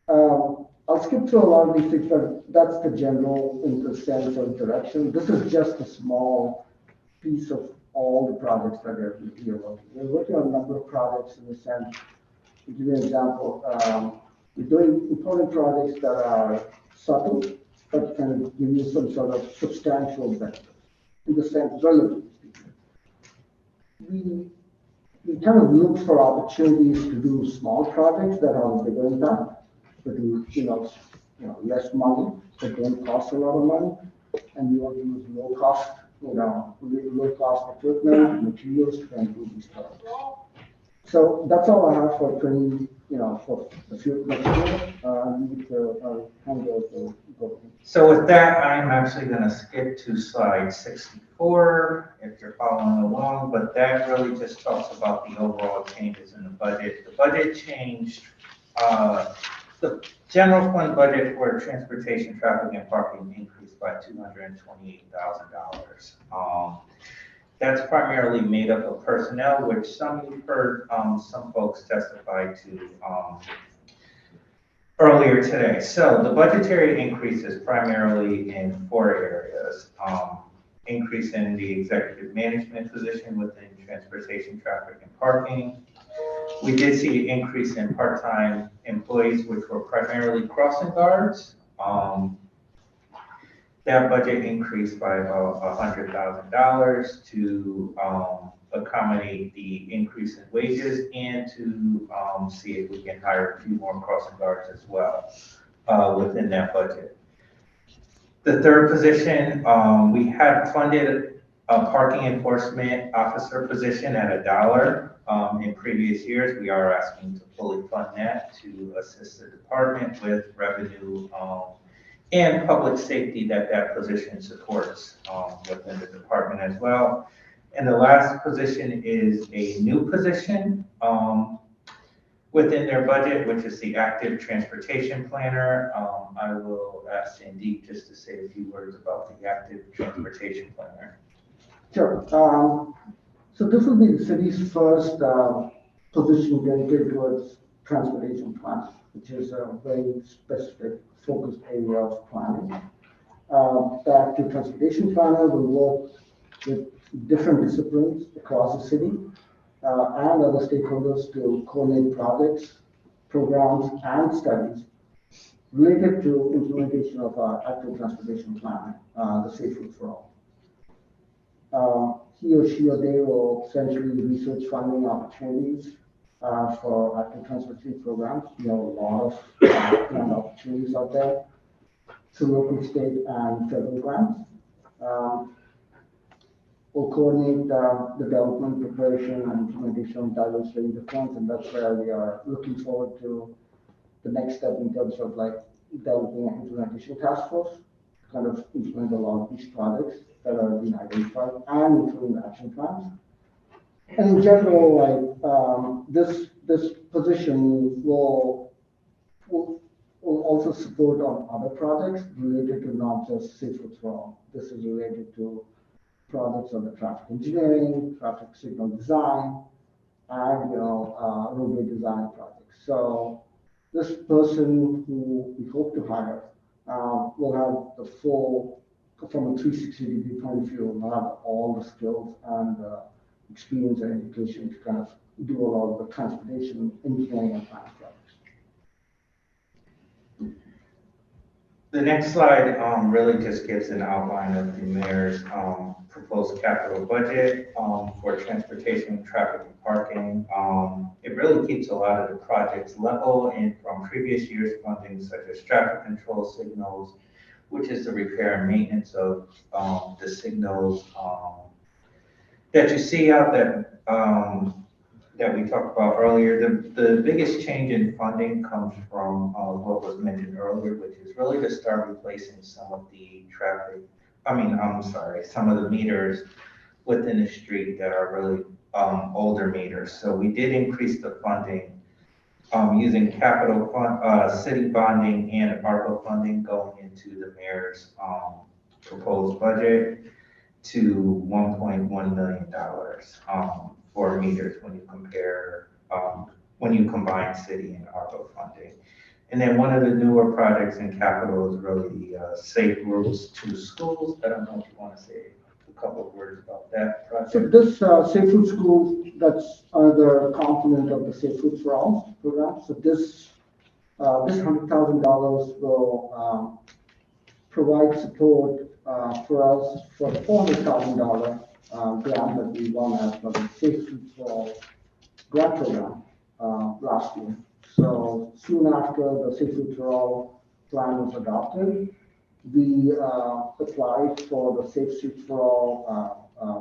I'll skip through a lot of these things, but that's the general sense of direction. This is just a small piece of all the projects that we are working. We're working on a number of projects in the sense, to give you an example, we're doing important projects that are subtle, but can give you some sort of substantial benefits. In the sense, relatively speaking, we kind of look for opportunities to do small projects that have a bigger impact, but less money, but don't cost a lot of money, and we want to use low cost equipment, materials to improve these projects. So that's all I have for for the few questions. So with that, I'm actually going to skip to slide 64, if you're following along, but that really just talks about the overall changes in the budget. The budget changed, the general fund budget for transportation, traffic, and parking increased by $228,000. That's primarily made up of personnel, which some you've heard some folks testify to earlier today. So the budgetary increase is primarily in 4 areas. Increase in the executive management position within transportation, traffic, and parking. We did see an increase in part-time employees, which were primarily crossing guards. That budget increased by about $100,000 to accommodate the increase in wages and to see if we can hire a few more crossing guards as well within that budget. The third position, we had funded a parking enforcement officer position at $1. In previous years, we are asking to fully fund that to assist the department with revenue and public safety that position supports within the department as well. And the last position is a new position within their budget, which is the active transportation planner. I will ask Sandeep just to say a few words about the active transportation planner. Sure. So this will be the city's first position dedicated towards transportation plans, which is a very specific focused area of planning. The active transportation planner will work with different disciplines across the city and other stakeholders to coordinate projects, programs, and studies related to implementation of our active transportation plan, the Safe Routes for All. He or she or they will essentially research funding opportunities for active transportation programs. A lot of grant opportunities out there through local, state, and federal grants. We'll coordinate development, preparation, and implementation of diverse range of funds, and that's where we are looking forward to the next step in terms of developing an implementation task force to kind of implement a lot of these projects that are being identified and including the action plans. And in general, this position will also support on other projects related to not just Safe Routes for All. This is related to projects on the traffic engineering, traffic signal design, and roadway design projects. So this person who we hope to hire will have the full, from a 360-degree point of view, will have all the skills and experience and education to kind of do a lot of the transportation engineering and planning projects. The next slide really just gives an outline of the mayor's proposed capital budget for transportation, traffic, and parking. It really keeps a lot of the projects level and from previous years' funding, such as traffic control signals, which is the repair and maintenance of the signals that you see out there that we talked about earlier. The biggest change in funding comes from what was mentioned earlier, which is really to start replacing some of the some of the meters within the street that are really older meters. So we did increase the funding using capital fund, city bonding and ARPA funding going into the mayor's proposed budget to $1.1 million for meters when you compare, when you combine city and ARPA funding. And then one of the newer projects in capital is really the safe routes to schools. I don't know if you want to say a couple of words about that project. So this Safe Route School, that's another component of the Safe Routes for All program. So this $100,000 will provide support for us for the $400,000 grant that we won as for the Safe Routes for All grant program last year. So soon after the Safe Routes for All plan was adopted, we applied for the Safe Streets for All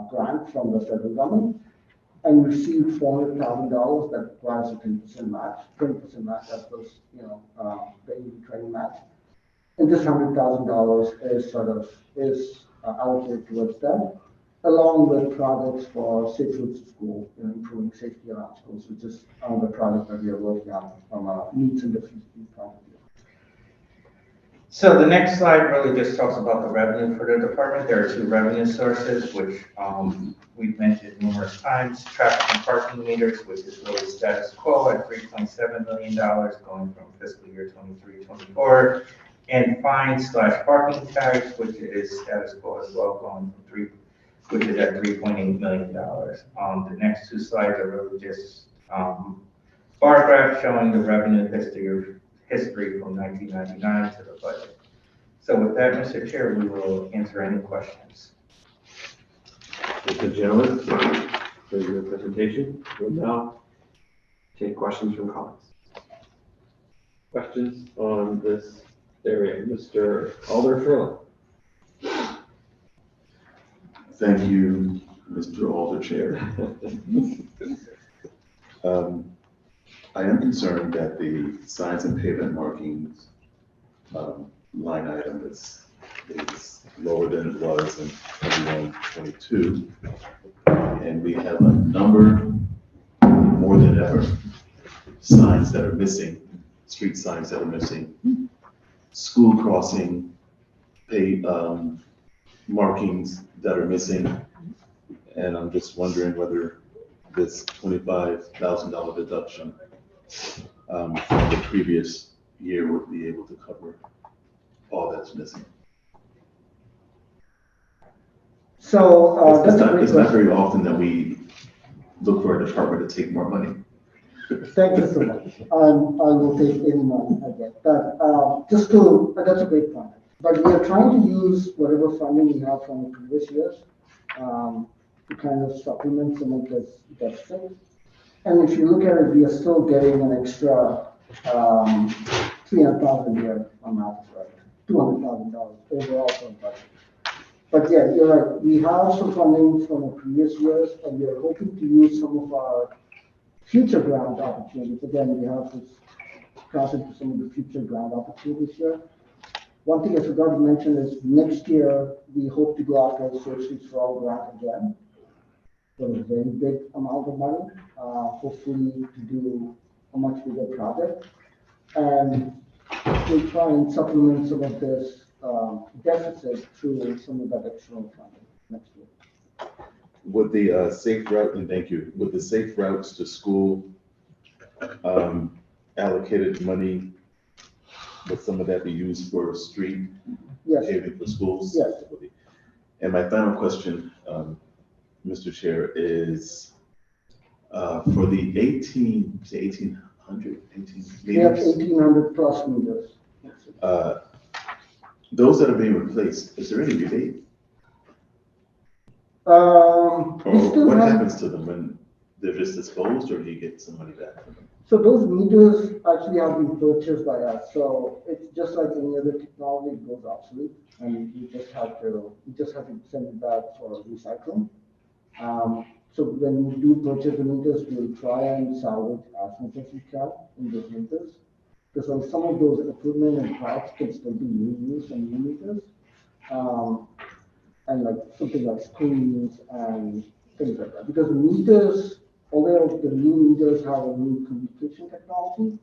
grant from the federal government and received $400,000 that requires a 10% match, 20% match. That was, the 80-20 match. And this $100,000 is allocated towards that, along with projects for safe routes to school, improving safety around schools, which is the project that we are working on from a needs and deficiencies point of view. So the next slide really just talks about the revenue for the department. There are two revenue sources, which we've mentioned numerous times. Traffic and parking meters, which is really status quo at $3.7 million going from fiscal year 23-24. And fines/parking tags, which is status quo as well, going from which is at $3.8 million. The next two slides are really just bar graphs showing the revenue history from 1999 to the budget. So with that, Mr. Chair, we will answer any questions. Thank you, gentlemen, for your presentation. We'll now take questions from colleagues. Questions on this area, Mr. Alder Furlong. Thank you, Mr. Alder Chair. I am concerned that the signs and pavement markings line item is lower than it was in 21-22. And we have a number, more than ever, signs that are missing, street signs that are missing, school crossing, markings that are missing. And I'm just wondering whether this $25,000 deduction from the previous year would be able to cover all that's missing. So it's not very often that we look for a department to take more money. Thank you so much. I will take any money I get. But that's a great point. But we are trying to use whatever funding we have from previous years to kind of supplement some of this deficit. And if you look at it, we are still getting an extra $300,000 a year on math, right? $200,000 overall from budget. But yeah, you're right. We have some funding from the previous years, and we are hoping to use some of our future grant opportunities. Again, we have to cross into some of the future grant opportunities here. One thing I forgot to mention is next year, we hope to go after the Safe Streets for All grant again. For a very big amount of money, hopefully to do a much bigger project. And we'll try and supplement some of this deficit through some of that external funding next year. Would the safe route, and thank you, would the safe routes to school allocated money, would some of that be used for street paving for schools? Yes. And my final question, Mr. Chair, is for the 1,800 meters? We have 1,800 plus meters. Those that are being replaced, is there any rebate? Or what happens to them when they're just disposed, or do you get some money back from them? So those meters actually have been purchased by us. So it's just like any other technology, it goes obsolete, and you just have to send it back for recycling. So when we do purchase the meters, we'll try and salvage as much as we can in those meters. Because some of those equipment and parts can still be reused in new meters. and like something like screens and things like that. Because the meters, although the new meters have a new communication technology,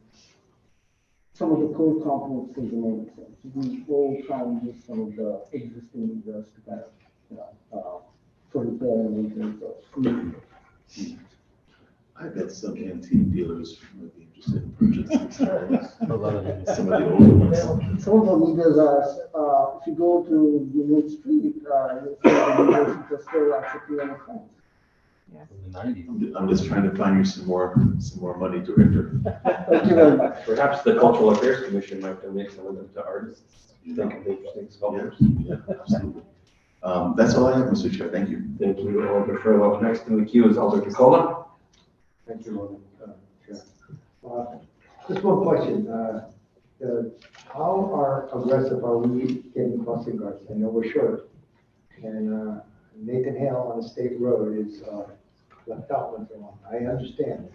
some of the core components still remain the same. So we will try and use some of the existing meters to kind of, for repair and maintenance of new meters. I bet some antique dealers might be interested in purchasing some of those. Some of the Yeah. older ones. Some of the meters are, if you go to Union Street, you'll see the meters which are still accepting on the phones. From the 90s. I'm just trying to find you some more money, Director. Thank you very much. Perhaps the Cultural Affairs Commission might donate some of them to artists. Think of interesting sculptures. Yeah, absolutely. That's all I have, Mr. Chair. Thank you. Thank you, Alder Furlow. Next in the queue is Alder Picola. Thank you, Chair. Just one question. How aggressive are we getting crossing guards? I know we're short. And Nathan Hale on the state road is left out once in a while. I understand.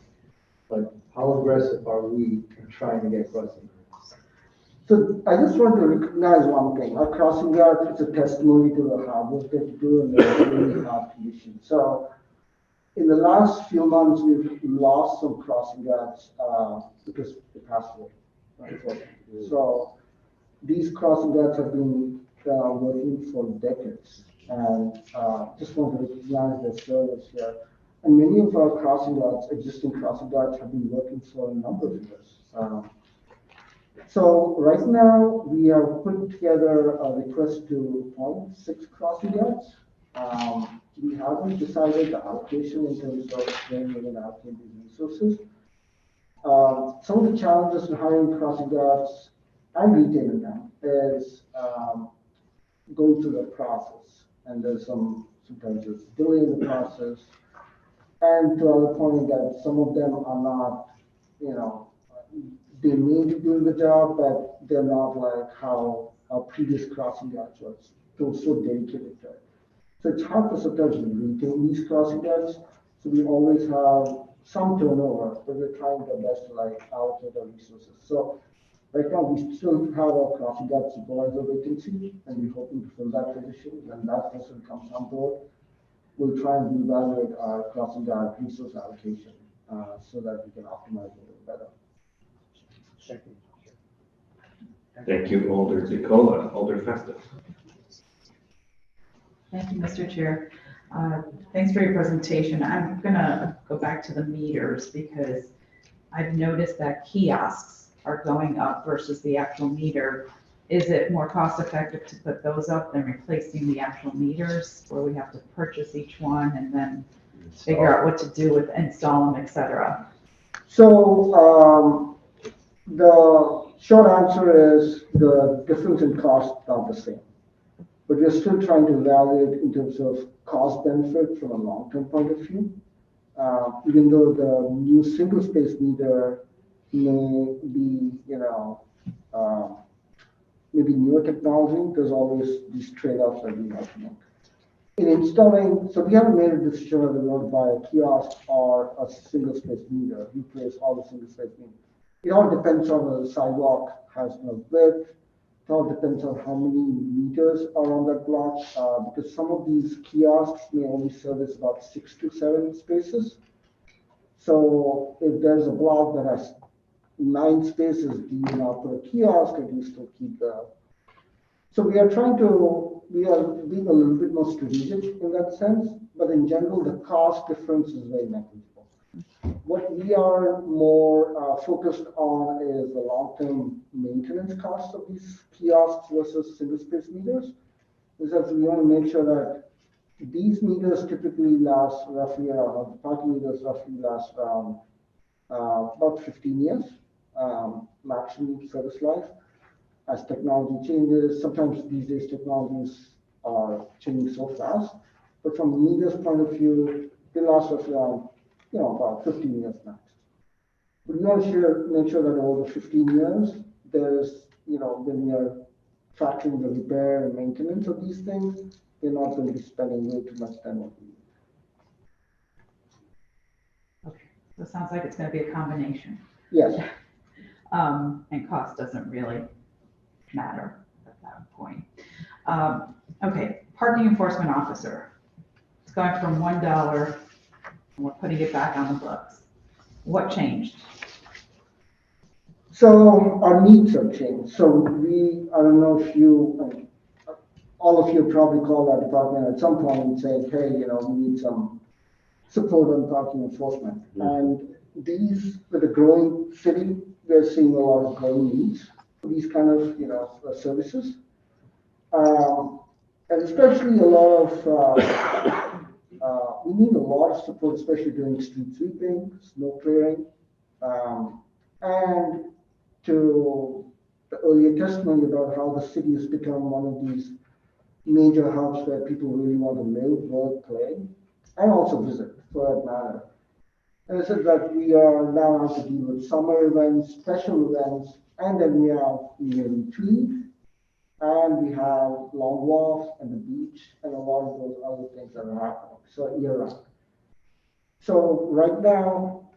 But how aggressive are we in trying to get crossing guards? So I just want to recognize one thing. Our crossing guards is a testimony to the hard work that we do in the really hard conditions. So in the last few months, we've lost some crossing guards because they passed away. Right? So these crossing guards have been working for decades, and just want to recognize their service here. And many of our crossing guards, existing crossing guards, have been working for a number of years. So right now, we have put together a request to appoint 6 crossing guards. We haven't decided the allocation in terms of when we're going to allocate these resources. Some of the challenges in hiring crossing guards and retaining them is going through the process. And there's sometimes there's delay in the process. And to our point that some of them are not, they may be doing the job, but they're not like how our previous crossing guards was. They were so dedicated to it. So it's hard for sometimes to retain these crossing guards. So we always have some turnover, but we're trying our best to allocate our resources. So right now we still have our crossing guard supervisor vacancy, and we're hoping to fill that position. When that person comes on board, we'll try and reevaluate our crossing guard resource allocation so that we can optimize it a little better. Thank you, Alder Picola. Alder Festus. Thank you, Mr. Chair. Thanks for your presentation. I'm gonna go back to the meters because I've noticed that kiosks are going up versus the actual meter. Is it more cost effective to put those up than replacing the actual meters where we have to purchase each one and then figure out what to do with install them, et cetera? So the short answer is the difference in cost are the same. But we're still trying to evaluate in terms of cost benefit from a long-term point of view. Even though the new single space meter may be, maybe newer technology, there's always these trade-offs that we have to make. In installing, so we haven't made a decision whether we want to buy a kiosk or a single space meter, replace all the single space meters. It all depends on the sidewalk has enough width. It all depends on how many meters are on that block, because some of these kiosks may only service about 6 to 7 spaces. So if there's a block that has 9 spaces, do you now put a kiosk or do you still keep the? So we are being a little bit more strategic in that sense, but in general, the cost difference is very negligible. What we are more focused on is the long-term maintenance cost of these kiosks versus single space meters. Is that we want to make sure that these meters typically last roughly around, the parking meters roughly last around about 15 years, maximum service life. As technology changes, sometimes these days technologies are changing so fast, but from the meter's point of view, they last roughly around, about 15 years max. But we want to make sure that over 15 years, there's, when we are factoring the repair and maintenance of these things, we're not going to be spending way too much time on these. Okay, so it sounds like it's going to be a combination. Yes. And cost doesn't really matter at that point. Okay, parking enforcement officer. It's going from $1, and we're putting it back on the books. What changed? So our needs have changed. So I don't know if you, all of you probably call that department at some point and say, hey, we need some support on parking enforcement. And these, with a growing city, we're seeing a lot of growing needs for these kind of, services. And especially a lot of, we need a lot of support, especially during street sweeping, snow clearing, and to the earlier testimony about how the city has become one of these major hubs where people really want to live, work, play, and also visit, for that matter. And I said that we are now have to deal with summer events, special events, and then we have yearly trees, and we have long walks and the beach, and a lot of those other things that are happening, so year-round. So right now,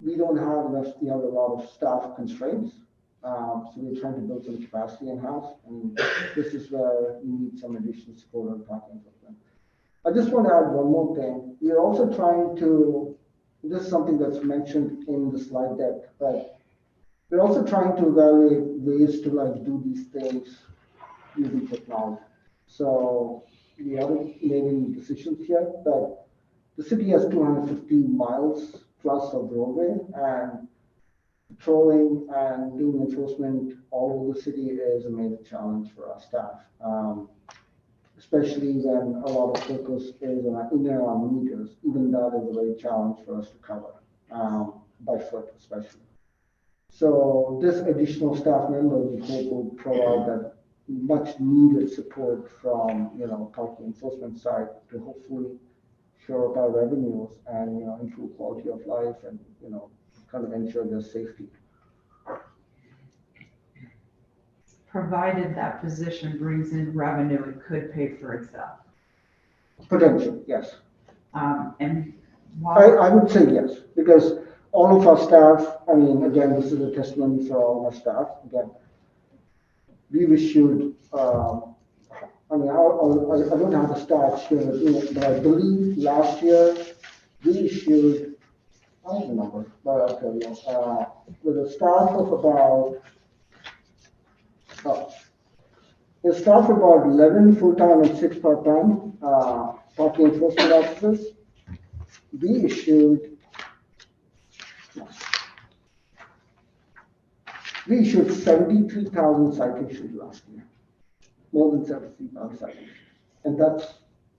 we don't have enough, we have a lot of staff constraints. So we're trying to build some capacity in-house, and this is where we need some additional support on parking equipment. I just want to add one more thing. We are also trying to, this is something that's mentioned in the slide deck, but we're also trying to evaluate ways to do these things using technology. So we haven't made any decisions yet, but the city has 250 miles plus of roadway, and patrolling and doing enforcement all over the city is a major challenge for our staff, especially when a lot of focus is on meters. Even that is a very challenge for us to cover, by foot especially. So this additional staff member, we hope will provide that much needed support from, parking enforcement side to hopefully shore up our revenues and, improve quality of life and, kind of ensure their safety. Provided that position brings in revenue, it could pay for itself. Potential, yes. And why? I would say yes, because all of our staff, again, this is a testimony for all our staff. Again, we've issued, I don't have the stats here, but I believe last year we issued, I don't remember, but I'll tell you, with a staff of about, a staff of about 11 full-time and 6 part-time parking enforcement officers. We issued 73,000 citations last year, more than 73,000 citations, and that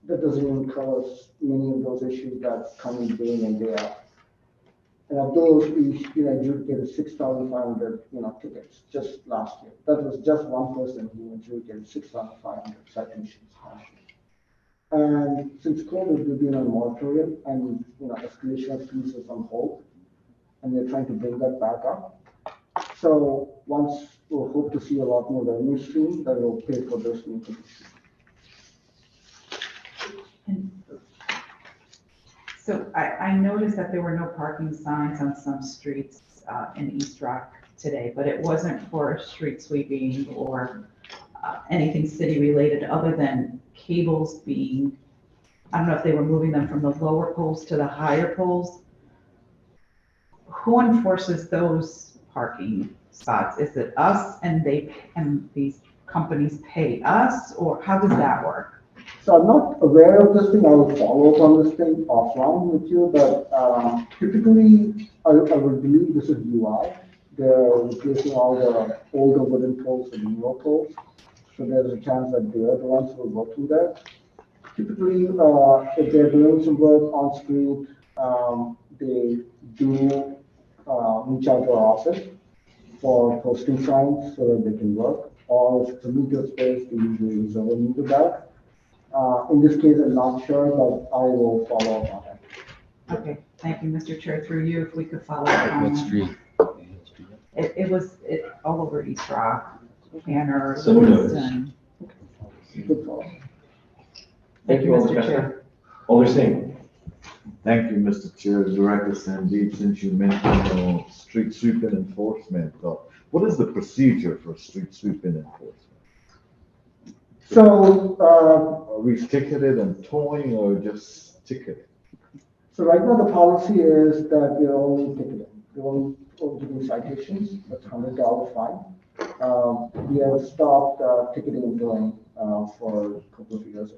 doesn't even cover many of those issues that come in day in and day out. And of those, we adjudicated 6,500 tickets just last year. That was just one person who adjudicated 6,500 citations last year. And since COVID, we've been on moratorium, and escalation of fees is on hold, and we're trying to bring that back up. So once we'll hope to see a lot more revenue stream that will pay for those new conditions. So I noticed that there were no parking signs on some streets in East Rock today, but it wasn't for street sweeping or anything city related other than cables being, I don't know if they were moving them from the lower poles to the higher poles. Who enforces those parking spots? Is it us and these companies pay us, or how does that work? So I'm not aware of this thing. I will follow up on this thing offline with you, but typically I would believe this is UI. They're replacing all the older wooden poles with newer poles. So there's a chance that they're the ones who will go through that. Typically, if they're doing some work on street, they do reach out to our office for posting signs so that they can work. Or if it's a meter space, they usually reserve a meter back. In this case, I'm not sure, but I will follow up on it. Okay, thank you, Mr. Chair. Through you, if we could follow up on What that. street? It was all over East Rock, Banner, So noted. Lewiston. Good call. Thank you, Alder Chester. Alder Singh. Thank you, Mr. Chair. Director Sandeep, since you mentioned street sweeping enforcement, what is the procedure for street sweeping enforcement? So, Are we ticketed and towing or just ticketed? so right now the policy is that we're only ticketing. We're only giving citations, that's $100 fine. We have stopped ticketing and towing for a couple of years.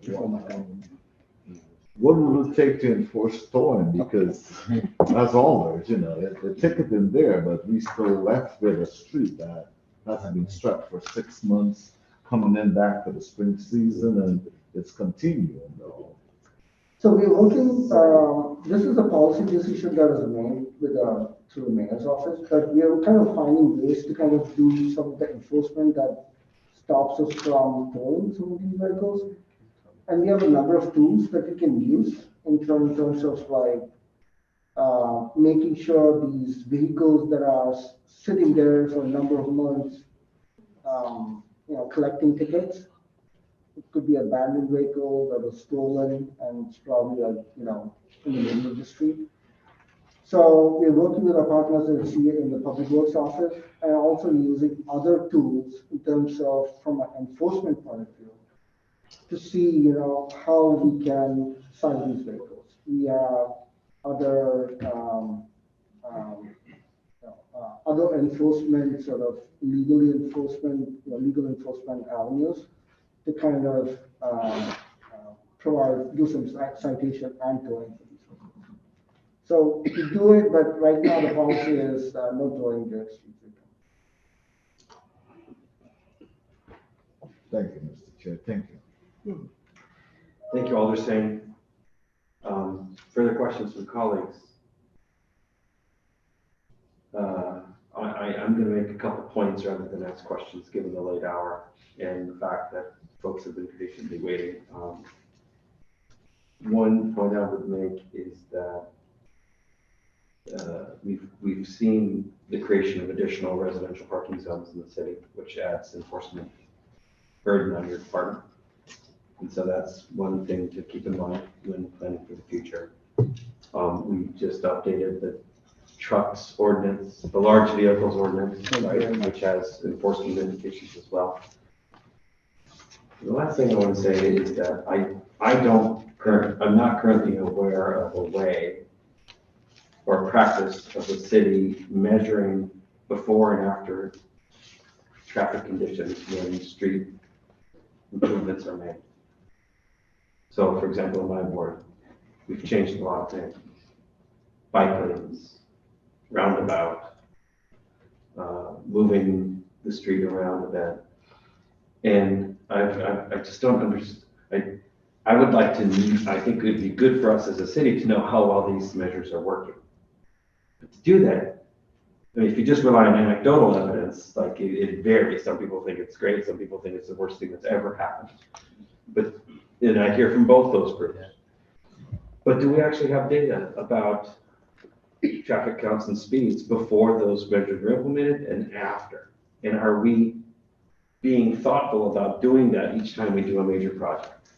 Before my time. What will it take to enforce towing? Because as always, the ticket in there, but we still left with a street that hasn't been swept for 6 months, coming in back to the spring season, and it's continuing though. So we're working, this is a policy decision that was made with, through the mayor's office, but we are kind of finding ways to kind of do some of the enforcement that stops us from towing some of these vehicles. And we have a number of tools that we can use in terms of like, making sure these vehicles that are sitting there for a number of months, collecting tickets. It could be abandoned vehicle that was stolen and it's probably like, in the middle of the street. So we're working with our partners in the Public Works Office and also using other tools in terms of, from an enforcement point of view, to see, how we can cite these vehicles. We have other, other enforcement, sort of legal enforcement avenues to kind of do some citation and towing for these vehicles. So we do it, but right now the policy is no towing during street sweeping. Thank you, Mr. Chair. Thank you. Thank you, Alder Singh. Further questions from colleagues? I'm going to make a couple points rather than ask questions, given the late hour and the fact that folks have been patiently waiting. One point I would make is that we've seen the creation of additional residential parking zones in the city, which adds enforcement burden on your department. And so that's one thing to keep in mind when planning for the future. We just updated the trucks ordinance, the large vehicles ordinance, right, which has enforcement indications as well. The last thing I want to say is that I'm not currently aware of a way or practice of the city measuring before and after traffic conditions when street improvements are made. So, for example, in my ward, we've changed a lot of things. Bike lanes, roundabout, moving the street around a bit. And I just don't understand. I would like to, I think it would be good for us as a city to know how well these measures are working. But to do that, I mean, if you just rely on anecdotal evidence, like it varies. Some people think it's great, some people think it's the worst thing that's ever happened. And I hear from both those groups. But do we actually have data about traffic counts and speeds before those measures are implemented and after? And are we being thoughtful about doing that each time we do a major project?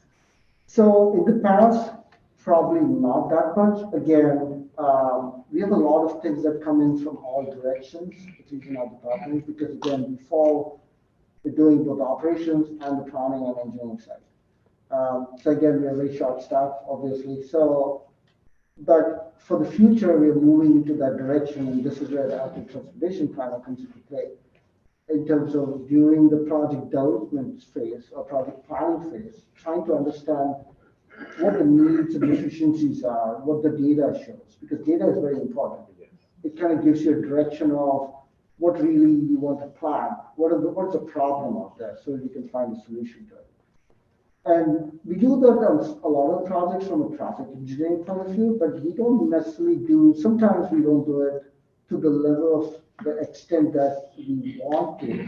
So in the past, probably not that much. Again, we have a lot of things that come in from all directions within our department because again, we're doing both operations and the planning and engineering side. So again, we are very short staffed, obviously. So, but for the future, we are moving into that direction, and this is where the active transportation planner comes into play. In terms of during the project development phase or project planning phase, trying to understand what the needs and deficiencies are, what the data shows, because data is very important. It kind of gives you a direction of what really you want to plan, what's the problem out there, so you can find a solution to it. And we do that on a lot of projects from a traffic engineering point of view, but we don't necessarily sometimes we don't do it to the level of the extent that we want to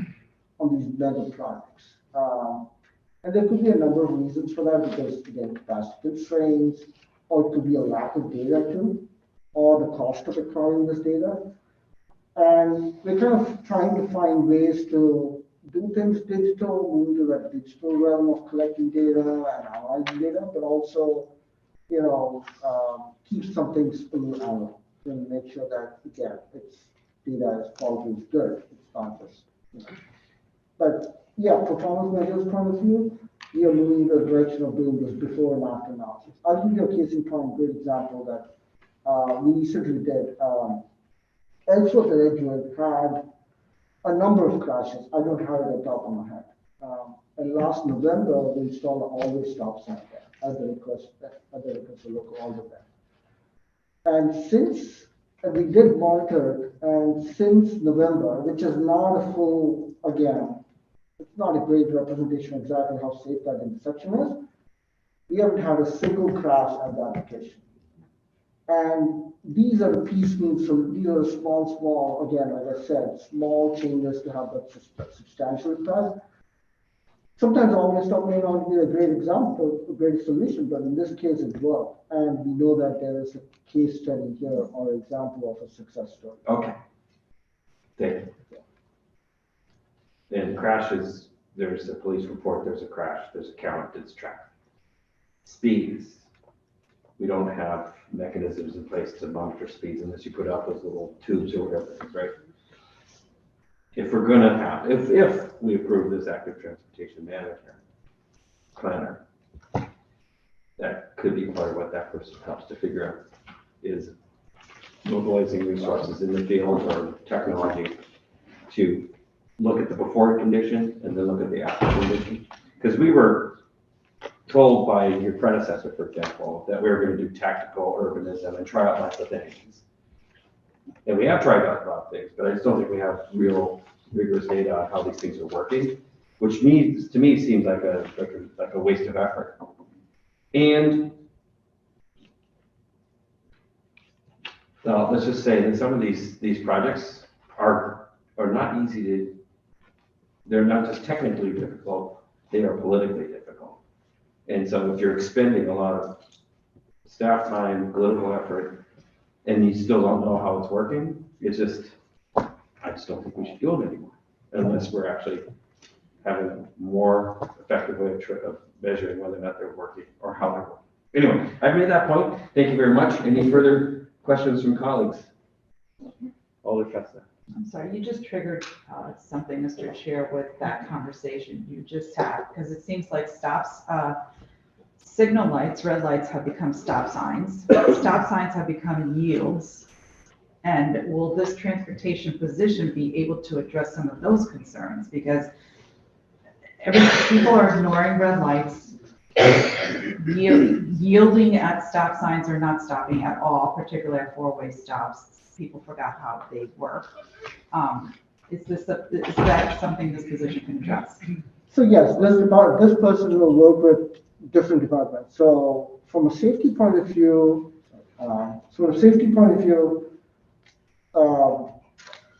on these mega projects. And there could be a number of reasons for that because, again, capacity constraints, or it could be a lack of data too, or the cost of acquiring this data. And we're kind of trying to find ways to do things digital, move into that digital realm of collecting data and analyzing data, but also, keep some things in the analog and make sure that, again, its data quality is good. It's not just, But yeah, performance measures point of view, we are moving in the direction of doing this before and after analysis. I'll give you a case in point, great example that we recently did. Ellsworth and Edgewood had a number of crashes. I don't have it on top of my head. And last November, we installed an always stop sign there at the request of local alderman. And since we did monitor it, and since November, which is not a full, again, it's not a great representation of exactly how safe that intersection is, we haven't had a single crash at the application. And these are the piecemeal, so these are small, again, like I said, small changes to have that substantial impact. Sometimes always stop may not be a great example, a great solution, but in this case it worked. And we know that there is a case study here or example of a success story. Okay. Thank you. And crashes, there's a police report, there's a crash, there's a count, it's tracked. Speeds, we don't have mechanisms in place to monitor speeds unless you put up those little tubes or whatever, right? If we're gonna have, if we approve this active transportation manager planner, that could be part of what that person helps to figure out is mobilizing resources in the field or technology to look at the before condition and then look at the after condition. Because we were told by your predecessor, for example, that we were going to do tactical urbanism and try out lots of things. And we have tried out a lot of things, but I just don't think we have real rigorous data on how these things are working, which means, to me, seems like a waste of effort. And let's just say that some of these projects are not easy to, they're not just technically difficult, they are politically difficult. And so if you're expending a lot of staff time, political effort, and you still don't know how it's working, it's just, I just don't think we should do it anymore, unless we're actually having a more effective way of measuring whether or not they're working or how they're working. Anyway, I've made that point. Thank you very much. Any further questions from colleagues? Alder Festa. I'm sorry, you just triggered something, Mr. Chair, with that conversation you just had, because it seems like signal lights, red lights have become stop signs. Stop signs have become yields. And will this transportation position be able to address some of those concerns? Because people are ignoring red lights, yielding at stop signs or not stopping at all, particularly at four-way stops. People forgot how they work. Is that something this position can address? So yes, this person will work with different departments. So from a safety point of view,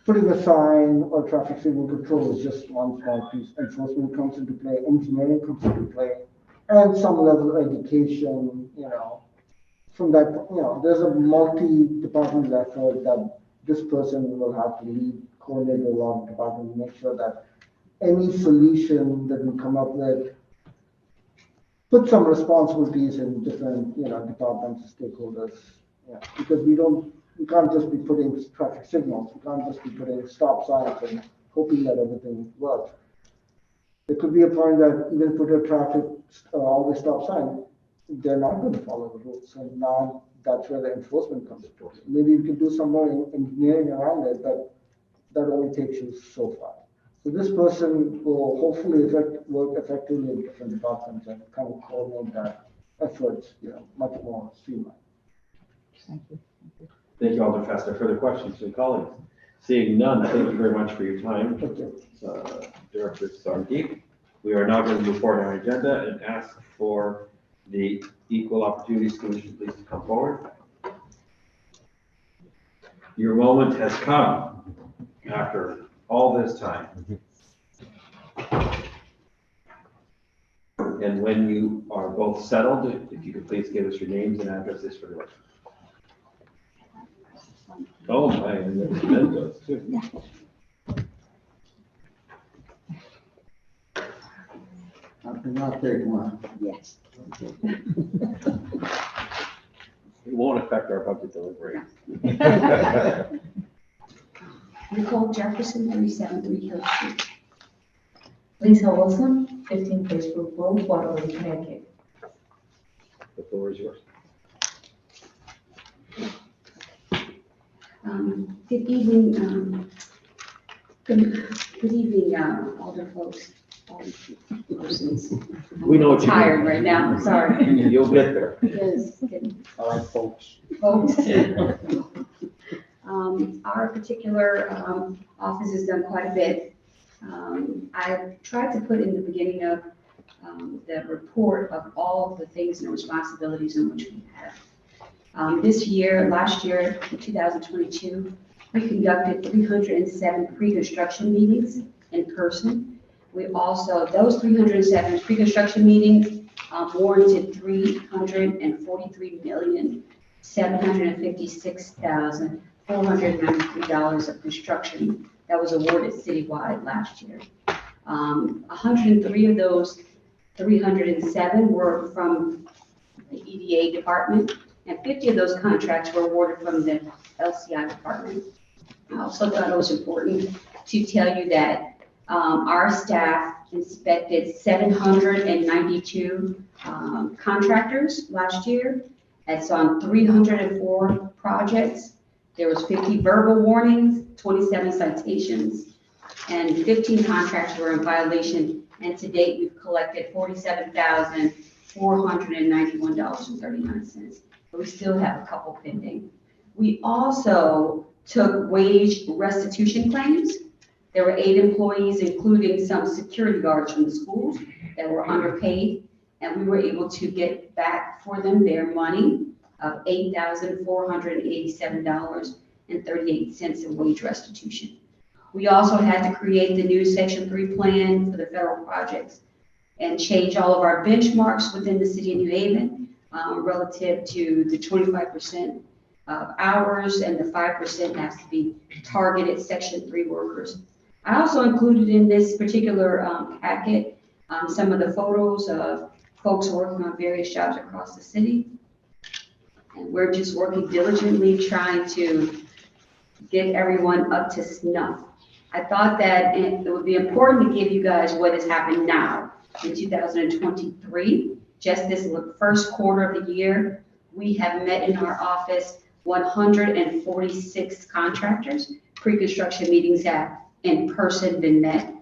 putting a sign or traffic signal control is just one small piece. Enforcement comes into play, engineering comes into play, and some level of education, from that, there's a multi-departmental effort that this person will have to lead, coordinate a lot of departments, make sure that any solution that we come up with, put some responsibilities in different, departments, stakeholders, because we can't just be putting traffic signals, we can't just be putting stop signs and hoping that everything works. There could be a point that even put a traffic always stop sign, they're not going to follow the rules. And now that's where the enforcement comes into play. Maybe we can do some more engineering around it, but that only takes you so far. So this person will hopefully work effectively in different departments and kind of coordinate that efforts, much more streamlined. Thank you. Thank you, Alder Festa. Further questions from colleagues? Seeing none, thank you very much for your time. Thank you. Director Sardeep. We are now going to move forward on our agenda and ask for the Equal Opportunities Commission please to come forward. Your moment has come after all this time. And when you are both settled, if you could please give us your names and addresses for the record. Oh my, and there's Mendoza too. I cannot take one. Yes. It won't affect our budget delivery. Nicole Jefferson, 373 Hill Street. Lisa Wilson, 15 Facebook Road, Waterbury, Connecticut. The floor is yours. Good evening, good evening, older folks, all persons. We know what you Tired mean. right now, sorry. You'll get there. Yes. I like folks. Folks. Our particular office has done quite a bit. I tried to put in the beginning of the report of all of the things and responsibilities in which we have. This year, last year, in 2022, we conducted 307 pre-construction meetings in person. We also, those 307 pre-construction meetings warranted $353,756,493 of construction that was awarded citywide last year. 103 of those 307 were from the EDA department, and 50 of those contracts were awarded from the LCI department. I also thought it was important to tell you that our staff inspected 792 contractors last year. That's on 304 projects. There was 50 verbal warnings, 27 citations, and 15 contracts were in violation. And to date, we've collected $47,491.39. But we still have a couple pending. We also took wage restitution claims. There were 8 employees, including some security guards from the schools that were underpaid, and we were able to get back for them their money of $8,487.38 in wage restitution. We also had to create the new Section 3 plan for the federal projects and change all of our benchmarks within the city of New Haven relative to the 25% of hours and the 5% has to be targeted Section 3 workers. I also included in this particular packet some of the photos of folks working on various jobs across the city. And we're just working diligently trying to get everyone up to snuff. I thought that it would be important to give you guys what has happened now in 2023. Just this first quarter of the year, we have met in our office 146 contractors. Pre-construction meetings have in person been met,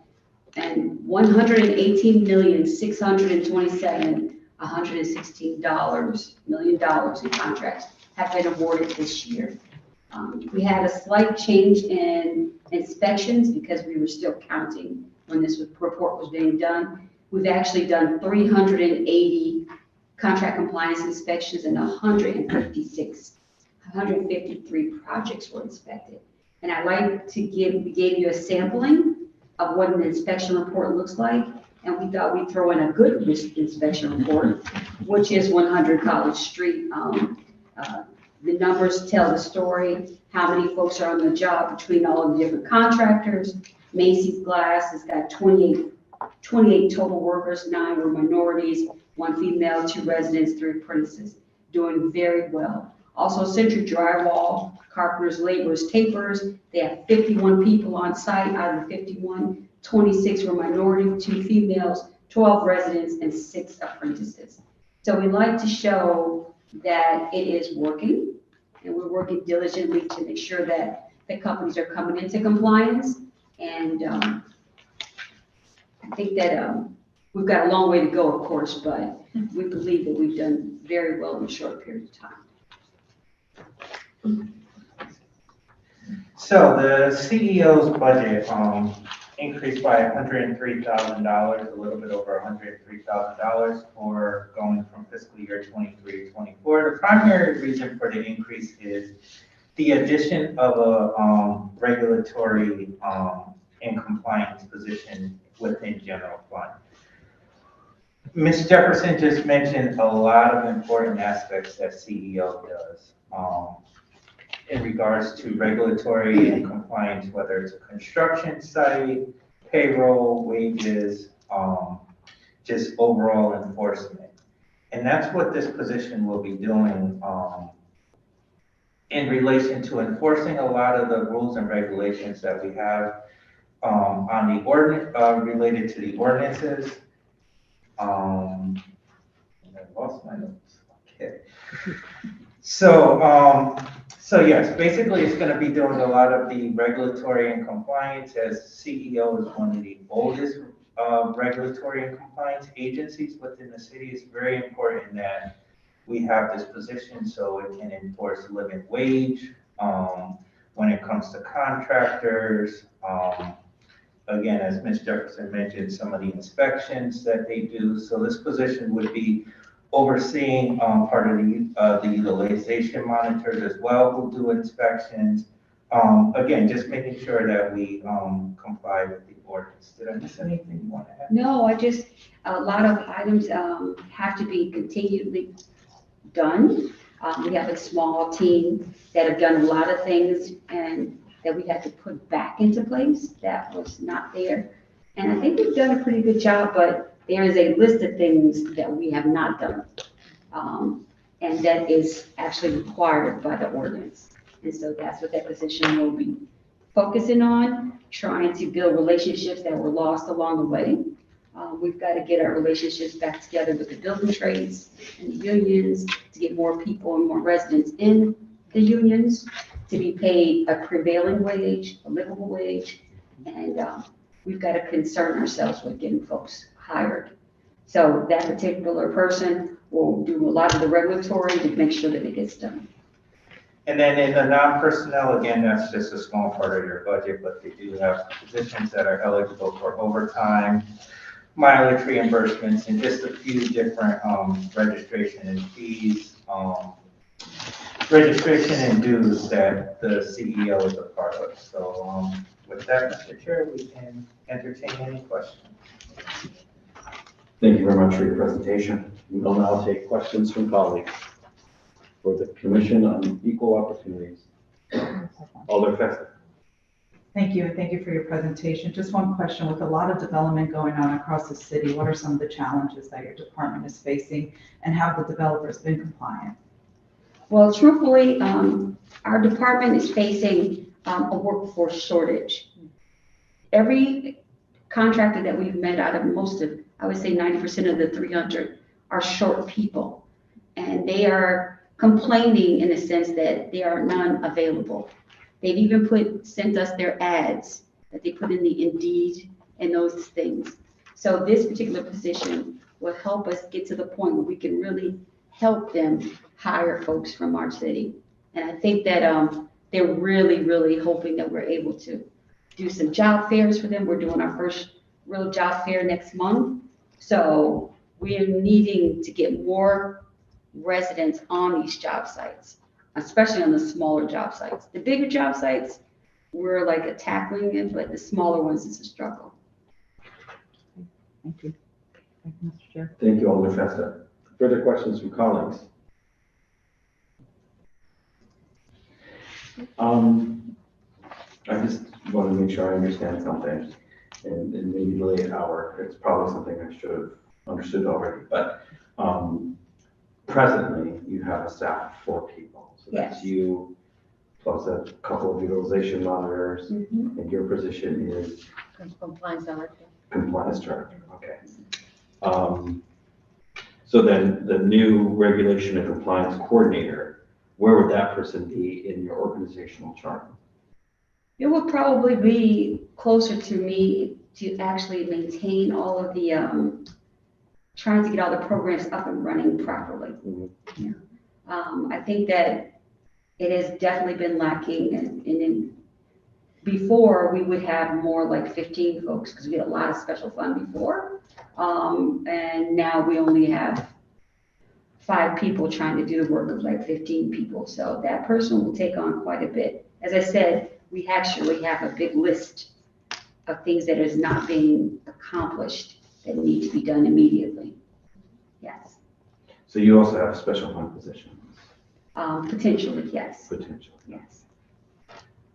and $118,627,116 million in contracts have been awarded this year. We had a slight change in inspections because we were still counting when this report was being done. We've actually done 380 contract compliance inspections and 153 projects were inspected. And I'd like to we gave you a sampling of what an inspection report looks like. And we thought we'd throw in a good inspection report, which is 100 College Street. The numbers tell the story, how many folks are on the job between all of the different contractors. Macy's Glass has got 28 total workers, 9 were minorities, 1 female, 2 residents, 3 apprentices, doing very well. Also Century Drywall, carpenters, laborers, tapers, they have 51 people on site. Out of the 51, 26 were minority, 2 females, 12 residents, and 6 apprentices. So we like to show that it is working, and we're working diligently to make sure that the companies are coming into compliance. And I think that we've got a long way to go, of course, but we believe that we've done very well in a short period of time. So the CEO's budget increased by $103,000, a little bit over $103,000 for going from fiscal year 23 to 24. The primary reason for the increase is the addition of a regulatory and compliance position within general fund. Ms. Jefferson just mentioned a lot of important aspects that CEO does in regards to regulatory and compliance, whether it's a construction site, payroll, wages, just overall enforcement. And that's what this position will be doing in relation to enforcing a lot of the rules and regulations that we have on the ordinance, related to the ordinances. I lost my notes. Okay. So yes, basically it's going to be doing a lot of the regulatory and compliance, as CEO is one of the oldest regulatory and compliance agencies within the city. It's very important that we have this position so it can enforce living wage when it comes to contractors. Again, as Ms. Jefferson mentioned, some of the inspections that they do. So this position would be overseeing part of the utilization monitors as well, who do inspections. Again, just making sure that we comply with the ordinance. Did I miss anything you want to add? No, a lot of items have to be continually done. We have a small team that have done a lot of things and that we had to put back into place that was not there. And I think we've done a pretty good job, but there is a list of things that we have not done. And that is actually required by the ordinance. And so that's what that position will be focusing on, trying to build relationships that were lost along the way. We've got to get our relationships back together with the building trades and the unions to get more people and more residents in the unions to be paid a prevailing wage, a livable wage. And we've got to concern ourselves with getting folks hired. So that particular person will do a lot of the regulatory to make sure that it gets done. And then in the non-personnel, again, that's just a small part of your budget, but they do have positions that are eligible for overtime, mileage reimbursements, and just a few different registration and fees, registration and dues that the CEO is a part of. So with that, Mr. Chair, we can entertain any questions. Thank you very much for your presentation. We will now take questions from colleagues for the Commission on Equal Opportunities. Alder Fester. Thank you, and thank you for your presentation. Just one question. With a lot of development going on across the city, what are some of the challenges that your department is facing, and have the developers been compliant? Well, truthfully, our department is facing a workforce shortage. Every contractor that we've met out of most of, I would say 90% of the 300 are short people. And they are complaining in the sense that there are none available. They've even sent us their ads that they put in the Indeed and those things. So this particular position will help us get to the point where we can really help them hire folks from our city. And I think that they're really, really hoping that we're able to do some job fairs for them. We're doing our first real job fair next month. So we are needing to get more residents on these job sites, especially on the smaller job sites. The bigger job sites, we're like tackling it, but the smaller ones, it's a struggle. Thank you. Thank you, Mr. Chair. Thank you, Alder Fester. Further questions from colleagues? I just want to make sure I understand something, and maybe delay an hour. It's probably something I should have understood already, but presently you have a staff of 4 people. So that's Yes. you plus a couple of utilization monitors, and your position is Compliance director. compliance director. Okay. So then the new regulation and compliance coordinator, where would that person be in your organizational chart? It would probably be closer to me to actually maintain all of the, trying to get all the programs up and running properly. Yeah. I think that it has definitely been lacking, and then before we would have more like 15 folks because we had a lot of special fund before. And now we only have 5 people trying to do the work of like 15 people. So that person will take on quite a bit. As I said, we actually have a big list of things that is not being accomplished that need to be done immediately. Yes. So you also have special fund positions? Potentially, yes. Potentially. Yes.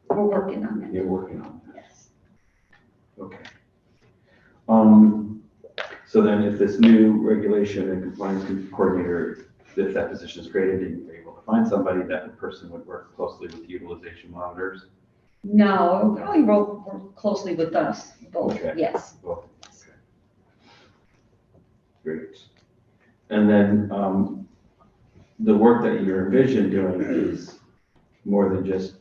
We're working on that. You're working on that? Yes. Okay. So then if this new regulation and compliance coordinator, if that position is created and you're able to find somebody, that person would work closely with utilization monitors? No, it'll probably work closely with us, both, Okay. yes. Great. And then, the work that you're envision doing is more than just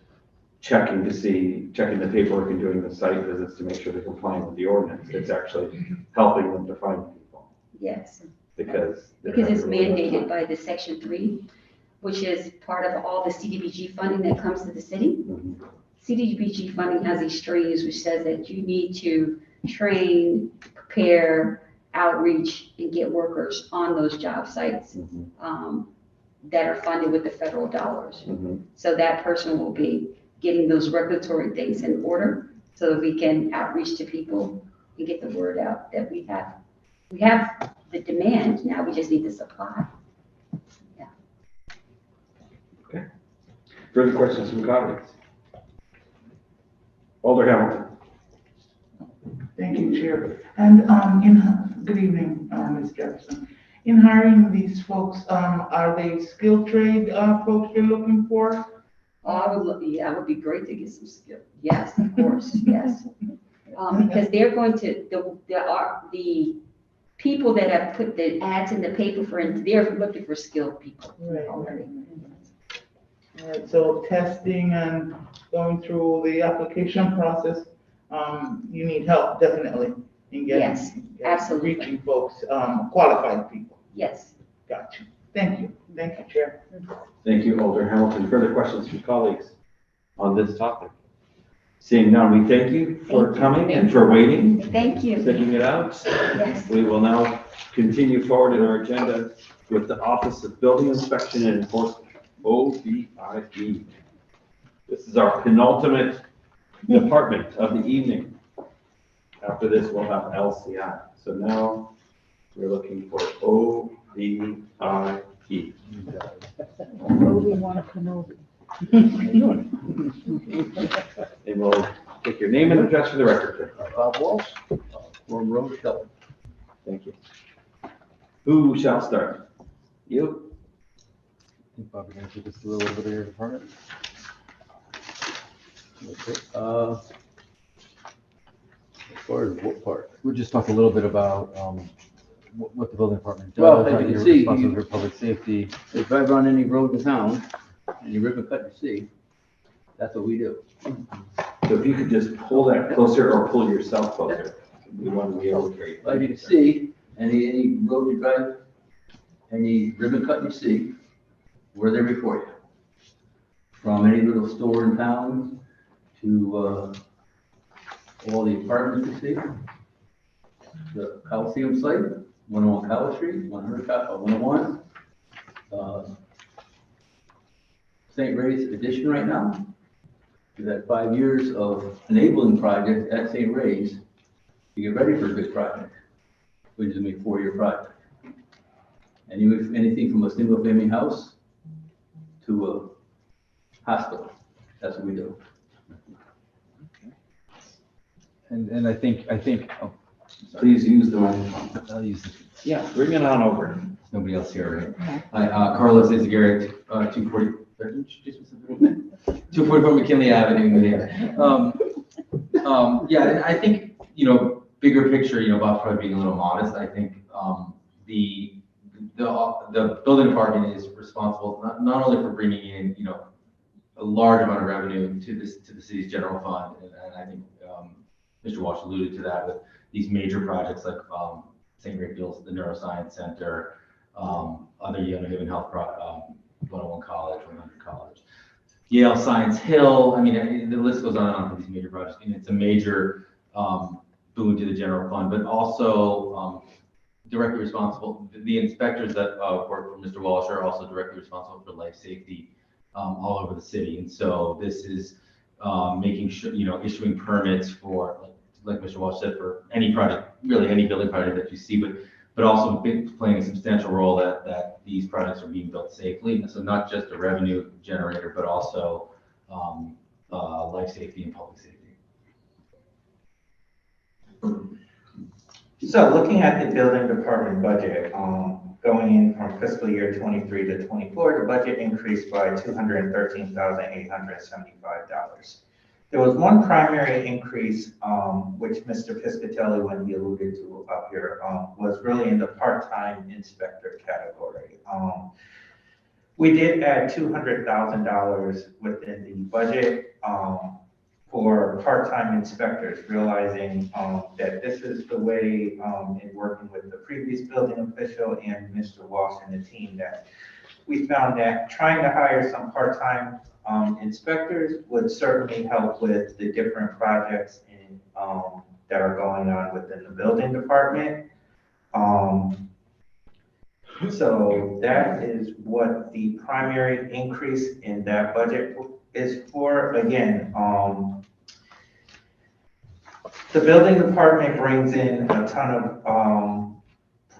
checking the paperwork and doing the site visits to make sure they're complying with the ordinance. It's actually helping them to find people. Yes. Because It's mandated by the Section 3, which is part of all the CDBG funding that comes to the city. CDBG funding has these streams which says that you need to train, prepare, outreach, and get workers on those job sites that are funded with the federal dollars. So that person will be getting those regulatory things in order so that we can outreach to people and get the word out that we have the demand, now we just need the supply. Yeah. Okay. Further questions from colleagues? Alder Hamilton. Thank you, Chair. And good evening, Ms. Jefferson. In hiring these folks, are they skilled trade folks you're looking for? Yeah, it would be great to get some skill. Yes, of course, yes. Because they're going to, the people that have put the ads in the paper they're looking for skilled people already. All right, so testing and going through the application process, you need help definitely in getting, absolutely, reaching folks, qualified people. Yes. Gotcha. Thank you, Chair. Thank you, Alder Hamilton. Further questions from colleagues on this topic? Seeing none, we thank you for coming and for waiting. Thank you. Sticking it out. Yes. We will now continue forward in our agenda with the Office of Building Inspection and Enforcement, OBIE. This is our penultimate department of the evening. After this, we'll have LCI. So now we're looking for OBIE. Obi-Wan Kenobi. And we'll take your name and address for the record. Bob Walsh, Warm Road, Kelly. Thank you. Who shall start? You? I think Bob, you're going to take us through a little bit of your department. Okay. As far as what part? We'll just talk a little bit about what the building department does. Well, as you can see, responsible for public safety. If you drive on any road in town and you rip and cut and see, that's what we do. So if you could just pull that closer or pull yourself closer. We want to be able to carry. As you can see, any road you drive, any ribbon cut you see, we're there before you. From any little store in town to all the apartments you see, the Coliseum site, 101 College Street, 101, St. Ray's addition right now. We've had 5 years of enabling projects at St. Ray's to get ready for a big project, which is a 4-year project. And anything from a single family house to a hospital, that's what we do. And I think. Oh, please use the microphone. I'll use this. Yeah, bring it on over. Nobody else here, right? Hi, Carlos Izagari, 244 McKinley Avenue. Yeah, I think, bigger picture, Bob's probably being a little modest. I think the building department is responsible not only for bringing in, a large amount of revenue to the city's general fund, and I think Mr. Walsh alluded to that with these major projects like St. Rayfield's, the Neuroscience Center, other Haven Health, 101 College, 100 College, Yale Science Hill. I mean, the list goes on and on for these major projects, and it's a major boon to the general fund, but also directly responsible. The inspectors that work for Mr. Walsh are also directly responsible for life safety all over the city, and so this is making sure, issuing permits for, like Mr. Walsh said, for any project, really any building project that you see, but also playing a substantial role that these projects are being built safely. And so not just a revenue generator, but also life safety and public safety. So looking at the building department budget, going in from fiscal year 23 to 24, the budget increased by $213,875. There was one primary increase, which Mr. Piscatelli, when he alluded to up here, was really in the part-time inspector category. We did add $200,000 within the budget for part-time inspectors, realizing that this is the way, in working with the previous building official and Mr. Walsh and the team, that we found that trying to hire some part-time inspectors would certainly help with the different projects that are going on within the building department. So that is what the primary increase in that budget is for. Again, the building department brings in a ton of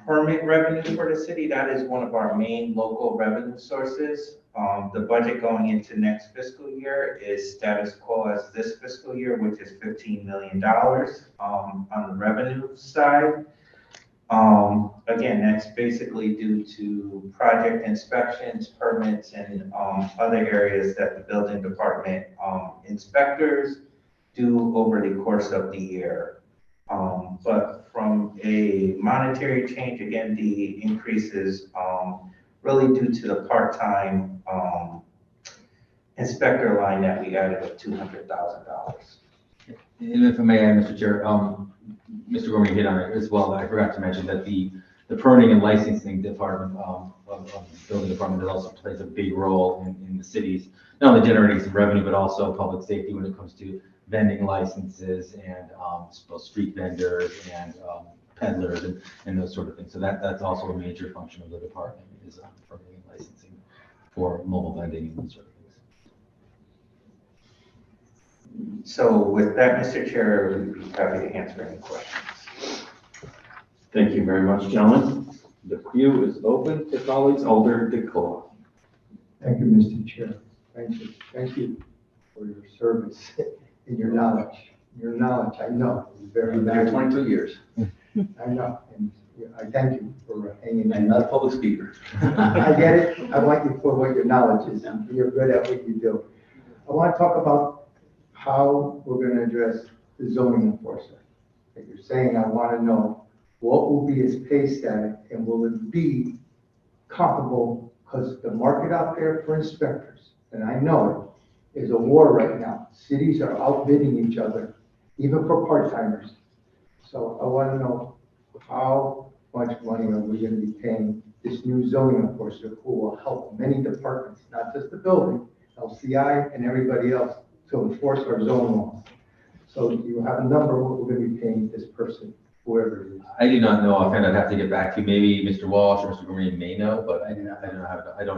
permit revenue for the city. That is one of our main local revenue sources. The budget going into next fiscal year is status quo as this fiscal year, which is $15 million on the revenue side. Again, that's basically due to project inspections, permits, and other areas that the building department inspectors do over the course of the year. But from a monetary change, again, the increase is really due to the part-time inspector line that we added of $200,000. And if I may add, Mr. Chair, Mr. Gorman hit on it as well. I forgot to mention that the permitting and licensing department of the building department also plays a big role in the cities, not only generating some revenue, but also public safety when it comes to vending licenses and street vendors and peddlers and those sort of things. So that's also a major function of the department, is permitting and licensing for mobile vending and those sort of things. So with that, Mr. Chair, we'd be happy to answer any questions. Thank you very much, gentlemen. The queue is open to colleagues. Alder DeCola. Thank you, Mr. Chair. Thank you. Thank you for your service and your knowledge. Your knowledge, I know, is very valuable. 22 years. I know, and I thank you for hanging in. I'm not a public speaker. I get it. I want you for what your knowledge is. You're good at what you do. I want to talk about how we're going to address the zoning enforcement. Like you're saying, I want to know what will be his pay status and will it be comparable, because the market out there for inspectors, and I know it, is a war right now. Cities are outbidding each other, even for part-timers. So I want to know how much money are we going to be paying this new zoning enforcer who will help many departments, not just the building, LCI and everybody else, to enforce our zone laws. So you have a number what we're going to be paying this person, whoever it is. I do not know offhand. I'd have to get back to you. Maybe Mr. Walsh or Mr. Green may know, but I don't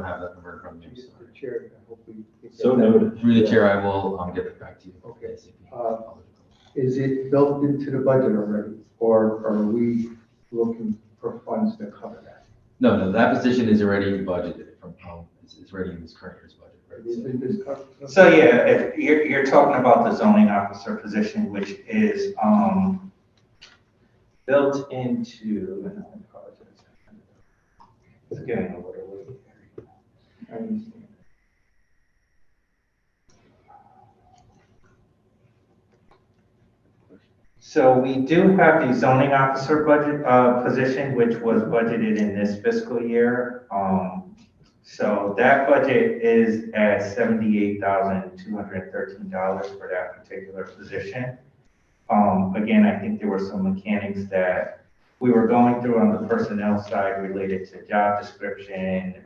have that number in front of me. Mr. Chair, I hope we get So that. noted. Through the chair, I will get that back to you. Okay. Is it built into the budget already, or are we looking for funds to cover that? No, that position is already budgeted from, it's already in this current year's budget. Right? So yeah, if you're talking about the zoning officer position, which is built into, and I apologize, it's getting a little late. I understand. So we do have the zoning officer budget position, which was budgeted in this fiscal year. So that budget is at $78,213 for that particular position. Again, I think there were some mechanics that we were going through on the personnel side related to job description,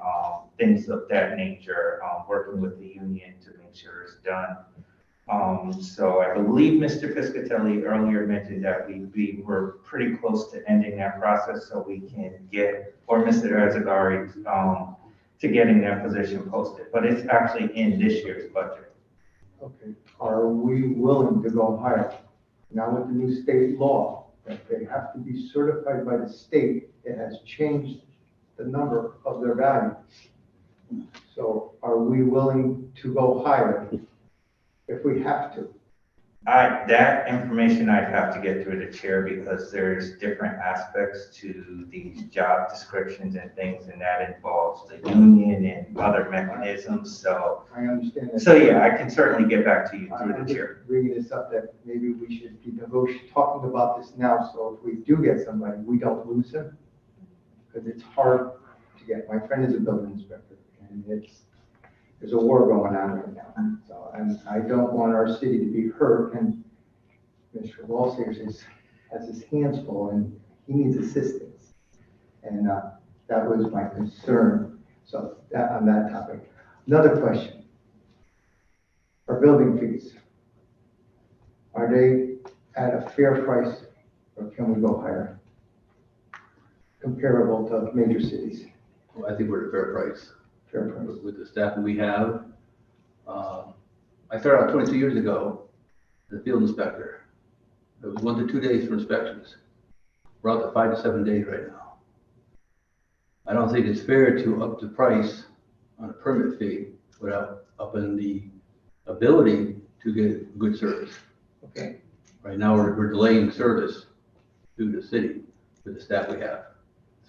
things of that nature, working with the union to make sure it's done. So I believe Mr. Piscatelli earlier mentioned that we were pretty close to ending that process, so we can get, or Mr. Erzagari, to getting that position posted, but it's actually in this year's budget. Okay, are we willing to go higher? Now with the new state law, that they have to be certified by the state, it has changed the number of their value. So are we willing to go higher if we have to? That information I'd have to get through the chair because there's different aspects to these job descriptions and things, and that involves the union and other mechanisms, so. I understand that. So yeah, I can certainly get back to you through I'm the just chair. bringing this up that maybe we should be talking about this now, so if we do get somebody, we don't lose him. Because it's hard to get. My friend is a building inspector, and there's a war going on right now. So, and I don't want our city to be hurt, and Mr. Walters has his hands full, and he needs assistance. And that was my concern. So that on that topic. Another question. Our building fees, are they at a fair price, or can we go higher? Comparable to major cities? Well, I think we're at a fair price. Fair price. With the staff that we have. I started out 22 years ago as a field inspector. It was 1 to 2 days for inspections. We're out to 5 to 7 days right now. I don't think it's fair to up the price on a permit fee without upping the ability to get good service. Okay. Right now, we're delaying service through the city with the staff we have.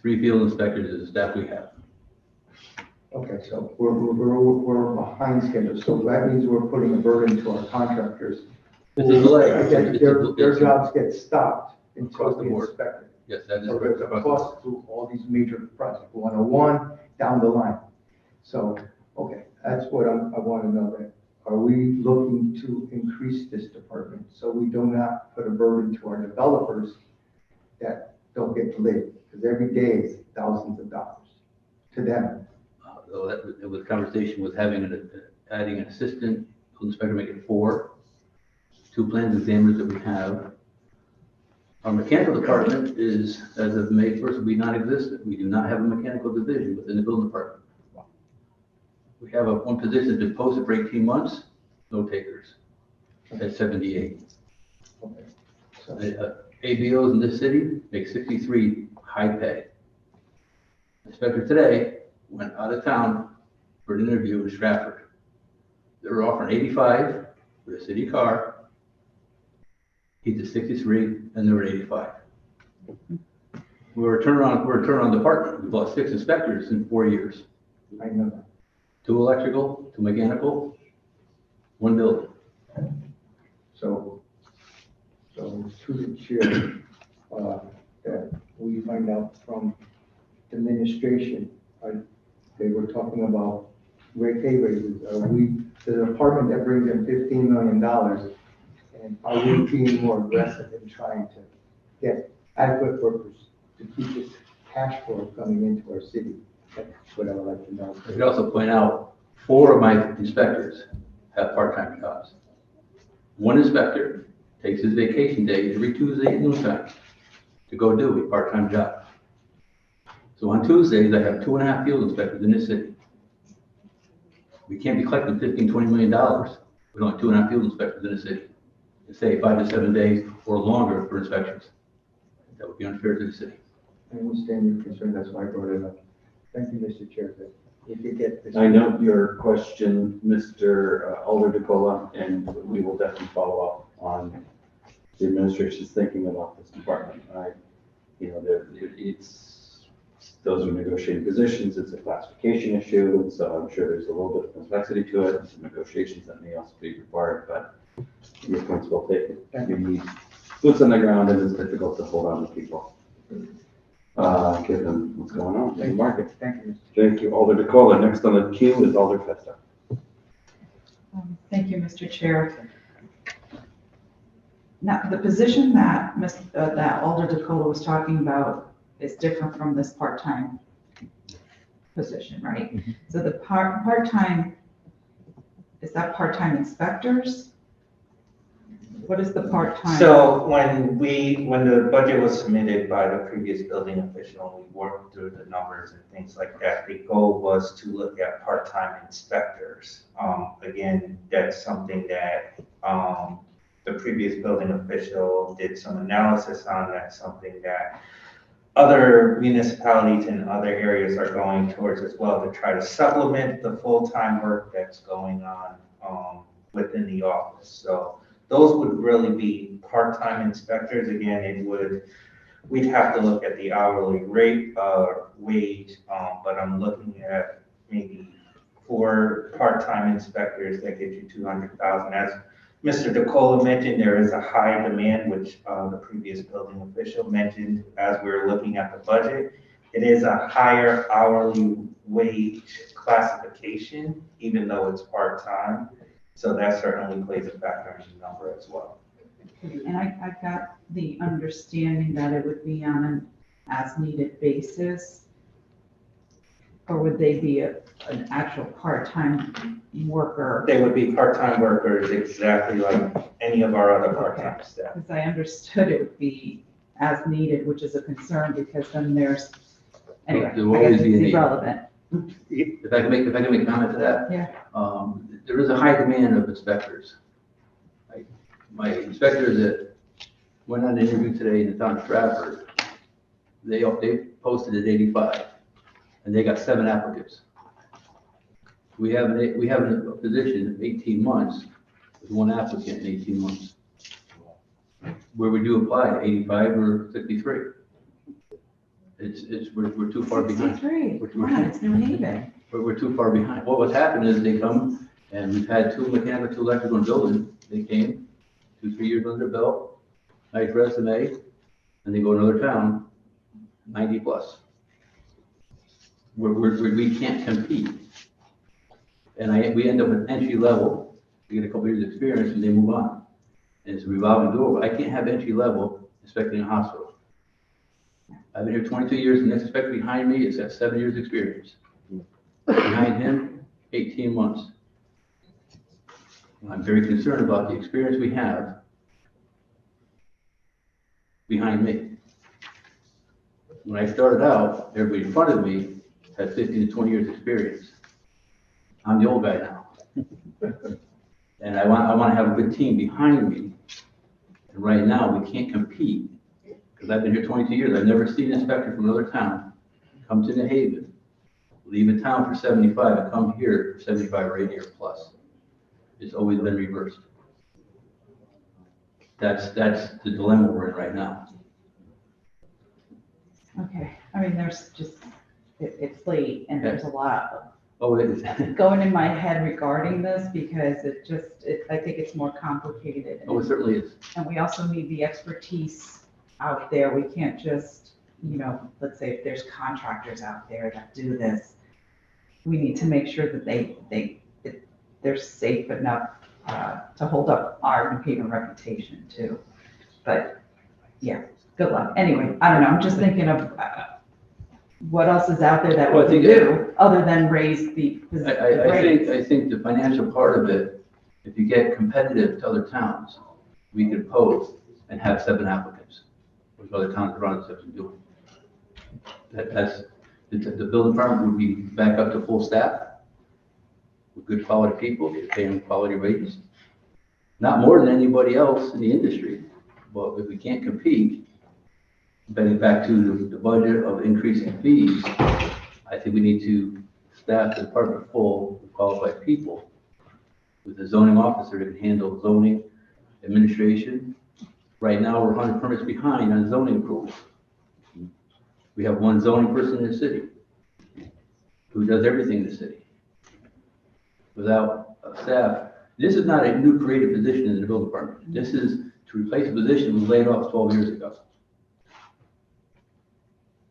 3 field inspectors is the staff we have. Okay, so we're behind schedule, so that means we're putting a burden to our contractors. It's a delay. Their jobs get stopped until Across the the board. inspector. Yes, that is So correct. there's a cost to all these major projects, 101 down the line. So, okay, that's what I want to know then. Are we looking to increase this department so we do not put a burden to our developers that don't get delayed? Because every day is thousands of dollars to them. So that was conversation with adding an assistant field inspector, make it 4, 2 plans examiners that we have. Our mechanical department is, as of May 1st, will be non-existent. We do not have a mechanical division within the building department. We have one position that's been posted for 18 months, no takers, at 78. Okay. So, ABOs in this city make 63 high pay. Inspector today went out of town for an interview in Stratford. They were offering 85 with a city car. He's at 63 and they were 85. We're a turnaround department. We've lost 6 inspectors in 4 years. I know that. 2 electrical, 2 mechanical, 1 building. So to the chair, that we find out from the administration, they were talking about pay raises. Are we, the department that brings in $15 million, and are we being more aggressive in trying to get adequate workers to keep this cash flow coming into our city? That's what I would like to know. I could also point out 4 of my inspectors have part-time jobs. 1 inspector takes his vacation day every Tuesday at noontime to go do a part-time job. So on Tuesdays, I have 2.5 field inspectors in this city. We can't be collecting $15, $20 million with only 2.5 field inspectors in the city. And say 5 to 7 days or longer for inspections. That would be unfair to the city. I understand your concern, that's why I brought it up. Thank you, Mr. Chair. If you get this. I note your question, Mr. Alder DeCola, and we will definitely follow up on the administration's thinking about this department. Those are negotiating positions, it's a classification issue, and so I'm sure there's a little bit of complexity to it, some negotiations that may also be required, but your point's well taken. You need boots on the ground, and it's difficult to hold on to people. Give them what's going on in the market. Thank you. Thank you, Alder DeCola. Next on the queue is Alder Festa. Thank you, Mr. Chair. Now, the position that that Alder DeCola was talking about is different from this part-time position, right? Mm-hmm. So the part-time, is that part-time inspectors? What is the part-time? So when the budget was submitted by the previous building official, we worked through the numbers and things like that. The goal was to look at part-time inspectors. Again, that's something that the previous building official did some analysis on. That's something that other municipalities in other areas are going towards as well, to try to supplement the full-time work that's going on within the office. So those would really be part-time inspectors. Again, we'd have to look at the hourly rate, wage, but I'm looking at maybe 4 part-time inspectors that get you 200,000. As Mr. DeCola mentioned, there is a high demand, which the previous building official mentioned as we were looking at the budget. It is a higher hourly wage classification, even though it's part-time. So that certainly plays a factor in the number as well. And I got the understanding that it would be on an as-needed basis, or would they be an actual part-time worker? They would be part-time workers, exactly like any of our other part-time staff. Because I understood it would be as needed, which is a concern, because then there's, anyway, There will I guess always be a it's need. irrelevant. If I can make a comment to that? Yeah. There is a high demand of inspectors. My inspectors that went on an interview today in the town of Stratford, they posted at 85, and they got 7 applicants. We have a position of 18 months with 1 applicant in 18 months. Where would you apply, 85 or 63? We're too far behind. 63, come on, it's New Haven. We're too far behind. What's happened is they come, and we've had 2 mechanical, 2 electrical in building. They came, 2-3 years under their belt, nice resume, and they go to another town, 90 plus. We can't compete. And we end up at entry level, they get a couple years experience and they move on. And it's a revolving door. I can't have entry level inspecting a hospital. I've been here 22 years, the next inspector behind me is got 7 years experience. Behind him, 18 months. I'm very concerned about the experience we have behind me. When I started out, everybody in front of me had 15 to 20 years experience. I'm the old guy now. And I want to have a good team behind me. And right now, we can't compete because I've been here 22 years. I've never seen an inspector from another town come to New Haven, leave a town for 75 and come here for 75 or 80 or plus. It's always been reversed. That's the dilemma we're in right now. Okay, I mean, there's just, it's late and there's a lot Oh, it is. going in my head regarding this because I think it's more complicated. Oh, it certainly is. And we also need the expertise out there. We can't just, let's say if there's contractors out there that do this, we need to make sure that they're safe enough to hold up our New Haven reputation too. But yeah, good luck. Anyway, I don't know. I'm just thinking of what else is out there that we can do other than raise the rates. I think the financial part of it, if you get competitive to other towns, we could post and have 7 applicants, which other towns around us have been doing. The building department would be back up to full staff with good quality people, you pay them quality wages. Not more than anybody else in the industry, but if we can't compete, getting back to the budget of increasing fees, I think we need to staff the department full of qualified people with a zoning officer that can handle zoning, administration. Right now, we're 100 permits behind on zoning approvals. We have 1 zoning person in the city who does everything in the city. Without staff, this is not a new created position in the building department. This is to replace a position we laid off 12 years ago.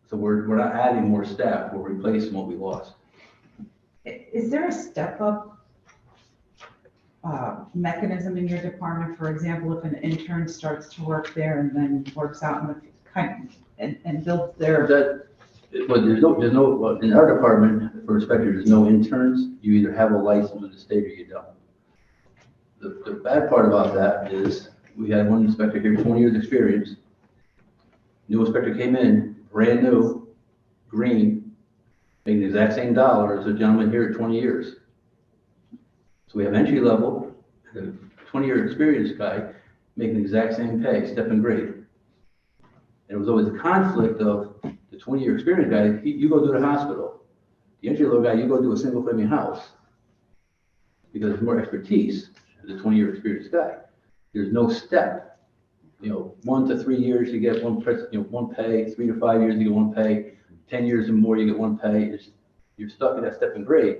So we're not adding more staff, we're replacing what we lost. Is there a step-up mechanism in your department? For example, if an intern starts to work there and then works out in the and builds their. Well, there's no, in our department for inspectors, there's no interns. You either have a license with the state or you don't. The bad part about that is we had 1 inspector here, 20 years experience. New inspector came in, brand new, green, making the exact same dollar as a gentleman here at 20 years. So we have entry level, the 20-year experienced guy making the exact same pay, step and grade. And it was always a conflict of the 20-year experienced guy, you go to the hospital. The entry level guy, you go to a single family house because there's more expertise than the 20-year experienced guy. There's no step. 1 to 3 years, you get one pay, 3 to 5 years, you get one pay, 10 years or more, you get one pay. You're stuck in that step and grade.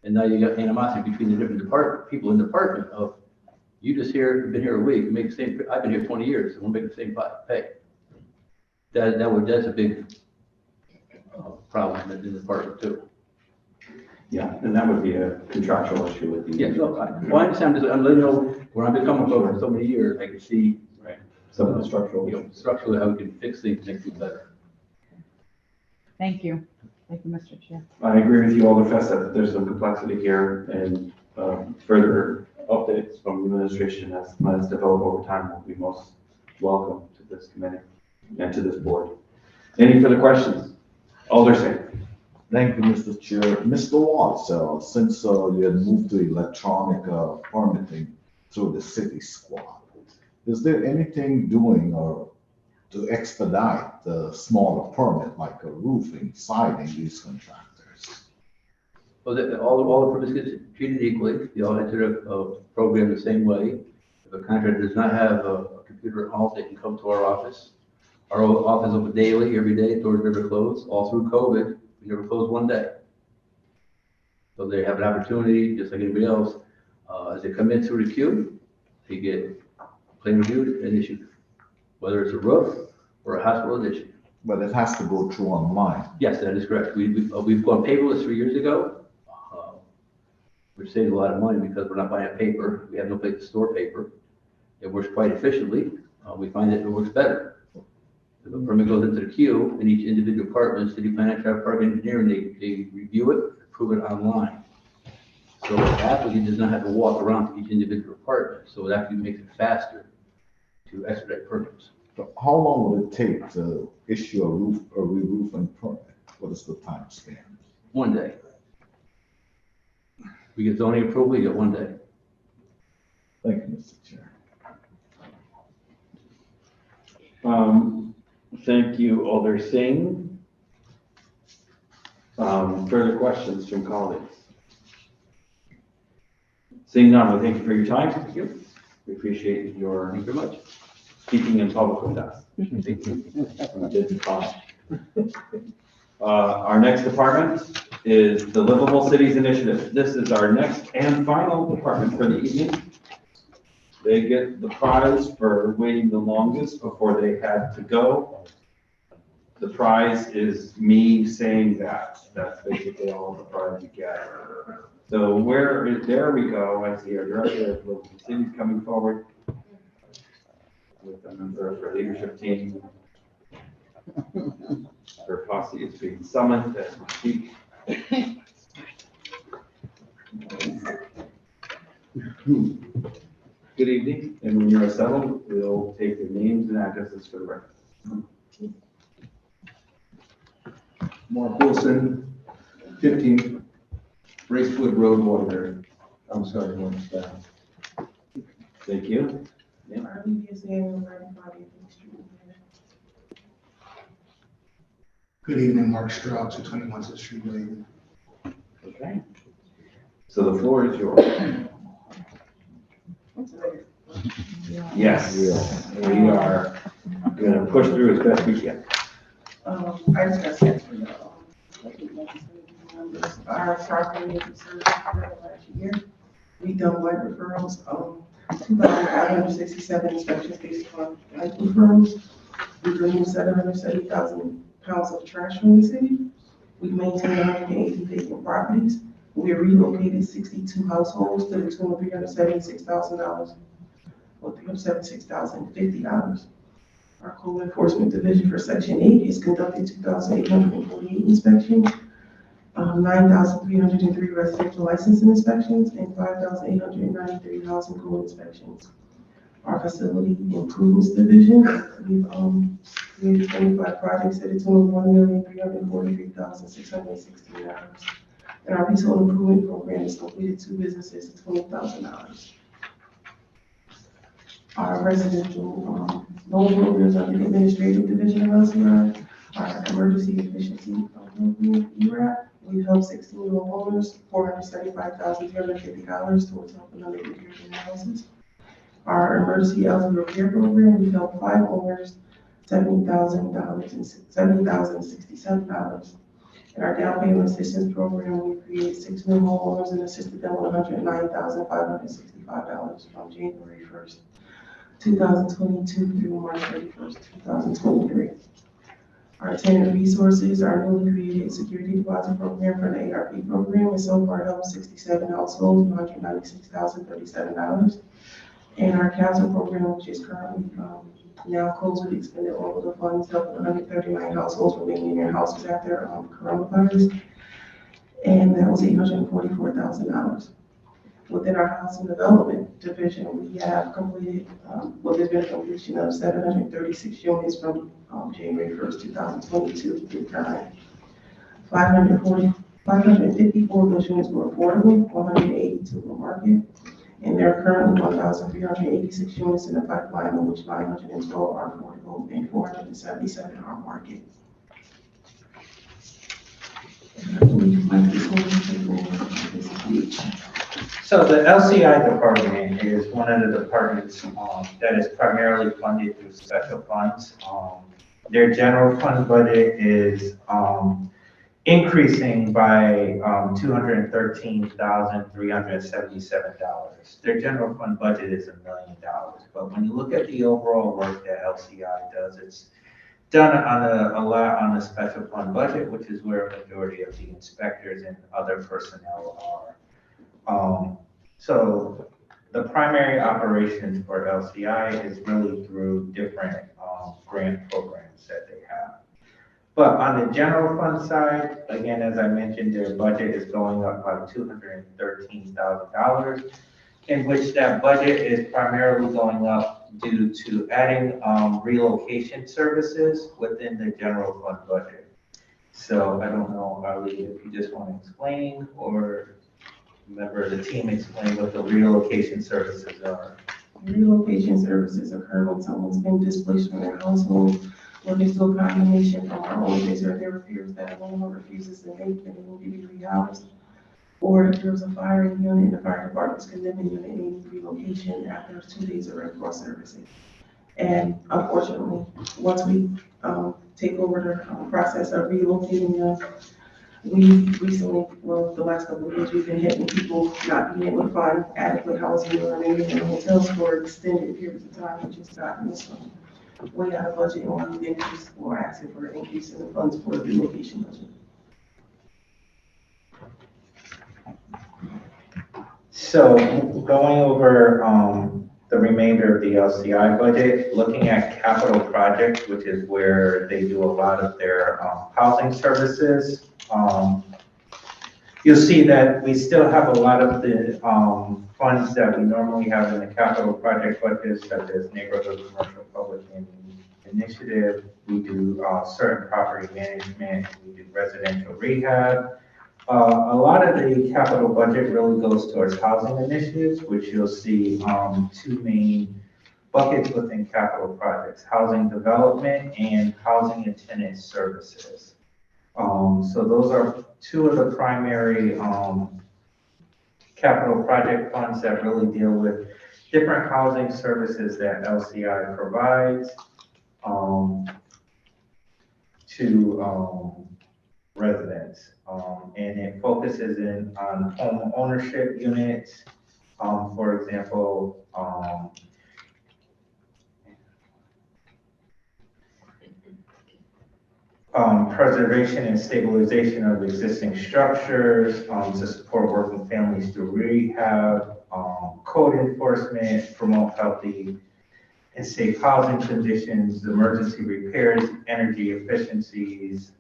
And now you got animosity between the different people in the department of, you just here, you've been here a week, you make the same, I've been here 20 years, and we'll make the same pay. That's a big problem in the department too. Yeah, and that would be a contractual issue with the. Yeah, no, I understand, I'm letting you know where I've been coming from for so many years, I can see. Right. Some of the structural. Structurally, how we can fix things, make things better. Thank you. Thank you, Mr. Chair. I agree with you, Alder Fest, that there's some complexity here, and further updates from the administration as plans develop over time will be most welcome to this committee and to this board. Any further questions? Alder Singh. Thank you, Mr. Chair. Mr. Watts, since you had moved to electronic permitting through the city squad, is there anything doing or to expedite the smaller permit, like a roofing, siding, these contractors? Well, all the permits get treated equally. They all enter a program the same way. If a contractor does not have a computer at home, they can come to our office. Our office is open daily, every day, doors never closed. All through COVID, we never closed one day. So they have an opportunity, just like anybody else, as they come in through the queue, they get plan reviewed and issued, whether it's a roof or a hospital addition. But it has to go through online. Yes, that is correct. We've gone paperless 3 years ago, which saves a lot of money because we're not buying paper. We have no place to store paper. It works quite efficiently. We find that it works better. If a permit goes into the queue, in each individual department, city planner, traffic park engineering, they review it, approve it online. So the applicant does not have to walk around to each individual department. So it actually makes it faster to expedite permits. So how long will it take to issue a re-roofing permit? What is the time span? 1 day. We get zoning approval, we get 1 day. Thank you, Mr. Chair. Thank you, Alder Singh. Further questions from colleagues? Seeing none, we thank you for your time. Thank you. We appreciate your Thank you very much. speaking in public with us. Thank you. You did fine. Our next department is the Livable Cities Initiative. This is our next and final department for the evening. They get the prize for waiting the longest before they had to go. The prize is me saying that. That's basically all the prize you get. So there we go. I see our director of Livable Cities coming forward with a member of her leadership team. Her posse is being summoned as we speak. Good evening, and when you're settled, we'll take your names and addresses for the record. Mark Wilson, 15 Bracewood Road, Waterbury. I'm sorry, one staff. Thank you. Good evening, Mark Stroud, 221 6th Street, Williams. Okay. So the floor is yours. Yes, we are going to push through as best we can. I just got sent for our property service last year. We done light referrals, 2,567 inspections based on light referrals. We removed 770,000 pounds of trash from the city. We maintained 180 vacant properties. We relocated 62 households to the tune of $376,000, or $376,050. Our code enforcement division for Section 8 is conducting 2,848 inspections, 9,303 residential licensing inspections, and 5,893 housing code inspections. Our facility improvements division, we've created 25 projects at a total of $1,343,616. And our leasehold improvement program has completed 2 businesses at $20,000. Our residential loan programs under the administrative division of LCR, our emergency efficiency program, ERAP. We've helped 16 homeowners, $475,350 towards helping under the houses. Our emergency elderly repair program, we helped 5 owners, $70,067. In our down payment assistance program, we created 6 new homeowners and assisted them with $109,565 from January 1st, 2022 through March 31st, 2023. Our tenant resources, our newly created security deposit program for the ARP program, has so far helped 67 households, $196,037. And our council program, which is currently now closed with expended all of the funds, helping 139 households remaining in their houses after coronavirus. And that was $844,000. Within our housing development division, we have completed, there's been a completion of 736 units from January 1st, 2022 through current. 554 of those units were affordable, 182 were market, and there are currently 1,386 units in the pipeline, of which 912 are affordable and 477 are market. And I believe Mike is going to take over this speech. So the LCI department is one of the departments that is primarily funded through special funds. Their general fund budget is increasing by $213,377. Their general fund budget is $1 million. But when you look at the overall work that LCI does, it's done on a lot on the special fund budget, which is where a majority of the inspectors and other personnel are. So the primary operations for LCI is really through different grant programs that they have. But on the general fund side, again, as I mentioned, their budget is going up by $213,000, in which that budget is primarily going up due to adding relocation services within the general fund budget. So I don't know, Ali, if you just want to explain, or member of the team explain what the relocation services are. Relocation services occur when someone's been displaced from their household, or there's no condemnation from our own place, or there appears that a landlord refuses to make and they will be rehoused. Or if there's a fire in the unit, the fire department's condemning unit, and they need relocation after 2 days of Red Cross services. And unfortunately, once we take over the process of relocating them, we recently, the last couple of years, we've been hitting people not being able to find adequate housing or remaining in hotels for extended periods of time, which has gotten us way out of budget, and we've increased or asking for an increase in the funds for the relocation budget. So going over the remainder of the LCI budget, looking at capital projects, which is where they do a lot of their housing services. You'll see that we still have a lot of the funds that we normally have in the capital project budget, such as neighborhood commercial public initiative. We do certain property management, we do residential rehab. A lot of the capital budget really goes towards housing initiatives, which you'll see 2 main buckets within capital projects: housing development and housing and tenant services. So those are 2 of the primary capital project funds that really deal with different housing services that LCI provides to residents. And it focuses on home ownership units, for example, preservation and stabilization of existing structures, to support working families through rehab, code enforcement, promote healthy and safe housing conditions, emergency repairs, energy efficiencies.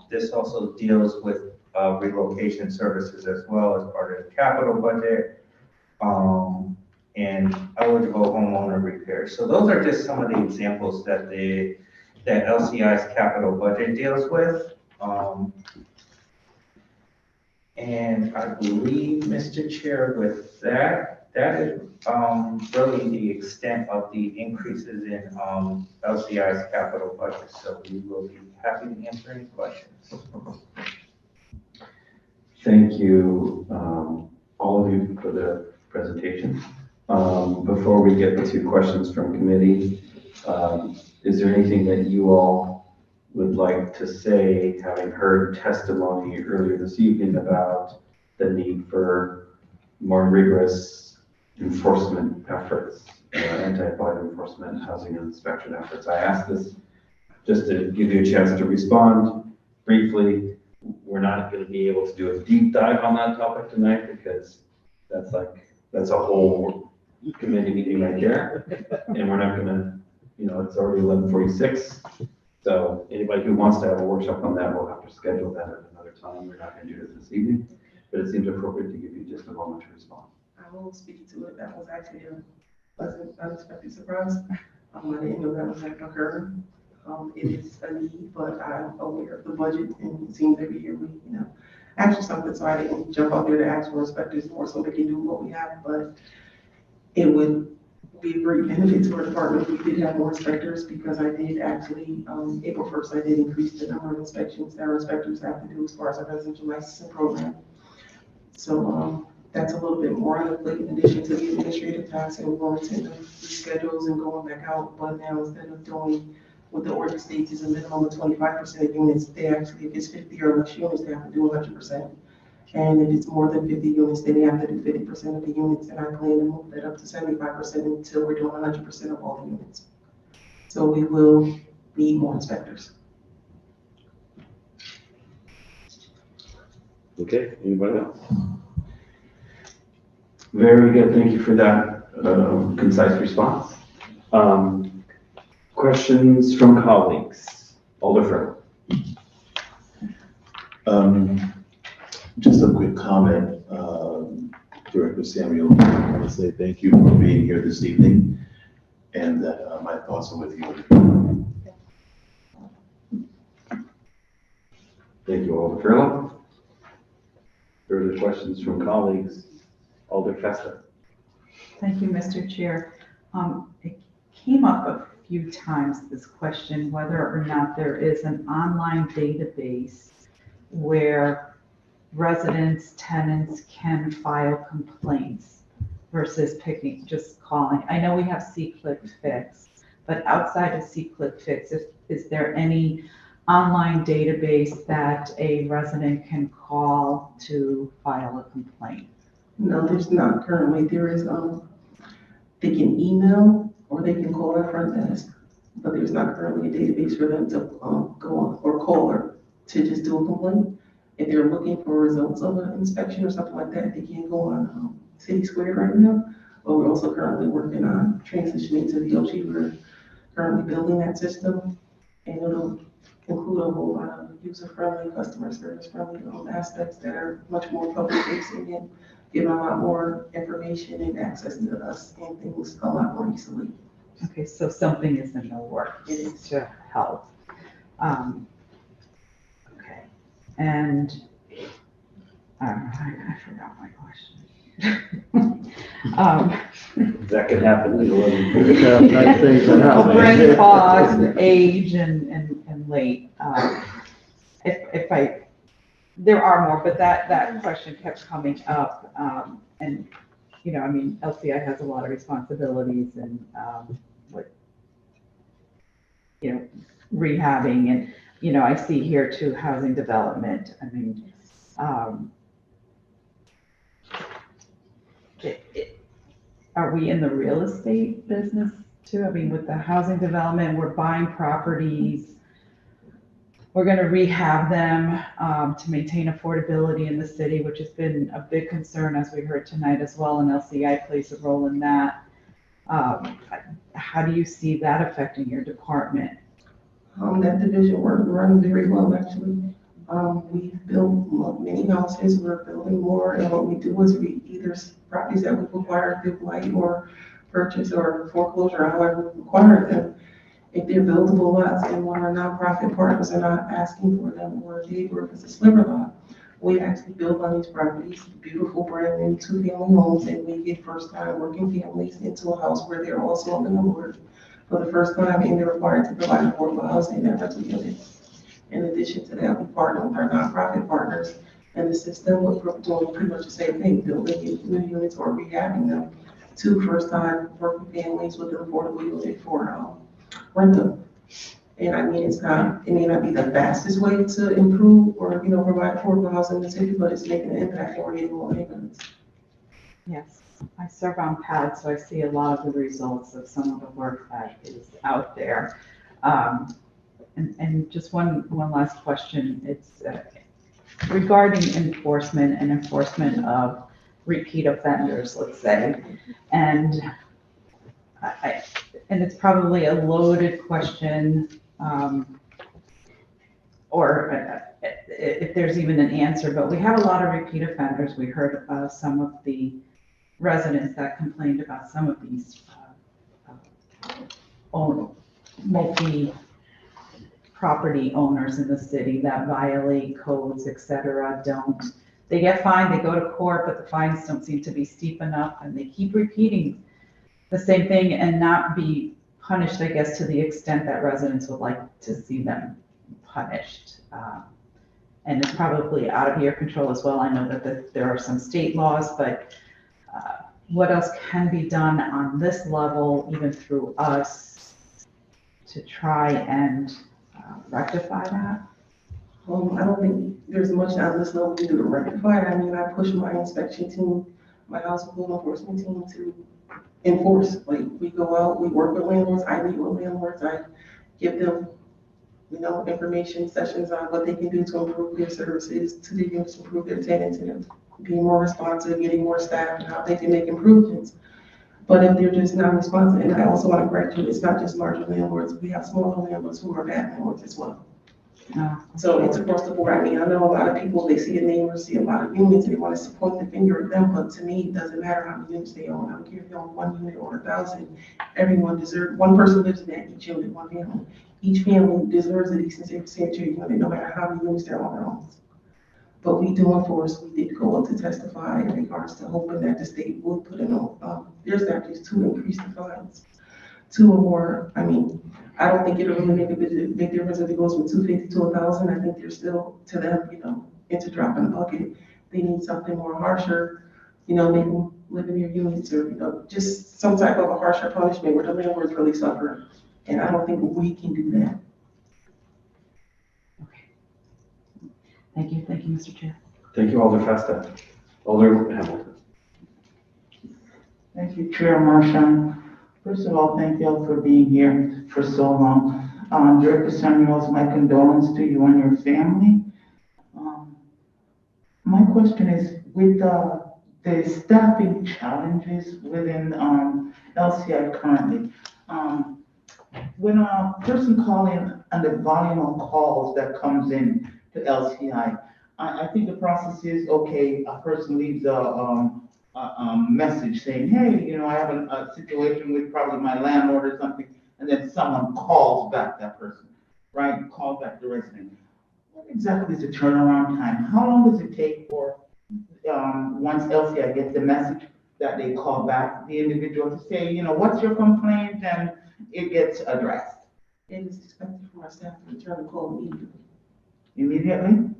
This also deals with relocation services as well as part of the capital budget, and eligible homeowner repairs. So those are just some of the examples that LCI's capital budget deals with. And I believe, Mr. Chair, with that is really the extent of the increases in LCI's capital budget. So we will be happy to answer any questions. Thank you, all of you, for the presentation. Before we get to questions from committee, is there anything that you all would like to say, having heard testimony earlier this evening about the need for more rigorous enforcement efforts, anti-blight enforcement, housing and inspection efforts? I asked this just to give you a chance to respond briefly. We're not going to be able to do a deep dive on that topic tonight because that's a whole committee meeting right there. And we're not going to, it's already 11:46. So anybody who wants to have a workshop on that, we'll have to schedule that at another time. We're not going to do it this evening, but it seems appropriate to give you just a moment to respond. I will speak to it. That was actually a pleasant, unexpected surprise. I didn't know that was going to occur. It is a need, but I'm aware of the budget, and it seems every year we, ask for something, so I didn't jump out there to ask for inspectors more so we can do what we have, but it would be a great benefit to our department if we did have more inspectors, because I did actually, April 1st, I did increase the number of inspections that our inspectors have to do as far as our residential licensing program. So, that's a little bit more on the plate in addition to the administrative tasks and going to the schedules and going back out. But now instead of doing what the ordinance states is a minimum of 25% of units, they actually, if it's 50 or less units, they have to do 100%. And if it's more than 50 units, then they have to do 50% of the units. And I plan to move that up to 75% until we're doing 100% of all the units. So we will need more inspectors. Okay, anybody else? Very good. Thank you for that concise response. Questions from colleagues? Alder Just a quick comment, Director Samuel. I want to say thank you for being here this evening, and that my thoughts are with you. Thank you, Alder Fairlawn. Further questions from colleagues? Alder Festa. Thank you, Mr. Chair. It came up a few times, this question, whether or not there is an online database where residents, tenants can file complaints versus just calling. I know we have See-Click-Fix, but outside of See-Click-Fix, is there any online database that a resident can call to file a complaint? No, there's not currently. There is, they can email or they can call our front desk, but there's not currently a database for them to go on or call or to just do a complaint. If they're looking for results of an inspection or something like that, they can go on City Square right now. But we're also currently working on transitioning to the OG. We're currently building that system, and it'll include a whole lot of user-friendly, customer service-friendly aspects that are much more public-facing and give a lot more information and access to us and things a lot more easily. Okay, so something is in the works to help. Okay, and I forgot my question. That could happen. Brain fog, age, and late. There are more, but that question kept coming up. And, LCI has a lot of responsibilities and, rehabbing and, I see here too, housing development. Are we in the real estate business too? With the housing development, we're buying properties. We're going to rehab them to maintain affordability in the city, which has been a big concern, as we heard tonight as well, and LCI plays a role in that. How do you see that affecting your department? That division work runs very well, actually. We've built many houses, we're building more, and what we do is we either properties that we've acquired through blight or purchase or foreclosure, however we acquire them. If they're buildable lots and one of our nonprofit partners are not asking for them, or if it's a sliver lot, we actually build on these properties, beautiful brand new 2-family homes, and we get first-time working families into a house where they're also on the board for the first time, and they're required to provide affordable housing and rental units. In addition to that, we partner with our nonprofit partners, and the system we're doing pretty much the same thing, building new units or rehabbing them to first-time working families with an affordable unit for rental. And I mean, it may not be the fastest way to improve or, provide affordable housing in the city, but it's making an impact and we're getting more neighborhoods. Yes, I serve on PAD, so I see a lot of the results of some of the work that is out there. And just one last question. It's regarding enforcement of repeat offenders, let's say. And and it's probably a loaded question, or if there's even an answer, but we have a lot of repeat offenders. We heard some of the residents that complained about some of these multi-property owners in the city that violate codes, et cetera. They get fined, they go to court, but the fines don't seem to be steep enough, and they keep repeating the same thing and not be punished, I guess, to the extent that residents would like to see them punished. And it's probably out of your control as well. I know that there are some state laws, but what else can be done on this level, even through us, to try and rectify that? I don't think there's much on this level we do to rectify it. I mean, I push my inspection team, my household enforcement team to enforce. Like, we go out, we work with landlords, I meet with landlords, I give them, information sessions on what they can do to improve their services, to the units, improve their tenants, and being more responsive, getting more staff, and how they can make improvements. But if they're just not responsive, and I also want to correct you, it's not just larger landlords, we have smaller landlords who are bad landlords as well. So it's across the board. I mean, I know a lot of people, they see a neighbor, see a lot of units, and they want to point the finger at them, but to me, it doesn't matter how many units they own. I don't care if they own 1 unit or 1,000. Everyone deserves, one person lives in that each unit, one family. Each family deserves a decent sanitary unit, no matter how many units they're on their own. But we do enforce, we did go up to testify in regards to hoping that the state would put in their statutes to increase the fines. 2 or more, I mean, I don't think it'll really make a big difference if it goes from 250 to 1,000. I think they're still, to them, it's a drop in the bucket. They need something more harsher, make them live in their units, or, just some type of a harsher punishment where the landlords really suffer. And I don't think we can do that. Thank you, Mr. Chair. Thank you, Alder Festa. Alder Hamilton. Thank you, Chair Marshall. First of all, thank you all for being here for so long. Director Samuels, my condolence to you and your family. My question is, with the staffing challenges within LCI currently, when a person calls in and the volume of calls that comes in to LCI, I think the process is, okay, a person leaves a message saying, hey, I have a situation with probably my landlord or something, and then someone calls back that person, right? Calls back the resident. What exactly is the turnaround time? How long does it take for, once LCI gets the message, that they call back the individual to say, what's your complaint, and it gets addressed? It is expected for our staff to return the call immediately. Immediately?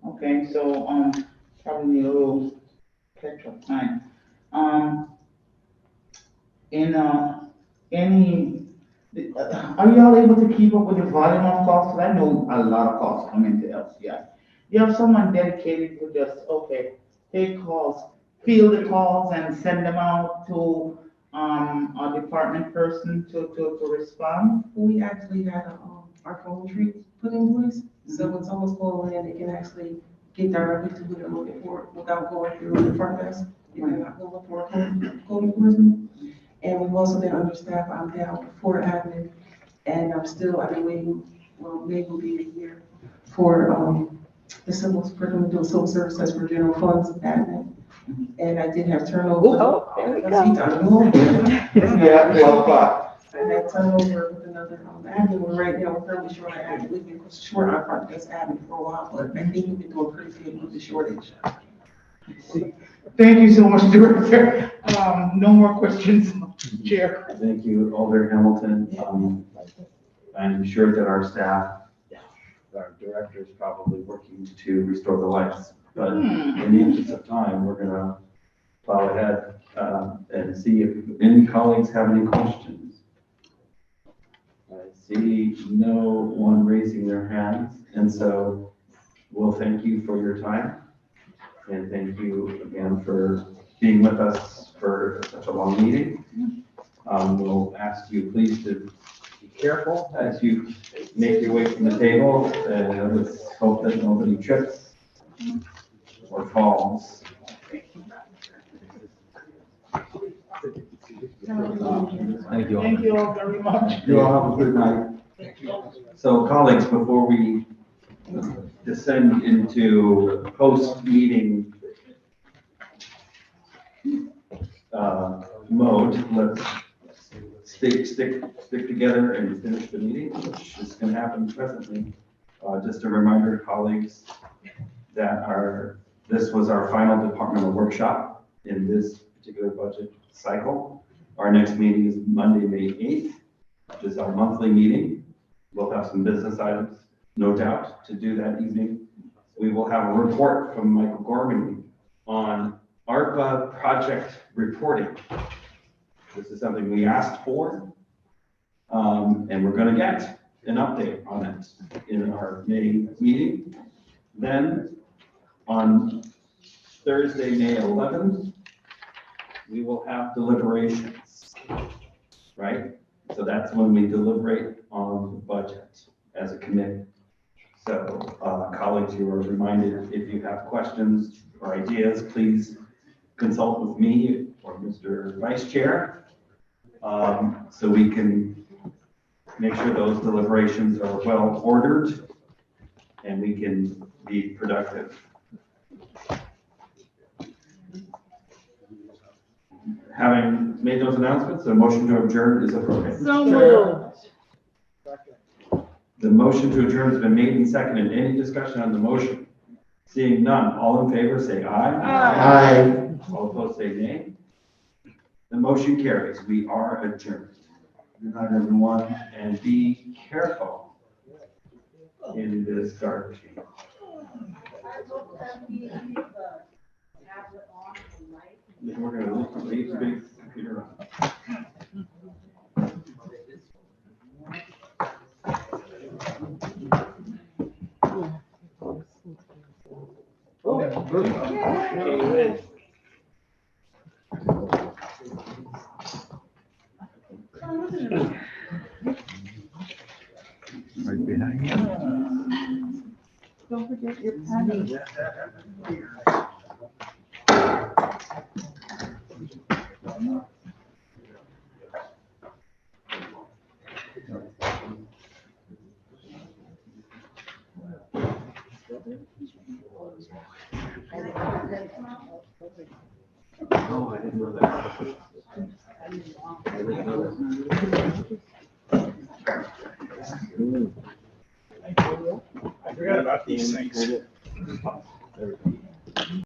Okay, so probably a little catch-up time. Are y'all able to keep up with the volume of calls? Because I know a lot of calls come into LCI. You have someone dedicated to just, okay, take calls, field the calls and send them out to a department person to respond? We actually had our phone tree put in place. So when someone's calling in, they can actually get directly to who they're looking for without going through the front desk. If they're not going for a code enforcement. And we've also been understaffed. I'm down for admin, and I've been waiting, maybe it'll be a year for the civil service test for general funds admin. And I did have turnover. Oh, there we go. Yeah, 12 o'clock. I had turnover with another admin. Right now, we're currently short on admin. We've been short on front desk admin for a while, but I think we've been doing pretty good with the shortage. Thank you so much, Director. No more questions, Chair. Thank you, Alder Hamilton. I'm sure that our staff, our director is probably working to restore the lights, but in the interest of time, we're gonna plow ahead and and see if any colleagues have any questions. I see no one raising their hands, and so we'll thank you for your time. And thank you again for being with us for such a long meeting. We'll ask you please to be careful as you make your way from the table, and let's hope that nobody trips or falls. Thank you all. Thank you all very much. You all have a good night. So colleagues, before we descend into post-meeting mode, let's stick together and finish the meeting, which is going to happen presently. Just a reminder, colleagues, that this was our final departmental workshop in this particular budget cycle. Our next meeting is Monday, May 8th, which is our monthly meeting. We'll have some business items, no doubt, to do that evening. We will have a report from Michael Gorman on ARPA project reporting. This is something we asked for, and we're going to get an update on it in our May meeting. Then on Thursday, May 11th, we will have deliberations, right? So that's when we deliberate on the budget as a committee. So colleagues, you are reminded, if you have questions or ideas, please consult with me or Mr. Vice Chair, so we can make sure those deliberations are well ordered and we can be productive. Having made those announcements, a motion to adjourn is appropriate. So moved. The motion to adjourn has been made and seconded. Any discussion on the motion? Seeing none, all in favor say aye. Aye. All opposed say nay. The motion carries. We are adjourned. Good night, everyone, and be careful in this dark chamber. We're going to leave the big computer on. Right behind you. Don't forget your pen. Oh, I didn't know that. I didn't know that. I forgot about these things. There we go.